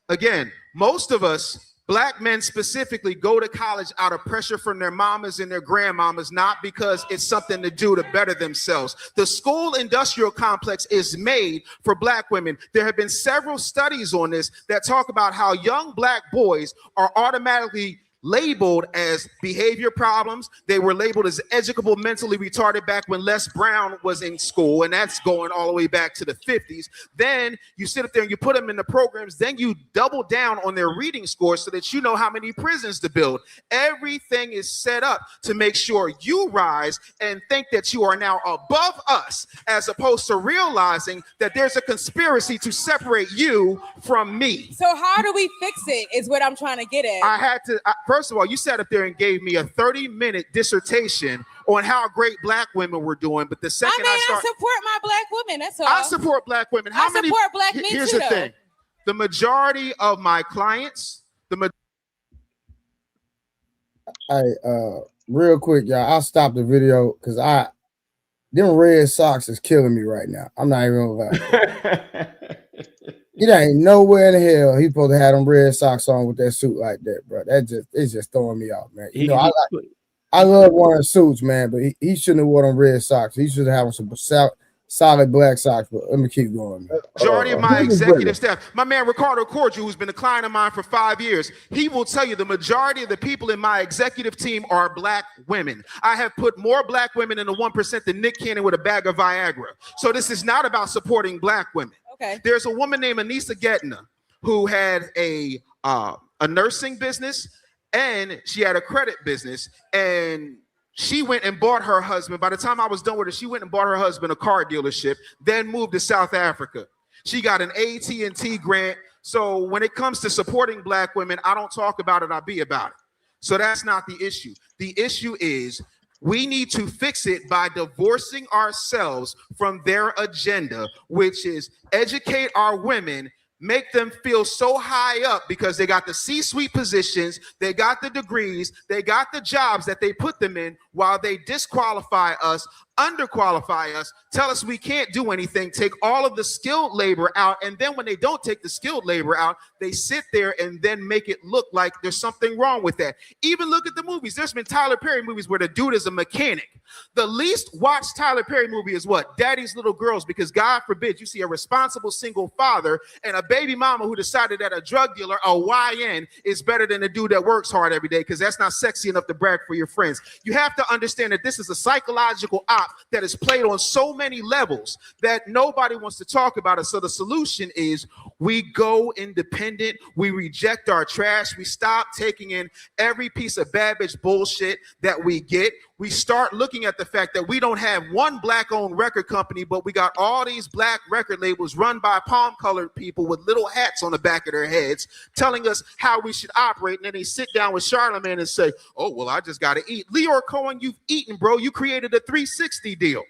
Again, most of us, Black men specifically, go to college out of pressure from their mamas and their grandmamas, not because it's something to do to better themselves. The school industrial complex is made for Black women. There have been several studies on this that talk about how young Black boys are automatically labeled as behavior problems. They were labeled as educable mentally retarded back when Les Brown was in school, and that's going all the way back to the 50s. Then you sit up there and you put them in the programs, then you double down on their reading scores so that you know how many prisons to build. Everything is set up to make sure you rise and think that you are now above us, as opposed to realizing that there's a conspiracy to separate you from me. So how do we fix it is what I'm trying to get at. I had to, first of all, you sat up there and gave me a 30-minute dissertation on how great black women were doing. But the second I support my black women. That's all. I support black women. I support black men Here's too, the thing. The majority of my clients, Hey, real quick, y'all, I'll stop the video because them red socks is killing me right now. I'm not even gonna lie. It ain't nowhere in the hell he supposed to have them red socks on with that suit like that, bro. It's just throwing me off, man. You know, I love wearing suits, man, but he shouldn't have worn them red socks. He should have some solid black socks. But let me keep going, man. Majority of my executive staff, my man Ricardo Cordial, who's been a client of mine for 5 years, he will tell you the majority of the people in my executive team are black women. I have put more black women in the 1% than Nick Cannon with a bag of Viagra. So this is not about supporting black women. Okay. There's a woman named Anissa Getna who had a nursing business and she had a credit business, and she went and bought her husband. By the time I was done with her, she went and bought her husband a car dealership, then moved to South Africa. She got an AT&T grant. So when it comes to supporting black women, I don't talk about it, I be about it. So that's not the issue. The issue is we need to fix it by divorcing ourselves from their agenda, which is educate our women, make them feel so high up because they got the C-suite positions, they got the degrees, they got the jobs that they put them in, while they disqualify us, underqualify us, tell us we can't do anything, take all of the skilled labor out, and then when they don't take the skilled labor out, they sit there and then make it look like there's something wrong with that. Even look at the movies. There's been Tyler Perry movies where the dude is a mechanic. The least watched Tyler Perry movie is what? Daddy's Little Girls, because God forbid you see a responsible single father and a baby mama who decided that a drug dealer, a YN, is better than a dude that works hard every day, because that's not sexy enough to brag for your friends. You have to understand that this is a psychological op that is played on so many levels that nobody wants to talk about it. So the solution is we go independent, we reject our trash, we stop taking in every piece of bad bitch bullshit that we get. We start looking at the fact that we don't have one black-owned record company, but we got all these black record labels run by palm-colored people with little hats on the back of their heads telling us how we should operate, and then they sit down with Charlemagne and say, oh, well, I just got to eat. Leor Cohen, you've eaten, bro. You created a 360 deal.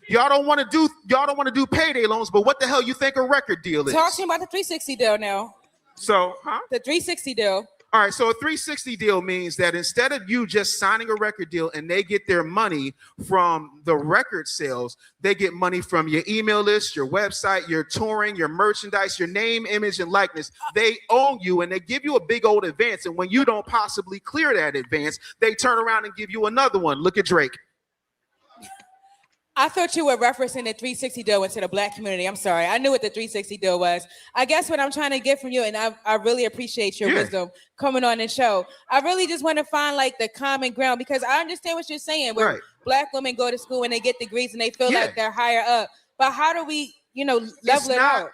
Y'all don't want to do payday loans, but what the hell you think a record deal is? Talk to me about the 360 deal now. So, The 360 deal. All right, so a 360 deal means that instead of you just signing a record deal and they get their money from the record sales, they get money from your email list, your website, your touring, your merchandise, your name, image, and likeness. They own you and they give you a big old advance. And when you don't possibly clear that advance, they turn around and give you another one. Look at Drake. I thought you were referencing the 360 deal into the black community. I'm sorry. I knew what the 360 deal was. I guess what I'm trying to get from you, and I really appreciate your wisdom coming on the show. I really just want to find like the common ground, because I understand what you're saying, where black women go to school and they get degrees and they feel like they're higher up. But how do we, level it out?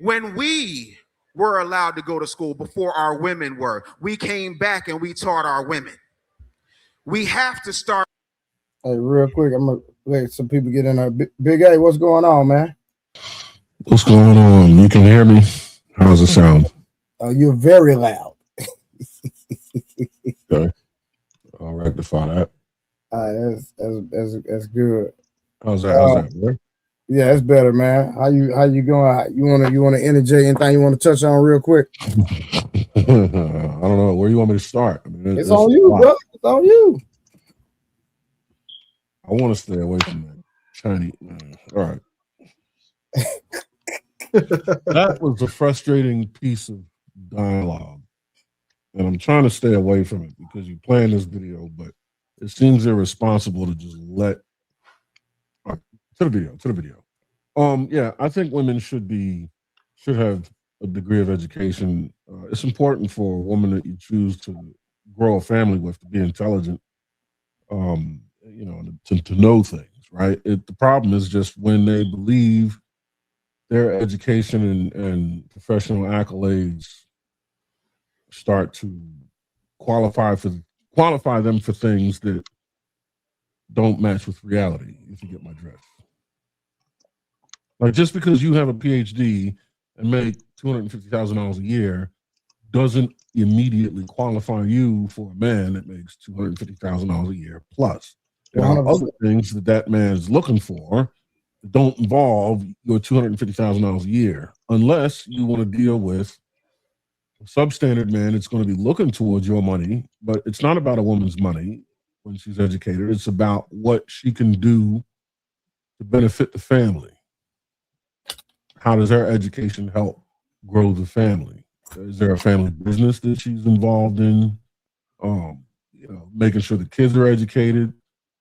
When we were allowed to go to school before our women were, we came back and we taught our women. We have to start. Hey, real quick, I'm gonna let some people get in there. Big A, what's going on, man? What's going on? You can hear me? How's it sound? You're very loud. Okay, I'll rectify that. All right, that's good. How's that? Man? Yeah, it's better, man. How you going? You wanna interject anything you want to touch on real quick? I don't know. Where you want me to start? I mean, it's on you, bro. It's on you. I want to stay away from that Chinese. All right. That was a frustrating piece of dialogue, and I'm trying to stay away from it because you planned this video, but it seems irresponsible to just let. To the video. Yeah, I think women should have a degree of education. It's important for a woman that you choose to grow a family with to be intelligent. To know things, right? The problem is just when they believe their education and professional accolades start to qualify them for things that don't match with reality, if you get my drift. Like, just because you have a PhD and make $250,000 a year doesn't immediately qualify you for a man that makes $250,000 a year plus. There are other things that man is looking for that don't involve your $250,000 a year, unless you want to deal with a substandard man that's going to be looking towards your money. But it's not about a woman's money when she's educated. It's about what she can do to benefit the family. How does her education help grow the family? Is there a family business that she's involved in? Making sure the kids are educated,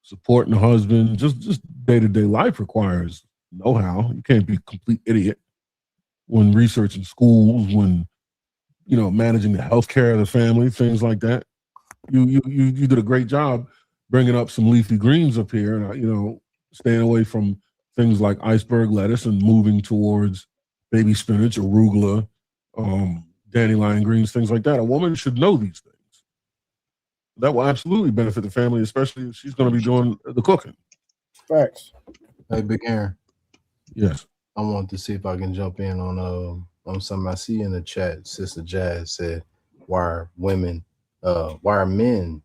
supporting the husband. Just day-to-day life requires know-how. You can't be a complete idiot when researching schools, when managing the health care of the family, things like that. You did a great job bringing up some leafy greens up here, and staying away from things like iceberg lettuce and moving towards baby spinach, arugula, dandelion greens, things like that. A woman should know these things. That will absolutely benefit the family, especially if she's going to be doing the cooking. Facts. Hey, Big Aaron. Yes. I wanted to see if I can jump in on something I see in the chat. Sister Jazz said, why are men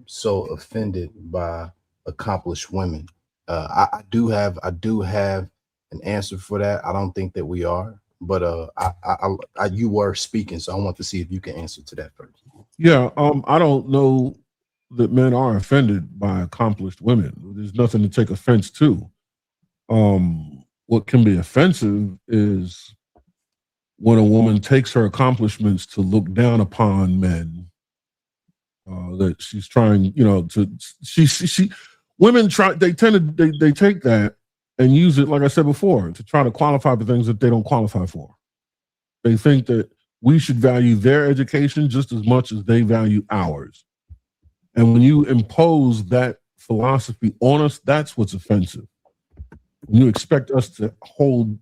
so offended by accomplished women? I do have an answer for that. I don't think that we are, but you were speaking, so I want to see if you can answer to that first. Yeah, I don't know that men are offended by accomplished women. There's nothing to take offense to. What can be offensive is when a woman takes her accomplishments to look down upon men. That she's trying, women try. They tend to they take that and use it, like I said before, to try to qualify for things that they don't qualify for. They think that we should value their education just as much as they value ours. And when you impose that philosophy on us, that's what's offensive. When you expect us to hold,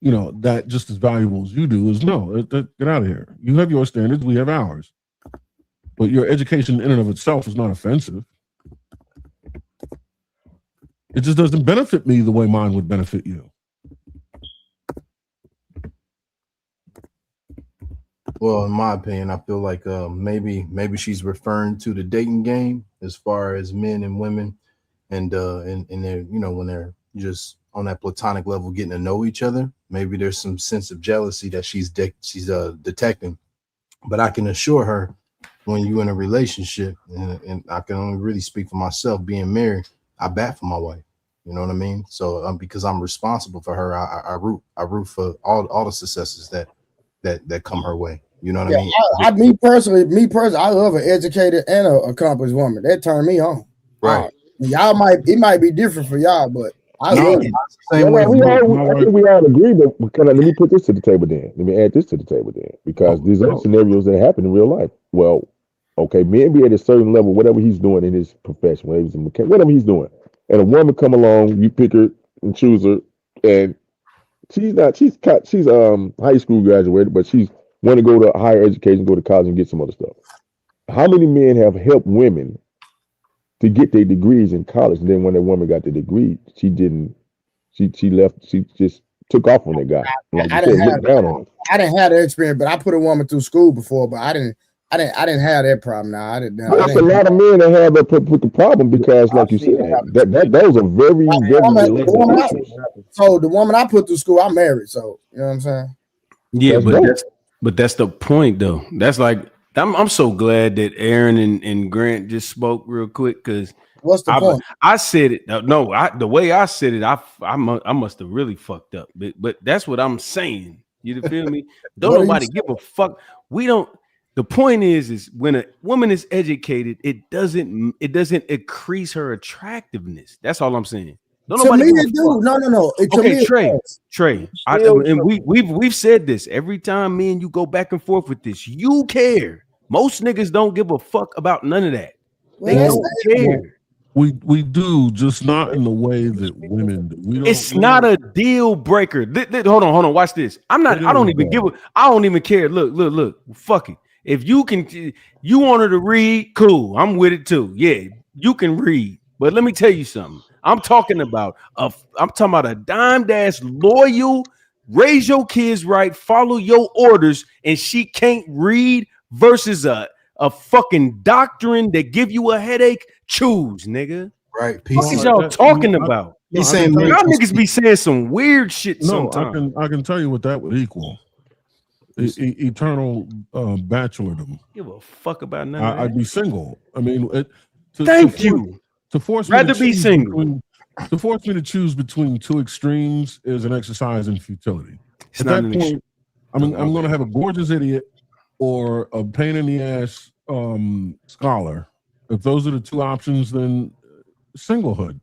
that just as valuable as you do, is no, get out of here. You have your standards, we have ours. But your education in and of itself is not offensive. It just doesn't benefit me the way mine would benefit you. Well, in my opinion, I feel like maybe she's referring to the dating game as far as men and women, and they're when they're just on that platonic level getting to know each other. Maybe there's some sense of jealousy that she's detecting. But I can assure her, when you're in a relationship, and I can only really speak for myself, being married, I bat for my wife. You know what I mean? So because I'm responsible for her, I root for all the successes that come her way. You know what I mean? Me personally, I love an educated and an accomplished woman. That turned me on. Right. It might be different for y'all, but I love it. I think we all agree, but let me put this to the table then. Let me add this to the table then, because these are scenarios that happen in real life. Well, okay, men be at a certain level, whatever he's doing in his profession, whether he's a mechanic, whatever he's doing, and a woman come along, you pick her and choose her, and she's high school graduated, but she's want to go to higher education, go to college and get some other stuff. How many men have helped women to get their degrees in college, and then when that woman got the degree, she left, she just took off on that guy. Like I didn't have that experience, but I put a woman through school before, but I didn't have that problem. Now I didn't. That's a lot of men that have that with the problem, because, like you said, those are very, very. So the woman I put through school, I'm married. So you know what I'm saying? Yeah, but that's the point, though. That's like I'm so glad that Aaron and Grant just spoke real quick, because what's the point? I said it. No, the way I said it, I must have really fucked up. But that's what I'm saying. You feel me? Don't nobody give a fuck. We don't. The point is when a woman is educated, it doesn't increase her attractiveness. That's all I'm saying. Don't To nobody me, give a it do. fuck. No. To Okay, me, Trey. And we've said this every time me and you go back and forth with this. You care. Most niggas don't give a fuck about none of that. Well, They that's don't care. We do, just not in the way that women do. We don't. It's not a deal breaker. Hold on. Watch this. I don't even care. Look. Fuck it. If you want her to read, cool. I'm with it too. Yeah, you can read. But let me tell you something. I'm talking about a dime dash loyal, raise your kids right, follow your orders, and she can't read versus a fucking doctrine that give you a headache. Choose, nigga. Right. What is y'all talking about? He's saying y'all niggas be saying some weird shit No, sometimes. I can tell you what that would equal. Eternal bachelordom. Give a fuck about none of that. I'd be single. I mean, Thank you. To force Rather me to be choose single. to force me to choose between two extremes is an exercise in futility. It's At not that an point, I'm going to have a gorgeous idiot or a pain in the ass scholar. If those are the two options, then singlehood.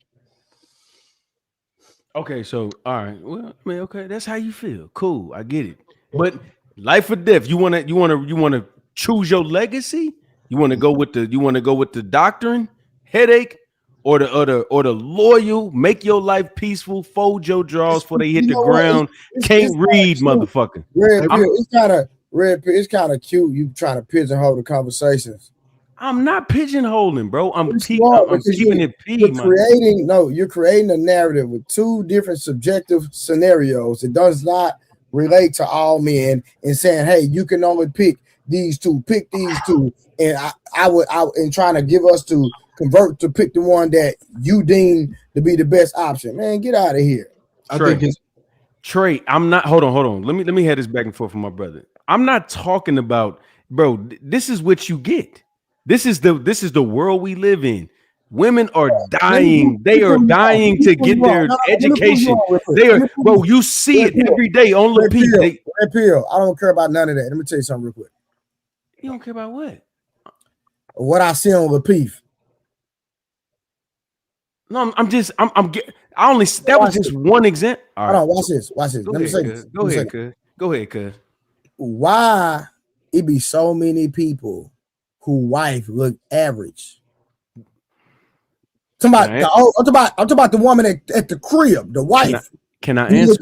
Okay, so all right. Well, I mean, okay, that's how you feel. Cool, I get it. But life or death, you wanna choose your legacy? You wanna go with the doctrine, headache, or the loyal, make your life peaceful, fold your drawers before they hit the ground, can't read, motherfucker. It's kind of cute. You trying to pigeonhole the conversations. I'm not pigeonholing, bro. I'm keeping it P. You're creating a narrative with two different subjective scenarios. It does not relate to all men and saying, hey, you can only pick these two, and I would trying to give us to convert to pick the one that you deem to be the best option. Man, get out of here. Trey, I'm not. Hold on. Let me head this back and forth from my brother. I'm not talking about, bro. This is what you get. This is the world we live in. Women are dying. They are dying to get their education. They are, bro. You see it every day on Red Pill. I don't care about none of that. Let me tell you something real quick. You don't care about what? What I see on Lapeef. No, I only that was just one example. All right. Hold on, watch this. Let me say this. Go ahead, cuz. Why it be so many people who wife look average? I'm talking about the woman at the crib, the wife. Can I answer?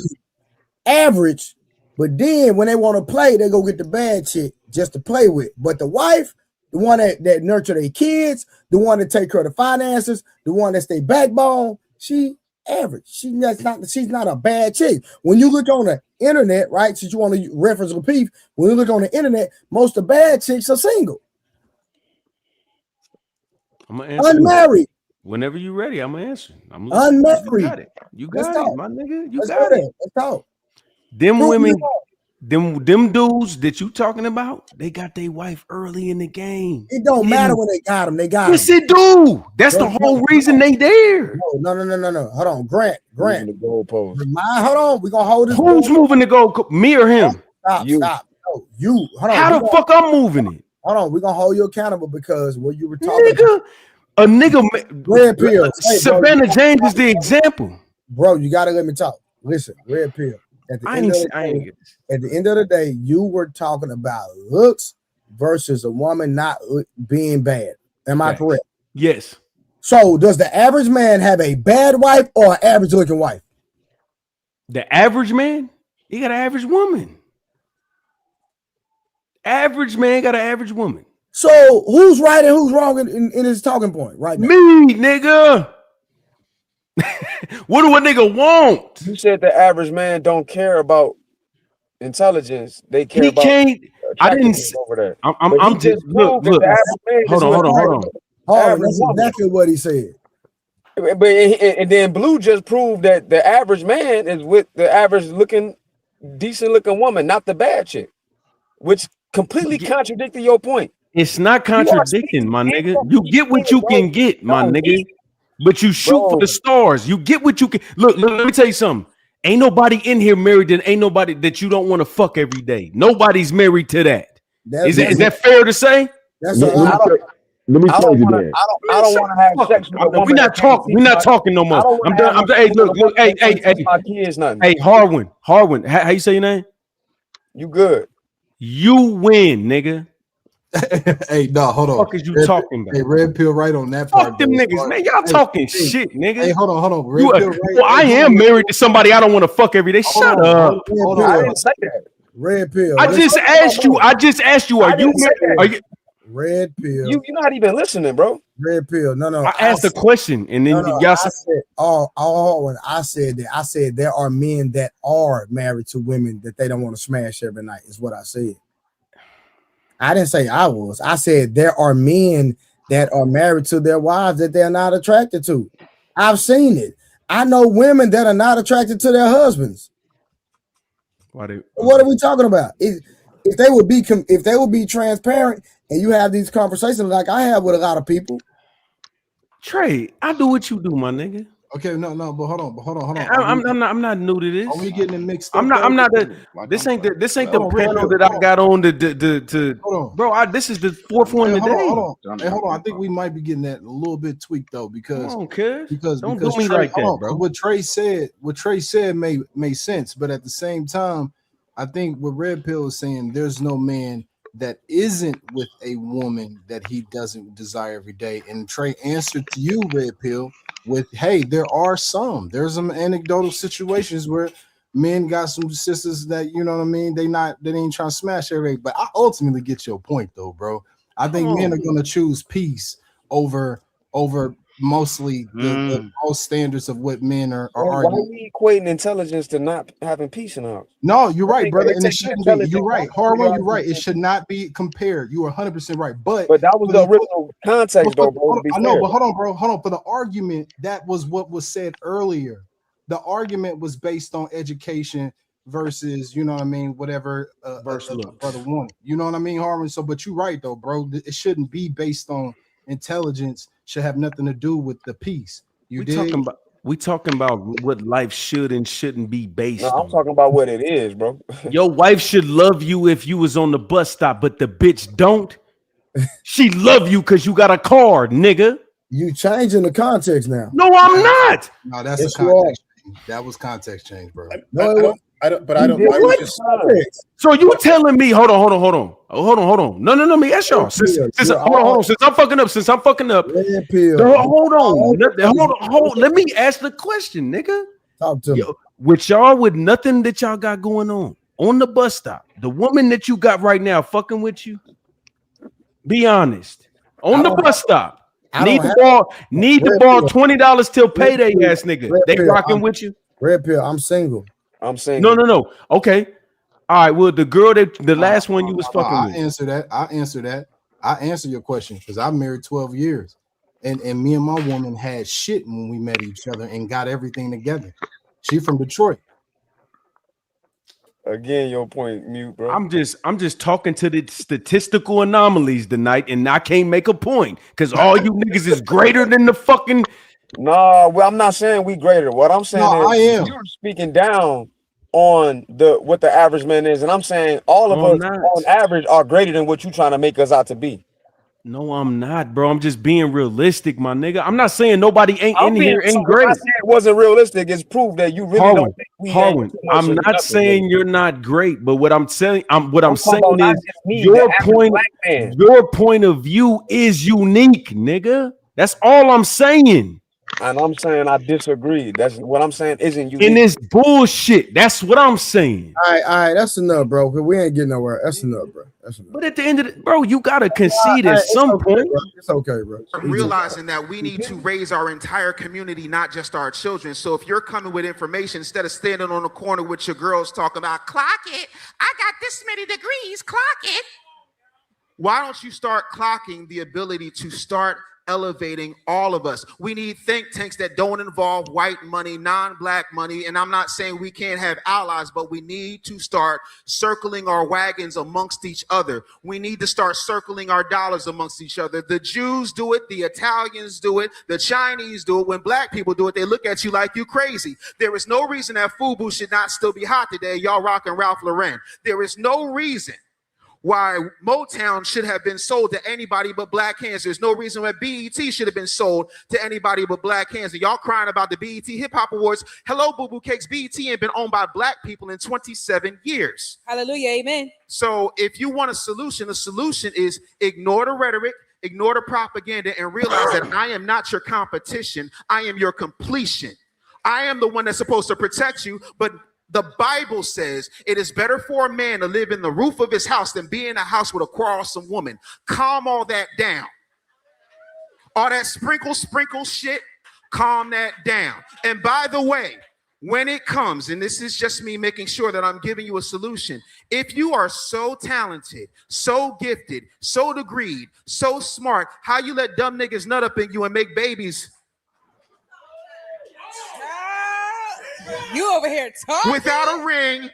Average, but then when they want to play, they go get the bad chick just to play with. But the wife, the one that nurture their kids, the one that take care of the finances, the one that's their backbone, she average. She's not a bad chick. When you look on the internet, right? Since you want to reference Lapeef, when you look on the internet, most of the bad chicks are single. I'm gonna answer. Unmarried. Whenever you're ready, I'm gonna answer. Unmarried. You got it, my nigga. You Let's got go it. there. Let's talk. Them women, them dudes that you talking about, they got their wife early in the game. It don't matter when they got them. They got yes, them. it do. That's the whole reason they there. No. Hold on, Grant. The goalpost. Hold on. We're gonna hold this. Who's moving the goal? Me or him? Stop. No, you. Hold on. How the fuck I'm moving it? Hold on. We're gonna hold you accountable because what you were talking a nigga Red Pill. Savannah James is the example. Bro, you gotta let me talk. Listen, Red Pill. At the end of the day, you were talking about looks versus a woman not being bad. Am I correct? Yes. So does the average man have a bad wife or an average looking wife? The average man, he got an average woman. Average man got an average woman. So who's right and who's wrong in his talking point right now? Me, nigga. What do a nigga want? You said the average man don't care about intelligence. They care about. I didn't. Over there. I'm just look. Hold on. Oh, that's exactly what he said. But and then Blue just proved that the average man is with the average looking, decent looking woman, not the bad chick, which completely contradicted your point. It's not contradicting, my nigga. You get what you can get, my nigga. But you shoot for the stars. You get what you can. Look, let me tell you something. Ain't nobody in here married, and ain't nobody that you don't want to fuck every day. Nobody's married to that. Is that fair to say? That's a lie. Let me I change it don't then. want to have sex with a woman. We're not talking no more. I'm done. Hey, look. Hey, my kids nothing. Hey, Harwin. How you say your name? You good? You win, nigga. Hey, no, hold on. What the fuck is you talking about? Hey, red pill right on that part. Fuck them niggas, man. Y'all talking shit, nigga. Hey, hold on. Red pill right. Well, I am married to somebody I don't want to fuck every day. Shut up. Hold on. I didn't say that. Red pill. I just asked you. Are you married? Are you? Red pill. You're not even listening, bro. Red pill. No. I asked a question, and then y'all said, when I said that, I said there are men that are married to women that they don't want to smash every night. Is what I said. I didn't say I was. I said there are men that are married to their wives that they're not attracted to. I've seen it. I know women that are not attracted to their husbands. What are we talking about? If they would be transparent and you have these conversations like I have with a lot of people. Trey, I do what you do, my nigga. Okay, no, but hold on. I'm not new to this. Are we getting it mixed up? I'm not. This ain't the panel that I got on to. Hold on, bro. This is the fourth one today. Hold on. I think we might be getting that a little bit tweaked though, because don't do me Trey, like that, bro. What Trey said made sense, but at the same time, I think what Red Pill is saying, there's no man that isn't with a woman that he doesn't desire every day. And Trey answered to you, Red Pill, with, hey, there's some anecdotal situations where men got some sisters that, you know what I mean, they ain't trying to smash everything. But I ultimately get your point though, bro. I think men are gonna choose peace over mostly the most standards of what men are Why arguing. are we equating intelligence to not having peace in the house? No, you're right, brother. And it takes shouldn't be. intelligence. You're right. Harwin, you're right. It should not be compared. You are 100% right. But that was the original context, though, bro. I know, but hold on, bro. Hold on. For the argument, that was what was said earlier. The argument was based on education versus, you know what I mean, whatever brother wanted. You know what I mean, Harwin? So, but you're right, though, bro. It shouldn't be based on intelligence. Should have nothing to do with the peace. We talking about what life should and shouldn't be based on. I'm talking about what it is, bro. Your wife should love you if you was on the bus stop, but the bitch don't. She love you because you got a car, nigga. You changing the context now. No, I'm not. No, that's a context change. That was context change, bro. I don't. So you telling me? Hold on. No. Let me ask y'all. Since I'm fucking up. Hold on. Let me ask the question, nigga. Talk to me. With y'all, with nothing that y'all got going on the bus stop, the woman that you got right now fucking with you. Be honest. On the bus stop. Need to borrow $20 till payday, ass nigga. They rocking with you. Red Pill, I'm single. No. Okay. All right. Well, the girl the last one you was fucking with. I answer that. I answer your question because I'm married 12 years. And me and my woman had shit when we met each other and got everything together. She from Detroit. Again, your point, mute, bro. I'm just talking to the statistical anomalies tonight, and I can't make a point because all you niggas is greater than the fucking. No, well, I'm not saying we greater. What I'm saying is I am. You're speaking down on what the average man is, and I'm saying all of us on average are greater than what you trying to make us out to be. No, I'm not, bro. I'm just being realistic, my nigga. I'm not saying nobody ain't great. I said it wasn't realistic. It's proof that you really don't think we Harwin, I'm not saying you're not great, but what I'm saying is your point of view is unique, nigga. That's all I'm saying. And I'm saying I disagree. That's what I'm saying isn't unique. And it's bullshit. That's what I'm saying. All right, that's enough, bro. Because we ain't getting nowhere. That's enough, bro. But at the end of the bro, you gotta concede at some point. Bro. It's okay, bro. Realizing that we need to raise our entire community, not just our children. So if you're coming with information, instead of standing on the corner with your girls talking about clock it, I got this many degrees, clock it. Why don't you start clocking the ability to start elevating all of us? We need think tanks that don't involve white money, non-black money. And I'm not saying we can't have allies, but we need to start circling our wagons amongst each other. We need to start circling our dollars amongst each other. The Jews do it, the Italians do it, the Chinese do it. When black people do it, they look at you like you crazy. There is no reason that FUBU should not still be hot today. Y'all rocking Ralph Lauren. There is no reason why Motown should have been sold to anybody but black hands. There's no reason why BET should have been sold to anybody but black hands. And y'all crying about the BET Hip Hop Awards. Hello, Boo Boo Cakes. BET ain't been owned by black people in 27 years. Hallelujah, amen. So if you want a solution, the solution is ignore the rhetoric, ignore the propaganda, and realize that I am not your competition. I am your completion. I am the one that's supposed to protect you, but the Bible says it is better for a man to live in the roof of his house than be in a house with a quarrelsome woman. Calm all that down. All that sprinkle shit, calm that down. And by the way, when it comes, and this is just me making sure that I'm giving you a solution, if you are so talented, so gifted, so degreed, so smart, how you let dumb niggas nut up in you and make babies? You over here talking without a ring,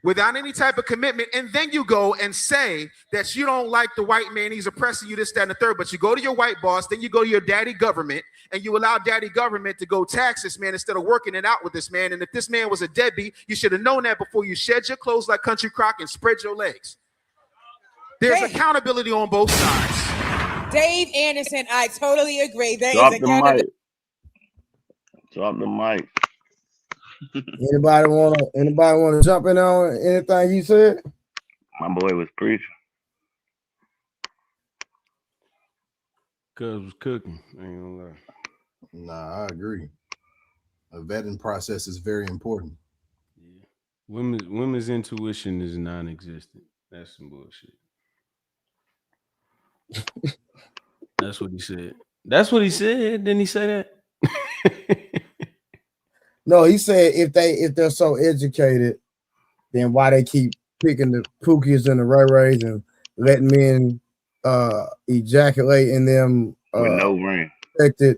without any type of commitment, and then you go and say that you don't like the white man, he's oppressing you, this, that, and the third, but you go to your white boss, then you go to your daddy government, and you allow daddy government to go tax this man instead of working it out with this man. And if this man was a deadbeat, you should have known that before you shed your clothes like Country Crock and spread your legs. There's accountability on both sides. Dave Anderson, I totally agree. There Drop is the accountability. mic. Drop the mic. Anybody wanna jump in on anything you said? My boy was preaching. Cuz was cooking. I ain't gonna lie. Nah, I agree. A vetting process is very important. Yeah. Women's intuition is non-existent. That's some bullshit. That's what he said. That's what he said. Didn't he say that? No, he said if they're so educated, then why they keep picking the pookies and the ray-rays and letting men ejaculate in them with no ring. Affected,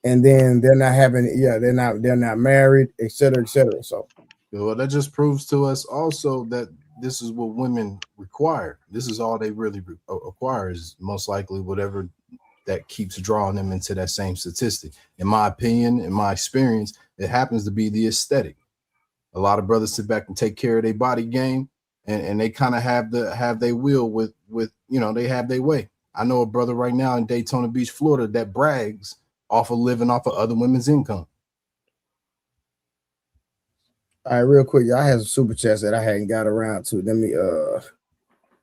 and then they're not having they're not married, etc., etc. So well, that just proves to us also that this is what women require. This is all they really require, is most likely whatever that keeps drawing them into that same statistic. In my opinion, in my experience, it happens to be the aesthetic. A lot of brothers sit back and take care of their body game, and they kind of have their will with they have their way. I know a brother right now in Daytona Beach, Florida, that brags off of living off of other women's income. All right, real quick, y'all have some super chats that I hadn't got around to. Let me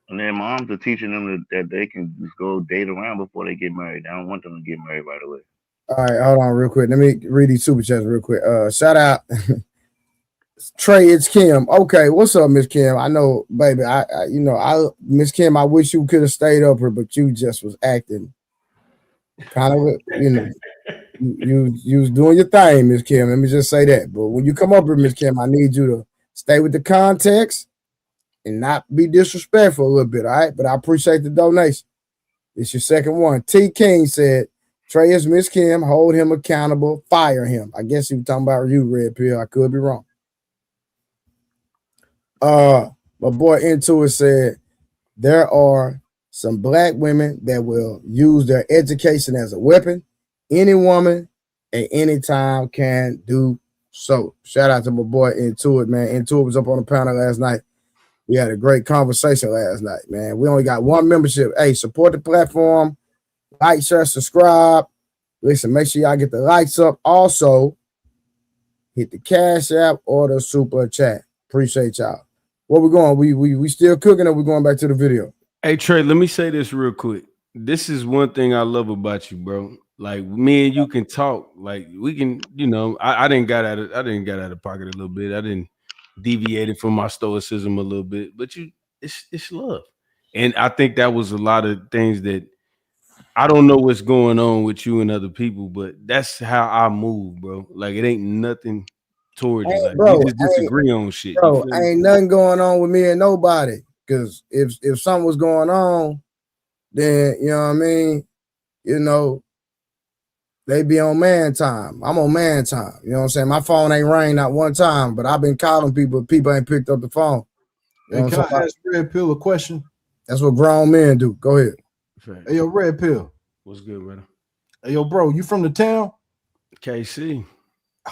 And their moms are teaching them that they can just go date around before they get married. I don't want them to get married right away. All right, hold on real quick. Let me read these super chats real quick. Shout out Trey, it's Kim. Okay, what's up, Miss Kim? I know, baby. I Miss Kim, I wish you could have stayed up here, but you just was acting kind of, you was doing your thing, Miss Kim. Let me just say that. But when you come up here, Miss Kim, I need you to stay with the context and not be disrespectful a little bit, all right? But I appreciate the donation. It's your second one. T. King said, Trey is Miss Kim, hold him accountable, fire him. I guess he was talking about you, Red Pill. I could be wrong. My boy Intuit said, there are some black women that will use their education as a weapon. Any woman at any time can do so. Shout out to my boy Intuit, man. Intuit was up on the panel last night. We had a great conversation last night, man. We only got one membership. Hey, support the platform. Like, share, subscribe. Listen, make sure y'all get the lights up. Also, hit the Cash App or the Super Chat. Appreciate y'all. Where we going? We still cooking, or we going back to the video? Hey Trey, let me say this real quick. This is one thing I love about you, bro. Like me and you can talk. Like we can, I didn't got out of pocket a little bit. I didn't deviated from my stoicism a little bit, but it's love. And I think that was a lot of things that I don't know what's going on with you and other people, but that's how I move, bro. Like it ain't nothing towards you. Like we just disagree on shit. Bro, ain't nothing going on with me and nobody. Because if something was going on, then you know what I mean, they be on man time. I'm on man time. You know what I'm saying? My phone ain't rang not one time, but I've been calling people. People ain't picked up the phone. You know Can I ask Red Pill a question? That's what grown men do. Go ahead. Hey, yo, Red Pill. What's good, brother? Hey, yo, bro, you from the town? KC.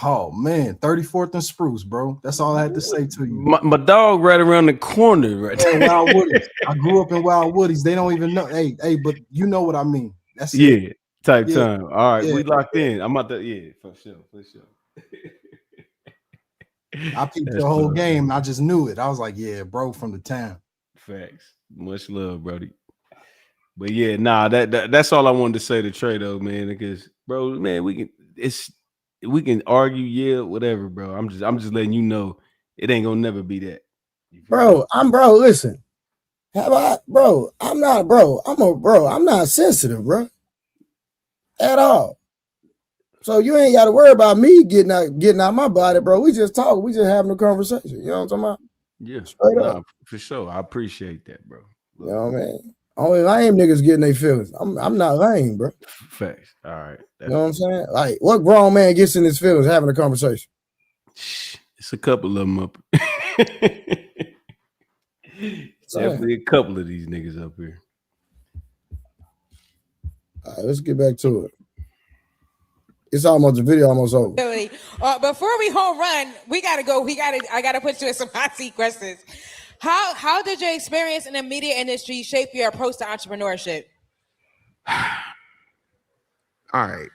Oh man, 34th and Spruce, bro. That's all I had to say to you. My dog right around the corner, right Yeah, Wild Woodies. I grew up in Wild Woodies. They don't even know. Hey, but you know what I mean. That's it. Yeah, type Yeah, time. All right, yeah, we locked yeah. in. I'm about to, yeah, for sure. I peeped That's the whole love, game. man. I just knew it. I was like, yeah, bro, from the town. Facts. Much love, Brody. But yeah, nah, that's all I wanted to say to Trey though, man. Because bro, man, we can argue, yeah, whatever, bro. I'm just letting you know it ain't gonna never be that. Bro, listen. I'm not sensitive, bro. At all. So you ain't got to worry about me getting out my body, bro. We just talk. We just having a conversation. You know what I'm talking about? Yeah, Straight nah, up. for sure. I appreciate that, bro. You know what I mean? Only lame niggas getting their feelings. I'm not lame, bro. Facts. All right. You know what I'm saying? Like, what grown man gets in his feelings having a conversation? It's a couple of them up. Definitely a couple of these niggas up here. All right, let's get back to it. It's almost the video almost over. Before we home run, we gotta go. I gotta put you in some hot seat questions. How did your experience in the media industry shape your approach to entrepreneurship? All right.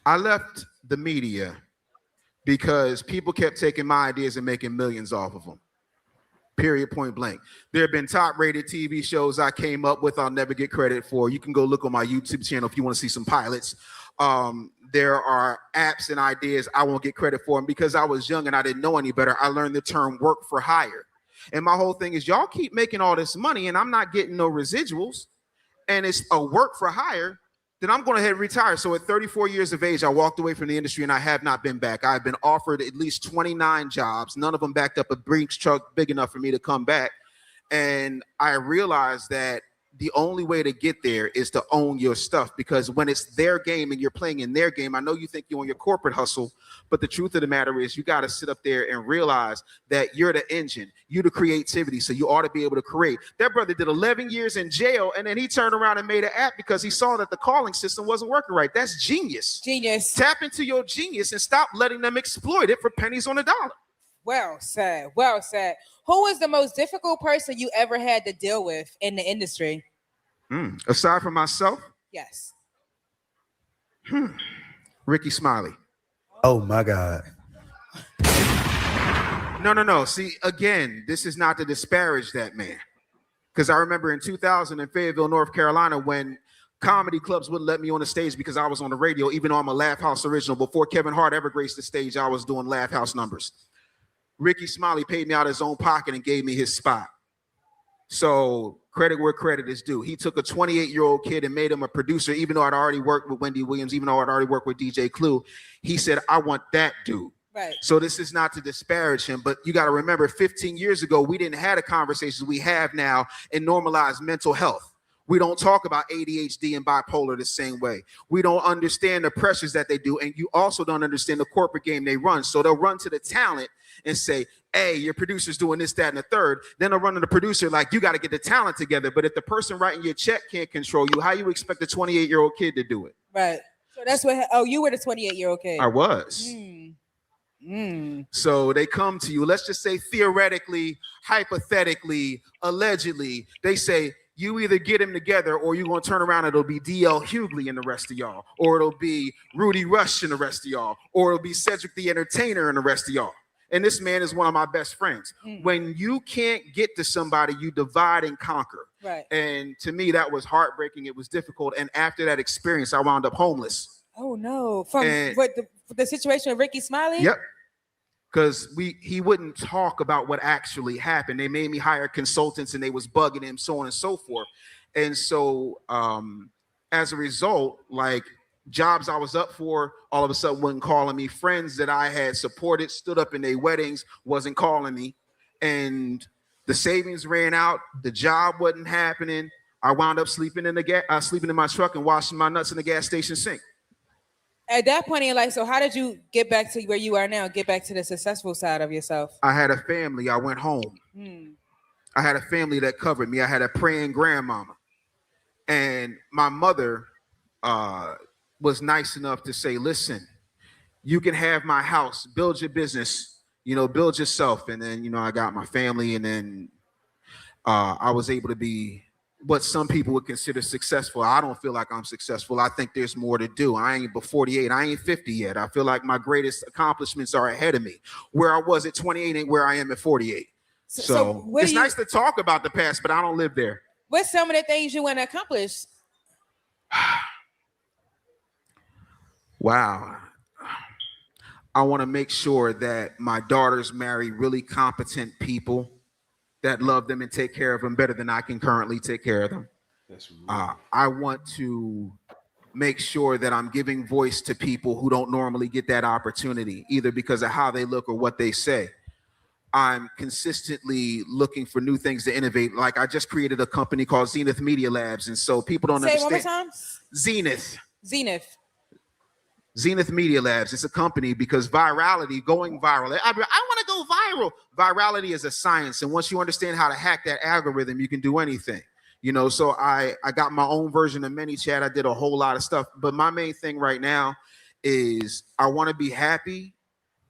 I left the media because people kept taking my ideas and making millions off of them. Period, point blank. There have been top-rated TV shows I came up with I'll never get credit for. You can go look on my YouTube channel if you want to see some pilots. There are apps and ideas I won't get credit for. And because I was young and I didn't know any better, I learned the term work for hire. And my whole thing is y'all keep making all this money and I'm not getting no residuals and it's a work for hire, then I'm going ahead and retire. So at 34 years of age, I walked away from the industry and I have not been back. I've been offered at least 29 jobs. None of them backed up a Brinks truck big enough for me to come back. And I realized that the only way to get there is to own your stuff, because when it's their game and you're playing in their game, I know you think you're on your corporate hustle, but the truth of the matter is you got to sit up there and realize that you're the engine, you're the creativity, so you ought to be able to create. That brother did 11 years in jail, and then he turned around and made an app because he saw that the calling system wasn't working right. That's genius. Genius. Tap into your genius and stop letting them exploit it for pennies on the dollar. Well said. Well said. Who was the most difficult person you ever had to deal with in the industry? Aside from myself? Yes. Ricky Smiley. Oh my God. No. See, again, this is not to disparage that man. Because I remember in 2000 in Fayetteville, North Carolina, when comedy clubs wouldn't let me on the stage because I was on the radio, even though I'm a Laugh House original. Before Kevin Hart ever graced the stage, I was doing Laugh House numbers. Ricky Smiley paid me out of his own pocket and gave me his spot. So credit where credit is due. He took a 28-year-old kid and made him a producer, even though I'd already worked with Wendy Williams, even though I'd already worked with DJ Clue. He said, I want that dude. Right. So this is not to disparage him, but you got to remember 15 years ago, we didn't have the conversations we have now in normalized mental health. We don't talk about ADHD and bipolar the same way. We don't understand the pressures that they do. And you also don't understand the corporate game they run. So they'll run to the talent and say, hey, your producer's doing this, that, and the third. Then they'll run to the producer like, you got to get the talent together. But if the person writing your check can't control you, how you expect a 28-year-old kid to do it? Right. So that's what, you were the 28-year-old kid. I was. So they come to you, let's just say theoretically, hypothetically, allegedly, they say, you either get him together or you're going to turn around and it'll be D.L. Hughley and the rest of y'all, or it'll be Rudy Rush and the rest of y'all, or it'll be Cedric the Entertainer and the rest of y'all. And this man is one of my best friends. When you can't get to somebody, you divide and conquer. Right. And to me, that was heartbreaking. It was difficult. And after that experience, I wound up homeless. Oh no! From what the situation with Ricky Smiley? Yep. Because he wouldn't talk about what actually happened. They made me hire consultants and they was bugging him, so on and so forth. And so as a result, like jobs I was up for, all of a sudden wasn't calling me. Friends that I had supported, stood up in their weddings, wasn't calling me. And the savings ran out. The job wasn't happening. I wound up sleeping in my truck and washing my nuts in the gas station sink. At that point in your life, so how did you get back to where you are now, get back to the successful side of yourself? I had a family. I went home. I had a family that covered me. I had a praying grandmama. And my mother was nice enough to say, listen, you can have my house, build your business, build yourself. And then, I got my family, and then I was able to be what some people would consider successful. I don't feel like I'm successful. I think there's more to do. I ain't but 48. I ain't 50 yet. I feel like my greatest accomplishments are ahead of me. Where I was at 28 ain't where I am at 48. So it's nice to talk about the past, but I don't live there. What's some of the things you want to accomplish? Wow. I want to make sure that my daughters marry really competent people that love them and take care of them better than I can currently take care of them. I want to make sure that I'm giving voice to people who don't normally get that opportunity, either because of how they look or what they say. I'm consistently looking for new things to innovate. Like I just created a company called Zenith Media Labs. And so people don't understand. Say it one more time. Zenith Media Labs. It's a company because virality, going viral. I want to go viral. Virality is a science. And once you understand how to hack that algorithm, you can do anything. So I got my own version of ManyChat. I did a whole lot of stuff. But my main thing right now is I want to be happy.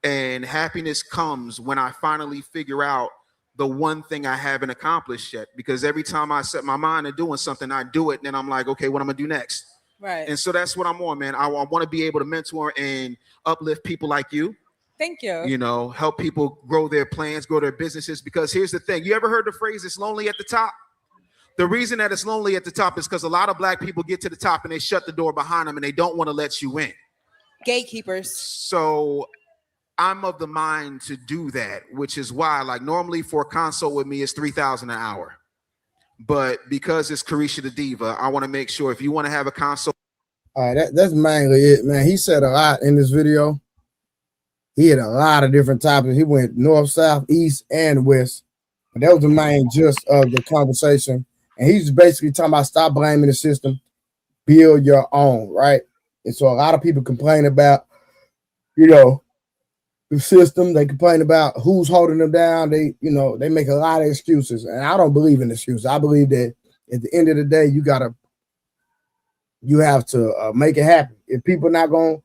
And happiness comes when I finally figure out the one thing I haven't accomplished yet. Because every time I set my mind to doing something, I do it. And then I'm like, okay, what am I going to do next? Right. And so that's what I'm on, man. I want to be able to mentor and uplift people like you. Thank you. Help people grow their plans, grow their businesses. Because here's the thing. You ever heard the phrase, it's lonely at the top? The reason that it's lonely at the top is because a lot of black people get to the top and they shut the door behind them and they don't want to let you in. Gatekeepers. So I'm of the mind to do that, which is why, like, normally for a consult with me is $3,000 an hour. But because it's Carisha the Diva, I want to make sure if you want to have a consult. All right, that's mainly it, man. He said a lot in this video. He had a lot of different topics. He went north, south, east, and west. But that was the main gist of the conversation. And he's basically talking about stop blaming the system, build your own, right? And so a lot of people complain about, the system. They complain about who's holding them down. They make a lot of excuses. And I don't believe in excuses. I believe that at the end of the day, you have to make it happen. If people not going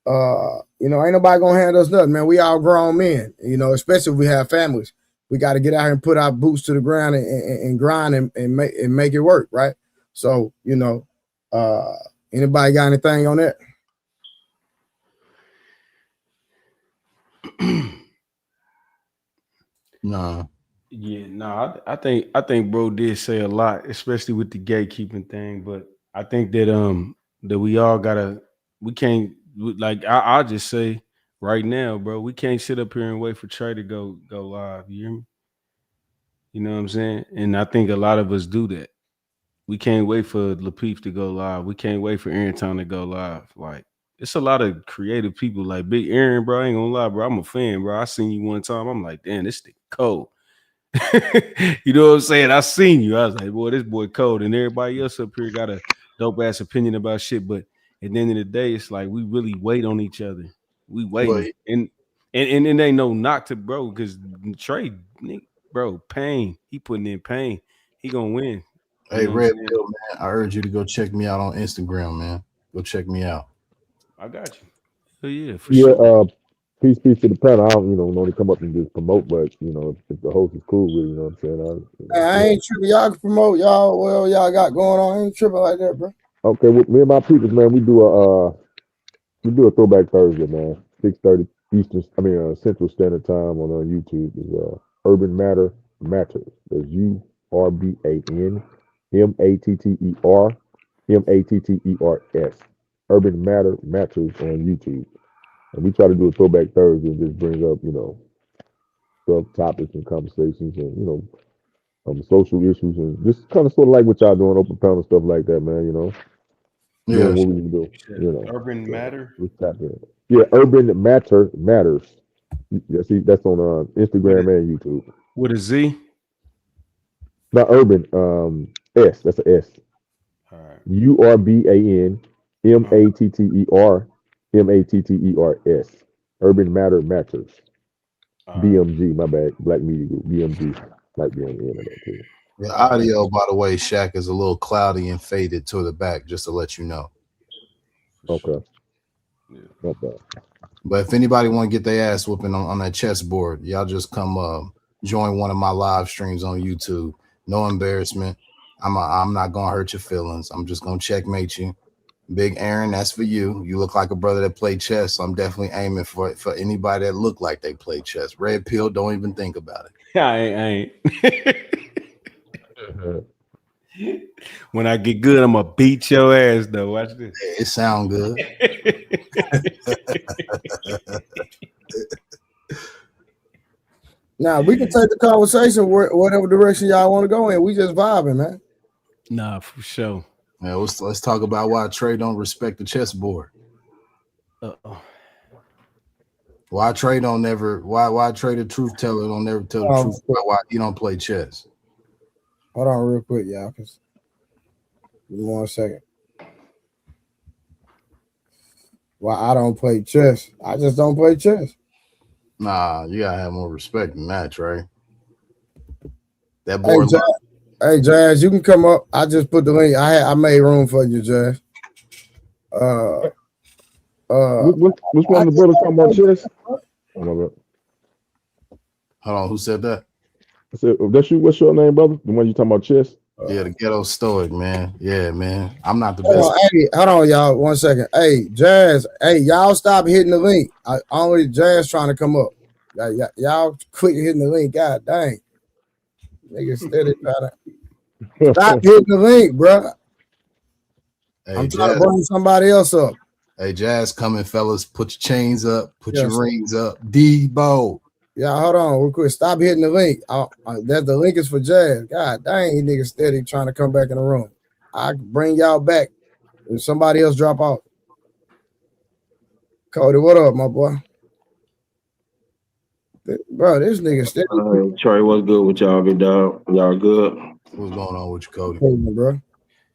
ain't nobody gonna hand us nothing, man. We all grown men, especially if we have families. We got to get out here and put our boots to the ground and grind and make it work, right? So, anybody got anything on that? No. Yeah, no, I think bro did say a lot, especially with the gatekeeping thing. But I think that that we all we can't, like I'll just say right now, bro, we can't sit up here and wait for Trey to go live. You hear me? You know what I'm saying? And I think a lot of us do that. We can't wait for Lapeef to go live. We can't wait for Aaron Town to go live. Like, it's a lot of creative people like Big Aaron, bro. I ain't gonna lie, bro. I'm a fan, bro. I seen you one time. I'm like, damn, this thing cold. You know what I'm saying? I seen you. I was like, boy, this boy cold. And everybody else up here got a dope ass opinion about shit. But at the end of the day, it's like we really wait on each other. We wait. And it ain't no knock to bro, because Trey, bro, pain. He putting in pain. He gonna win. Hey, Red Pill, man, I urge you to go check me out on Instagram, man. Go check me out. I got you. Oh, yeah, for Yeah, sure. peace to the panel. I don't, normally come up and just promote, but if the host is cool with it, you know what I'm saying? I ain't tripping. Y'all can promote y'all y'all got going on. I ain't tripping like that, bro. Okay, with me and my people, man, we do a Throwback Thursday, man. 6:30 Central Standard Time on YouTube. Is Urban Matter Matters. There's URBAN MATTER Urban Matter Matters on YouTube. And we try to do a Throwback Thursday and just bring up, stuff, topics, and conversations, and social issues, and just kind of sort of like what y'all doing, open panel stuff like that, man. Yeah, what we can do. Urban Matter. Yeah, Urban Matter Matters. Yeah, see, that's on Instagram and YouTube. With a Z? Not Urban. S. That's an S. All right. URBAN MATTER Urban Matter Matters. BMG, my bad. Black Media Group. BMG. Might be on the end of that too. The audio, by the way, Shaq, is a little cloudy and faded to the back, just to let you know. Okay. Okay. But if anybody want to get their ass whooping on that chessboard, y'all just come join one of my live streams on YouTube. No embarrassment. I'm not gonna hurt your feelings. I'm just gonna checkmate you. Big Aaron, that's for you. You look like a brother that played chess. So I'm definitely aiming for anybody that look like they play chess. Red pill, don't even think about it. I ain't. When I get good, I'm gonna beat your ass though. Watch this. It sound good. Now we can take the conversation whatever direction y'all want to go in. We just vibing, man. Nah, for sure. Yeah, let's talk about why Trey don't respect the chessboard. Uh-oh. Why Trey don't never? Why Trey the truth teller don't never tell the truth about why he don't play chess? Hold on, real quick, y'all. Give me 1 second. Why I don't play chess? I just don't play chess. Nah, you gotta have more respect than that, Trey. That board. Hey, Jazz, you can come up. I just put the link. I made room for you, Jazz. Which one of the brothers talking about chess? Hold on, who said that? I said, that's you. What's your name, brother? The one you talking about chess? Yeah, the ghetto stoic, man. Yeah, man. I'm not the Hold best. on, y'all. 1 second. Hey, Jazz. Hey, y'all stop hitting the link. Only Jazz trying to come up. Y'all quit hitting the link. God dang. Niggas steady trying to stop hitting the link, bro. Hey, I'm trying to bring somebody else up. Hey, Jazz coming, fellas. Put your chains up. Put your rings up. Debo. Yeah, hold on, real quick. Stop hitting the link. The link is for Jazz. God dang, you niggas steady trying to come back in the room. I can bring y'all back if somebody else drop out. Cody, what up, my boy? Bro, this nigga steady. Trey, what's good with y'all, big dog? Y'all good? What's going on with you, Cody? Bro.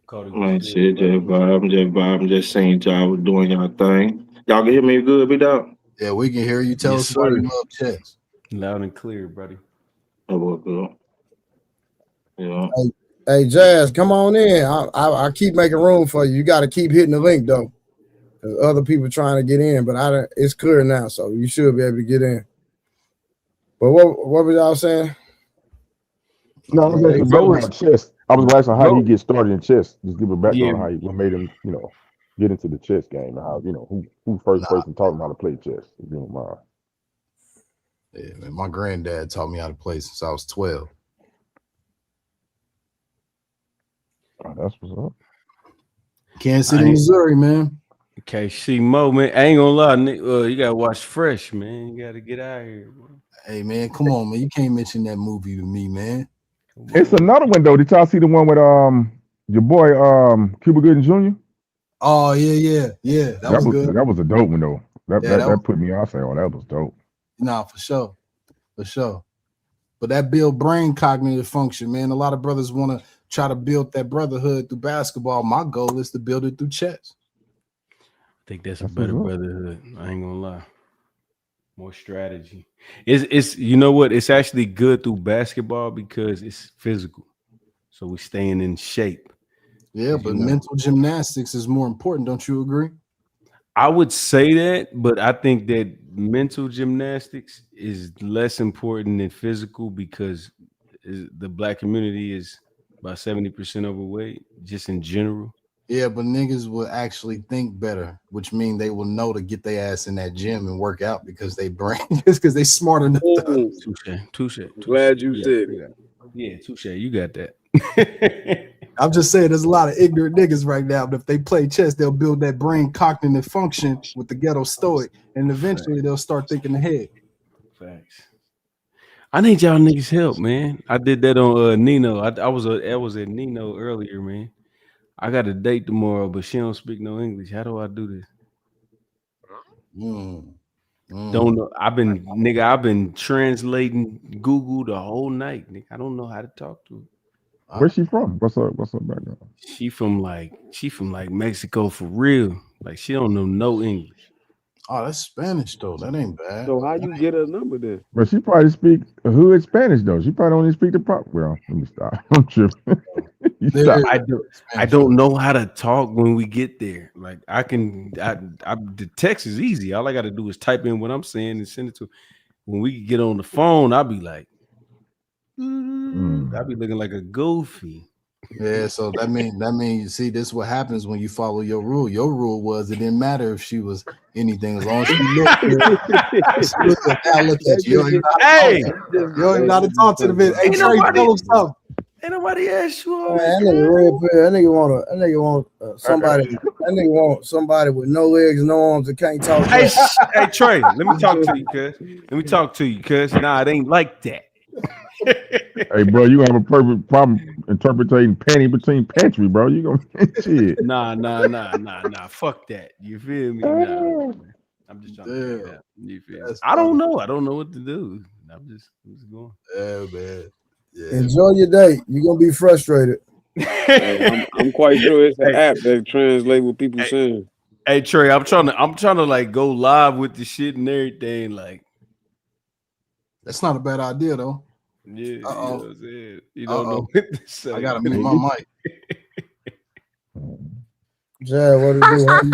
Cody, Man, shit, just vibe. I'm just saying y'all was doing y'all thing. Y'all can hear me good, big dog? Yeah, we can hear you. Tell us why you love chess. Loud and clear, buddy. Oh, what's good? Yeah. Hey, Jazz, come on in. I keep making room for you. You got to keep hitting the link though, because other people trying to get in. But it's clear now, so you should be able to get in. But what was y'all saying? No, I was asking about chess. I was asking how he get started in chess. Just give a background on what made him, get into the chess game and how, who first person taught him how to play chess. If you don't mind. Yeah, man. My granddad taught me how to play since I was 12. Oh, that's what's up. Kansas City, Missouri, man. KC Mo, man. I ain't gonna lie, you gotta watch Fresh, man. You gotta get out of here, man. Hey, man, come on, man. You can't mention that movie to me, man. It's another one though. Did y'all see the one with your boy Cuba Gooding Jr.? Oh yeah. That was good. That was a dope one though. That put me off. Oh, that was dope. Nah, for sure. But that build brain cognitive function, man. A lot of brothers want to try to build that brotherhood through basketball. My goal is to build it through chess. I think that's a better brotherhood. I ain't gonna lie. More strategy. It's you know what? It's actually good through basketball because it's physical. So we staying in shape. Yeah, but mental gymnastics is more important. Don't you agree? I would say that, but I think that mental gymnastics is less important than physical because the black community is about 70% overweight, just in general. Yeah, but niggas will actually think better, which means they will know to get their ass in that gym and work out because they brain, just because they smart enough. Touche. Glad you said it. Yeah, touche. You got that. I'm just saying there's a lot of ignorant niggas right now, but if they play chess, they'll build that brain cognitive function with the ghetto stoic, and eventually they'll start thinking ahead. Facts. I need y'all niggas help, man. I did that on Nino. I was at Nino earlier, man. I got a date tomorrow, but she don't speak no English. How do I do this? Don't know. I've been translating Google the whole night, nigga. I don't know how to talk to her. Where's she from? What's her background? She from like Mexico for real. Like she don't know no English. Oh, that's Spanish though. That ain't bad. So how you get her number then? But she probably speak hood Spanish though. She probably don't even speak the proper. Well, let me stop. I'm tripping. I don't know how to talk when we get there. Like the text is easy. All I got to do is type in what I'm saying and send it to. When we get on the phone, I'll be like, I'll be looking like a goofy. Yeah, so that mean you see, this is what happens when you follow your rule. Your rule was it didn't matter if she was anything as long as she looked good. Now look at you. You don't even know how to talk to the bitch. Hey, Trey, tell him something. Ain't nobody asked you all Man, that nigga red pill. That nigga want somebody. That nigga want somebody with no legs, no arms, that can't talk. Hey, Trey, let me talk to you, cuz. Let me talk to you, cuz. Nah, it ain't like that. Hey, bro, you have a perfect problem interpreting panty between pantry, bro. You gonna shit. Nah. Fuck that. You feel me? Nah. I'm just trying to figure it out. You feel me? I don't know. I don't know what to do. I'm just going. Yeah, man. Yeah. Enjoy your day. You're gonna be frustrated. Hey, I'm quite sure it's an app that translate what people saying. Hey Trey, I'm trying to like go live with the shit and everything. Like, that's not a bad idea though. Yeah, you know what I'm saying? You Uh-oh. don't know what to say. I gotta mute my mic. Jay, what it do? How you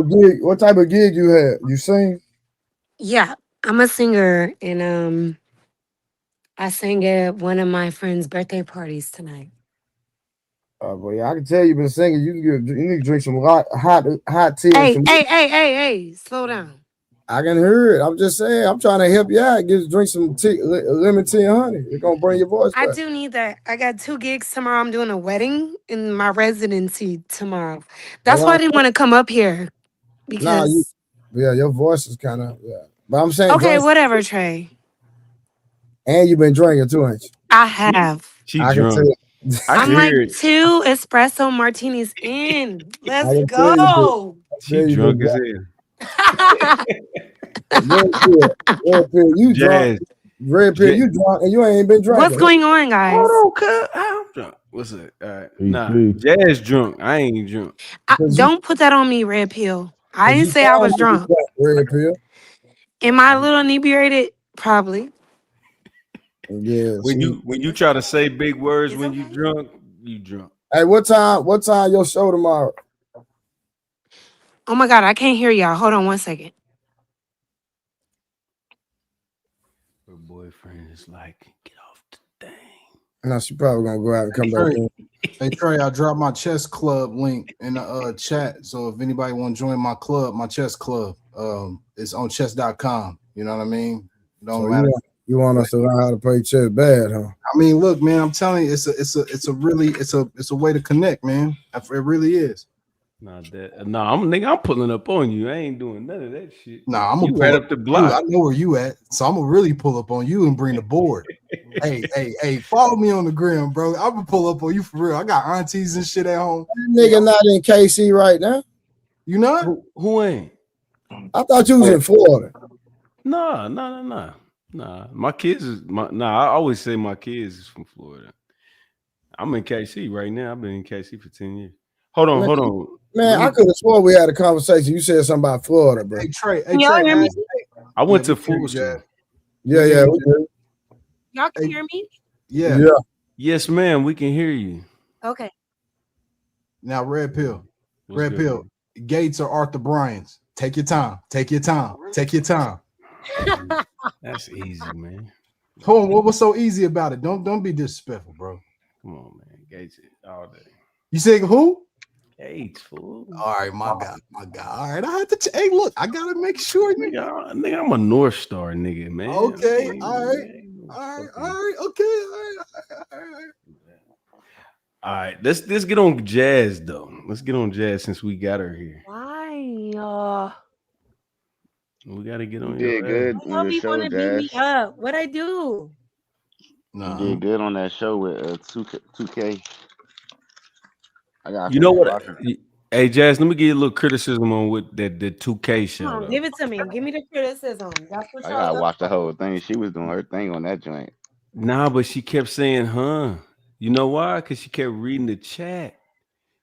do? What type of gig you had? You sing? Yeah, I'm a singer, and I sang at one of my friends' birthday parties tonight. Oh boy, I can tell you've been singing. You need to drink some hot tea. Hey, slow down. I can hear it. I'm just saying. I'm trying to help you out. Drink some tea, lemon tea and honey. It's gonna bring your voice back. I do need that. I got 2 gigs tomorrow. I'm doing a wedding in my residency tomorrow. That's why I didn't want to come up here because. Your voice is kind of But I'm saying. Okay, whatever, Trey. And you've been drinking too, ain't you? I have. I can tell. I'm like 2 espresso martinis in. Let's go. She drunk as hell. Red pill, you drunk. Red pill, you drunk, and you ain't been drinking. What's going on, guys? Hold on, cuz. I'm drunk. What's it? All right. Nah, Jazz drunk. I ain't drunk. Don't put that on me, Red Pill. I didn't say I was drunk. Red pill. Am I a little inebriated? Probably. Yeah. When you try to say big words when you drunk, you drunk. Hey, what time your show tomorrow? Oh my God, I can't hear y'all. Hold on 1 second. Her boyfriend is like, get off the thing. No, she probably gonna go out and come back in. Hey Trey, I dropped my chess club link in the chat. So if anybody want to join my club, my chess club, it's on chess.com. You know what I mean? Don't matter. You want us to learn how to play chess bad, huh? I mean, look, man, I'm telling you, it's a way to connect, man. It really is. I'm pulling up on you. I ain't doing none of that shit. Nah, I'm gonna you pull right up up the block. I know where you at, so I'm gonna really pull up on you and bring the board. hey, follow me on the gram, bro. I'm gonna pull up on you for real. I got aunties and shit at home. Nigga not in KC right now. You not? Who ain't? I thought you was in Florida. Nah. My kids is I always say my kids is from Florida. I'm in KC right now. I've been in KC for 10 years. Hold on. Man, I could have swore we had a conversation. You said something about Florida, bro. Hey Trey, y'all hear me? I went to full school. Yeah, we do. Y'all can hear me? Yeah. Yes, ma'am. We can hear you. Okay. Now, Red Pill. What's good, Pill. Gates or Arthur Bryans. Take your time. Take your time. That's easy, man. Hold on, what was so easy about it? Don't be disrespectful, bro. Come on, man. Gates all day. You saying who? Gates, fool. All right, my God. All right, I had to. Hey, look, I gotta make sure. Nigga, I'm a North Star nigga, man. Okay, all right. Okay, all right. All right, let's get on Jazz though. Let's get on Jazz since we got her here. Why? We gotta get on. You did good Y'all on the be show, want to beat me Jazz. up. What'd I do? You did good on that show with 2K. I got. You know what? Hey, Jazz, let me give you a little criticism on what the 2K show. Come on, give it to me. Give me the criticism. That's what I y'all gotta love. watch the whole thing. She was doing her thing on that joint. Nah, but she kept saying, huh? You know why? Because she kept reading the chat.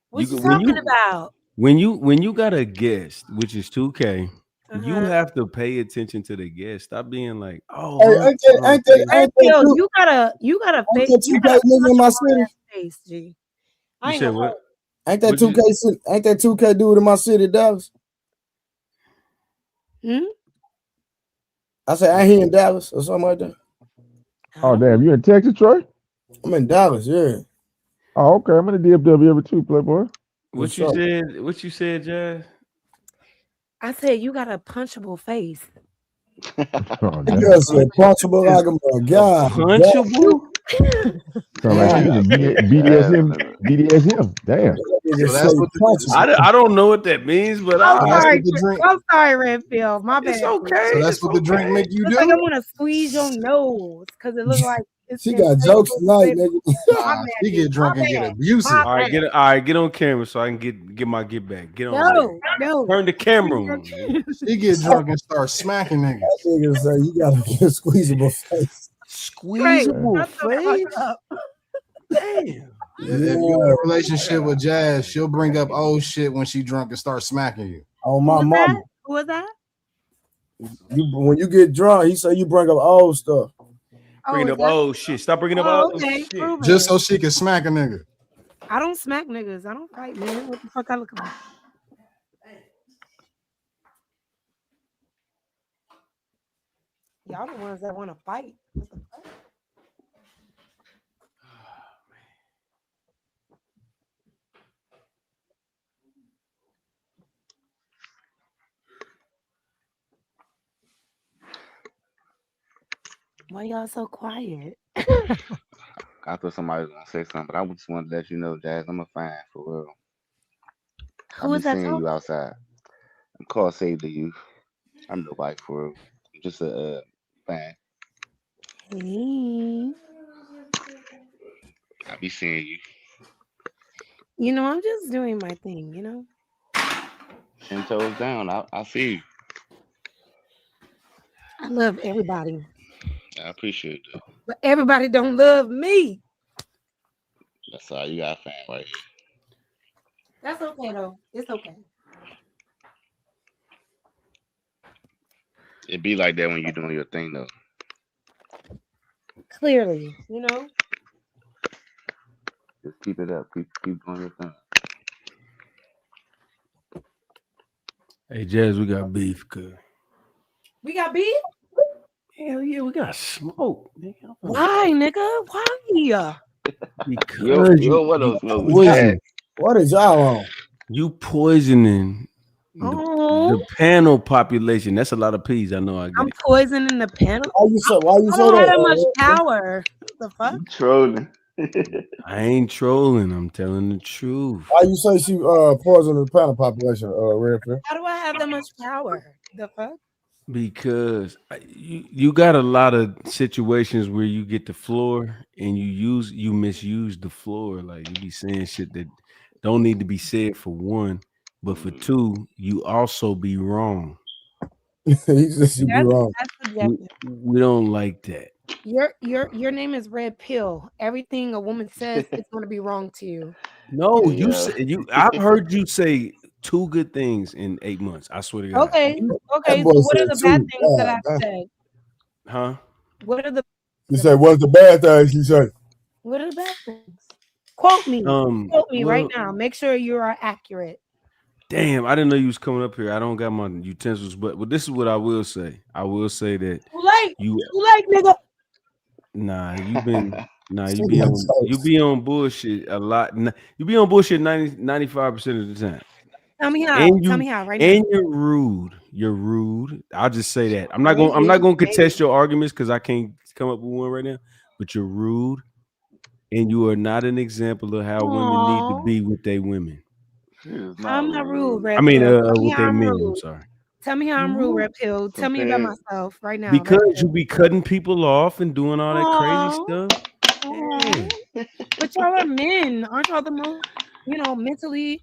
What you talking about? When you got a guest, which is 2K, You have to pay attention to the guest. Stop being like, oh, Hey, huh, ain't that Yo, two? you gotta Ain't face. that You 2K gotta nigga in my punch him on city? that face, G. You I ain't said gonna what? lie. Ain't that What'd you- 2K? Ain't that 2K dude in my city, Dallas? I said, ain't he in Dallas or something like that? Oh damn, you in Texas, Troy? I'm in Dallas, yeah. Oh, okay. I'm in the DFW every two, Playboy. What you said? What you said, Jazz? I said you got a punchable face. Oh, That girl said punchable like a god. Punchable? Sound like some BDSM. Damn. So that's what I don't know what that means, but I'm that's sorry. what the drink. I'm sorry, Redfield. My bad. It's okay. So that's what the drink make you It's do. like I want to squeeze your nose because it looks like it's She got jokes tonight, nigga. My Nah, bad, she get drunk and get abusive. My All right, bad. get on camera so I can get my get back. Get on. No, there. no. Turn the camera on. She get drunk and start smacking niggas. That nigga say you gotta get a squeezable face. Squeezable Shut the face. fuck up. Damn. If you're in a relationship with Jazz, she'll bring up old shit when she drunk and start smacking you. Oh my mama. Who was that? When you get drunk, he say you bring up old stuff. Bringing up old shit. Stop bringing up Oh, old okay. shit. Prove Just it. so she can smack a nigga. I don't smack niggas. I don't fight, man. What the fuck I look like? Y'all the ones that want to fight. What the fuck? Why y'all so quiet? I thought somebody was gonna say something, but I just wanted to let you know, Jazz, I'm a fan for real. Who I'll be is that seeing talking? you outside. I'm called Save the Youth. I'm nobody for real. I'm just a fan. Hey. I be seeing you. You know, I'm just doing my thing, you know? 10 toes down. I see you. I love everybody, I appreciate that. but everybody don't love me. That's all. You got a fan right here. That's okay, though. It's okay. It be like that when you're doing your thing, though. Clearly, you know? Just keep it up. Keep doing your thing. Hey, Jazz, we got beef, cuz. We got beef? Hell yeah, we got smoke. Nigga. Why, nigga? Why? Because what else you was poison. What is y'all on? You poisoning Oh. the panel population. That's a lot of peas. I know. I get I'm it. poisoning the panel. Why you I say don't have that that? much power. What the fuck? Trolling. I ain't trolling. I'm telling the truth. Why you say she poisoned the panel population, Redfield? How do I have that much power? The fuck? Because you got a lot of situations where you get the floor and you misuse the floor. Like you be saying shit that don't need to be said for one, but for two, you also be wrong. He said she be wrong. That's subjective. We don't like that. Your name is Red Pill. Everything a woman says is going to be wrong to you. No, you said I've heard you say 2 good things in 8 months. I swear to God. Okay. boy So what are said the bad two. things that God, I've said? Huh? What are the You say what's the bad thing? She said. What are the bad things? Quote me. Quote me right well- now. Make sure you are accurate. Damn, I didn't know you was coming up here. I don't got my utensils, but this is what I will say. I will say that Too late. you Too late, nigga. Nah, you be on bullshit a lot. You be on bullshit 95% of the time. Tell me how. And Tell me how right and now. you're rude. You're rude. I'll just say that. I'm not gonna contest your arguments because I can't come up with one right now. But you're rude, and you are not an example of how women need to be with their women. I'm not rude, Red I mean, Pill. Tell me with how their I'm men. I'm rude. sorry. Tell me how I'm rude, Red Pill. Tell me about myself right now. Red Because Pill. you be cutting people off and doing all that crazy stuff. But y'all are men. Aren't y'all the most, mentally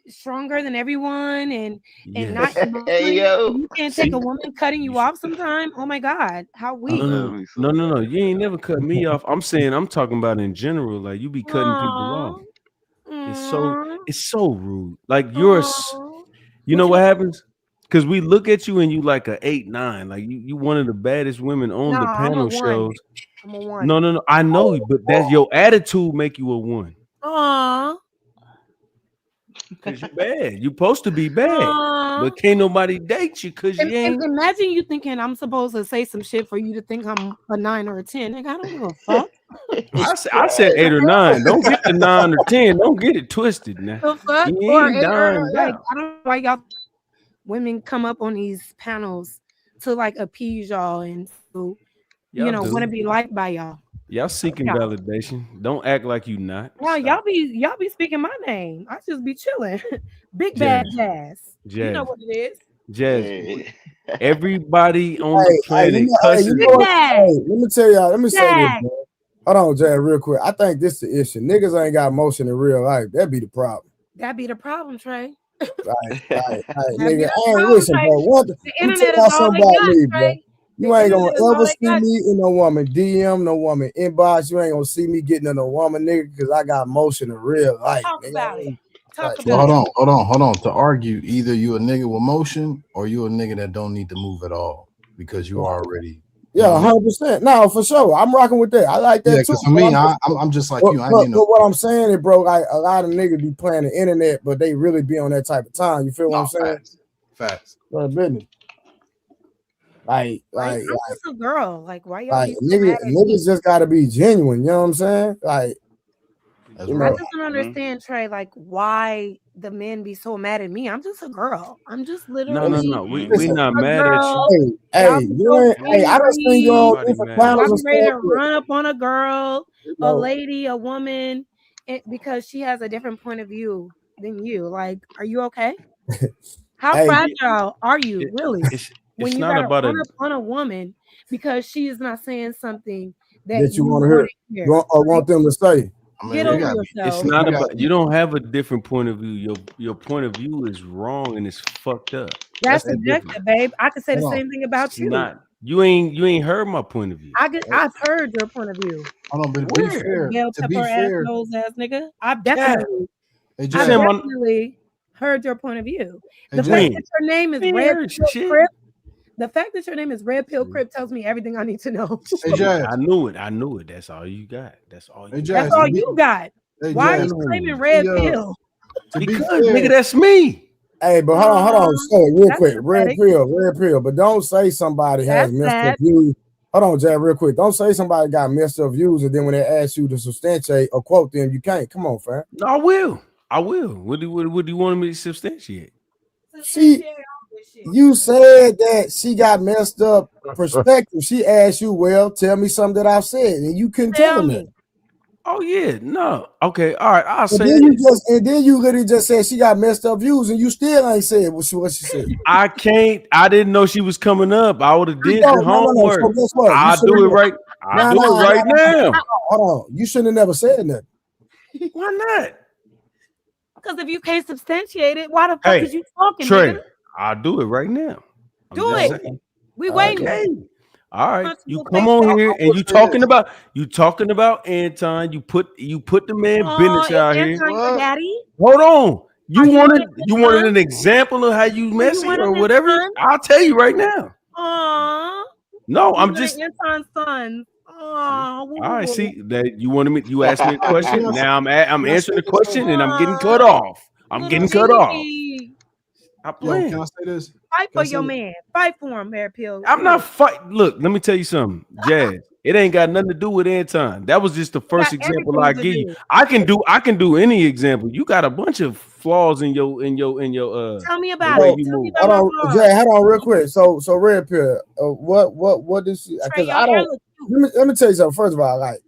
stronger than everyone and not Yes. emotionally? yo. You can't take a woman cutting you off sometime. Oh my God, how weak. No. You ain't never cut me off. I'm saying I'm talking about in general. Like you be cutting people off. It's so rude. Like yours. You know what happens? Because we look at you and you like a 8-9, like you one of the baddest women on No, the I'm a panel 1. shows. I'm a 1. No. I know, but that's your attitude make you a 1. Aw. Because you bad. You supposed to be bad. Aw. But can't nobody date you because you ain't. Imagine you thinking I'm supposed to say some shit for you to think I'm a 9 or a 10. Nigga, I don't give a fuck. I said 8 or 9. Don't get the 9 or 10. Don't get it twisted now. The fuck? You Or, ain't dying like, down. I don't know why y'all women come up on these panels to like appease y'all and to, Y'all do. want to be liked by y'all. Y'all seeking Yeah. validation. Don't act like you not. No, y'all be speaking my name. I just be chilling. Big Jazz. bad Jazz. You know Jazz. what it is. Jazz. Everybody on the Hey, planet you cussing. know what? Hey, let me tell y'all. Let me say this, Jazz. man. Hold on, Jay, real quick. I think this is the issue. Niggas ain't got motion in real life. That'd be the problem. That be the problem, Trey. Right, That nigga. be the Hey, problem, listen, Trey. bro. Let The me internet tell is y'all all something they about got, me, bro. Trey. You ain't gonna internet is all ever they see got. me in no woman DM, no woman inbox. You ain't gonna see me getting in a woman, nigga, because I got motion in real life. Talk Nigga. about it. Talk Like, Well, about it. hold on. To argue, either you a nigga with motion or you a nigga that don't need to move at all because you already. You know yeah, what I mean? 100%. No, for sure. I'm rocking with that. I like that Yeah, too. because for me, I'm just like you. I But need no. what I'm saying is, bro, like a lot of niggas be playing the internet, but they really be on that type of time. You feel what I'm saying? Facts. Business. Like, I'm just a girl. Like, why y'all be so mad at me? niggas just gotta be genuine. You know what I'm saying? Like, That's you I know, just don't understand, Trey, like why the men be so mad at me. I'm just a girl. I'm just literally No. We listen, not a mad at girl. you. hey, Y'all be you so ain't. Hey, I done seen you on angry. different mad at panels Y'all and be ready stuff. to run up on a girl, You a know, lady, a woman, because she has a different point of view than you. Like, are you okay? How hey, fragile are you, really? It's When you not gotta about run a. up on a woman because she is not saying something that that you you want to want hear, to hear. you want, or want them to say. I mean, Get you over got. yourself. It's not You got. about. You don't have a different point of view. Your point of view is wrong and it's fucked up. That's That's the difference. subjective, babe. I could say the Hold on. same thing about It's you. not. You ain't heard my point of view. I've heard your point of view. Hold on, but to be Where? fair, Bell pepper ass nose ass nigga. I've Yeah. definitely hey, You Jazz, said my heard your point of view. hey, The Jazz, fact when? that your name is Ain't Red heard Pill shit. Crip, the fact that your name is Red Pill Crip tells me everything I need to know. hey, Jazz, I knew it. That's all you got. That's all hey, you Jazz. That's got. all To be, you got. hey, Why are Jazz. you claiming To Red be, Pill? to be Because fair, nigga, that's me. Hey, but hold on, say it real That's quick. pathetic. Red pill. But don't say somebody has That's messed up sad. views. Hold on, Jay, real quick. Don't say somebody got messed up views, and then when they ask you to substantiate or quote them, you can't. Come on, fam. No, I will. What do you want me to substantiate? You said that she got messed up perspective. She asked you, well, tell me something that I've said, and you couldn't tell Tell her me. that. Oh yeah, no. Okay, all right. I'll And say then this. you literally just said she got messed up views, and you still ain't said what she said. I can't. I didn't know she was coming up. I would have did the No. homework. So guess what? I'll do it right. I'll do it right now. Hold on. You shouldn't have never said nothing. Why not? Because if you can't substantiate it, why the fuck is you talking, Trey, nigga? I'll do it right now. I'm Do just it. saying. We waiting. Okay. All right. Punch You your come face on back. here and you talking about Anton. You put the man business Is out here. Anton your daddy? Hold on. Are you one of You his wanted sons? an example of how you Are you messy one or of his whatever? sons? I'll tell you right now. Aww. No, You I'm one just of Anton's sons. Aww. all right. See that you asked me a Let question. me Now I'm answering the say this, question and I'm getting cut off. I'm Little getting cut off. baby. Stop Yo, playing. can I say this? Fight Can I for say your this? man. Fight for him, Red Pill. I'm not fighting. Look, let me tell you something, Jazz. It ain't got nothing to do with Anton. That was just the first got example everything I to give you. do. I can do any example. You got a bunch of flaws in your Tell me the about way it. you Tell me move. about my hold on, flaws. Jay, hold on real quick. So Red Pill, what is she? Trey, Because your I hair don't. look cute. Let me tell you something. First of all, like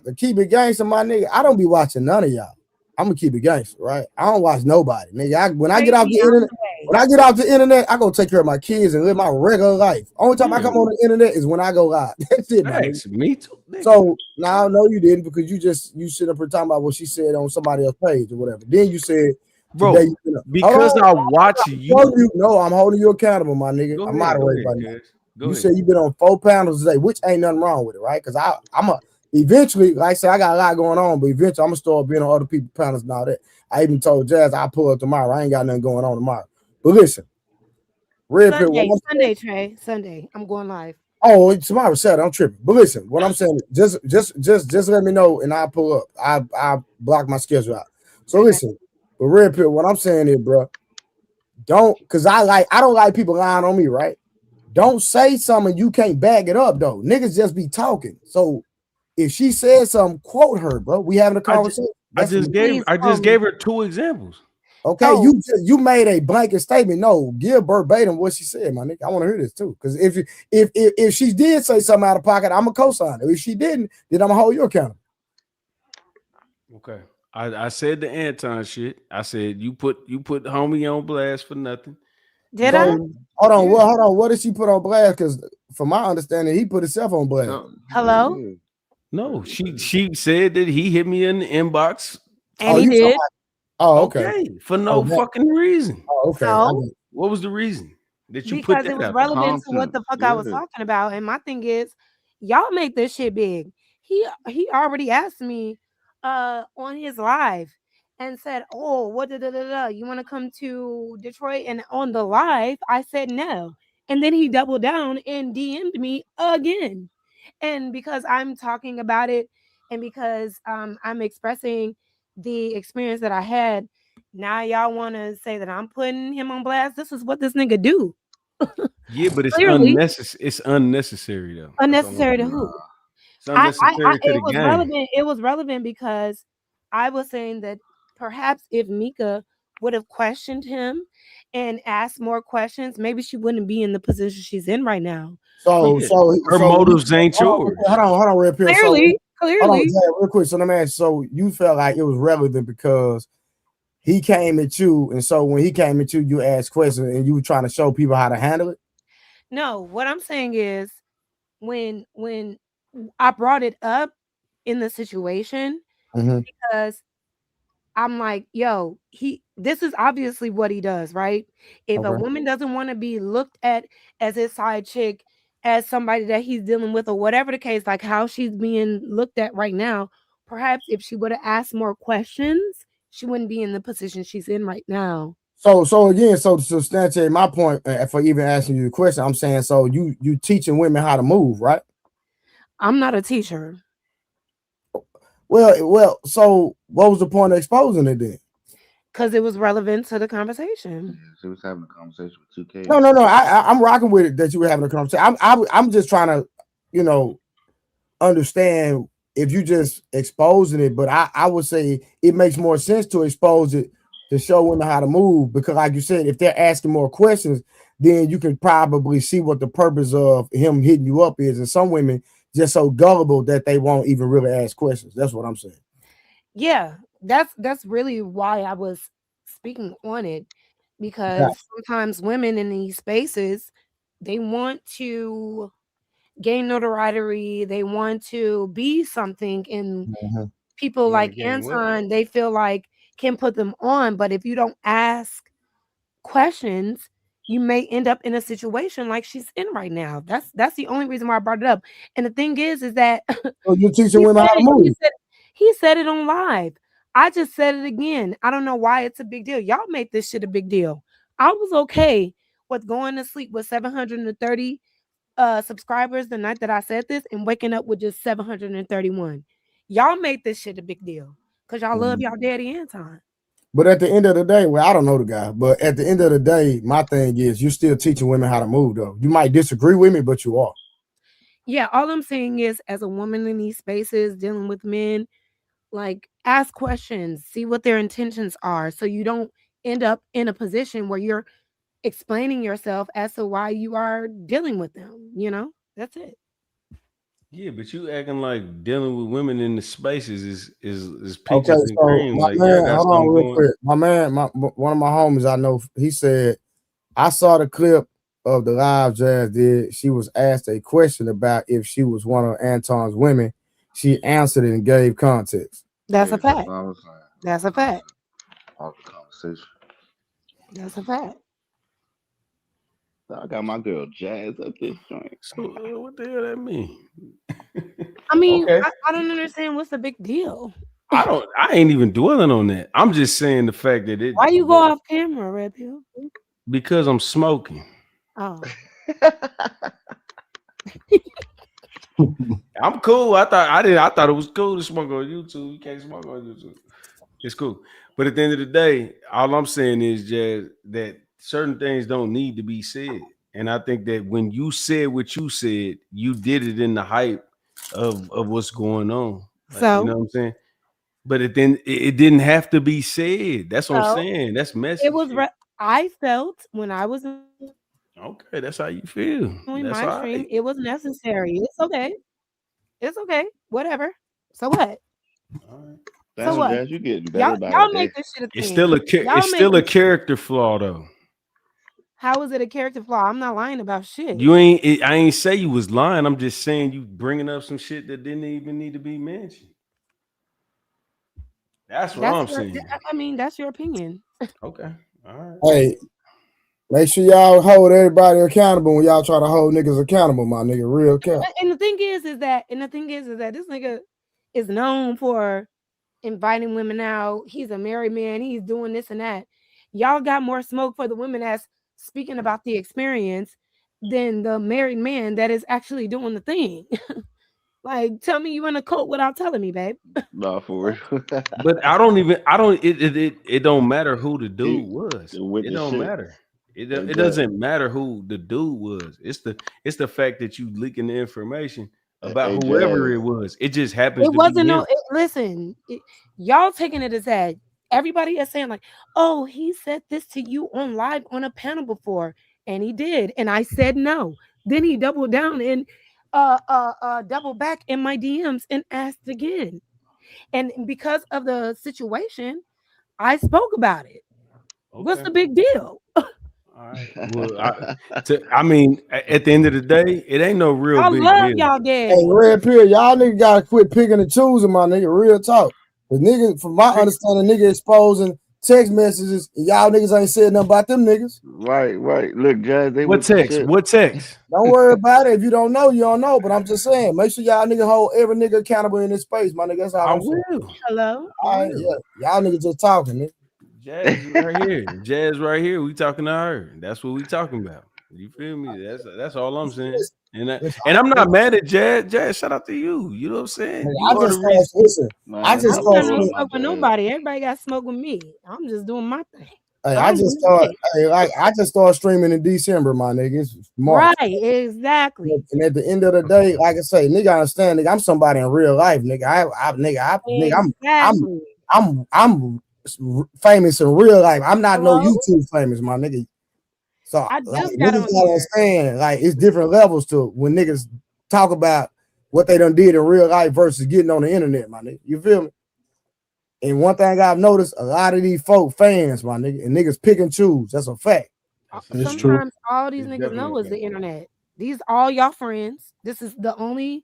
to keep it gangster, my nigga, I don't be watching none of y'all. I'm gonna keep it gangster, right? I don't watch nobody, nigga. When I get off the internet, I go take care of my kids and live my regular life. Only time I come on the internet is when I go live. That's it, my nigga. Me too. Nigga. So now no, you didn't because you sit up here talking about what she said on somebody else's page or whatever. Then you said Bro, today because I watch you. No, I'm holding you accountable, my nigga. Go I'm ahead, moderated by now. Go You ahead. said you've been on 4 panels today, which ain't nothing wrong with it, right? Because I'm eventually, like I said, I got a lot going on, but eventually I'm gonna start being on other people's panels and all that. I even told Jazz I'll pull up tomorrow. I ain't got nothing going on tomorrow. But listen, Red pill. What I'm Sunday, Trey. Sunday. I'm going live. Oh, tomorrow Saturday. I'm tripping. But listen, what I'm saying, just let me know, and I'll pull up. I block my schedule out. So listen, but red pill. What I'm saying is, bro, because I don't like people lying on me, right? Don't say something you can't back it up, though. Niggas just be talking. So if she says something, quote her, bro. We having a conversation. I just gave her 2 examples. Okay, you made a blanket statement. No, give verbatim what she said, my nigga. I want to hear this too. Because if she did say something out of pocket, I'm a co-sign. If she didn't, then I'm gonna hold you accountable. Okay. I said the Anton shit. I said you put homie on blast for nothing. Did I? Hold on. Well, hold on. What did she put on blast? Because from my understanding, he put himself on blast. Hello? No, she said that he hit me in the inbox. And he did. Oh, okay. For no fucking reason. Oh, okay. So? What was the reason that you Because put that it was out relevant there? to what the fuck I was talking about. And my thing is, y'all make this shit big. He already asked me on his live and said, "Oh, what you want to come to Detroit?" And on the live, I said no. And then he doubled down and DM'd me again. And because I'm talking about it and because I'm expressing the experience that I had, now y'all want to say that I'm putting him on blast. This is what this nigga do. Yeah, but it's Clearly. unnecessary. It's unnecessary though. Unnecessary to who? It's unnecessary to it the was game. relevant. It was relevant because I was saying that perhaps if Mika would have questioned him and asked more questions, maybe she wouldn't be in the position she's in right now. So her motives ain't yours. Hold on, Red Pill. Clearly. Hold on, Jay, real quick. So let me ask you, so you felt like it was relevant because he came at you, and so when he came at you, you asked questions and you were trying to show people how to handle it? No, what I'm saying is when I brought it up in the situation because I'm like, yo, this is obviously what he does, right? If a woman doesn't want to be looked at as his side chick, as somebody that he's dealing with, or whatever the case, like how she's being looked at right now, perhaps if she would have asked more questions, she wouldn't be in the position she's in right now. So again, to substantiate my point for even asking you the question, I'm saying, so you teaching women how to move, right? I'm not a teacher. Well, so what was the point of exposing it then? Because it was relevant to the conversation. She was having a conversation with 2K. No. I'm rocking with it that you were having a conversation. I'm just trying to, understand if you just exposing it. But I would say it makes more sense to expose it to show women how to move, because like you said, if they're asking more questions, then you can probably see what the purpose of him hitting you up is. And some women just so gullible that they won't even really ask questions. That's what I'm saying. Yeah, that's really why I was speaking on it, because sometimes women in these spaces, they want to gain notoriety, they want to be something, and people like Anton, they feel like can put them on. But if you don't ask questions, you may end up in a situation like she's in right now. That's the only reason why I brought it up. And the thing is that so you're teaching women how to move. He said it on live. I just said it again. I don't know why it's a big deal. Y'all make this shit a big deal. I was okay with going to sleep with 730 subscribers the night that I said this and waking up with just 731. Y'all made this shit a big deal because y'all love y'all daddy Anton. But at the end of the day, well, I don't know the guy, but at the end of the day, my thing is you're still teaching women how to move, though. You might disagree with me, but you are. Yeah, all I'm saying is, as a woman in these spaces dealing with men, like, ask questions, see what their intentions are, so you don't end up in a position where you're explaining yourself as to why you are dealing with them. That's it. Yeah, but you acting like dealing with women in the spaces is Okay, peaches and so cream. my Like, man, y'all got hold on something real going. quick. My man, one of my homies I know, he said, I saw the clip of the live Jazz did. She was asked a question about if she was one of Anton's women. She answered it and gave context. That's a fact. That's a fact. All the conversation. That's a fact. I got my girl Jazz up this joint. So what the hell that mean? I mean, Okay. I don't understand what's the big deal. I ain't even dwelling on that. I'm just saying the fact that Why you go off camera, Red Pill? because I'm smoking. Oh. I'm cool. I thought it was cool to smoke on YouTube. You can't smoke on YouTube. It's cool. But at the end of the day, all I'm saying is just that certain things don't need to be said. And I think that when you said what you said, you did it in the hype of what's going on. Like, you know So what I'm saying? But it didn't have to be said. That's what I'm so saying. That's it messy was shit. I felt when I was Okay, that's how you feel. doing That's my all stream, right. it was necessary. It's okay. It's okay. Whatever. So what? So Damn, what? Jazz, you getting better by the Y'all make day. this shit a It's thing. still Y'all it's make still a this. character flaw though. How is it a character flaw? I'm not lying about shit. I ain't say you was lying. I'm just saying you bringing up some shit that didn't even need to be mentioned. That's what That's I'm your. saying. I mean, that's your opinion. Okay. All right. Hey, make sure y'all hold everybody accountable when y'all try to hold niggas accountable, my nigga. Real cap. And the thing is that this nigga is known for inviting women out. He's a married man. He's doing this and that. Y'all got more smoke for the women that's speaking about the experience than the married man that is actually doing the thing. Like, tell me you in a cult without telling me, babe. Nah, for real. But it don't matter who the dude was. With It the don't shit. matter. Hey, It Jazz. doesn't matter who the dude was. It's the fact that you leaking the information about Hey, whoever Jazz. it was. It just happens It to be wasn't him. listen, y'all taking it as that everybody is saying like, oh, he said this to you on live on a panel before, and he did, and I said no. Then he doubled down and doubled back in my DMs and asked again. And because of the situation, I spoke about it. What's Okay. the big deal? All right. Well, I mean, at the end of the day, it ain't no real I big love deal. y'all Hey, daddy. Red Pill, y'all niggas gotta quit picking and choosing, my nigga. Real talk. The nigga, from my understanding, nigga exposing text messages, and y'all niggas ain't said nothing about them niggas. Right. Look, Jazz, they What with the text? shit. What text? Don't worry about it. If you don't know, you don't know. But I'm just saying, make sure y'all niggas hold every nigga accountable in this space, my nigga. That's all I I'm saying. will. Hello. All right, yeah. Y'all niggas just talking, nigga. Jazz is right here. Jazz right here. We talking to her. That's what we talking about. You feel me? That's all I'm saying. And I'm not mad at Jazz. Jazz, shout out to you. You know what I'm saying? I You are the just started, reason. listen. I Man, just I say don't got started. no no my smoke with Jazz. nobody. Everybody got smoke with me. I'm just doing my thing. Hey, I I don't just give a started. shit. Hey, like I just started streaming in December, my nigga. It's March. Right, exactly. And at the end of the day, like I say, nigga, understand, nigga, I'm somebody in real life, nigga. Exactly. I'm famous in real life. I'm not no Hello? YouTube famous, my nigga. So I like just got niggas on gotta here. understand, like it's different levels to when niggas talk about what they done did in real life versus getting on the internet, my nigga. You feel me? And one thing I've noticed, a lot of these folk fans, my nigga, and niggas pick and choose. That's a fact. It's true. Sometimes all these It's niggas definitely know a is the fact. internet. These all y'all friends. This is the only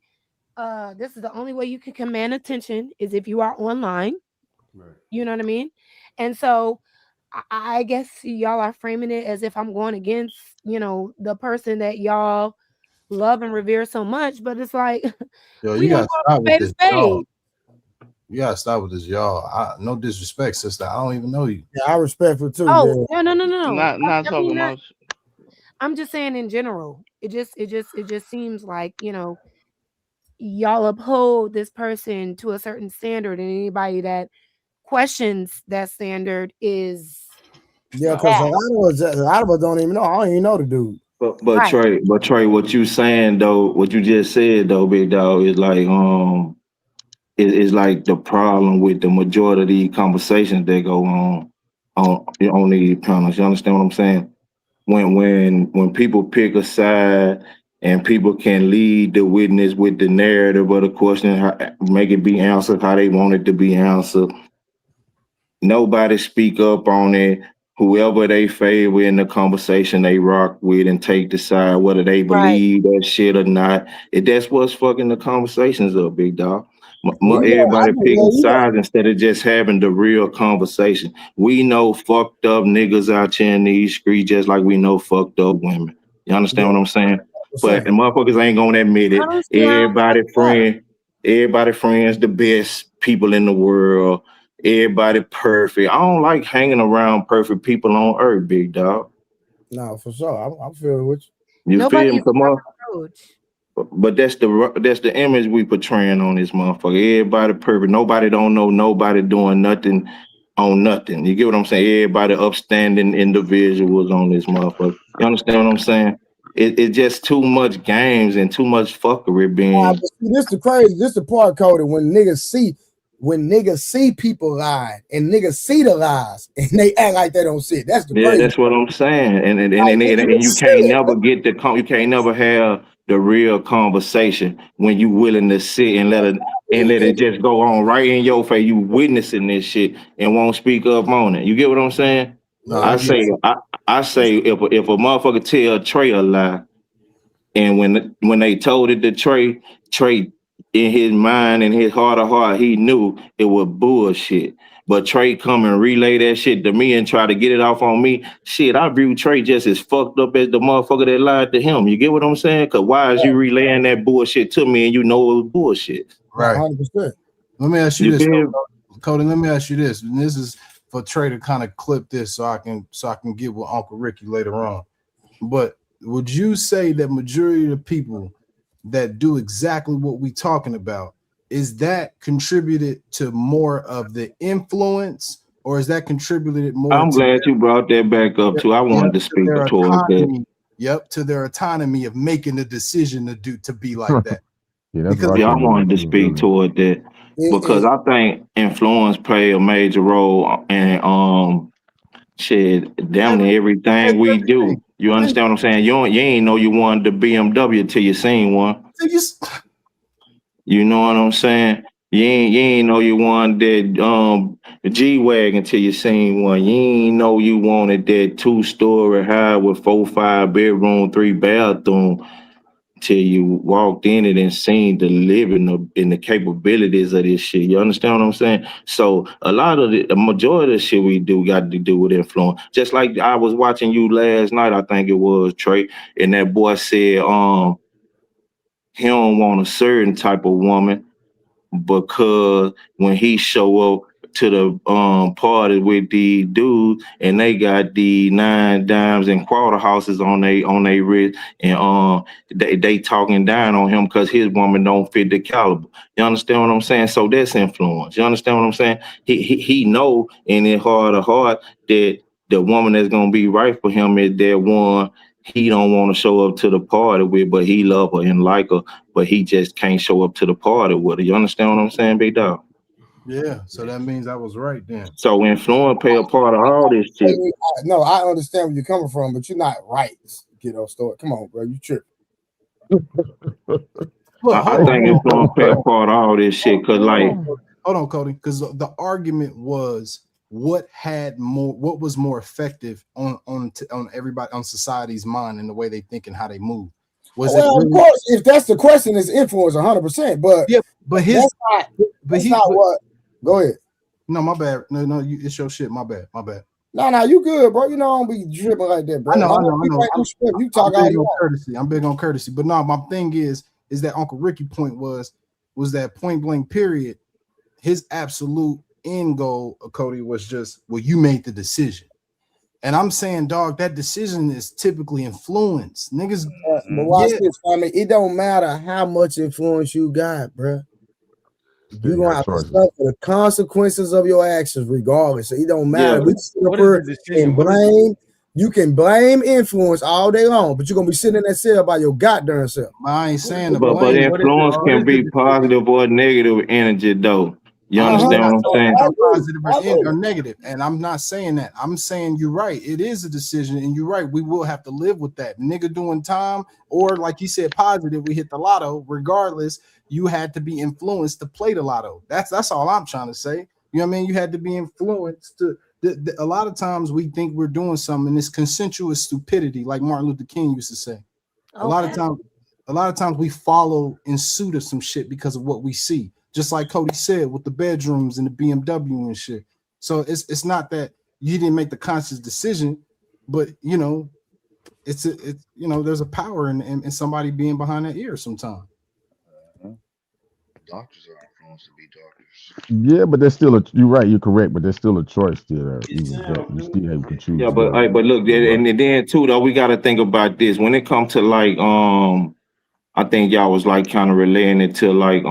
way you can command attention is if you are online. Right. You know what I mean? And so I guess y'all are framing it as if I'm going against, the person that y'all love and revere so much, but it's like Yo, we you gonna gotta call stop a with spade a this, y'all. spade. You gotta stop with this, y'all. No disrespect, sister. I don't even know you. Yeah, I respect it too, Oh, yeah. no. Not I mean talking not. about I'm just saying in general. It just seems like, y'all uphold this person to a certain standard, and anybody that questions that standard is Yeah, because bad. a lot of us don't even know. I don't even know the dude. But Right. Trey, what you saying though, what you just said though, big dog, is like is like the problem with the majority of these conversations that go on these panels. You understand what I'm saying? When people pick a side and people can lead the witness with the narrative of the question, make it be answered how they want it to be answered. Nobody speak up on it. Whoever they favor in the conversation, they rock with and take the side, whether they Right. believe that shit or not. That's what's fucking the conversations up, big dog. Yeah, Everybody picking sides instead of just having the real conversation. We know fucked up niggas out here in these streets just like we know fucked up women. You understand what I'm saying? But the motherfuckers ain't gonna admit I it. don't see how Everybody friends the best people in the world. Everybody perfect. I don't like hanging around perfect people on earth, big dog. No, for sure. I'm feeling with you. You feel Nobody me? is Come on. above reproach. But that's the image we portraying on this motherfucker. Everybody perfect. Nobody don't know nobody doing nothing on nothing. You get what I'm saying? Everybody upstanding individuals on this motherfucker. You understand what I'm saying? It's just too much games and too much fuckery being. But see, this the crazy. This the part, Cody. When niggas see people lying and niggas see the lies and they act like they don't see it. That's the Yeah, crazy. that's what I'm saying. And You you see can't it. never you can't never have the real conversation when you willing to sit and let it just go on right in your face. You witnessing this shit and won't speak up on it. You get what I'm saying? No, I get it. I say if a motherfucker tell Trey a lie, and when they told it to Trey in his mind and his heart of heart, he knew it was bullshit. But Trey come and relay that shit to me and try to get it off on me. Shit, I view Trey just as fucked up as the motherfucker that lied to him. You get what I'm saying? Cause why is you relaying that bullshit to me and you know it was bullshit? Right. 100%. Let me ask you You this, feel? Cody. Let me ask you this, and this is for Trey to kind of clip this so I can get with Uncle Ricky later on. But would you say that majority of the people that do exactly what we talking about, is that contributed to more of the influence, or is that contributed more I'm to glad you brought that back up too. I wanted to speak their towards that. autonomy? Yep, to their autonomy of making the decision to be like that. Yeah, that's Because what I Yeah, I came to wanted the to speak conclusion. toward that because I think influence play a major role in shit, damn near everything we do. You understand what I'm saying? You ain't know you wanted the BMW till you seen one. You know what I'm saying? You ain't know you wanted that G Wagon till you seen one. You ain't know you wanted that 2-story high with 4-5 bedroom, 3 bathroom till you walked in it and seen the living and the capabilities of this shit. You understand what I'm saying? So a lot of the majority of the shit we do got to do with influence. Just like I was watching you last night, I think it was Trey, and that boy said he don't want a certain type of woman because when he show up to the party with the dudes and they got the 9 dimes and quarter houses on they wrist and they talking down on him because his woman don't fit the caliber. You understand what I'm saying? So that's influence. You understand what I'm saying? He know in his heart of heart that the woman that's gonna be right for him is that one he don't want to show up to the party with, but he love her and like her, but he just can't show up to the party with her. You understand what I'm saying, big dog? Yeah, so that means I was right then. So influence play a part of all this shit. No, I understand where you're coming from, but you're not right. Kiddo story. Come on, bro. You tripping. I think influence play a part of all this shit because like Hold on, Cody, because the argument was what was more effective on everybody, on society's mind and the way they think and how they move. Was it really, of course, if that's the question, it's influence 100%. But yeah, but that's not what. Go ahead. No, my bad. No, it's your shit. My bad. No, you good, bro. You know I don't be dripping like that, bro. I know. You talk I'm all big you on want. courtesy. I'm big on courtesy. But no, my thing is that Uncle Ricky point was that point blank period. His absolute end goal, Cody, was just, well, you made the decision. And I'm saying, dog, that decision is typically influence. Niggas. But watch this. I mean, it don't matter how much influence you got, bro. You're gonna have to suffer the consequences of your actions, regardless. So it don't matter. We sit up here and blame. You can blame influence all day long, but you're gonna be sitting in that cell by your goddamn self. I ain't saying the but influence can be positive or negative energy though. You understand what I'm saying? Positive or negative, and I'm not saying that. I'm saying you're right. It is a decision, and you're right. We will have to live with that. Nigga doing time, or like you said, positive. We hit the lotto. Regardless, you had to be influenced to play the lotto. That's all I'm trying to say. You know what I mean? You had to be influenced to. A lot of times we think we're doing something, and it's consensuous stupidity, like Martin Luther King used to say. Okay. A lot of times we follow in suit of some shit because of what we see. Just like Cody said with the bedrooms and the BMW and shit. So it's not that you didn't make the conscious decision, but you know, it's there's a power in somebody being behind that ear sometimes. Doctors are influenced to be doctors. Yeah, but there's still you're right, you're correct, but there's still a choice there. Even that you still able to choose Yeah, to go. but look, and then too though, we got to think about this when it comes to like I think y'all was like kind of relating it to like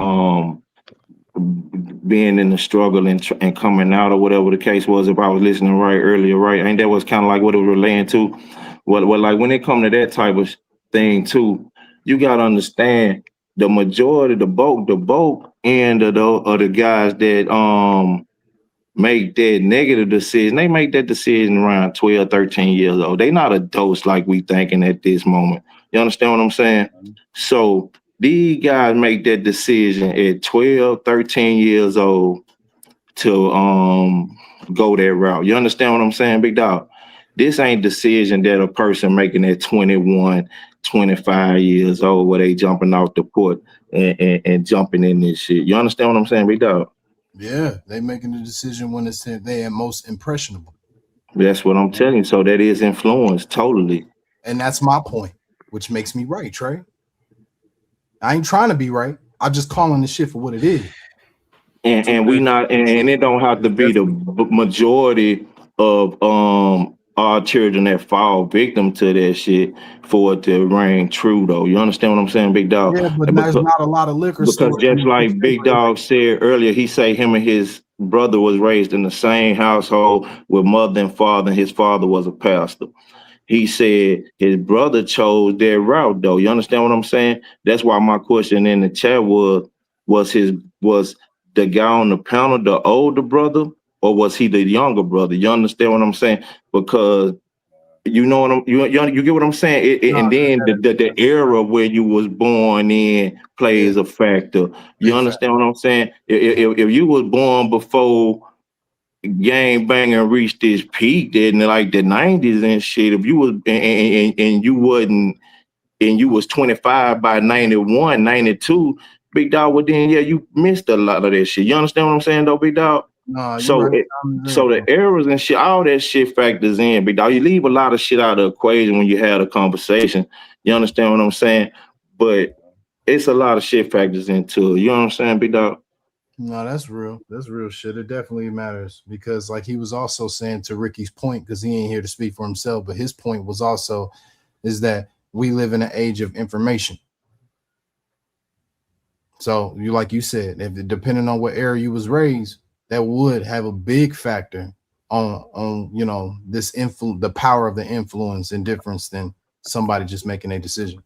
being in the struggle and coming out or whatever the case was. If I was listening right earlier, right, I think that was kind of like what it was relating to. What like when it come to that type of thing too, you got to understand the majority, the bulk end of the guys that make that negative decision, they make that decision around 12, 13 years old. They not adults like we thinking at this moment. You understand what I'm saying? So these guys make that decision at 12, 13 years old to go that route. You understand what I'm saying, big dog? This ain't decision that a person making at 21, 25 years old where they jumping off the port and jumping in this shit. You understand what I'm saying, big dog? Yeah, they making the decision when it's they are most impressionable. That's what I'm telling you. So that is influence totally. And that's my point, which makes me right, Trey. I ain't trying to be right. I'm just calling the shit for what it is. And we not and it don't have to be the majority of our children that fall victim to that shit for it to ring true though. You understand what I'm saying, big dog? Yeah, but there's not a lot of liquor Because stores. just like Big Dog said earlier, he say him and his brother was raised in the same household with mother and father, and his father was a pastor. He said his brother chose that route though. You understand what I'm saying? That's why my question in the chat was was the guy on the panel the older brother or was he the younger brother? You understand what I'm saying? Because you know what you get what I'm saying? And then the era where you was born in plays a factor. You understand what I'm saying? If you was born before gang banging reached its peak in like the 90s and shit, if you was and you wasn't and you was 25 by 91, 92, big dog, well then yeah, you missed a lot of that shit. You understand what I'm saying though, big dog? Nah, So right. so the errors and shit, all that shit factors in, big dog. You leave a lot of shit out of the equation when you have a conversation. You understand what I'm saying? But it's a lot of shit factors into it. You know what I'm saying, big dog? No, that's real. That's real shit. It definitely matters because, like he was also saying to Ricky's point, because he ain't here to speak for himself, but his point was also is that we live in an age of information. So you, like you said, if depending on what era you was raised, that would have a big factor on you know this the power of the influence and difference than somebody just making a decision.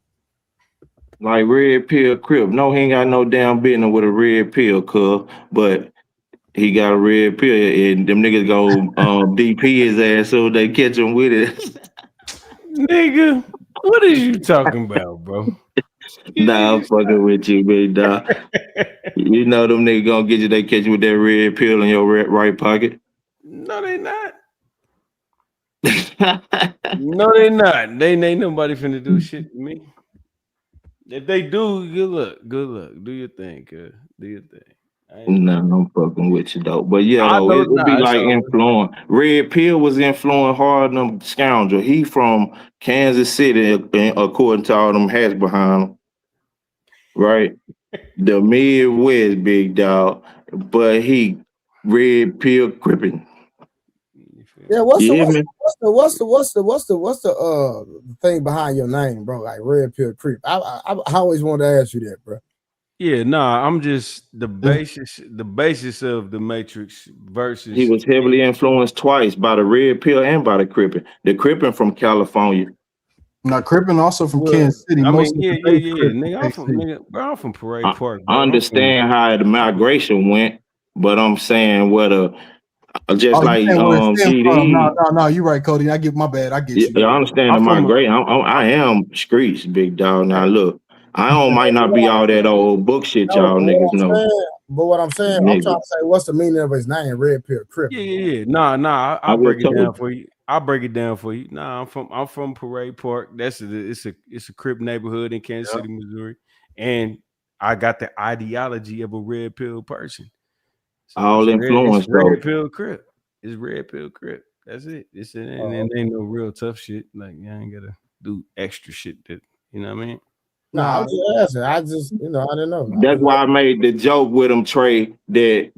Like red pill crip. No, he ain't got no damn business with a red pill, cuz, but he got a red pill and them niggas go DP his ass so they catch him with it. Nigga, what is you talking about, bro? Nah, I'm fucking with you, big dog. You know them niggas gonna get you, they catch you with that red pill in your right pocket. No, they not. No, they not. They ain't nobody finna do shit to me. If they do, good luck. Good luck. Do your thing, cuz. Do your thing. Nah, I'm fucking with you though. But yeah, I though, know it be it's like all influence. Red Pill was influenced hard on them scoundrel. He from Kansas City, according to all them hats behind him. Right? The Midwest big dog. But he red pill crippin'. Yeah, what's Yeah, the man. thing behind your name, bro? Like Red Pill Creep. I always wanted to ask you that, bro. Yeah, nah, I'm just the basis of the Matrix versus He was heavily influenced twice by the red pill and by the crippin'. The crippin' from California. Now, Crippin also from well, Kansas City. I Most mean, of yeah, the nigga. I'm from Parade Park, I bro. I'm from understand how the migration went, but I'm saying whether just Oh, you like saying where it stemmed from? GD. No, you're right, Cody. I get my bad. I get Yeah, you. I understand the I'm from migration. I am streets, big dog. Now look, might not be all that old book shit No, y'all niggas know. but what I'm saying, I'm trying Nigga. to say, what's the meaning of his name, Red Pill Crip? Yeah. Nah. I I'll break just it down told for you. Nah, I'm from Parade Park. It's a Crip neighborhood in Kansas City, Missouri, and I got the ideology of a red pill person. So all it's influence red though. pill Crip. It's red pill Crip. That's it. And ain't no real tough shit. Like you ain't gotta do extra shit that you know what I mean. No, I was just asking. I just, I didn't know. That's why I made the joke with him, Trey, that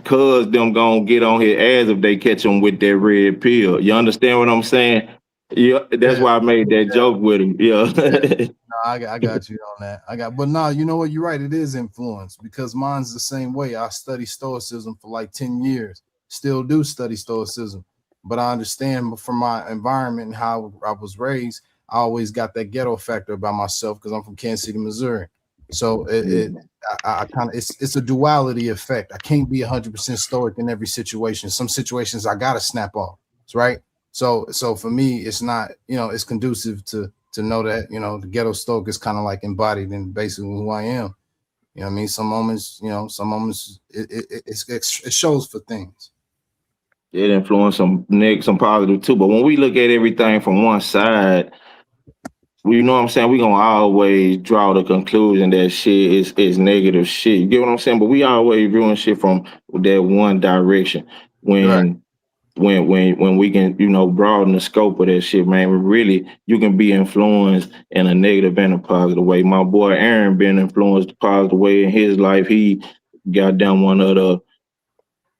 cuz them gonna get on his ass if they catch him with that red pill. You understand what I'm saying? Yeah, that's why I made that joke with him. Yeah. No, I got you on that. But no, you know what? You're right. It is influence because mine's the same way. I studied Stoicism for like 10 years. Still do study Stoicism. But I understand from my environment and how I was raised, I always got that ghetto factor about myself because I'm from Kansas City, Missouri. So I kind of it's a duality effect. I can't be 100% stoic in every situation. Some situations I gotta snap off. Right. So for me, it's not, it's conducive to know that, the ghetto stoic is kind of like embodied in basically who I am. You know what I mean? Some moments, it shows for things. It influenced some negative, some positive too. But when we look at everything from one side, you know what I'm saying? We're gonna always draw the conclusion that shit is negative shit. You get what I'm saying? But we always viewing shit from that one direction. When we can, broaden the scope of that shit, man, really you can be influenced in a negative and a positive way. My boy Aaron been influenced a positive way in his life. He got down one of the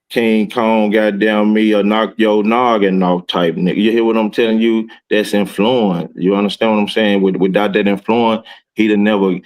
King Kong, goddamn me, or knock your noggin off type nigga. You hear what I'm telling you? That's influence. You understand what I'm saying? Without that influence, he'd have never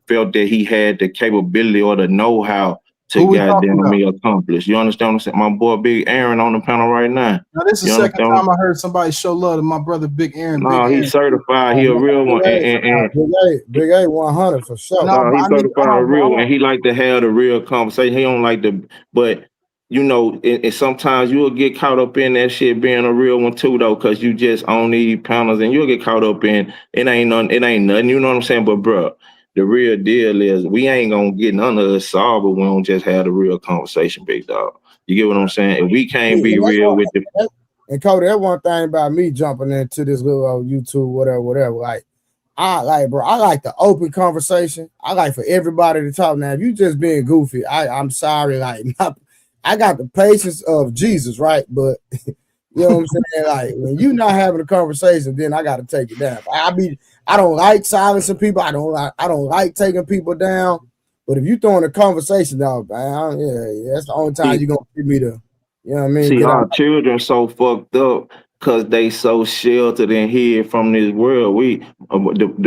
felt that he had the capability or the know-how to goddamn me accomplish. You understand what I'm saying? My boy Big Aaron on the panel right now. Now, this is the second time I heard somebody show love to my brother Big Aaron. No, he's certified. He a real one. Big A 100 for sure. No, he's certified a real one. And he like to have the real conversation. He don't like to, but and sometimes you'll get caught up in that shit being a real one too, though, because you just on these panels and you'll get caught up in it ain't nothing. You know what I'm saying? But bro, the real deal is we ain't gonna get none of us solved, but we don't just have the real conversation, big dog. You get what I'm saying? If we can't be real with the and Cody, that's one thing about me jumping into this little YouTube, whatever. Like, I like the open conversation. I like for everybody to talk. Now, if you just being goofy, I'm sorry. Like, I got the patience of Jesus, right? But you know what I'm saying? Like, when you not having a conversation, then I got to take it down. I don't like silencing people. I don't like taking people down. But if you throwing a conversation down, man, yeah, that's the only time you're gonna get me to, you know what I mean? See, our children so fucked up because they so sheltered and hid from this world.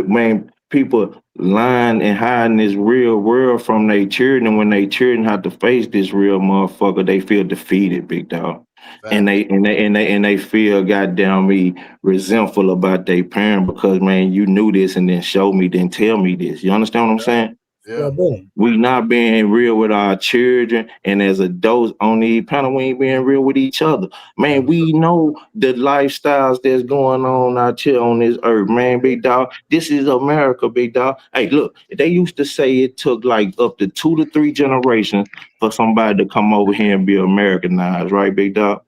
Man, people lying and hiding this real world from their children. And when they children have to face this real motherfucker, they feel defeated, big dog. And they feel goddamn me resentful about their parent because, man, you knew this and then showed me, then tell me this. You understand what I'm saying? Yeah. We not being real with our children, and as adults on the panel, we ain't being real with each other. Man, we know the lifestyles that's going on out here on this earth, man, big dog. This is America, big dog. Hey, look, they used to say it took like up to 2 to 3 generations for somebody to come over here and be Americanized, right, big dog?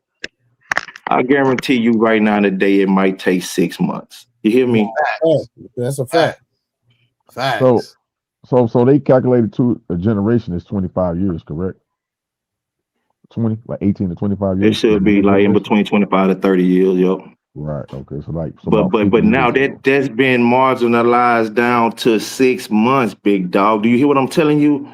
I guarantee you right now today it might take 6 months. You hear me? That's a fact. Facts. So they calculated a generation is 25 years, correct? 20, like 18 to 25 years. It should be like in between 25 to 30 years, yo. Right. Okay. But now that's been marginalized down to 6 months, big dog. Do you hear what I'm telling you?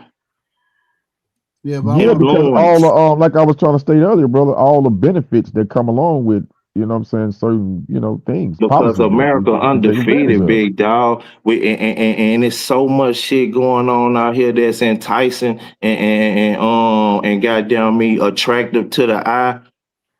Yeah, because all the like I was trying to state earlier, brother, all the benefits that come along with, you know what I'm saying, certain, things. Because America undefeated, big dog. And it's so much shit going on out here that's enticing and goddamn me attractive to the eye.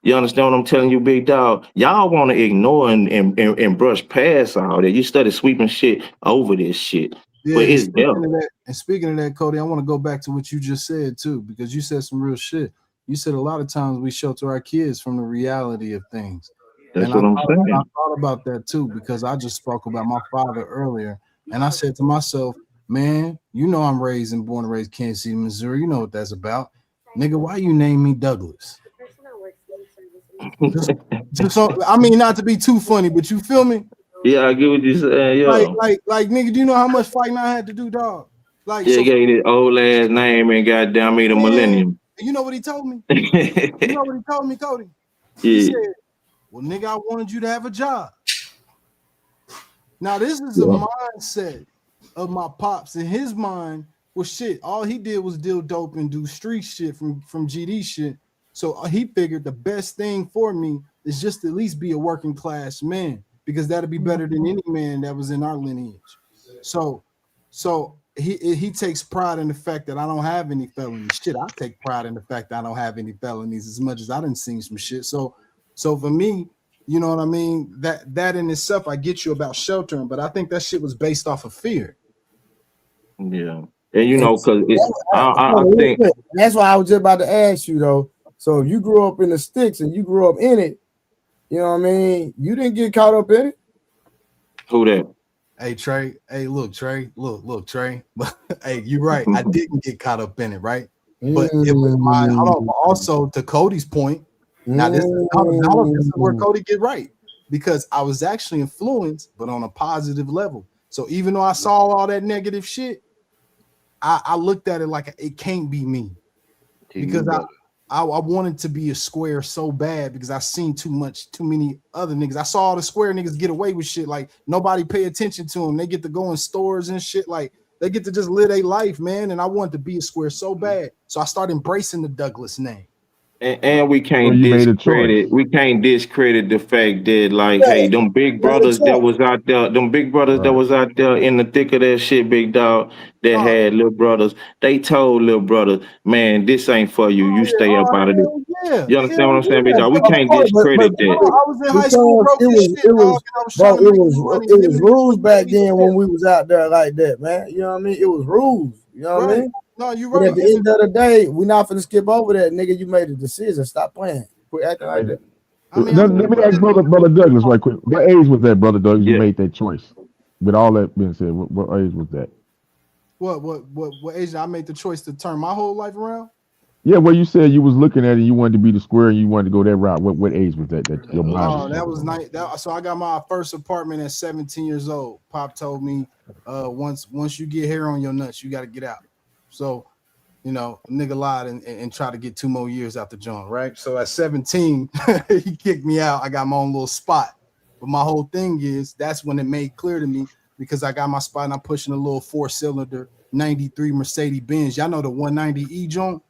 You understand what I'm telling you, big dog? Y'all want to ignore and brush past all that. You started sweeping shit over this shit. Yeah, but it's there. And speaking of that, Cody, I want to go back to what you just said too, because you said some real shit. You said a lot of times we shelter our kids from the reality of things. That's what I'm saying. I thought about that too, because I just spoke about my father earlier. And I said to myself, man, I'm raised and born and raised Kansas City, Missouri. You know what that's about. Nigga, why you name me Douglas? just so, I mean, not to be too funny, but you feel me? Yeah, I get what you're saying. Yeah. Like, nigga, do you know how much fighting I had to do, dog? Like, yeah, gave this old ass name and goddamn me the millennium. You know what he told me? You know what he told me, Cody? He said, well, nigga, I wanted you to have a job. Now this is a mindset of my pops. In his mind, well, shit, all he did was deal dope and do street shit from GD shit. So he figured the best thing for me is just at least be a working class man, because that'd be better than any man that was in our lineage. So he takes pride in the fact that I don't have any felonies. Shit, I take pride in the fact that I don't have any felonies, as much as I done seen some shit. So for me, you know what I mean? That in itself, I get you about sheltering, but I think that shit was based off of fear. Yeah. And you know, because I think that's why I was just about to ask you though. So if you grew up in the sticks and you grew up in it, you know what I mean? You didn't get caught up in it. Who that? Hey Trey. Hey, look, Trey. Look, Trey. Hey, you're right. I didn't get caught up in it, right? But it was my also to Cody's point. Now this is where Cody get right, because I was actually influenced, but on a positive level. So even though I saw all that negative shit, I looked at it like it can't be me, because I wanted to be a square so bad, because I seen too many other niggas. I saw all the square niggas get away with shit, like nobody pay attention to them. They get to go in stores and shit, like they get to just live their life, man. And I wanted to be a square so bad, so I started embracing the Douglas name. And we can't discredit the fact that, like, hey, them big brothers that was out there, that was out there in the thick of that shit, big dog, that had little brothers, they told little brothers, man, this ain't for you. You stay up out of this. You understand what I'm saying, big dog? We can't discredit that. I was in high school, broke this shit, dog, and it was rules back then when we was out there like that, man. You know what I mean? It was rules. You know what I mean? No, you're But right. at the end of the day, we're not gonna skip over that, nigga. You made a decision. Stop playing. Quit acting like that. Let me ask brother Douglas right quick. What age was that, brother Douglas? You made that choice. With all that being said, what age was that? What age I made the choice to turn my whole life around? Yeah, well, you said you was looking at it, you wanted to be the square, and you wanted to go that route. What age was that? That your mind? That was nice. So I got my first apartment at 17 years old. Pop told me, once you get hair on your nuts, you got to get out. So, you know, nigga lied and tried to get 2 more years out the joint, right? So at 17, he kicked me out. I got my own little spot. But my whole thing is, that's when it made clear to me, because I got my spot and I'm pushing a little 4-cylinder 93 Mercedes Benz. Y'all know the 190E joint?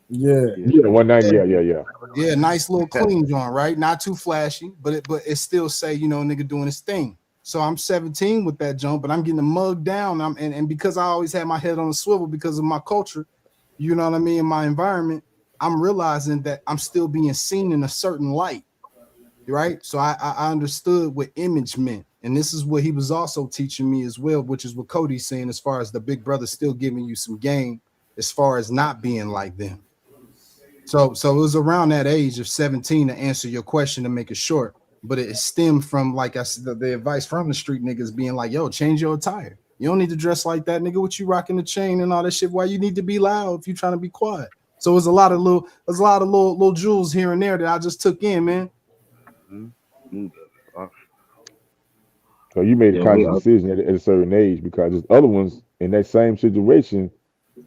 Yeah, 190. Yeah. Yeah, nice little clean joint, right? Not too flashy, but it still say, you know, nigga doing his thing. So I'm 17 with that jump, but I'm getting mugged down. And because I always had my head on a swivel because of my culture, you know what I mean, in my environment, I'm realizing that I'm still being seen in a certain light, right? So I understood what image meant. And this is what he was also teaching me as well, which is what Cody's saying, as far as the big brother still giving you some game as far as not being like them. So it was around that age of 17 to answer your question, to make it short. But it stemmed from, like I said, the advice from the street niggas being like, yo, change your attire. You don't need to dress like that, nigga. What you rocking the chain and all that shit? Why you need to be loud if you trying to be quiet? So there's a lot of little jewels here and there that I just took in, man. So you made a conscious decision at a certain age, because there's other ones in that same situation.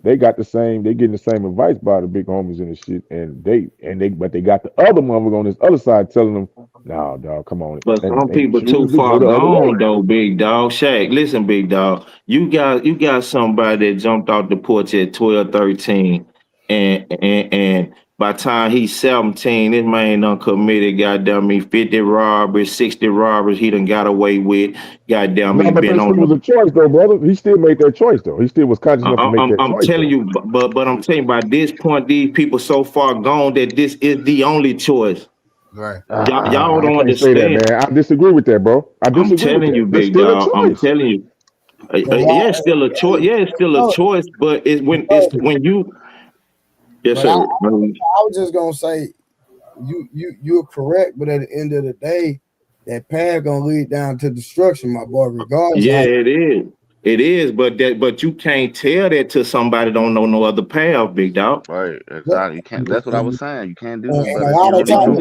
They getting the same advice by the big homies and the shit, but they got the other motherfucker on this other side telling them, "Nah, dog, come on." But some people too far gone though, big dog. Shaq, listen, big dog. You got somebody that jumped off the porch at 12, 13, and by the time he's 17, this man done committed, goddamn me, 50 robberies, 60 robberies he done got away with. Goddamn me, been on. It was a choice though, brother. He still made that choice though. He still was conscious enough to make that choice. I'm telling you, but I'm telling you, by this point, these people so far gone that this is the only choice. Right. Y'all don't understand. Say that, man. I disagree with that, bro. I'm telling you, big dog. I'm telling you. Yeah, it's still a choice. Yeah, it's still a choice, but it's when you. Yes, sir. I was just gonna say, you're correct, but at the end of the day, that path gonna lead down to destruction, my boy. Regardless. Yeah, it is. It is, but you can't tell that to somebody don't know no other path, big dog. Right, exactly. You can't. That's what I was saying. You can't do that. A lot of times,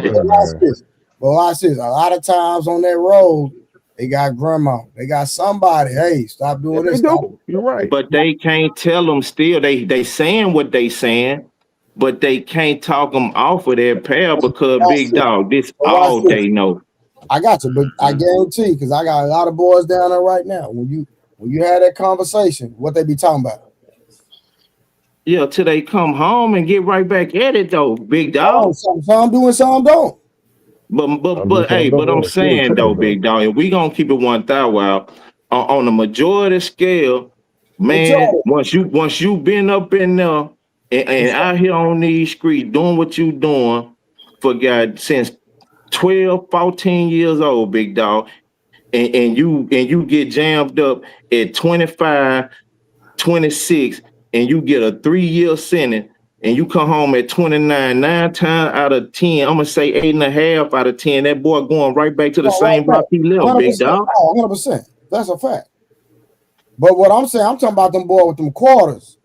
a lot of times on that road, they got grandma, they got somebody. Hey, stop doing this. You're right. But they can't tell them still. They saying what they saying, but they can't talk them off of their path because big dog. This all they know. I got you, but I guarantee, because I got a lot of boys down there right now. When you had that conversation, what they be talking about? Yeah, till they come home and get right back at it though, big dog. Some doing, some don't. But I'm saying though, big dog, if we gonna keep it 1,000 out on the majority scale, man, once you been up in there and out here on these streets doing what you doing for God since 12, 14 years old, big dog, and you get jammed up at 25, 26, and you get a 3-year sentence, and you come home at 29, 9 times out of 10, I'm gonna say 8.5 out of 10, that boy going right back to the same block he left, big dog. 100%. That's a fact. But what I'm saying, I'm talking about them boy with them quarters.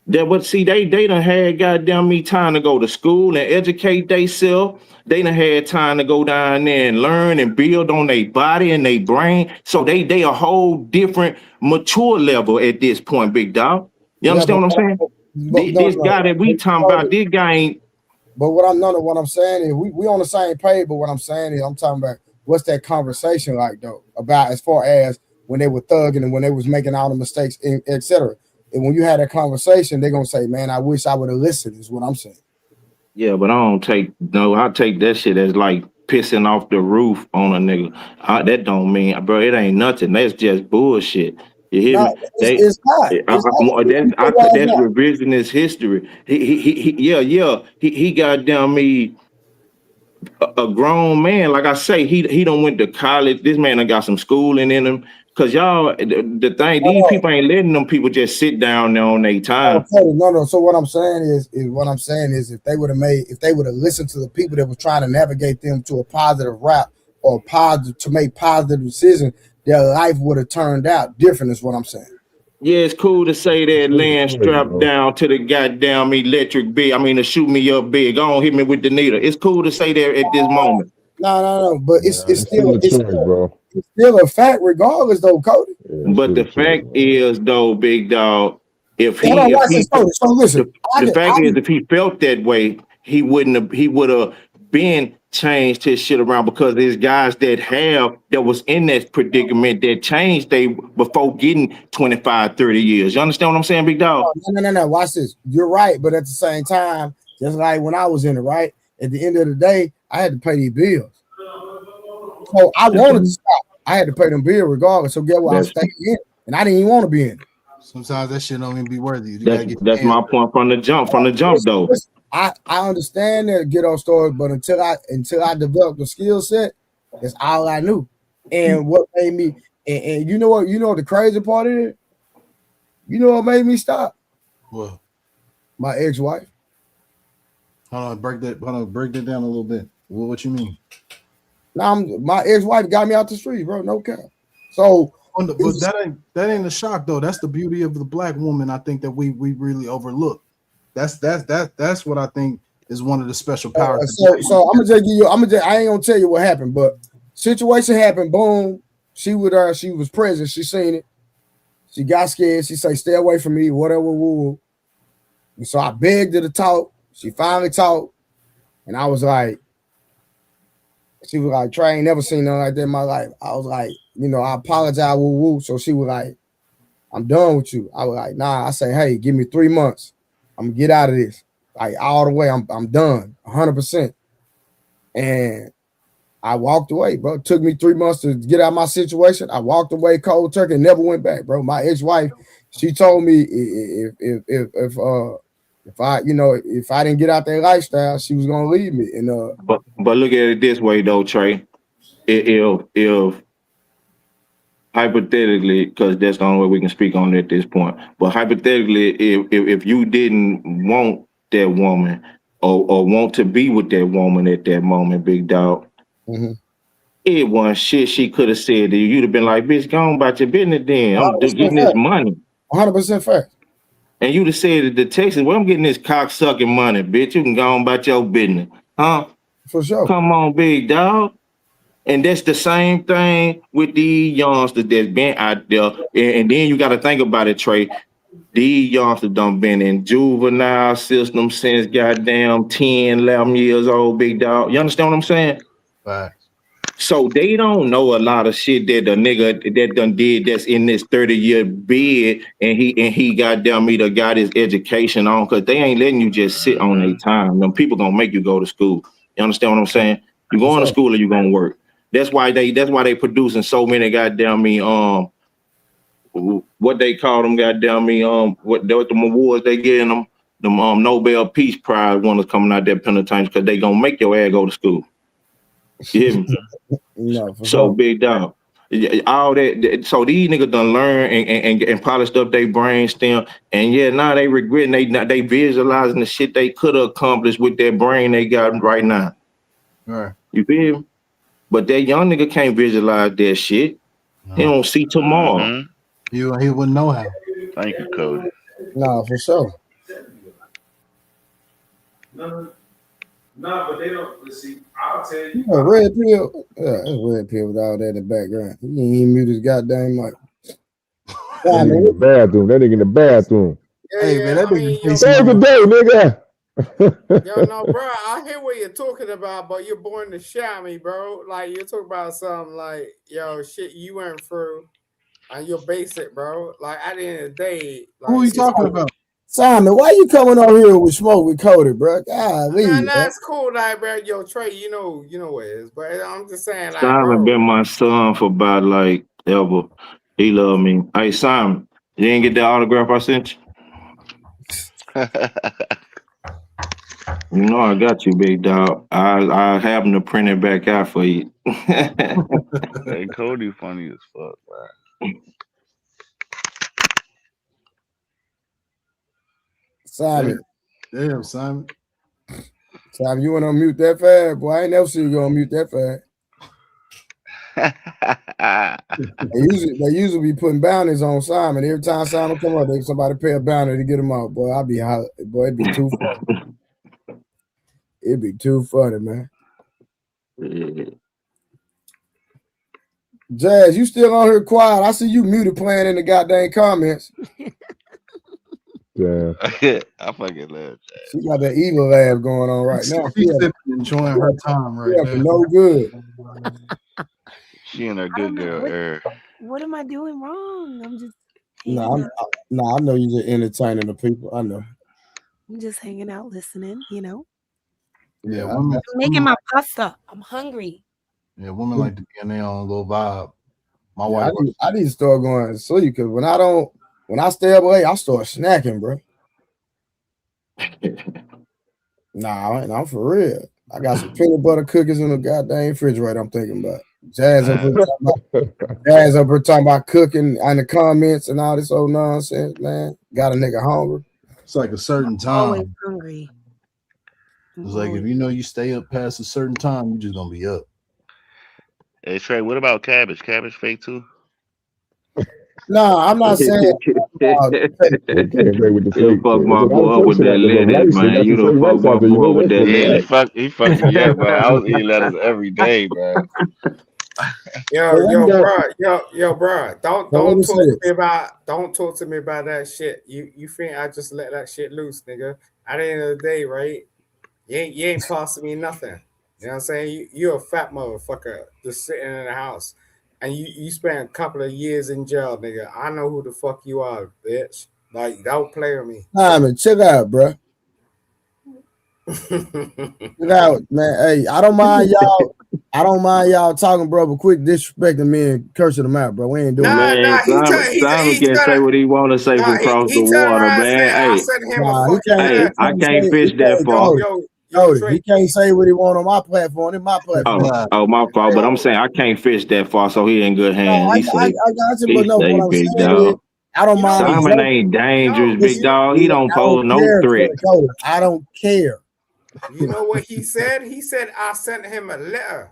That what see they done had goddamn me time to go to school and educate themselves. They done had time to go down there and learn and build on their body and their brain. So they a whole different mature level at this point, big dog. You understand what I'm saying? This guy that we talking about, this guy ain't. But what I'm saying is we on the same page. But what I'm saying is I'm talking about what's that conversation like though about as far as when they were thugging and when they was making all the mistakes, etc. And when you had that conversation, they're gonna say, "Man, I wish I would have listened." Is what I'm saying. Yeah, but I take that shit as like pissing off the roof on a nigga. That don't mean, bro, it ain't nothing. That's just bullshit. You hear me? It's not. That's revisionist history. He got down me a grown man. Like I say, he done went to college. This man done got some schooling in him. Cause y'all, the thing, these people ain't letting them people just sit down there on their time. No. So what I'm saying is if they would have listened to the people that were trying to navigate them to a positive route or to make positive decisions, their life would have turned out different. Is what I'm saying. Yeah, it's cool to say that laying strapped down to the goddamn electric bed. I mean, to shoot me up big. Go on, hit me with the needle. It's cool to say that at this moment. No. But it's still a fact, regardless, though, Cody. But the fact is, though, big dog, if he felt that way, he would have been changed his shit around, because there's guys that was in that predicament that changed before getting 25, 30 years. You understand what I'm saying, big dog? No. Watch this. You're right, but at the same time, just like when I was in it, right? At the end of the day, I had to pay these bills. So I wanted to stop. I had to pay them bills regardless. So get what? I stayed in, and I didn't even want to be in. Sometimes that shit don't even be worth it. That's my point from the jump. Though. I understand that ghetto stories, but until I developed the skill set, that's all I knew. And what made me, and you know what the crazy part is? You know what made me stop? What? My ex-wife. Hold on, break that down a little bit. What you mean? Now my ex-wife got me out the street, bro. No cap. So, but that ain't a shock though. That's the beauty of the black woman. I think that we really overlook. That's what I think is one of the special powers. So I'm gonna just give you. I ain't gonna tell you what happened, but situation happened. Boom. She was present. She seen it. She got scared. She say, "Stay away from me." Whatever. Woo. And so I begged her to talk. She finally talked, and I was like, she was like, "Trey, I ain't never seen nothing like that in my life." I was like, I apologize. Woo. So she was like, "I'm done with you." I was like, "Nah." I say, "Hey, give me 3 months. I'm gonna get out of this, like all the way. I'm done, 100%." And I walked away, bro. It took me 3 months to get out of my situation. I walked away cold turkey and never went back, bro. My ex-wife, she told me if I didn't get out that lifestyle, she was gonna leave me. And but look at it this way though, Trey. If hypothetically, because that's the only way we can speak on it at this point. But hypothetically, if you didn't want that woman or want to be with that woman at that moment, big dog, it wasn't shit she could have said to you. You'd have been like, "Bitch, go on about your business then. I'm getting this money." 100% fact. And you'd have said to Texas, "Well, I'm getting this cocksucking money, bitch. You can go on about your business." Huh? For sure. Come on, big dog. And that's the same thing with these youngsters that's been out there. And then you got to think about it, Trey. These youngsters done been in juvenile system since goddamn 10, 11 years old, big dog. You understand what I'm saying? Right. So they don't know a lot of shit that the nigga that done did that's in this 30-year bid, and he goddamn me got his education on, because they ain't letting you just sit on their time. Them people gonna make you go to school. You understand what I'm saying? You going to school or you gonna work. That's why they producing so many goddamn me what they call them goddamn me what them awards they getting them Nobel Peace Prize winners coming out there penitentiary, because they gonna make your ass go to school. You hear me? No, for So sure. big dog. All that, so these niggas done learn and polished up their brain stem, and yeah, now they regretting they visualizing the shit they could have accomplished with their brain they got right now. Right. You feel me? But that young nigga can't visualize that shit. No. He don't see tomorrow. Mm-hmm. He wouldn't know how. Thank you, Cody. No, for sure. No, but they don't. Let's see. I'll tell you. Yeah, red pill. Yeah, it's red pill with all that in the background. He ain't even mute his goddamn mic. That nigga in the bathroom. That nigga in the bathroom. Hey man, that nigga face Save the day, nigga. Yo, no, bro, I hear what you're talking about, but you're born to shout me, bro. Like, you're talking about something like, yo, shit you went through, and you're basic, bro. Like, at the end of the day, like, Who are you talking about? Simon, why you coming on here with smoke with Cody, bro? God, leave. Nah, it's cool, like, bro. Yo, Trey, you know what it is, but I'm just saying, like, Simon bro. been my son for about like ever. He love me. Hey Simon, you didn't get that autograph I sent you? You know I got you, big dog. I have him to print it back out for you. Hey, Cody funny as fuck, man. Simon. Damn, Simon. Simon, you want to mute that fast? Boy, I ain't never seen you gonna mute that fast. They usually be putting bounties on Simon. Every time Simon come up, somebody pay a bounty to get him out. Boy, it'd be too funny. It'd be too funny, man. Jazz, you still on here quiet? I see you muted playing in the goddamn comments. Yeah. I fucking love that. She got that evil laugh going on right now. She's enjoying her time right now. No good. She in her good girl era. What am I doing wrong? I'm just I know you just entertaining the people. I know. I'm just hanging out, listening. You know. Yeah, I'm making my pasta. I'm hungry. Yeah, women like to be in their own little vibe. My Yeah, wife. I need to start going to sleep, because when I stay up late, I start snacking, bro. Nah, I'm for real. I got some peanut butter cookies in the goddamn refrigerator. I'm thinking about Jazz up here talking about cooking in the comments and all this old nonsense, man. Got a nigga hungry. It's like a certain Always time. hungry. It's like if you know you stay up past a certain time, you're just gonna be up. Hey Trey, what about cabbage? Cabbage fake too? No, I'm not saying. You fuck my boy up with that lettuce, man. You done fuck my boy with that lettuce. He fucked me up, man. I was eating lettuce every day, man. Yo, bro. Don't talk to me about that shit. You think I just let that shit loose, nigga? At the end of the day, right? You ain't costing me nothing. You know what I'm saying? You're a fat motherfucker just sitting in the house, and you spent a couple of years in jail, nigga. I know who the fuck you are, bitch. Like, don't play with me. Simon, chill out, bro. Chill out, man. Hey, I don't mind y'all talking, bro, but quit disrespecting me and cursing them out, bro. We ain't doing that. Simon can say what he want to say from across the water, man. Hey, I can't fish that far. He can't say what he want on my platform. It's my platform. Oh, my fault. But I'm saying I can't fish that far, so he in good hands. He I got you, but no, what I'm big saying dog. is, I don't mind. Simon ain't dangerous, big dog. He don't pose no threat. I don't care. You know what he said? He said I sent him a letter.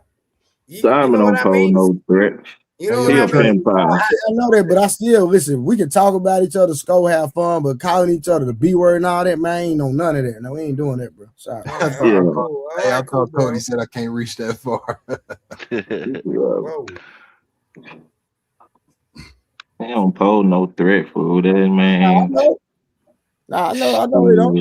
Simon don't pose no threat. You know what I mean? I know that, but I still listen. We can talk about each other, have fun, but calling each other the B word and all that, man, ain't no none of that. No, we ain't doing that, bro. Sorry. I thought Cody said I can't reach that far. He don't pose no threat, fool. That man. Nah, I know it don't.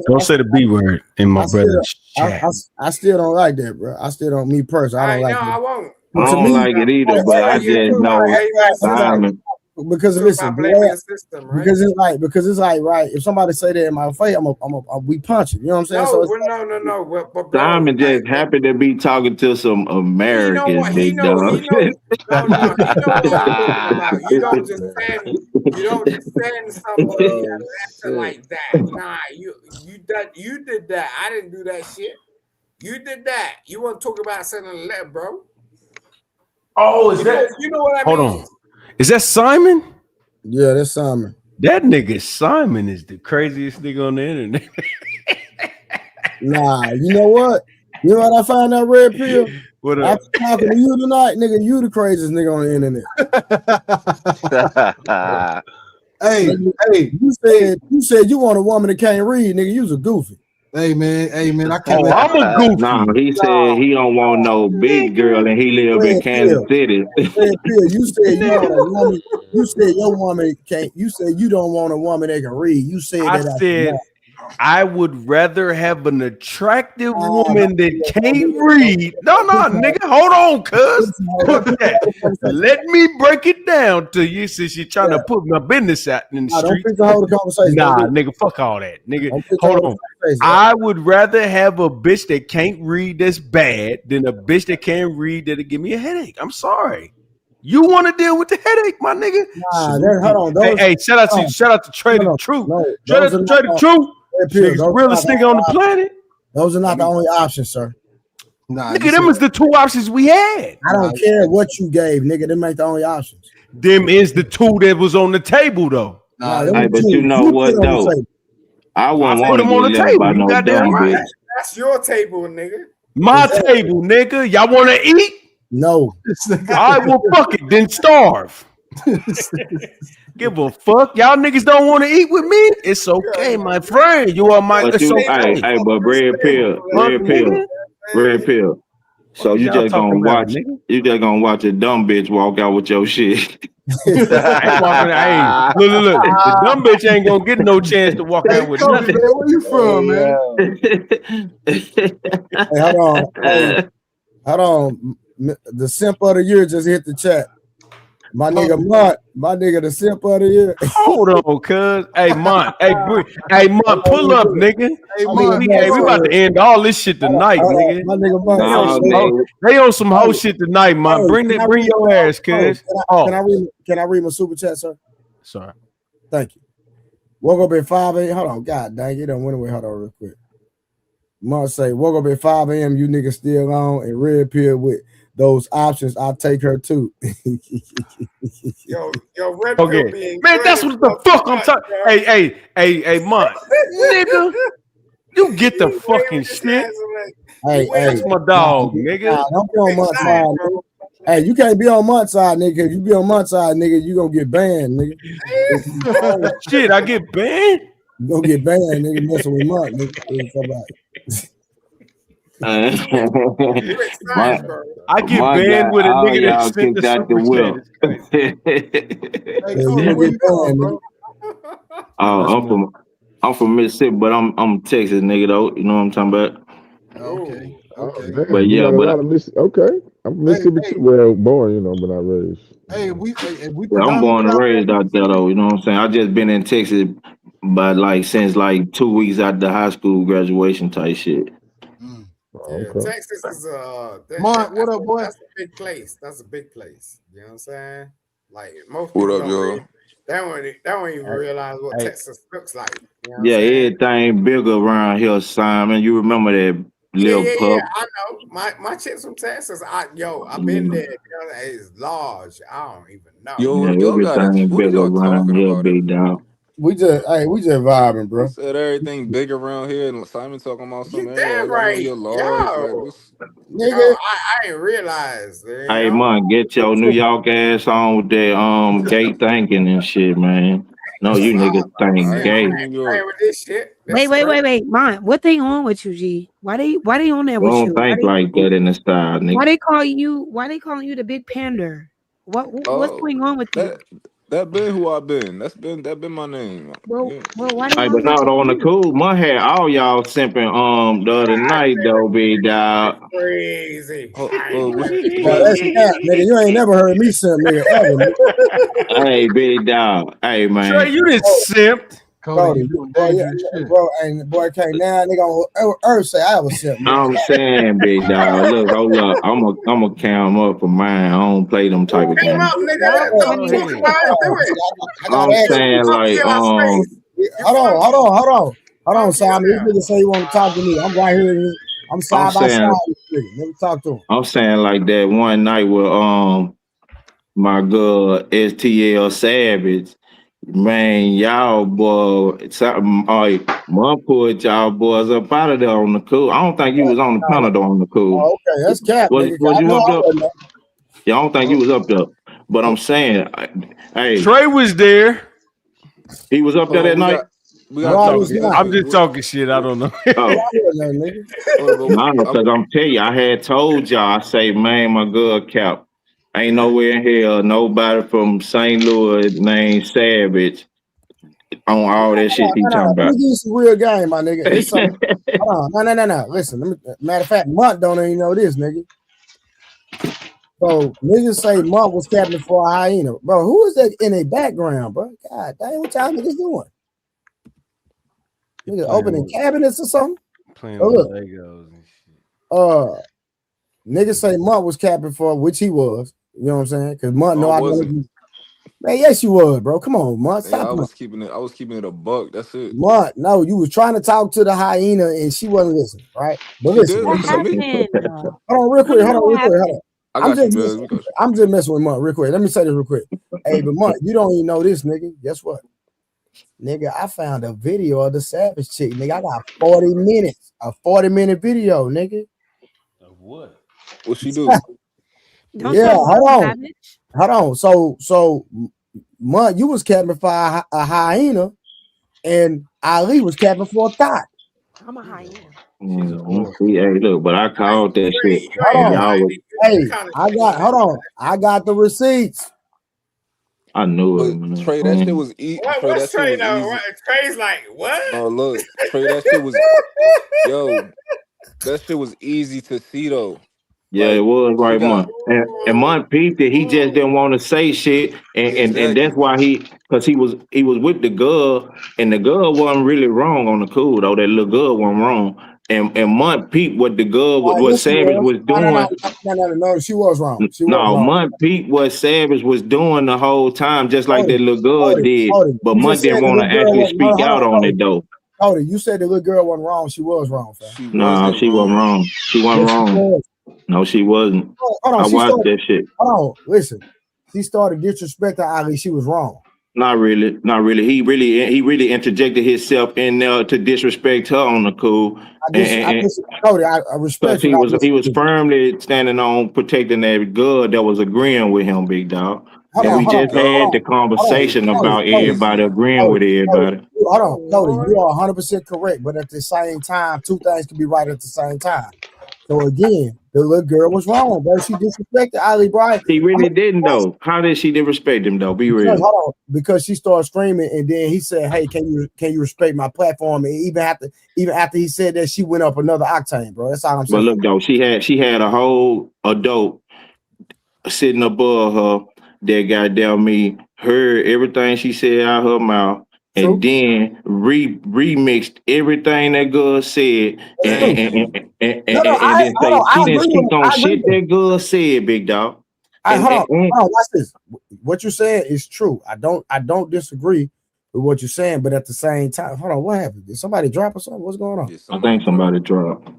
Don't say the B word in my brother's chat. I still don't like that, bro. I still don't. Me personally, I don't like that. I won't. I don't like it either, but I just know Simon. Because listen, because it's like right. If somebody say that in my face, we punch it. You know what I'm saying? No. But bro, Simon just happy to be talking to some Americans, big dog. No, he know what I'm talking about. You don't just send somebody a letter like that. Nah, you did that. I didn't do that shit. You did that. You want to talk about sending a letter, bro? Oh, is that? You know what I mean? Hold on. Is that Simon? Yeah, that's Simon. That nigga Simon is the craziest nigga on the internet. Nah, you know what? You know what I found out, Red Pill? What up? After talking to you tonight, nigga, you the craziest nigga on the internet. Hey, you said you want a woman that can't read, nigga. You's a goofy. Hey man, I can't. I'm a goofy. Nah, he said he don't want no big girl, and he live in Kansas City. You said you want a woman. You said your woman can't. You said you don't want a woman that can read. You said I that. said I would rather have an attractive woman that can't read. No, nigga, hold on, cuz. Let me break it down to you since you're trying to put my business out in the street. Nah, nigga, fuck all that. Nigga, hold on. I would rather have a bitch that can't read that's bad than a bitch that can't read that'll give me a headache. I'm sorry. You want to deal with the headache, my nigga? Hold on. Hey, shout out to Trey the Truth. Shout out to Trey the Truth. Realest nigga on the planet. Those are not the only options, sir. Nigga, them is the two options we had. I don't care what you gave, nigga. Them ain't the only options. Them is the two that was on the table, though. Hey, but you know what, though? I wouldn't want to get left by no dumb bitch. That's your table, nigga. My table, nigga. Y'all want to eat? No. I will fuck it, then starve. Give a fuck. Y'all niggas don't want to eat with me? It's okay, my friend. You are my. But It's okay. Hey, but red pill. So you just gonna watch? You just gonna watch a dumb bitch walk out with your shit? Look. The dumb bitch ain't gonna get no chance to walk out with nothing. Where you from, man? Hey, hold on. The simp of the year just hit the chat. My nigga Mont, the simp of the year. Hold on, cuz. Hey, Mont. Hey, Mont, pull up, nigga. We about to end all this shit tonight, nigga. My nigga Mont. They on some whole shit tonight, Mont. Bring your ass, cuz. Can I read my super chat, sir? Sorry. Thank you. Woke up at 5 a.m. Hold on, god dang it, done went away. Hold on real quick. Mont say, woke up at 5 a.m. You niggas still on and red pill with those options. I'll take her too. yo, red pill being man, that's what the fuck I'm talking. Hey, Mont, nigga, you get the fucking shit. Hey, that's my dog, nigga. Don't be on Mont's side, nigga. Hey, you can't be on Mont's side, nigga. If you be on Mont's side, nigga, you gonna get banned, nigga. Shit, I get banned. You gonna get banned, nigga. Messing with Mont, nigga. I get banned with a nigga that sent the super chat. I'm from Mississippi, but I'm Texas nigga though. You know what I'm talking about? Okay. But yeah, okay. I'm Mississippi too. Well, born, you know, but not raised. Hey, I'm born and raised out there though. You know what I'm saying? I just been in Texas, but since 2 weeks after high school graduation type shit. Yeah, Texas is what up, boy? That's a big place. That's a big place. You know what I'm saying? Most what people up, y'all? They don't even realize what Texas looks like. You know yeah, everything bigger around here, Simon. You remember that little pub? Yeah, I know. My chicks from Texas. I've been there. It's large. I don't even know. Yo, y'all got it. What are y'all talking about? Big dog. We just vibing, bro. I said everything big around here, and Simon talking about something. Damn right, large. Nigga, I ain't realized. Hey, man, get your New York ass on with that gay thinking and shit, man. No, you niggas think gay. With this shit. Wait, Mont, what they on with you, G? Why they on there with you? Don't think like that in the style, nigga. Why they calling you the big pander? What's going on with you? That been who I been. That been my name. Well, Yeah. why do Hey, I but have not to on the do it? cool. Mud had all y'all simping the other night though, big dog. Crazy. Boy, that's cap, nigga. You ain't never heard me simp, nigga, ever. Nigga. Hey, big dog. Hey, man. Trey, you didn't simped. Cody, you doing Boy, yeah, dangerous shit. bro, and boy, can't now nigga on earth say I was simp, nigga. I'm saying, big dog. Look, hold up. I'm a count 'em up for mine. I don't play them type of Came games. up, nigga. Y'all Don't funny talk as about it. Do it. I got I'm ask you. saying like Hold on, Simon. This nigga say he want to talk to me. I'm right here. I'm I'm side by side saying with this nigga. Let me talk to him. I'm saying like that one night with my girl STL Savage. Man, y'all boy, something like mom put y'all boys up out of there on the cool. I don't think you was on the panel though on the cool. Oh, okay, that's cap, nigga. Was I you know up I there? wasn't. Yeah, I don't think you was up there. But I'm saying, hey, Trey was there. he was up there Hold on, that night. we No, got I to was talk. not. I'm just talking shit. I don't know. Oh, I wasn't there, nigga. Hold on, no, because I'm telling you, I had told y'all, I say, man, my girl Cap, ain't nowhere in hell nobody from St. Louis named Savage on all that shit he talking Let me about. give you some real game, my nigga. It's something. Hold on. No. Listen, matter of fact, Munt don't even know this, nigga. So niggas say Munt was capping for a hyena. Bro, who is that in the background, bro? God damn, what y'all niggas doing? Nigga opening cabinets or something? Playing Oh, with look. Legos and shit. Niggas say Munt was capping for, which he was. You know what I'm saying? Because Munt know I I wasn't. know. Man, yes, you was, bro. Come on, Munt. Yeah, Stop I playing. was keeping it a buck. That's it. Munt, no, you was trying to talk to the hyena and she wasn't listening, right? But She listen, did What listen to me. happened? hold on, real quick. I know what happened. I got you, Jugs. We got you. I'm just messing with Munt real quick. Let me say this real quick. Hey, but Munt, you don't even know this, nigga. Guess what? Nigga, I found a video of the Savage chick. Nigga, I got 40 minutes. A 40-minute video, nigga. Of what? What she do? Don't Yeah, say hold on. Savage. Hold on. So Munt, you was capping for a hyena, and Ali was capping for a thought. I'm a hyena. She's a whore. See, hey, look, but I called that shit. Hold on. Y'all was, Hey, hold on. I got the receipts. I knew it, But man. Trey, that shit was Trey, What's that shit Trey was though? easy. Trey's like, what? No, look, Trey, that shit was yo, that shit was easy to see though. Yeah, it Like was she right, got Month. And Month peeped it. He just didn't want to say shit, and that's exactly. why because he was with the girl, and the girl wasn't really wrong on the cool though. That little girl wasn't wrong, and Month peeped what the girl, what Yes, she Savage was. was doing. No. She was wrong. She was No, wrong. Month peeped what Savage was doing the whole time, just like that little girl did. Cody. But You just Month said didn't the want to little girl actually wasn't. Hold speak out on, on it though. Cody, you said the little girl wasn't wrong. She was wrong, fam. She No, wasn't she wasn't wrong. wrong. She wasn't Yes, she wrong. was. No, she wasn't. Hold on. I She watched started. that shit. Hold on. Listen. She started disrespecting Ali. She was wrong. Not really, not really. He really interjected himself in there to disrespect her on the cool, Cody, I because respect it. I he was disagree. firmly standing on protecting that girl that was agreeing with him, big dog. Hold And on, we hold on, just had the hold on, conversation Cody, about everybody agreeing with everybody. Hold on, Cody. You are 100% correct, but at the same time, two things can be right at the same time. So again, the little girl was wrong, bro. She disrespected Ali Bryant. He really didn't though. How did she disrespect him though? Be real. Hold on, because she started screaming, and then he said, "Hey, can you respect my platform?" And even after he said that, she went up another octane, bro. That's all I'm But saying. look though, she had a whole adult sitting above her that goddamn me heard everything she said out her mouth and then remixed everything that girl said and then say she didn't speak on shit that girl said, big dog. Hold on, watch this. What you're saying is true. I don't disagree with what you're saying, but at the same time, hold on, what happened? Did somebody drop or something? What's going on? I think somebody dropped.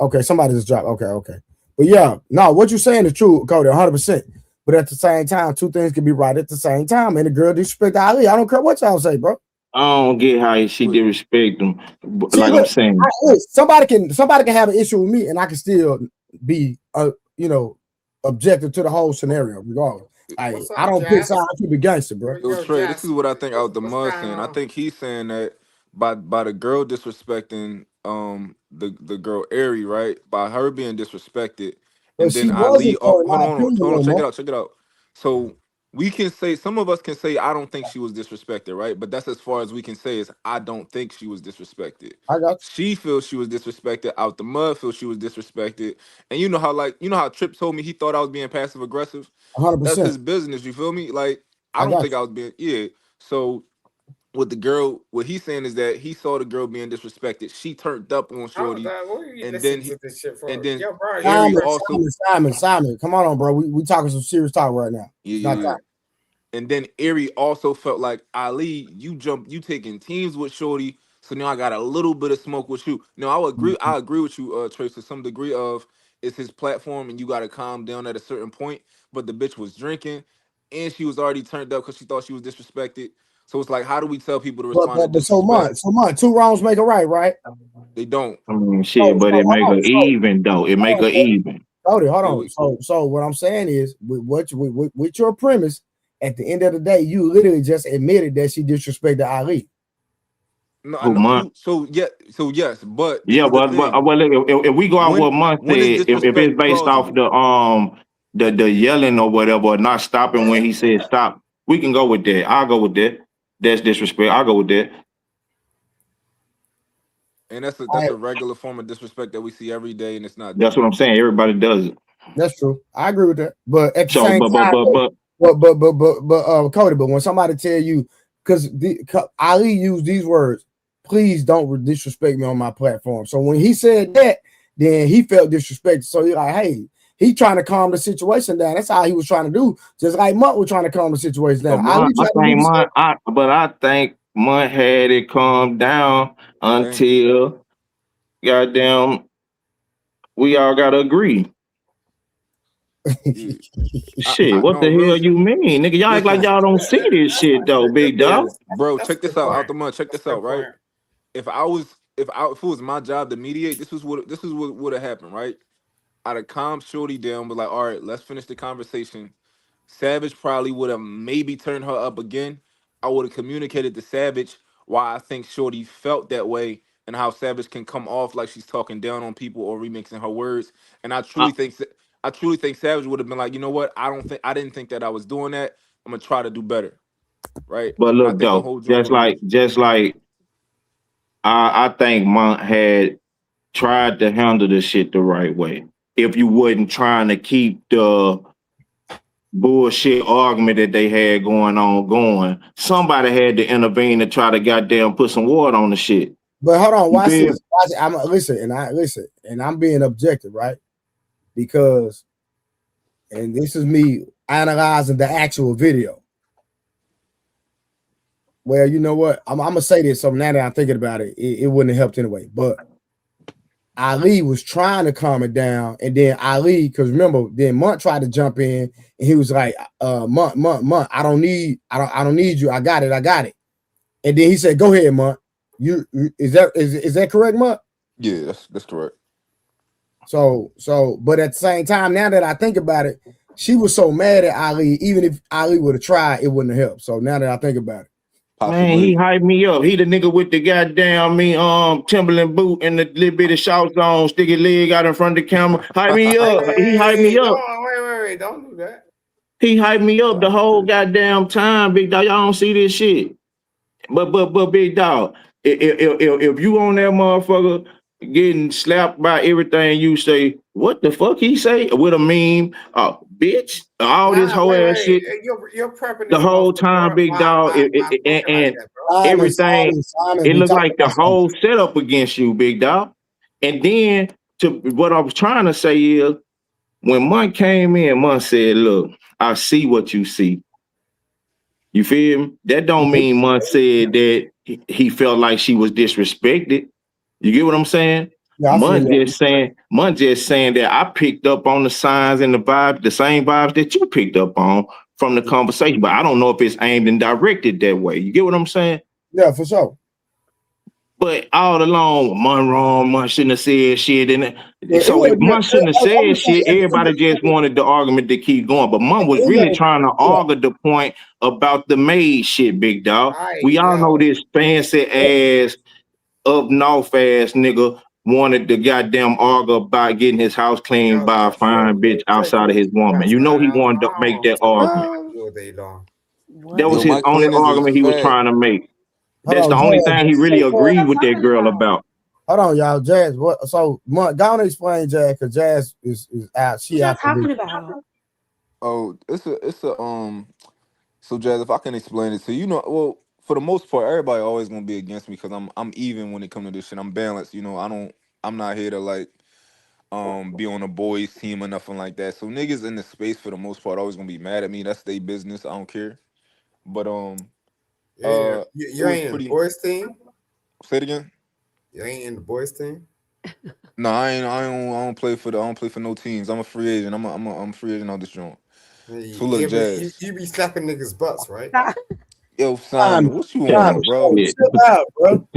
Okay, somebody just dropped. Okay. But yeah, no, what you're saying is true, Cody, 100%. But at the same time, two things can be right at the same time. And the girl disrespect Ali. I don't care what y'all say, bro. I don't get how she disrespect him. See, like look, I'm saying, somebody can have an issue with me, and I can still be, objective to the whole scenario, regardless. I don't pick sides. I keep it gangster, bro. Yo, Trey, this is what I think out the mud saying. I think he's saying that by the girl disrespecting the girl Ari, right? By her being disrespected, But and she then Ali. wasn't, though, in my Hold opinion, on, no check more. it out. So we can say, some of us can say I don't think she was disrespected, right? But that's as far as we can say is I don't think she was disrespected. I got She feels she was disrespected. Out the mud feels she was disrespected. And you know how Trip told me he thought I was being passive aggressive. 100%. That's his business. You feel me? Like I I don't got think I was being So with the girl, what he's saying is that he saw the girl being disrespected. She turned up on Shorty, What are you and listening then to this shit for? and then Yo, bro, Ari also Simon. Come on, bro. We talking some serious talk right now. It's not time. And then Ari also felt like Ali, you taking teams with Shorty, so now I got a little bit of smoke with you. No, I agree with you, Trace, to some degree of it's his platform and you gotta calm down at a certain point. But the bitch was drinking and she was already turned up because she thought she was disrespected. So it's like, how do we tell people to respond to But so disrespect? much. 2 wrongs make a right? They don't. I mean, shit, but it make her even though. It make her even. Cody, hold on. So what I'm saying is, with your premise, at the end of the day, you literally just admitted that she disrespected Ali. No, I know. So yes, but this Yeah, is the but thing. If we go out what Month when is said, if disrespect it's based off plausible? the yelling or whatever, or not stopping when he said stop, we can go with that. I'll go with that. That's disrespect. I'll go with that. And that's a regular form of disrespect that we see every day, and it's not That's what I'm different. saying. Everybody does it. That's true. I agree with that. But at the So, same but time, Cody, but when somebody tell you, because Ali used these words, please don't disrespect me on my platform. So when he said that, then he felt disrespected. So he's like, hey, he trying to calm the situation down. That's how he was trying to do. Just like Mutt was trying to calm the situation down. I think Mutt had it calmed down until goddamn we all gotta agree. Shit, what the hell you mean, nigga? Y'all act like y'all don't see this shit though, big dog. Bro, check this out the month. Check this out, right? If it was my job to mediate, this is what would have happened, right? I'd have calmed Shorty down, but like, all right, let's finish the conversation. Savage probably would have maybe turned her up again. I would have communicated to Savage why I think Shorty felt that way and how Savage can come off like she's talking down on people or remixing her words. And I truly think Savage would have been like, you know what? I didn't think that I was doing that. I'm gonna try to do better, right? But And I look think the though, whole joint just like I think Monk had tried to handle the shit the right way. If you wasn't trying to keep the bullshit argument that they had going, somebody had to intervene to try to goddamn put some water on the shit. But hold on, watch this. Listen, and I'm being objective, right? Because, and this is me analyzing the actual video. Well, you know what? I'm gonna say this. So now that I'm thinking about it, it wouldn't have helped anyway. But Ali was trying to calm it down, and then Ali, because remember, then Munt tried to jump in, and he was like, Munt, I don't need you. I got it. And then he said, go ahead, Munt. Is that correct, Munt? Yeah, that's correct. So, but at the same time, now that I think about it, she was so mad at Ali, even if Ali would have tried, it wouldn't have helped. So now that I think about it. Man, he hyped me up. He the nigga with the goddamn Timberland boot and the little bit of shorts on, stick his leg out in front of the camera. Hype me up. He hyped me up. Wait, don't do that. He hyped me up the whole goddamn time, big dog. Y'all don't see this shit. But big dog, if you on that motherfucker getting slapped by everything you say, what the fuck he say with a meme? Bitch, all this whole ass shit. You're prepping the whole time, big dog, and everything. It looked like the whole setup against you, big dog. And then to what I was trying to say is, when Monk came in, Monk said, "Look, I see what you see." You feel me? That don't mean Monk said that he felt like she was disrespected. You get what I'm saying? Yeah, Monk just saying that I picked up on the signs and the vibe, the same vibes that you picked up on from the conversation, but I don't know if it's aimed and directed that way. You get what I'm saying? Yeah, for sure. But all along, Monk shouldn't have said shit. So if Monk shouldn't have said shit, everybody just wanted the argument to keep going. But Monk was really trying to argue the point about the maid shit, big dog. We all know this fancy ass, up north ass nigga wanted the goddamn argue about getting his house cleaned by a fine bitch outside of his woman. You know he wanted to make that argument. all day long. That was Yo, his my only cleaners is argument he was fat. trying to make. Hold That's on, the only Jazz. thing he really agreed with that girl about. Hold on, y'all. Jazz, what? So, go on and explain, Jazz, because Jazz is out. She What y'all out the loop. talking about? Oh, it's a. So Jazz, if I can explain it to you, well, for the most part, everybody always gonna be against me because I'm even when it comes to this shit. I'm balanced. I'm not here to like be on a boys team or nothing like that. So niggas in the space for the most part always gonna be mad at me. That's their business. I don't care. But You it was ain't in the pretty. boys team. Say it again. You ain't in the boys team. No, I ain't. I don't play for I don't play for no teams. I'm a free agent. I'm a free agent out this joint. So Yeah, look, but Jazz. you be slapping niggas' butts, right? Yo, Simon, Simon, what you Simon, on, bro? chill out, bro.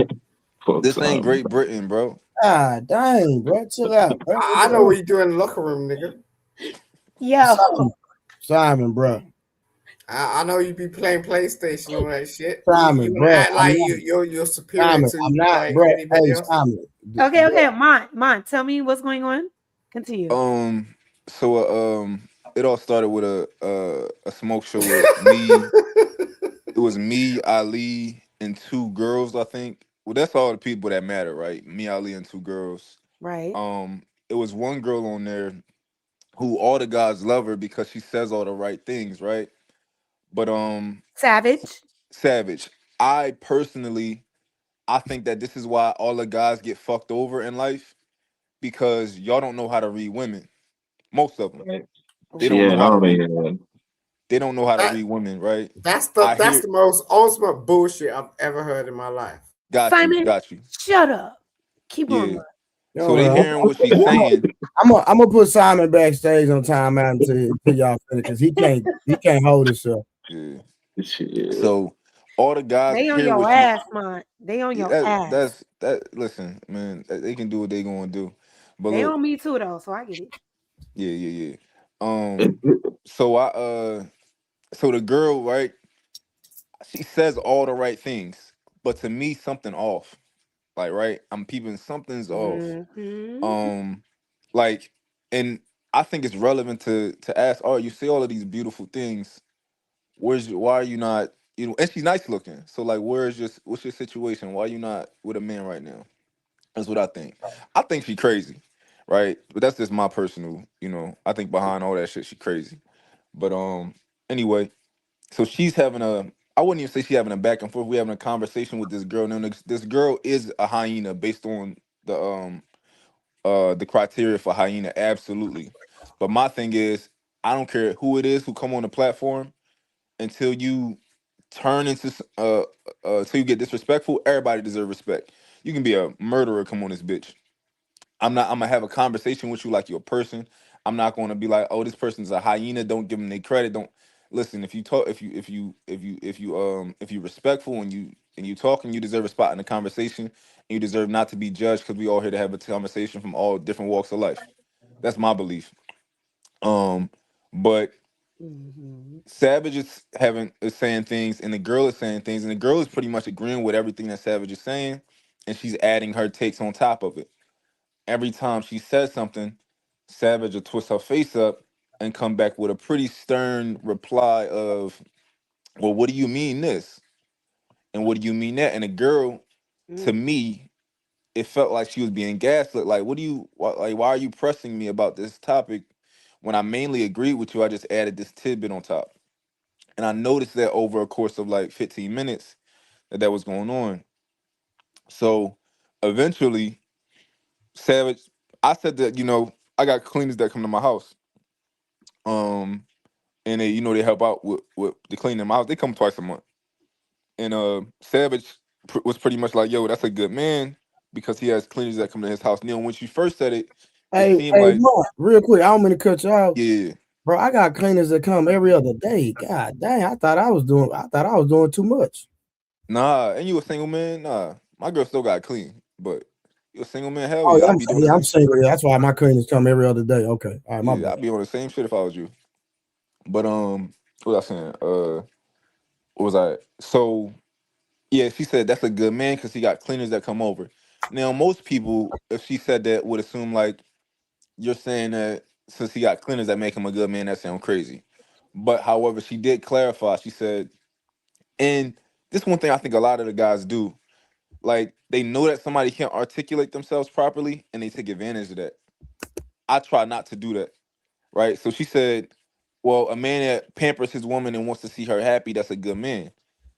Fuck This ain't Simon. Great Britain, bro. Ah, dang, bro. Chill out, bro. I know what you do in the locker room, nigga. Yo. Simon, bro. I know you be playing PlayStation and all that shit. Simon, You wanna bro. act I'm like not. you're superior Simon, to I'm not, like bro. anybody Hey, else. Simon. Okay, Mont, tell me what's going on. Continue. It all started with a smoke show with me. It was me, Ali, and two girls, I think. Well, that's all the people that matter, right? Me, Ali, and two girls. Right. It was one girl on there who all the guys love her because she says all the right things, right? But Savage. Savage. I personally, I think that this is why all the guys get fucked over in life because y'all don't know how to read women. Most of them, they don't Yeah, know how to no, read. man. They don't know how to That read women, right? that's I the hear. most ultimate bullshit I've ever heard in my life. Got you, Simon, got you. shut up. Keep going, Yeah. Mont. So they hearing what she's I'm saying. gonna put Simon backstage on timeout until y'all finish because he can't hold himself. Yeah. Shit. So all the guys They on hear your what she. ass, Mont. They on Yeah, your ass. that. Listen, man, they can do what they gonna do. But They look, on me too though, so I get it. yeah. So so the girl, right? She says all the right things, but to me, something off. Like, right? I'm peeping something's off. Mm-hmm. Um, like, and I think it's relevant to ask. Oh, you say all of these beautiful things. Why are you not? And she's nice looking. So like, what's your situation? Why are you not with a man right now? That's what I think. I think she crazy, right? But that's just my personal. I think behind all that shit, she crazy. But anyway, so she's having a. I wouldn't even say she having a back and forth. We having a conversation with this girl. Now this girl is a hyena based on the criteria for hyena, absolutely. But my thing is, I don't care who it is who come on the platform until you turn into until you get disrespectful. Everybody deserves respect. You can be a murderer, come on this bitch. I'm not. I'm gonna have a conversation with you like you're a person. I'm not going to be like, oh, this person's a hyena. Don't give them their credit. Don't listen. If you talk, if you respectful and you talk and you deserve a spot in the conversation and you deserve not to be judged because we all here to have a conversation from all different walks of life. That's my belief. But Mm-hmm. Savage is saying things and the girl is saying things and the girl is pretty much agreeing with everything that Savage is saying and she's adding her takes on top of it. Every time she says something, Savage will twist her face up and come back with a pretty stern reply of, "Well, what do you mean this? And what do you mean that?" And the girl, to Mm. me, it felt like she was being gaslit. Like, why are you pressing me about this topic when I mainly agreed with you? I just added this tidbit on top, and I noticed that over a course of like 15 minutes that was going on. So eventually, Savage, I said that I got cleaners that come to my house. And they help out with the cleaning my house. They come twice a month. And Savage was pretty much like, yo, that's a good man because he has cleaners that come to his house. When she first said it, it Hey, seemed like, Mark, real quick, I don't mean to cut you off. yeah, Bro, I got cleaners that come every other day. God dang, I thought I was doing too much. nah. And you a single man? Nah, my girl still got clean, but you a single man? Hell Oh, yeah, yeah, I'd be doing the I'm same shit. single. Yeah, that's why my cleaners come every other day. Okay, all right, my Yeah, bad. I'd be on the same shit if I was you. But what was I saying? What was I? So yeah, she said that's a good man because he got cleaners that come over. Now, most people, if she said that, would assume like you're saying that since he got cleaners that make him a good man. That sounds crazy. But however, she did clarify. She said, and this one thing I think a lot of the guys do, like they know that somebody can't articulate themselves properly and they take advantage of that. I try not to do that, right? So she said, well, a man that pampers his woman and wants to see her happy, that's a good man.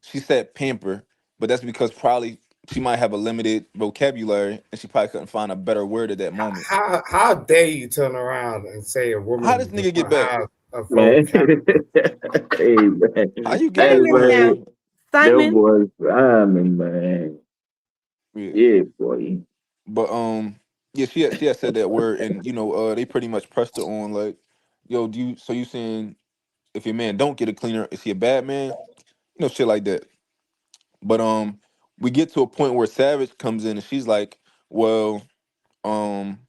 She said pamper, but that's because probably she might have a limited vocabulary and she probably couldn't find a better word at that moment. How dare you turn around and say a woman How does nigga get does back? not have a Man. vocabulary? Hey man. How you get Hey back on her, man. bro? That Simon. boy rhyming, man. Yeah. Yeah, boy. But yeah, she had said that word, and they pretty much pressed her on like, yo, you saying if your man don't get a cleaner, is he a bad man? Shit like that. But we get to a point where Savage comes in and she's like, well, um,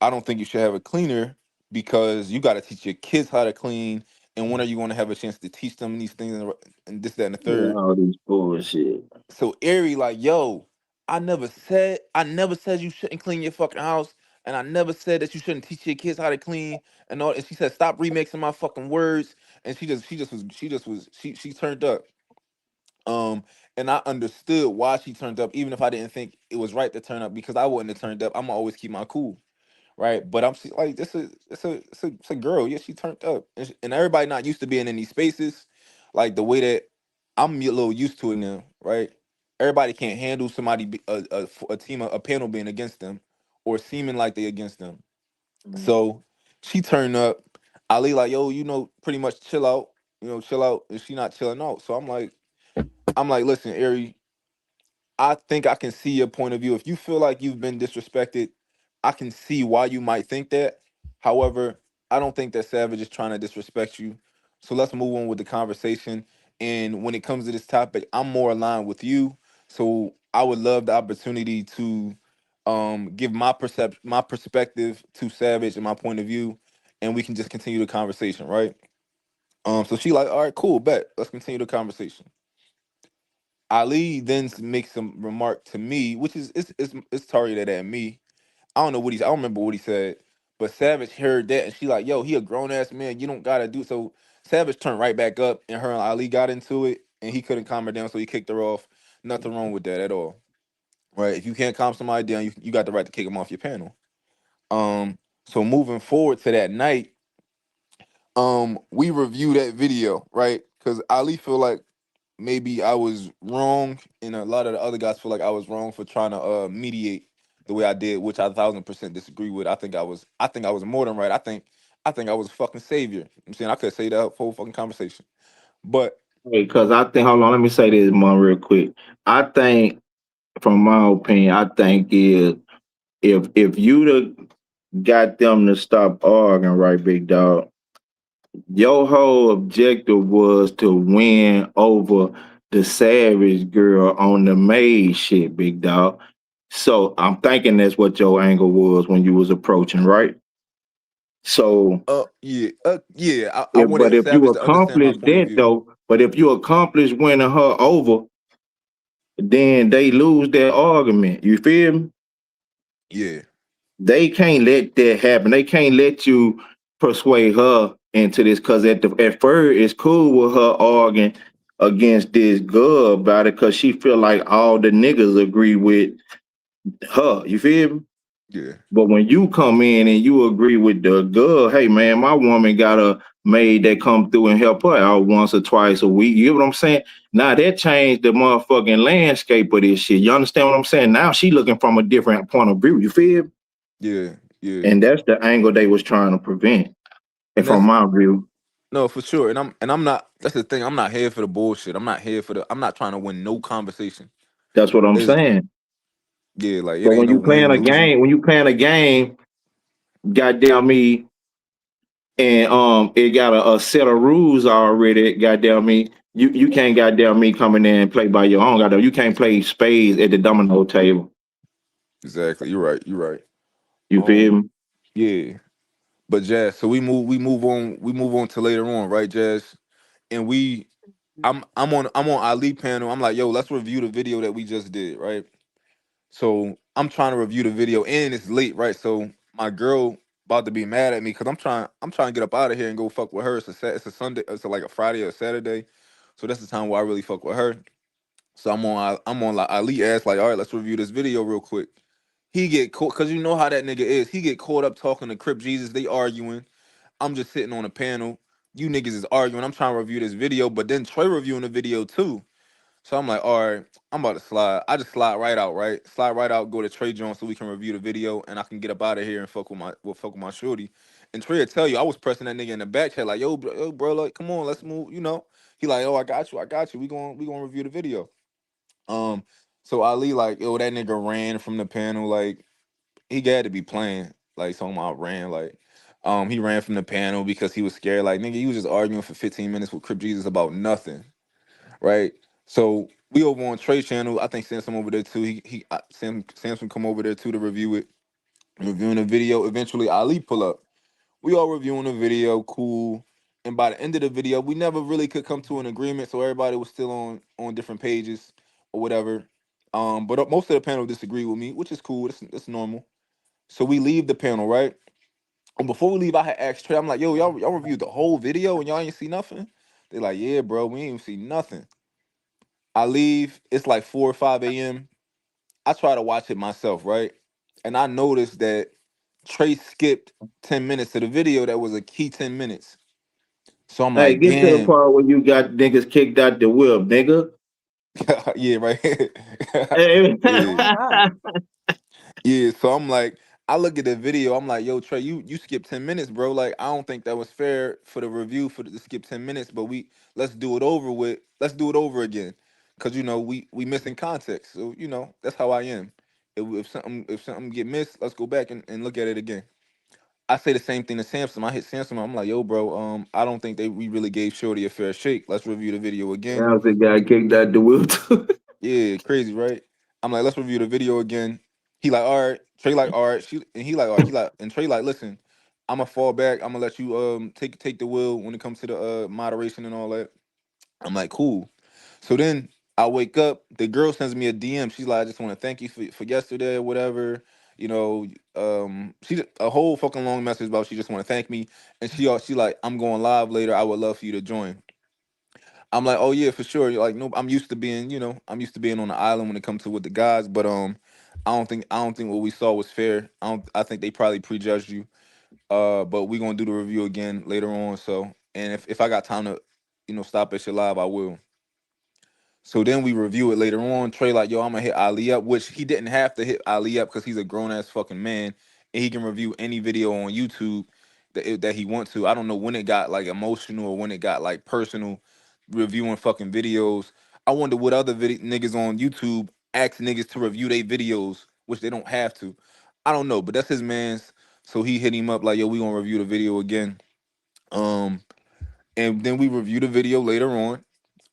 I don't think you should have a cleaner because you got to teach your kids how to clean, and when are you going to have a chance to teach them these things and this, that, and the Yeah, third? all this bullshit. So Ari like, yo, I never said you shouldn't clean your fucking house, and I never said that you shouldn't teach your kids how to clean and all. And she said, stop remixing my fucking words. And she turned up. And I understood why she turned up, even if I didn't think it was right to turn up, because I wouldn't have turned up. I'm gonna always keep my cool, right? But like, it's a girl. Yeah, she turned up, and everybody not used to being in these spaces, like the way that I'm a little used to it now, right? Everybody can't handle somebody a team a panel being against them or seeming like they against them. So she turned up. Ali like, yo, pretty much chill out, chill out, and she not chilling out. So I'm like, listen, Ari, I think I can see your point of view. If you feel like you've been disrespected, I can see why you might think that. However, I don't think that Savage is trying to disrespect you. So let's move on with the conversation. And when it comes to this topic, I'm more aligned with you. So I would love the opportunity to give my perspective to Savage and my point of view, and we can just continue the conversation, right? So she like, all right, cool, bet. Let's continue the conversation. Ali then makes some remark to me, which is it's targeted at me. I don't remember what he said, but Savage heard that and she like, yo, he a grown ass man. You don't gotta do so. Savage turned right back up and her and Ali got into it and he couldn't calm her down, so he kicked her off. Nothing wrong with that at all. Right? If you can't calm somebody down, you got the right to kick them off your panel. So moving forward to that night, we review that video, right? Because Ali feel like maybe I was wrong, and a lot of the other guys feel like I was wrong for trying to mediate the way I did, which I 1,000% disagree with. I think I was more than right. I think I was a fucking savior. I'm saying I could say that whole fucking conversation, but Hey, cause I think hold on, let me say this one real quick. I think from my opinion, I think is if you'd have got them to stop arguing, right, big dog, your whole objective was to win over the savage girl on the maid shit, big dog. So I'm thinking that's what your angle was when you was approaching, right? So yeah, I if but wanted if you Savage to understand my accomplish point of that view. though, but if you accomplish winning her over, then they lose their argument. You feel me? Yeah, They can't let that happen. They can't let you persuade her into this because at first it's cool with her arguing against this girl about it because she feel like all the niggas agree with her. You feel me? yeah, But when you come in and you agree with the girl, hey man, my woman got a maid that come through and help her out once or twice a week. You know what I'm saying? Now that changed the motherfucking landscape of this shit. You understand what I'm saying? Now she looking from a different point of view. You feel me? yeah, yeah, And that's the angle they was trying to prevent. And and from that's my view, no for sure. And I'm not. That's the thing. I'm not here for the bullshit. I'm not trying to win no conversation. that's what I'm Is saying. Yeah, like it But ain't when no you playing winning a losing. game, goddamn me, and it got a set of rules already, goddamn me. You can't goddamn me coming in and play by your own goddamn. You can't play spades at the domino table. Exactly. You're right. You're right. You feel Um, me? yeah. But Jazz, so we move on to later on, right, Jazz? And I'm on Ali panel. I'm like, yo, let's review the video that we just did, right? So I'm trying to review the video, and it's late, right? So my girl about to be mad at me because I'm trying to get up out of here and go fuck with her. It's a Sunday, it's like a Friday or Saturday, so that's the time where I really fuck with her. So I'm on like Ali asked like, all right, let's review this video real quick. He get caught because you know how that nigga is. He get caught up talking to Crip Jesus. They arguing. I'm just sitting on a panel. You niggas is arguing. I'm trying to review this video, but then Trey reviewing the video too. So I'm like, all right, I'm about to slide. I just slide right out, right? Slide right out, go to Trey Jones so we can review the video and I can get up out of here and fuck with my shorty. And Trey will tell you, I was pressing that nigga in the back chat like, yo, bro, like, come on, let's move. You know, he like, oh, I got you. We gonna review the video. Um, so Ali like, yo, that nigga ran from the panel like he got to be playing like something about ran like. He ran from the panel because he was scared. Like, nigga, he was just arguing for 15 minutes with Crip Jesus about nothing, right? So we over on Trey channel. I think Samson over there too. Samson come over there too to review it, reviewing the video. Eventually, Ali pull up. We all reviewing the video, cool. And by the end of the video, we never really could come to an agreement. So everybody was still on different pages or whatever. But most of the panel disagreed with me, which is cool. That's normal. So we leave the panel, right? And before we leave, I had asked Trey, I'm like, yo, y'all reviewed the whole video and y'all ain't see nothing? They like, yeah, bro, we ain't see nothing. I leave, it's like 4 or 5 a.m. I try to watch it myself, right? And I noticed that Trey skipped 10 minutes of the video that was a key 10 minutes. So I'm Hey, like, get to the damn. part where you got niggas kicked out the whip, nigga. Yeah, right. Hey, Yeah. Yeah, so I'm like, I look at the video, I'm like, yo, Trey, you skipped 10 minutes, bro. Like, I don't think that was fair for the review to skip 10 minutes, but let's do it over with. Let's do it over again. Cause you know, we missing context. So, you know, that's how I am. If something get missed, let's go back and look at it again. I say the same thing to Samson. I hit Samson. I'm like, yo, bro, I don't think we really gave Shorty a fair shake. Let's review the video again. that was the guy kicked out the whip too. Yeah, crazy, right? I'm like, let's review the video again. He like, all right. Trey like, all right. And he like, all right. He like, and Trey like, listen, I'm gonna fall back. I'm gonna let you take the wheel when it comes to the moderation and all that. I'm like, cool. So then I wake up. The girl sends me a DM. She's like, I just want to thank you for yesterday or whatever. You know, she a whole fucking long message about she just want to thank me, and she like, I'm going live later. I would love for you to join. I'm like, oh yeah, for sure. Like, no, I'm used to being, I'm used to being on the island when it comes to with the guys, but I don't think what we saw was fair. I think they probably prejudged you. But we're gonna do the review again later on. So, and if I got time to, stop at your live, I will. So then we review it later on. Trey like, yo, I'm gonna hit Ali up, which he didn't have to hit Ali up because he's a grown ass fucking man, and he can review any video on YouTube that he wants to. I don't know when it got like emotional or when it got like personal, reviewing fucking videos. I wonder what other niggas on YouTube ask niggas to review their videos, which they don't have to. I don't know, but that's his man's. So he hit him up like, yo, we gonna review the video again. Um, and then we review the video later on.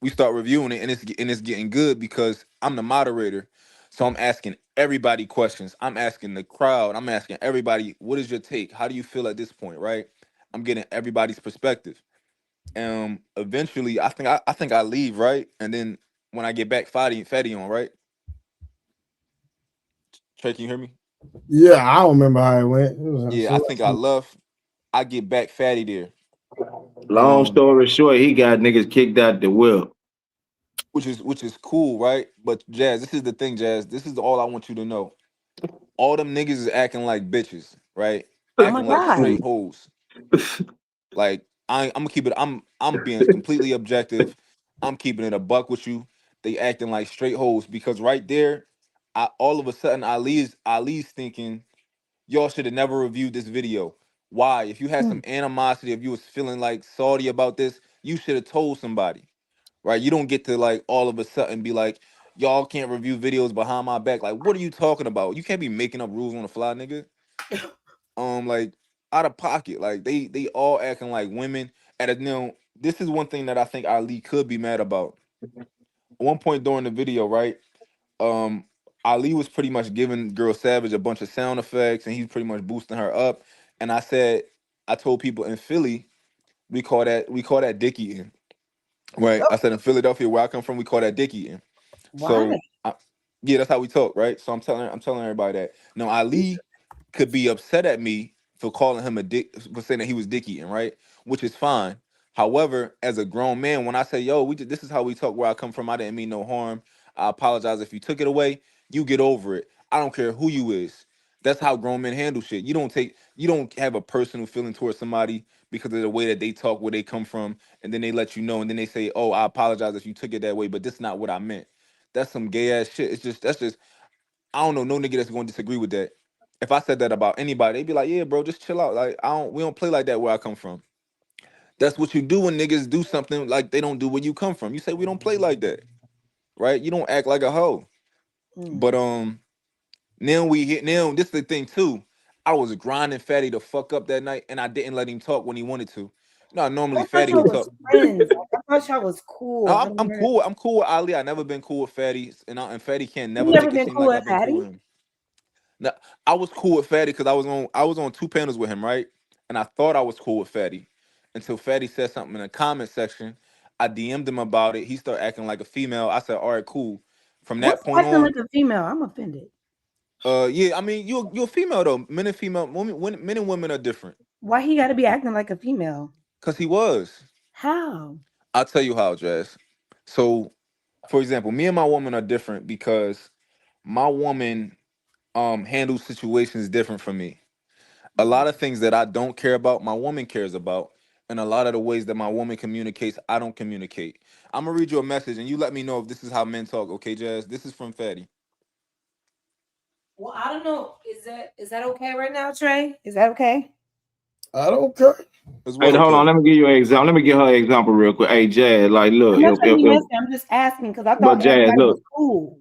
We start reviewing it, and it's getting good because I'm the moderator, so I'm asking everybody questions. I'm asking the crowd. I'm asking everybody, what is your take? How do you feel at this point? Right? I'm getting everybody's perspective. Eventually, I think I leave, right, and then when I get back, Fatty on, right. Trey, can you hear me? Yeah, I don't remember how it went. Yeah, I think I left. I get back, Fatty there. Long story short, he got niggas kicked out the whip. Which is cool, right? But Jazz, this is the thing, Jazz. This is all I want you to know. All them niggas is acting like bitches, right? Oh my Acting like God. straight hoes. Like I'm gonna keep it. I'm being completely objective. I'm keeping it a buck with you. They acting like straight hoes because right there, all of a sudden Ali's thinking y'all should have never reviewed this video. Why? If you had some animosity, if you was feeling like salty about this, you should have told somebody, right? You don't get to like all of a sudden be like, y'all can't review videos behind my back. Like, what are you talking about? You can't be making up rules on the fly, nigga. Like out of pocket. Like they all acting like women. This is one thing that I think Ali could be mad about. At one point during the video, right? Um, Ali was pretty much giving Girl Savage a bunch of sound effects, and he's pretty much boosting her up. And I told people in Philly, we call that dick eating, right? I said in Philadelphia, where I come from, we call that dick eating. Why? So, yeah, that's how we talk, right? So I'm telling everybody that. Now Ali could be upset at me for calling him a dick, for saying that he was dick eating, right? Which is fine. However, as a grown man, when I say, yo, this is how we talk where I come from, I didn't mean no harm. I apologize if you took it away. You get over it. I don't care who you is. That's how grown men handle shit. You don't have a personal feeling towards somebody because of the way that they talk, where they come from, and then they let you know, and then they say, oh, I apologize if you took it that way, but this is not what I meant. That's some gay ass shit. That's just I don't know no nigga that's gonna disagree with that. If I said that about anybody, they'd be like, "Yeah, bro, just chill out." Like we don't play like that where I come from. That's what you do when niggas do something like they don't do where you come from. You say we don't play like that, right? You don't act like a hoe. But now we hit. Now this is the thing too. I was grinding Fatty the fuck up that night, and I didn't let him talk when he wanted to. No, normally I thought Fatty y'all would was talk. friends. Like, I thought y'all was cool. No, I I'm never, cool. I'm cool with Ali. I never been cool with Fatty, and Fatty can't you never never make it been seem cool like with I've been cool Patty? with him. No, I was cool with Fatty because I was on 2 panels with him, right? And I thought I was cool with Fatty until Fatty said something in the comment section. I DM'd him about it. He started acting like a female. I said, "All right, cool." From that What's point acting on, like a female? I'm offended. yeah, I mean, you're a female though. Men and female, men and women are different. Why he got to be acting like a female? Cause he was. How? I'll tell you how, Jazz. So, for example, me and my woman are different because my woman handles situations different from me. A lot of things that I don't care about, my woman cares about. And a lot of the ways that my woman communicates, I don't communicate. I'm gonna read you a message and you let me know if this is how men talk, okay, Jazz? This is from Fatty. Well, I don't know. Is that okay right now, Trey? Is that okay? I don't care. Is Hey, what hold on. okay? Let me give you an example. Let me give her an example real quick. Hey, Jazz, like, I'm look, not trying to be messy. I'm just asking because I but thought Jazz, everybody was look, cool.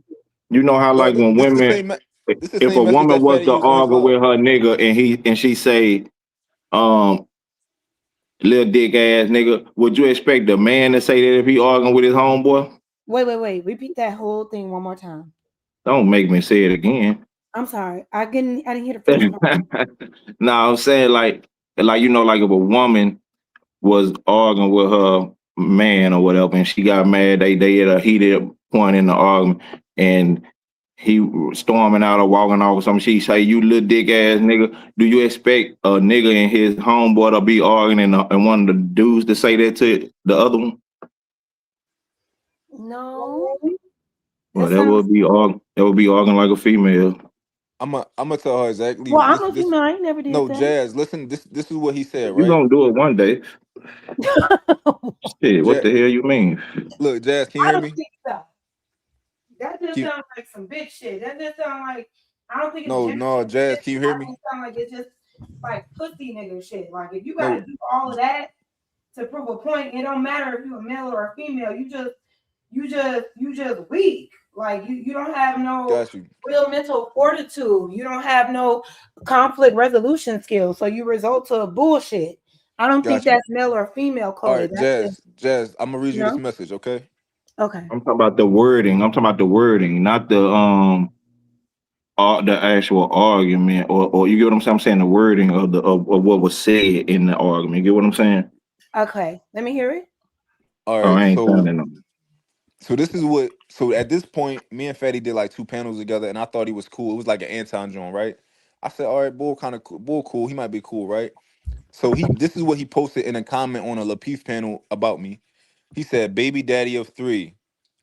you know how No, like when this the women, same this the if same a message woman that was Fatty to used on his argue live. with her nigga and she say, um, little dick ass nigga, would you expect the man to say that if he arguing with his homeboy? Wait. Repeat that whole thing one more time. Don't make me say it again. I'm sorry. I didn't hear the first part. No, I'm saying like you know, like if a woman was arguing with her man or whatever, and she got mad, they at a heated point in the argument, and he storming out or walking off or something. She say, "You little dick ass nigga." Do you expect a nigga and his homeboy to be arguing and one of the dudes to say that to the other one? No, Well, that sounds. that would be arguing like a female. I'm gonna tell her exactly Well, this I'm a this female. I ain't never did no, that. Jazz, listen, this is what he said, You right? gonna do it one day. Shit, what Jazz, the hell you mean? look, Jazz, can you I hear don't me? think so. That just Can you, sounds like some bitch shit. That just sounds like I don't think it's no, gender no, Jazz, shit. can you hear I me? think it sounds like it's just like pussy nigga shit. Like if you gotta No, do all of that to prove a point, it don't matter if you're a male or a female. You just weak. Like you don't have no got you, real mental fortitude. You don't have no conflict resolution skills. So you result to bullshit. I don't think got you. that's male or female All coded. right, That's just Jazz, I'm gonna read you you this know. message, okay? Okay. I'm talking about the wording. I'm talking about the wording, not the actual argument, or you get what I'm saying? I'm saying the wording of what was said in the argument. You get what I'm saying? Okay. Let me hear it. All Oh, right, I ain't so telling them. this is what so at this point, me and Fatty did like 2 panels together, and I thought he was cool. It was like an Anton joint, right? I said, all right, bull kind of cool, bull cool. He might be cool, right? So this is what he posted in a comment on a Lapeef panel about me. He said, "Baby daddy of 3.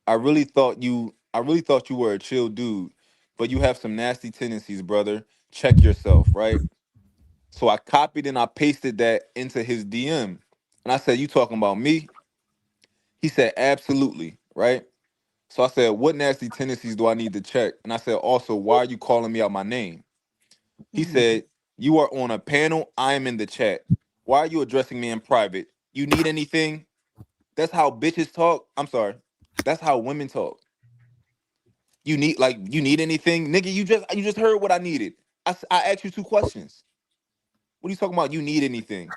I really thought you were a chill dude, but you have some nasty tendencies, brother. Check yourself, right?" So I copied and I pasted that into his DM. And I said, "You talking about me?" He said, "Absolutely," right? So I said, "What nasty tendencies do I need to check?" And I said, "Also, why are you calling me out my name?" He said, "You are on a panel. I am in the chat. Why are you addressing me in private? You need anything?" That's how bitches talk. I'm sorry. That's how women talk. You need anything, nigga? You just heard what I needed. I asked you 2 questions. What are you talking about? You need anything,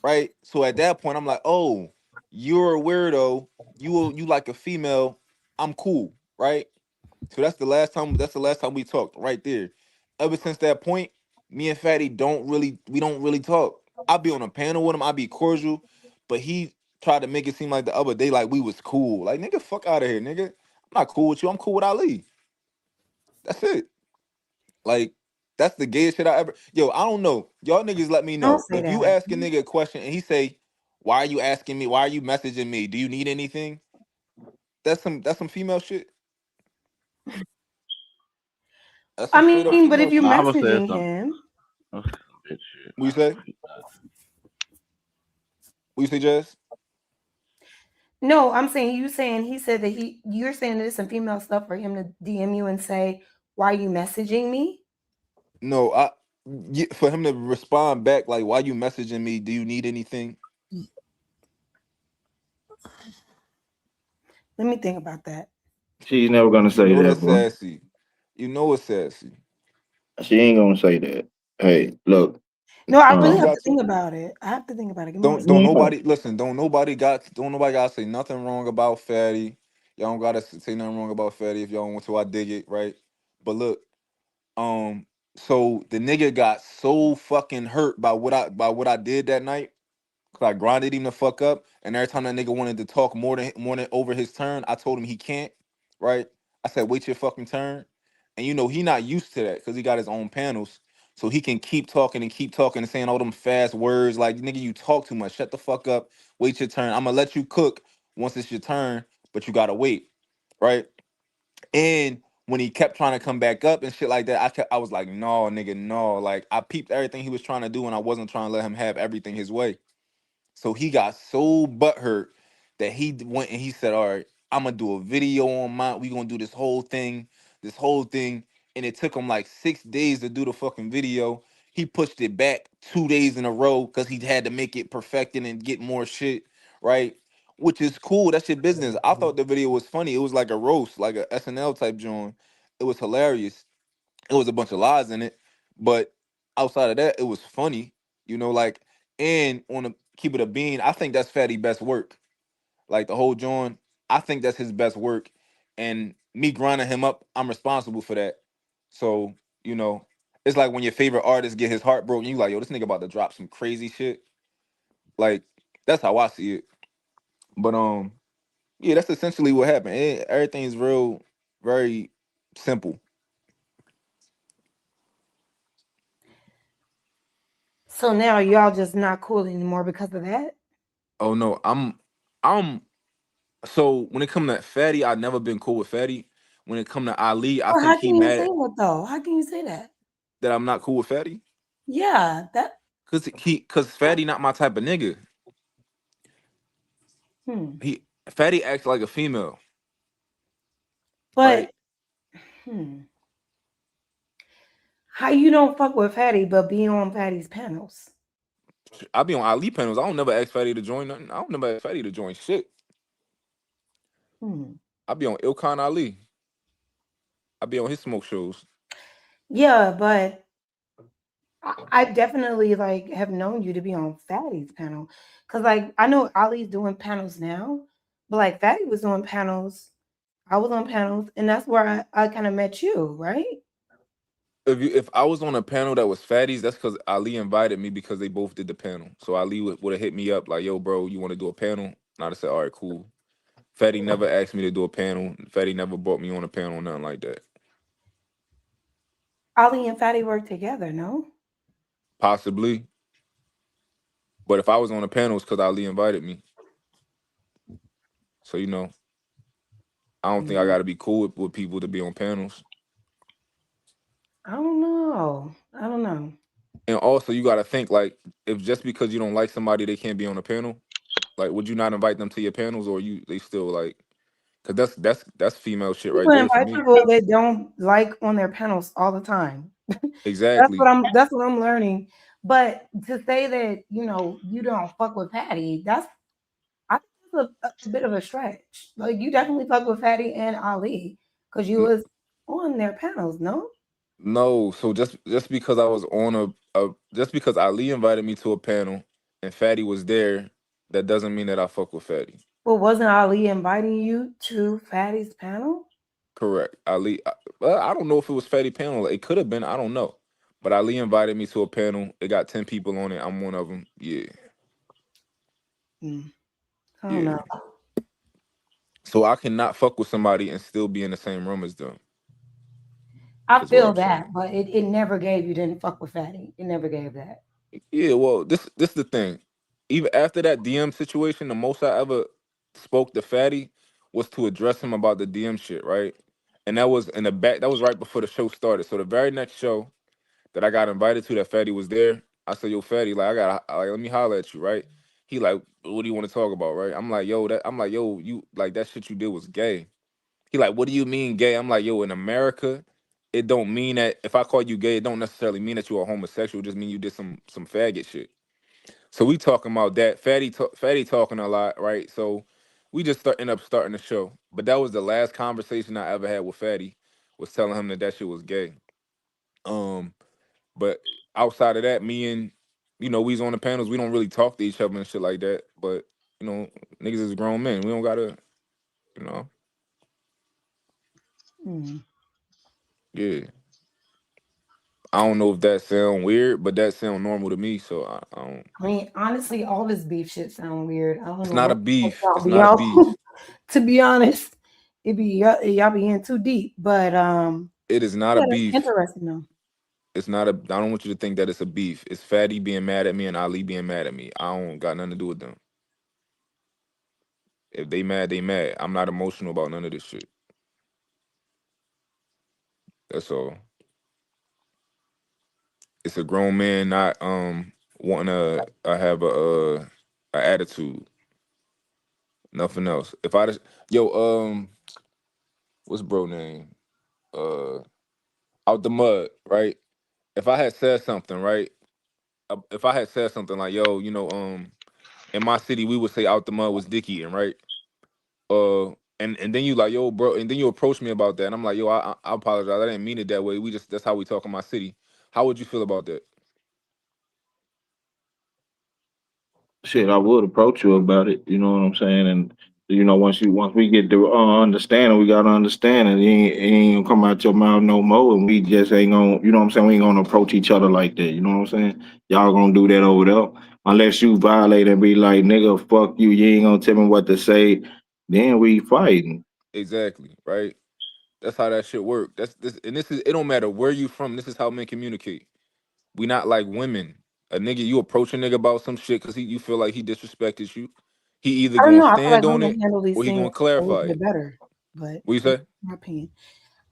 right? So at that point, I'm like, oh, you're a weirdo. You like a female. I'm cool, right? So that's the last time. That's the last time we talked, right there. Ever since that point, me and Fatty don't really talk. I'll be on a panel with him. I'll be cordial, but he tried to make it seem like the other day like we was cool. Like nigga, fuck out of here, nigga. I'm not cool with you. I'm cool with Ali. That's it. Like That's the gayest shit I ever. Yo, I don't know. Y'all niggas let me Don't know. say If you that. ask a nigga a question and he say, "Why are you asking me? Why are you messaging me? Do you need anything?" That's some female shit. That's I some straight up mean, but female if you're shit. I would say messaging something. him, That shit. What you say? What you say, Jazz? no, I'm saying you saying he said that you're saying that it's some female stuff for him to DM you and say, "Why are you messaging me?" No, for him to respond back like, "Why you messaging me? Do you need anything?" Let me think about that. She's never gonna You say know that, that's bro. sassy. You know it's sassy. She ain't gonna say that. Hey, look. No, I really You have Um, to got to. think about it. I have to think about it. Give me a Don't second. yeah. nobody listen. Don't nobody got to say nothing wrong about Fatty. Y'all don't gotta say nothing wrong about Fatty if y'all want to. I dig it, right? But look, um, so the nigga got so fucking hurt by what I did that night. Cause I grinded him the fuck up, and every time that nigga wanted to talk more than over his turn, I told him he can't. Right? I said, wait your fucking turn, and he not used to that because he got his own panels, so he can keep talking and saying all them fast words like nigga, you talk too much. Shut the fuck up. Wait your turn. I'm gonna let you cook once it's your turn, but you gotta wait. Right? And when he kept trying to come back up and shit like that, I was like, no, nigga, no. Like I peeped everything he was trying to do, and I wasn't trying to let him have everything his way. So he got so butthurt that he went and he said, "All right, I'm gonna do a video on mine. We gonna do this whole thing." And it took him like 6 days to do the fucking video. He pushed it back 2 days in a row because he had to make it perfected and get more shit right, which is cool. That's your business. I thought the video was funny. It was like a roast, like a SNL type joint. It was hilarious. It was a bunch of lies in it, but outside of that, it was funny. Like, and on a keep it a bean, I think that's Fatty best work. Like the whole John, I think that's his best work. And me grinding him up, I'm responsible for that. So, it's like when your favorite artist get his heart broken, you like, yo, this nigga about to drop some crazy shit. Like, that's how I see it. But yeah, that's essentially what happened. Everything's real, very simple. So now y'all just not cool anymore because of that? Oh no, I'm so when it come to Fatty, I've never been cool with Fatty. When it come to Ali, I Well, think how he can you say mad that though? How can you say that? that I'm not cool with Fatty. Yeah, that. Cause Fatty not my type of nigga. Hmm. Fatty acts like a female, right? But how you don't fuck with Fatty but be on Fatty's panels? I be on Ali panels. I don't never ask Fatty to join nothing. I don't never ask Fatty to join shit. Hmm. I be on Ilkhan Ali. I be on his smoke shows. Yeah, but I definitely like have known you to be on Fatty's panel, cause like I know Ali's doing panels now, but like Fatty was doing panels, I was on panels, and that's where I kind of met you, right? If I was on a panel that was Fatty's, that's because Ali invited me because they both did the panel. So Ali would have hit me up like, "Yo, bro, you want to do a panel?" And I'd have said, "All right, cool." Fatty never asked me to do a panel. Fatty never brought me on a panel, nothing like that. Ali and Fatty work together, no? Possibly, but if I was on a panel, it's because Ali invited me. So I don't think I got to be cool with people to be on panels. I don't know. I don't know. And also, you got to think like, if just because you don't like somebody, they can't be on a panel. Like, would you not invite them to your panels, or they still like? Because that's female shit right People there for invite me. people they don't like on their panels all the time. Exactly. That's what I'm learning. But to say that, you don't fuck with Patty, I think that's a bit of a stretch. Like you definitely fuck with Fatty and Ali because you N- was on their panels, no? No, so just because I was on just because Ali invited me to a panel and Fatty was there, that doesn't mean that I fuck with Fatty. But wasn't Ali inviting you to Fatty's panel? Correct. Well, I don't know if it was Fatty panel. It could have been. I don't know. But Ali invited me to a panel. It got 10 people on it. I'm one of them. Yeah. I don't Yeah. know. So I cannot fuck with somebody and still be in the same room as them. I Is what feel I'm saying. that, but it never gave you didn't fuck with Fatty. It never gave that. Yeah, well, this the thing. Even after that DM situation, the most I ever spoke to Fatty was to address him about the DM shit, right? And that was in the back. That was right before the show started. So the very next show that I got invited to, that Fatty was there. I said, "Yo, Fatty, like let me holler at you, right?" He like, "What do you want to talk about, right?" I'm like, "Yo, you like that shit you did was gay." He like, "What do you mean gay?" I'm like, "Yo, in America, it don't mean that if I call you gay, it don't necessarily mean that you're a homosexual. It just mean you did some faggot shit." So we talking about that. Fatty talking a lot, right? So we just end up starting the show. But that was the last conversation I ever had with Fatty, was telling him that that shit was gay. Um, but outside of that, me and we's on the panels. We don't really talk to each other and shit like that. But niggas is grown men. We don't gotta, you know, Mm. yeah. I don't know if that sound weird, but that sound normal to me. So I don't. I mean, honestly, all this beef shit sound weird. I don't It's know not a what beef. y'all It's be not a out. beef. To be honest, y'all be in too deep. But It is not a yeah, that's beef. interesting though. It's not a. I don't want you to think that it's a beef. It's Fatty being mad at me and Ali being mad at me. I don't got nothing to do with them. If they mad, they mad. I'm not emotional about none of this shit. That's all. It's a grown man not wanting to have a attitude. Nothing else. If I just yo what's bro name? Uh, Out the mud, right? If I had said something, right? If I had said something like, yo, in my city we would say out the mud was dick eating, right? Uh, and then you like, yo, bro, and then you approach me about that, and I'm like, yo, I apologize, I didn't mean it that way. We just that's how we talk in my city. How would you feel about that? Shit, I would approach you about it. You know what I'm saying? And once we get the understanding, we got to understand it. It ain't gonna come out your mouth no more, and we just ain't gonna. You know what I'm saying? We ain't gonna approach each other like that. You know what I'm saying? Y'all gonna do that over there unless you violate and be like, nigga, fuck you. You ain't gonna tell me what to say. Then we fighting. Exactly, right? That's how that shit work. That's this, and this is it. Don't matter where you from. This is how men communicate. We not like women. A nigga, you approach a nigga about some shit because you feel like he disrespected you. He either I don't gonna know. I feel like stand on women it handle these or he things gonna a little clarify bit it. better. But What you that's say? my opinion.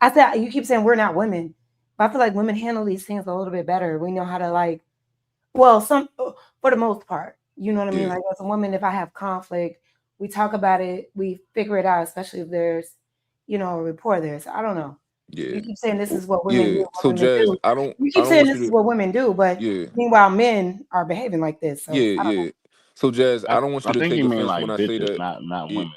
I said you keep saying we're not women, but I feel like women handle these things a little bit better. We know how to like, well, some for the most part. You know what I mean? Yeah, Like as a woman, if I have conflict, we talk about it, we figure it out, especially if there's, a rapport there. So I don't know. yeah, You keep saying this is what women do, yeah. what So women Jazz, do. You I keep don't saying want this you is to. what women do, but Yeah, meanwhile, men are behaving like this. So yeah, I don't yeah. So Jazz, I don't want you I to think take he mean offense when like I say bitches, that. not Yeah. women.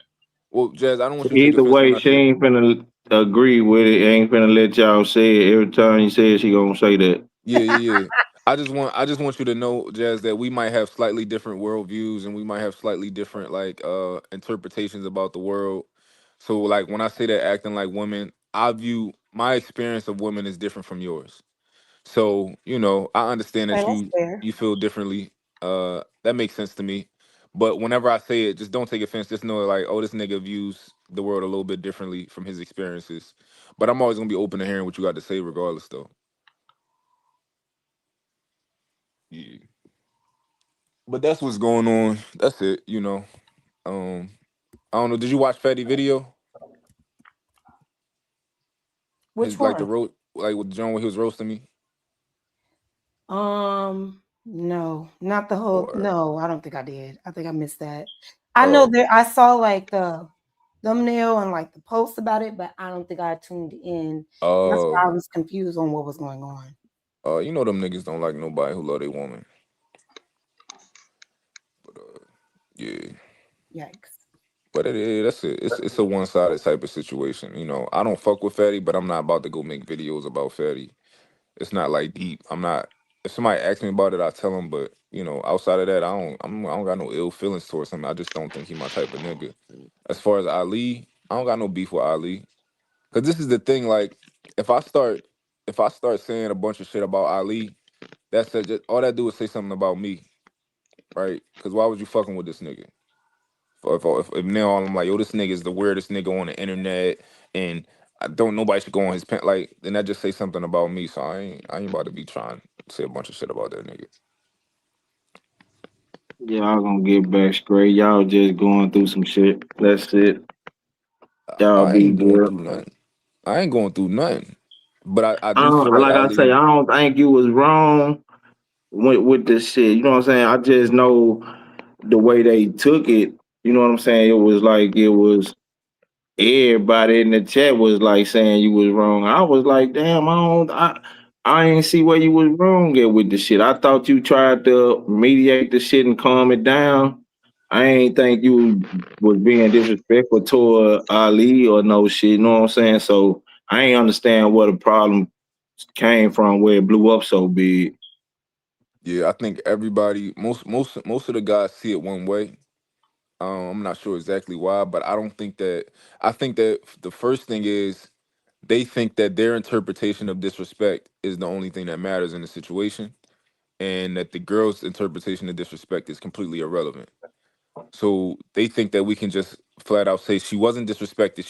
Well, Jazz, I don't want you to take Either offense when way, I she say. ain't finna agree with it. Ain't finna let y'all say it every time you say it. She gonna say that. Yeah, yeah, yeah. I just want you to know, Jazz, that we might have slightly different worldviews and we might have slightly different like interpretations about the world. So like when I say that acting like women, I view my experience of women is different from yours. So, I understand and that that's you fair. you feel differently. That makes sense to me. But whenever I say it, just don't take offense. Just know like, oh, this nigga views the world a little bit differently from his experiences. But I'm always gonna be open to hearing what you got to say regardless though. Yeah. But that's what's going. That's it. Um, I don't know. Did you watch Fatty video? Which Like the one? roast, like with John when he was roasting me. No, not the whole. Or No, I don't think I did. I think I missed that. I know oh, that I saw like the thumbnail and like the post about it, but I don't think I tuned in. That's why I oh, was confused on what was going on. them niggas don't like nobody who love their woman. But yeah. Yikes. But that's it. It's a one sided type of situation. I don't fuck with Fatty, but I'm not about to go make videos about Fatty. It's not like deep. I'm not. If somebody asks me about it, I tell them. But outside of that, I don't got no ill feelings towards him. I just don't think he my type of nigga. As far as Ali, I don't got no beef with Ali. Cause this is the thing. Like, if I start, if I start saying a bunch of shit about Ali, all that do is say something about me, right? Cause why was you fucking with this nigga? If now I'm like, yo, this nigga is the weirdest nigga on the internet, and I don't nobody should go on his pen like. Then that just say something about me. So I ain't about to be trying to say a bunch of shit about that nigga. Y'all gonna get back straight. Y'all just going through some shit. That's it. Y'all I be ain't going good. through nothing. I ain't going through nothing. But I I do don't, feel like like I say, Ali. I don't think you was wrong with this shit. You know what I'm saying? I just know the way they took it. You know what I'm saying? It was like it was everybody in the chat was like saying you was wrong. I was like, damn, I ain't see where you was wrong at with the shit. I thought you tried to mediate the shit and calm it down. I ain't think you was being disrespectful toward Ali or no shit. You know what I'm saying? So I ain't understand where the problem came from, where it blew up so big. Yeah, I think everybody, most of the guys see it one way. I'm not sure exactly why, but I don't think that. I think that the first thing is they think that their interpretation of disrespect is the only thing that matters in the situation, and that the girl's interpretation of disrespect is completely irrelevant. So they think that we can just flat out say she wasn't disrespected.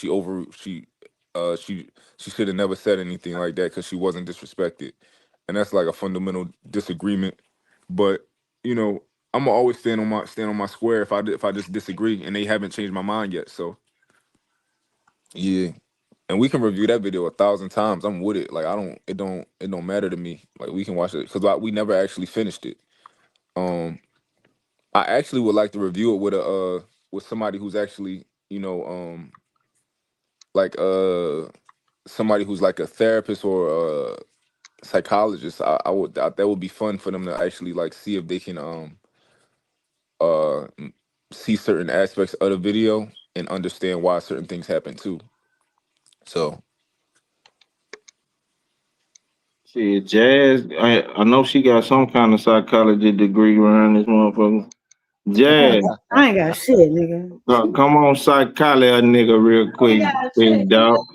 She should have never said anything like that because she wasn't disrespected, and that's like a fundamental disagreement. But you know, I'm gonna always stand on my square if I just disagree, and they haven't changed my mind yet. So yeah, and we can review that video 1,000 times. I'm with it. Like it don't matter to me. Like we can watch it because we never actually finished it. Um, I actually would like to review it with somebody who's actually like somebody who's like a therapist or a psychologist. That would be fun for them to actually like see if they can see certain aspects of the video and understand why certain things happen too. So Shit, Jazz, I know she got some kind of psychology degree around this motherfucker. Jazz, I ain't got shit, nigga. come on, psychology a nigga real quick, big dog.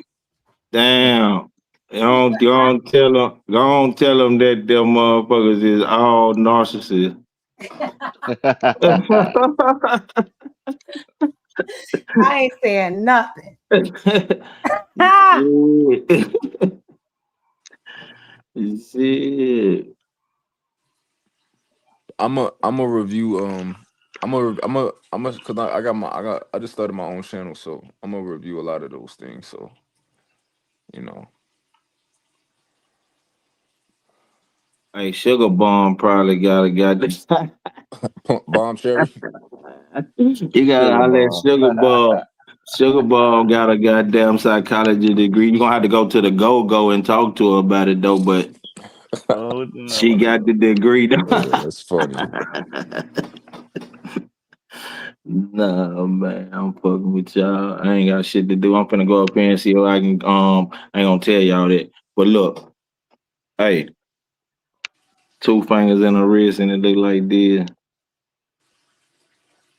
Damn. Go on tell them that them motherfuckers is all narcissists. I ain't saying nothing. Shit. I'm a review cause I just started my own channel, so I'm gonna review a lot of those things. So you know. Hey, Sugar Bomb probably got this. Bomb Cherry. You gotta holler at Sugar Bomb. Sugar Bomb got a goddamn psychology degree. You're gonna have to go to the go and talk to her about it though, but she got the degree though. That's funny. Nah, man, I'm fucking with y'all. I ain't got shit to do. I'm finna go up here and see if I can. I ain't gonna tell y'all that. But look, hey, 2 fingers in a wrist and it look like this.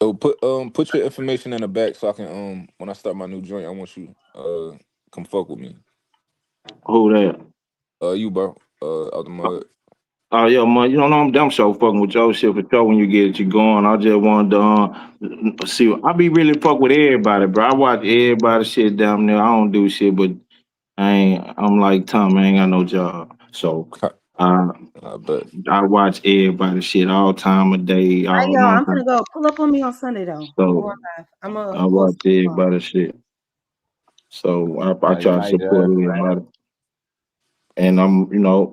So put your information in the back so I can when I start my new joint, I want you come fuck with me. Who that? You bro, out the mud. Oh yeah, man. You don't know I'm damn sure fucking with your shit for sure when you get you going. I just wanted to see. I be really fuck with everybody, bro. I watch everybody shit down there. I don't do shit, but I'm like Tom. I ain't got no job, so I bet. I watch everybody shit all time of day. Hey, All yo, no I'm gonna time. go pull up on me on Sunday though. So I'm a I watch everybody shit. So I try to support everybody. And are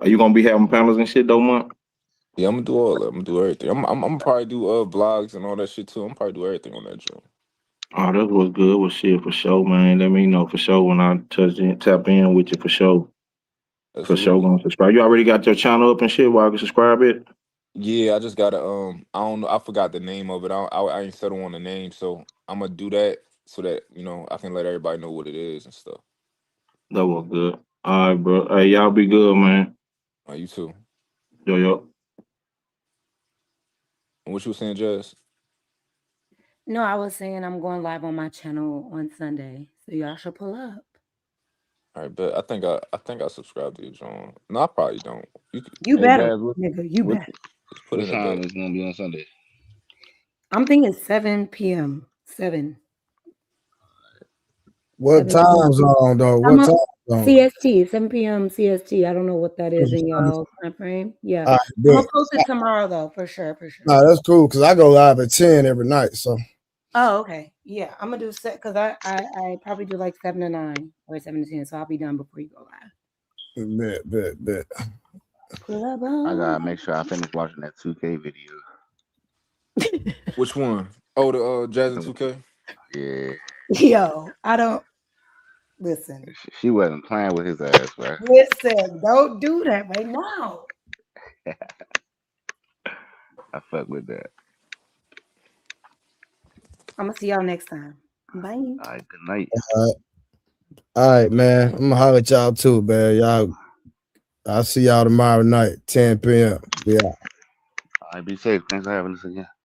you gonna be having panels and shit though, man? Yeah, I'm gonna do all that. I'm gonna do everything. I'm gonna probably do vlogs and all that shit too. I'm probably do everything on that joint. Oh, that was good. Was shit for sure, man. Let me know for sure when I tap in with you for sure. For sure, Absolutely. gonna subscribe. You already got your channel up and shit. Where I can subscribe it. Yeah, I just gotta I don't know. I forgot the name of it. I ain't settled on the name, so I'm gonna do that so that I can let everybody know what it is and stuff. That was good. All right, bro. Hey, y'all be good, man. You too. Yo. And what you was saying, Jazz? No, I was saying I'm going live on my channel on Sunday, so y'all should pull up. All right, but I think I subscribed to your joint. No, I probably don't. You better, nigga. You better. Just put What in a time bet. is gonna be on Sunday? I'm thinking 7 p.m. 7. What 7 time zone though? I'm What time CST, 7 p.m. CST. I don't know what that is in y'all time frame. Yeah. All right, I'm gonna bet. post it tomorrow though, for sure. No, that's cool because I go live at 10 every night. So Oh, okay. Yeah, I'm gonna do set because I probably do like 7 to 9 or 7 to 10, so I'll be done before you go live. Bet. I gotta make sure I finish watching that 2K video. Which one? Oh, the Jazz and 2K? Yeah. Yo, I don't listen. She wasn't playing with his ass, bro. Listen, don't do that right now. I fuck with that. I'm gonna see y'all next time. Bye. All right, good night. All right, man. I'm gonna holler at y'all too, man. Y'all, I'll see y'all tomorrow night, 10 p.m. Yeah. All right, be safe. Thanks for having us again.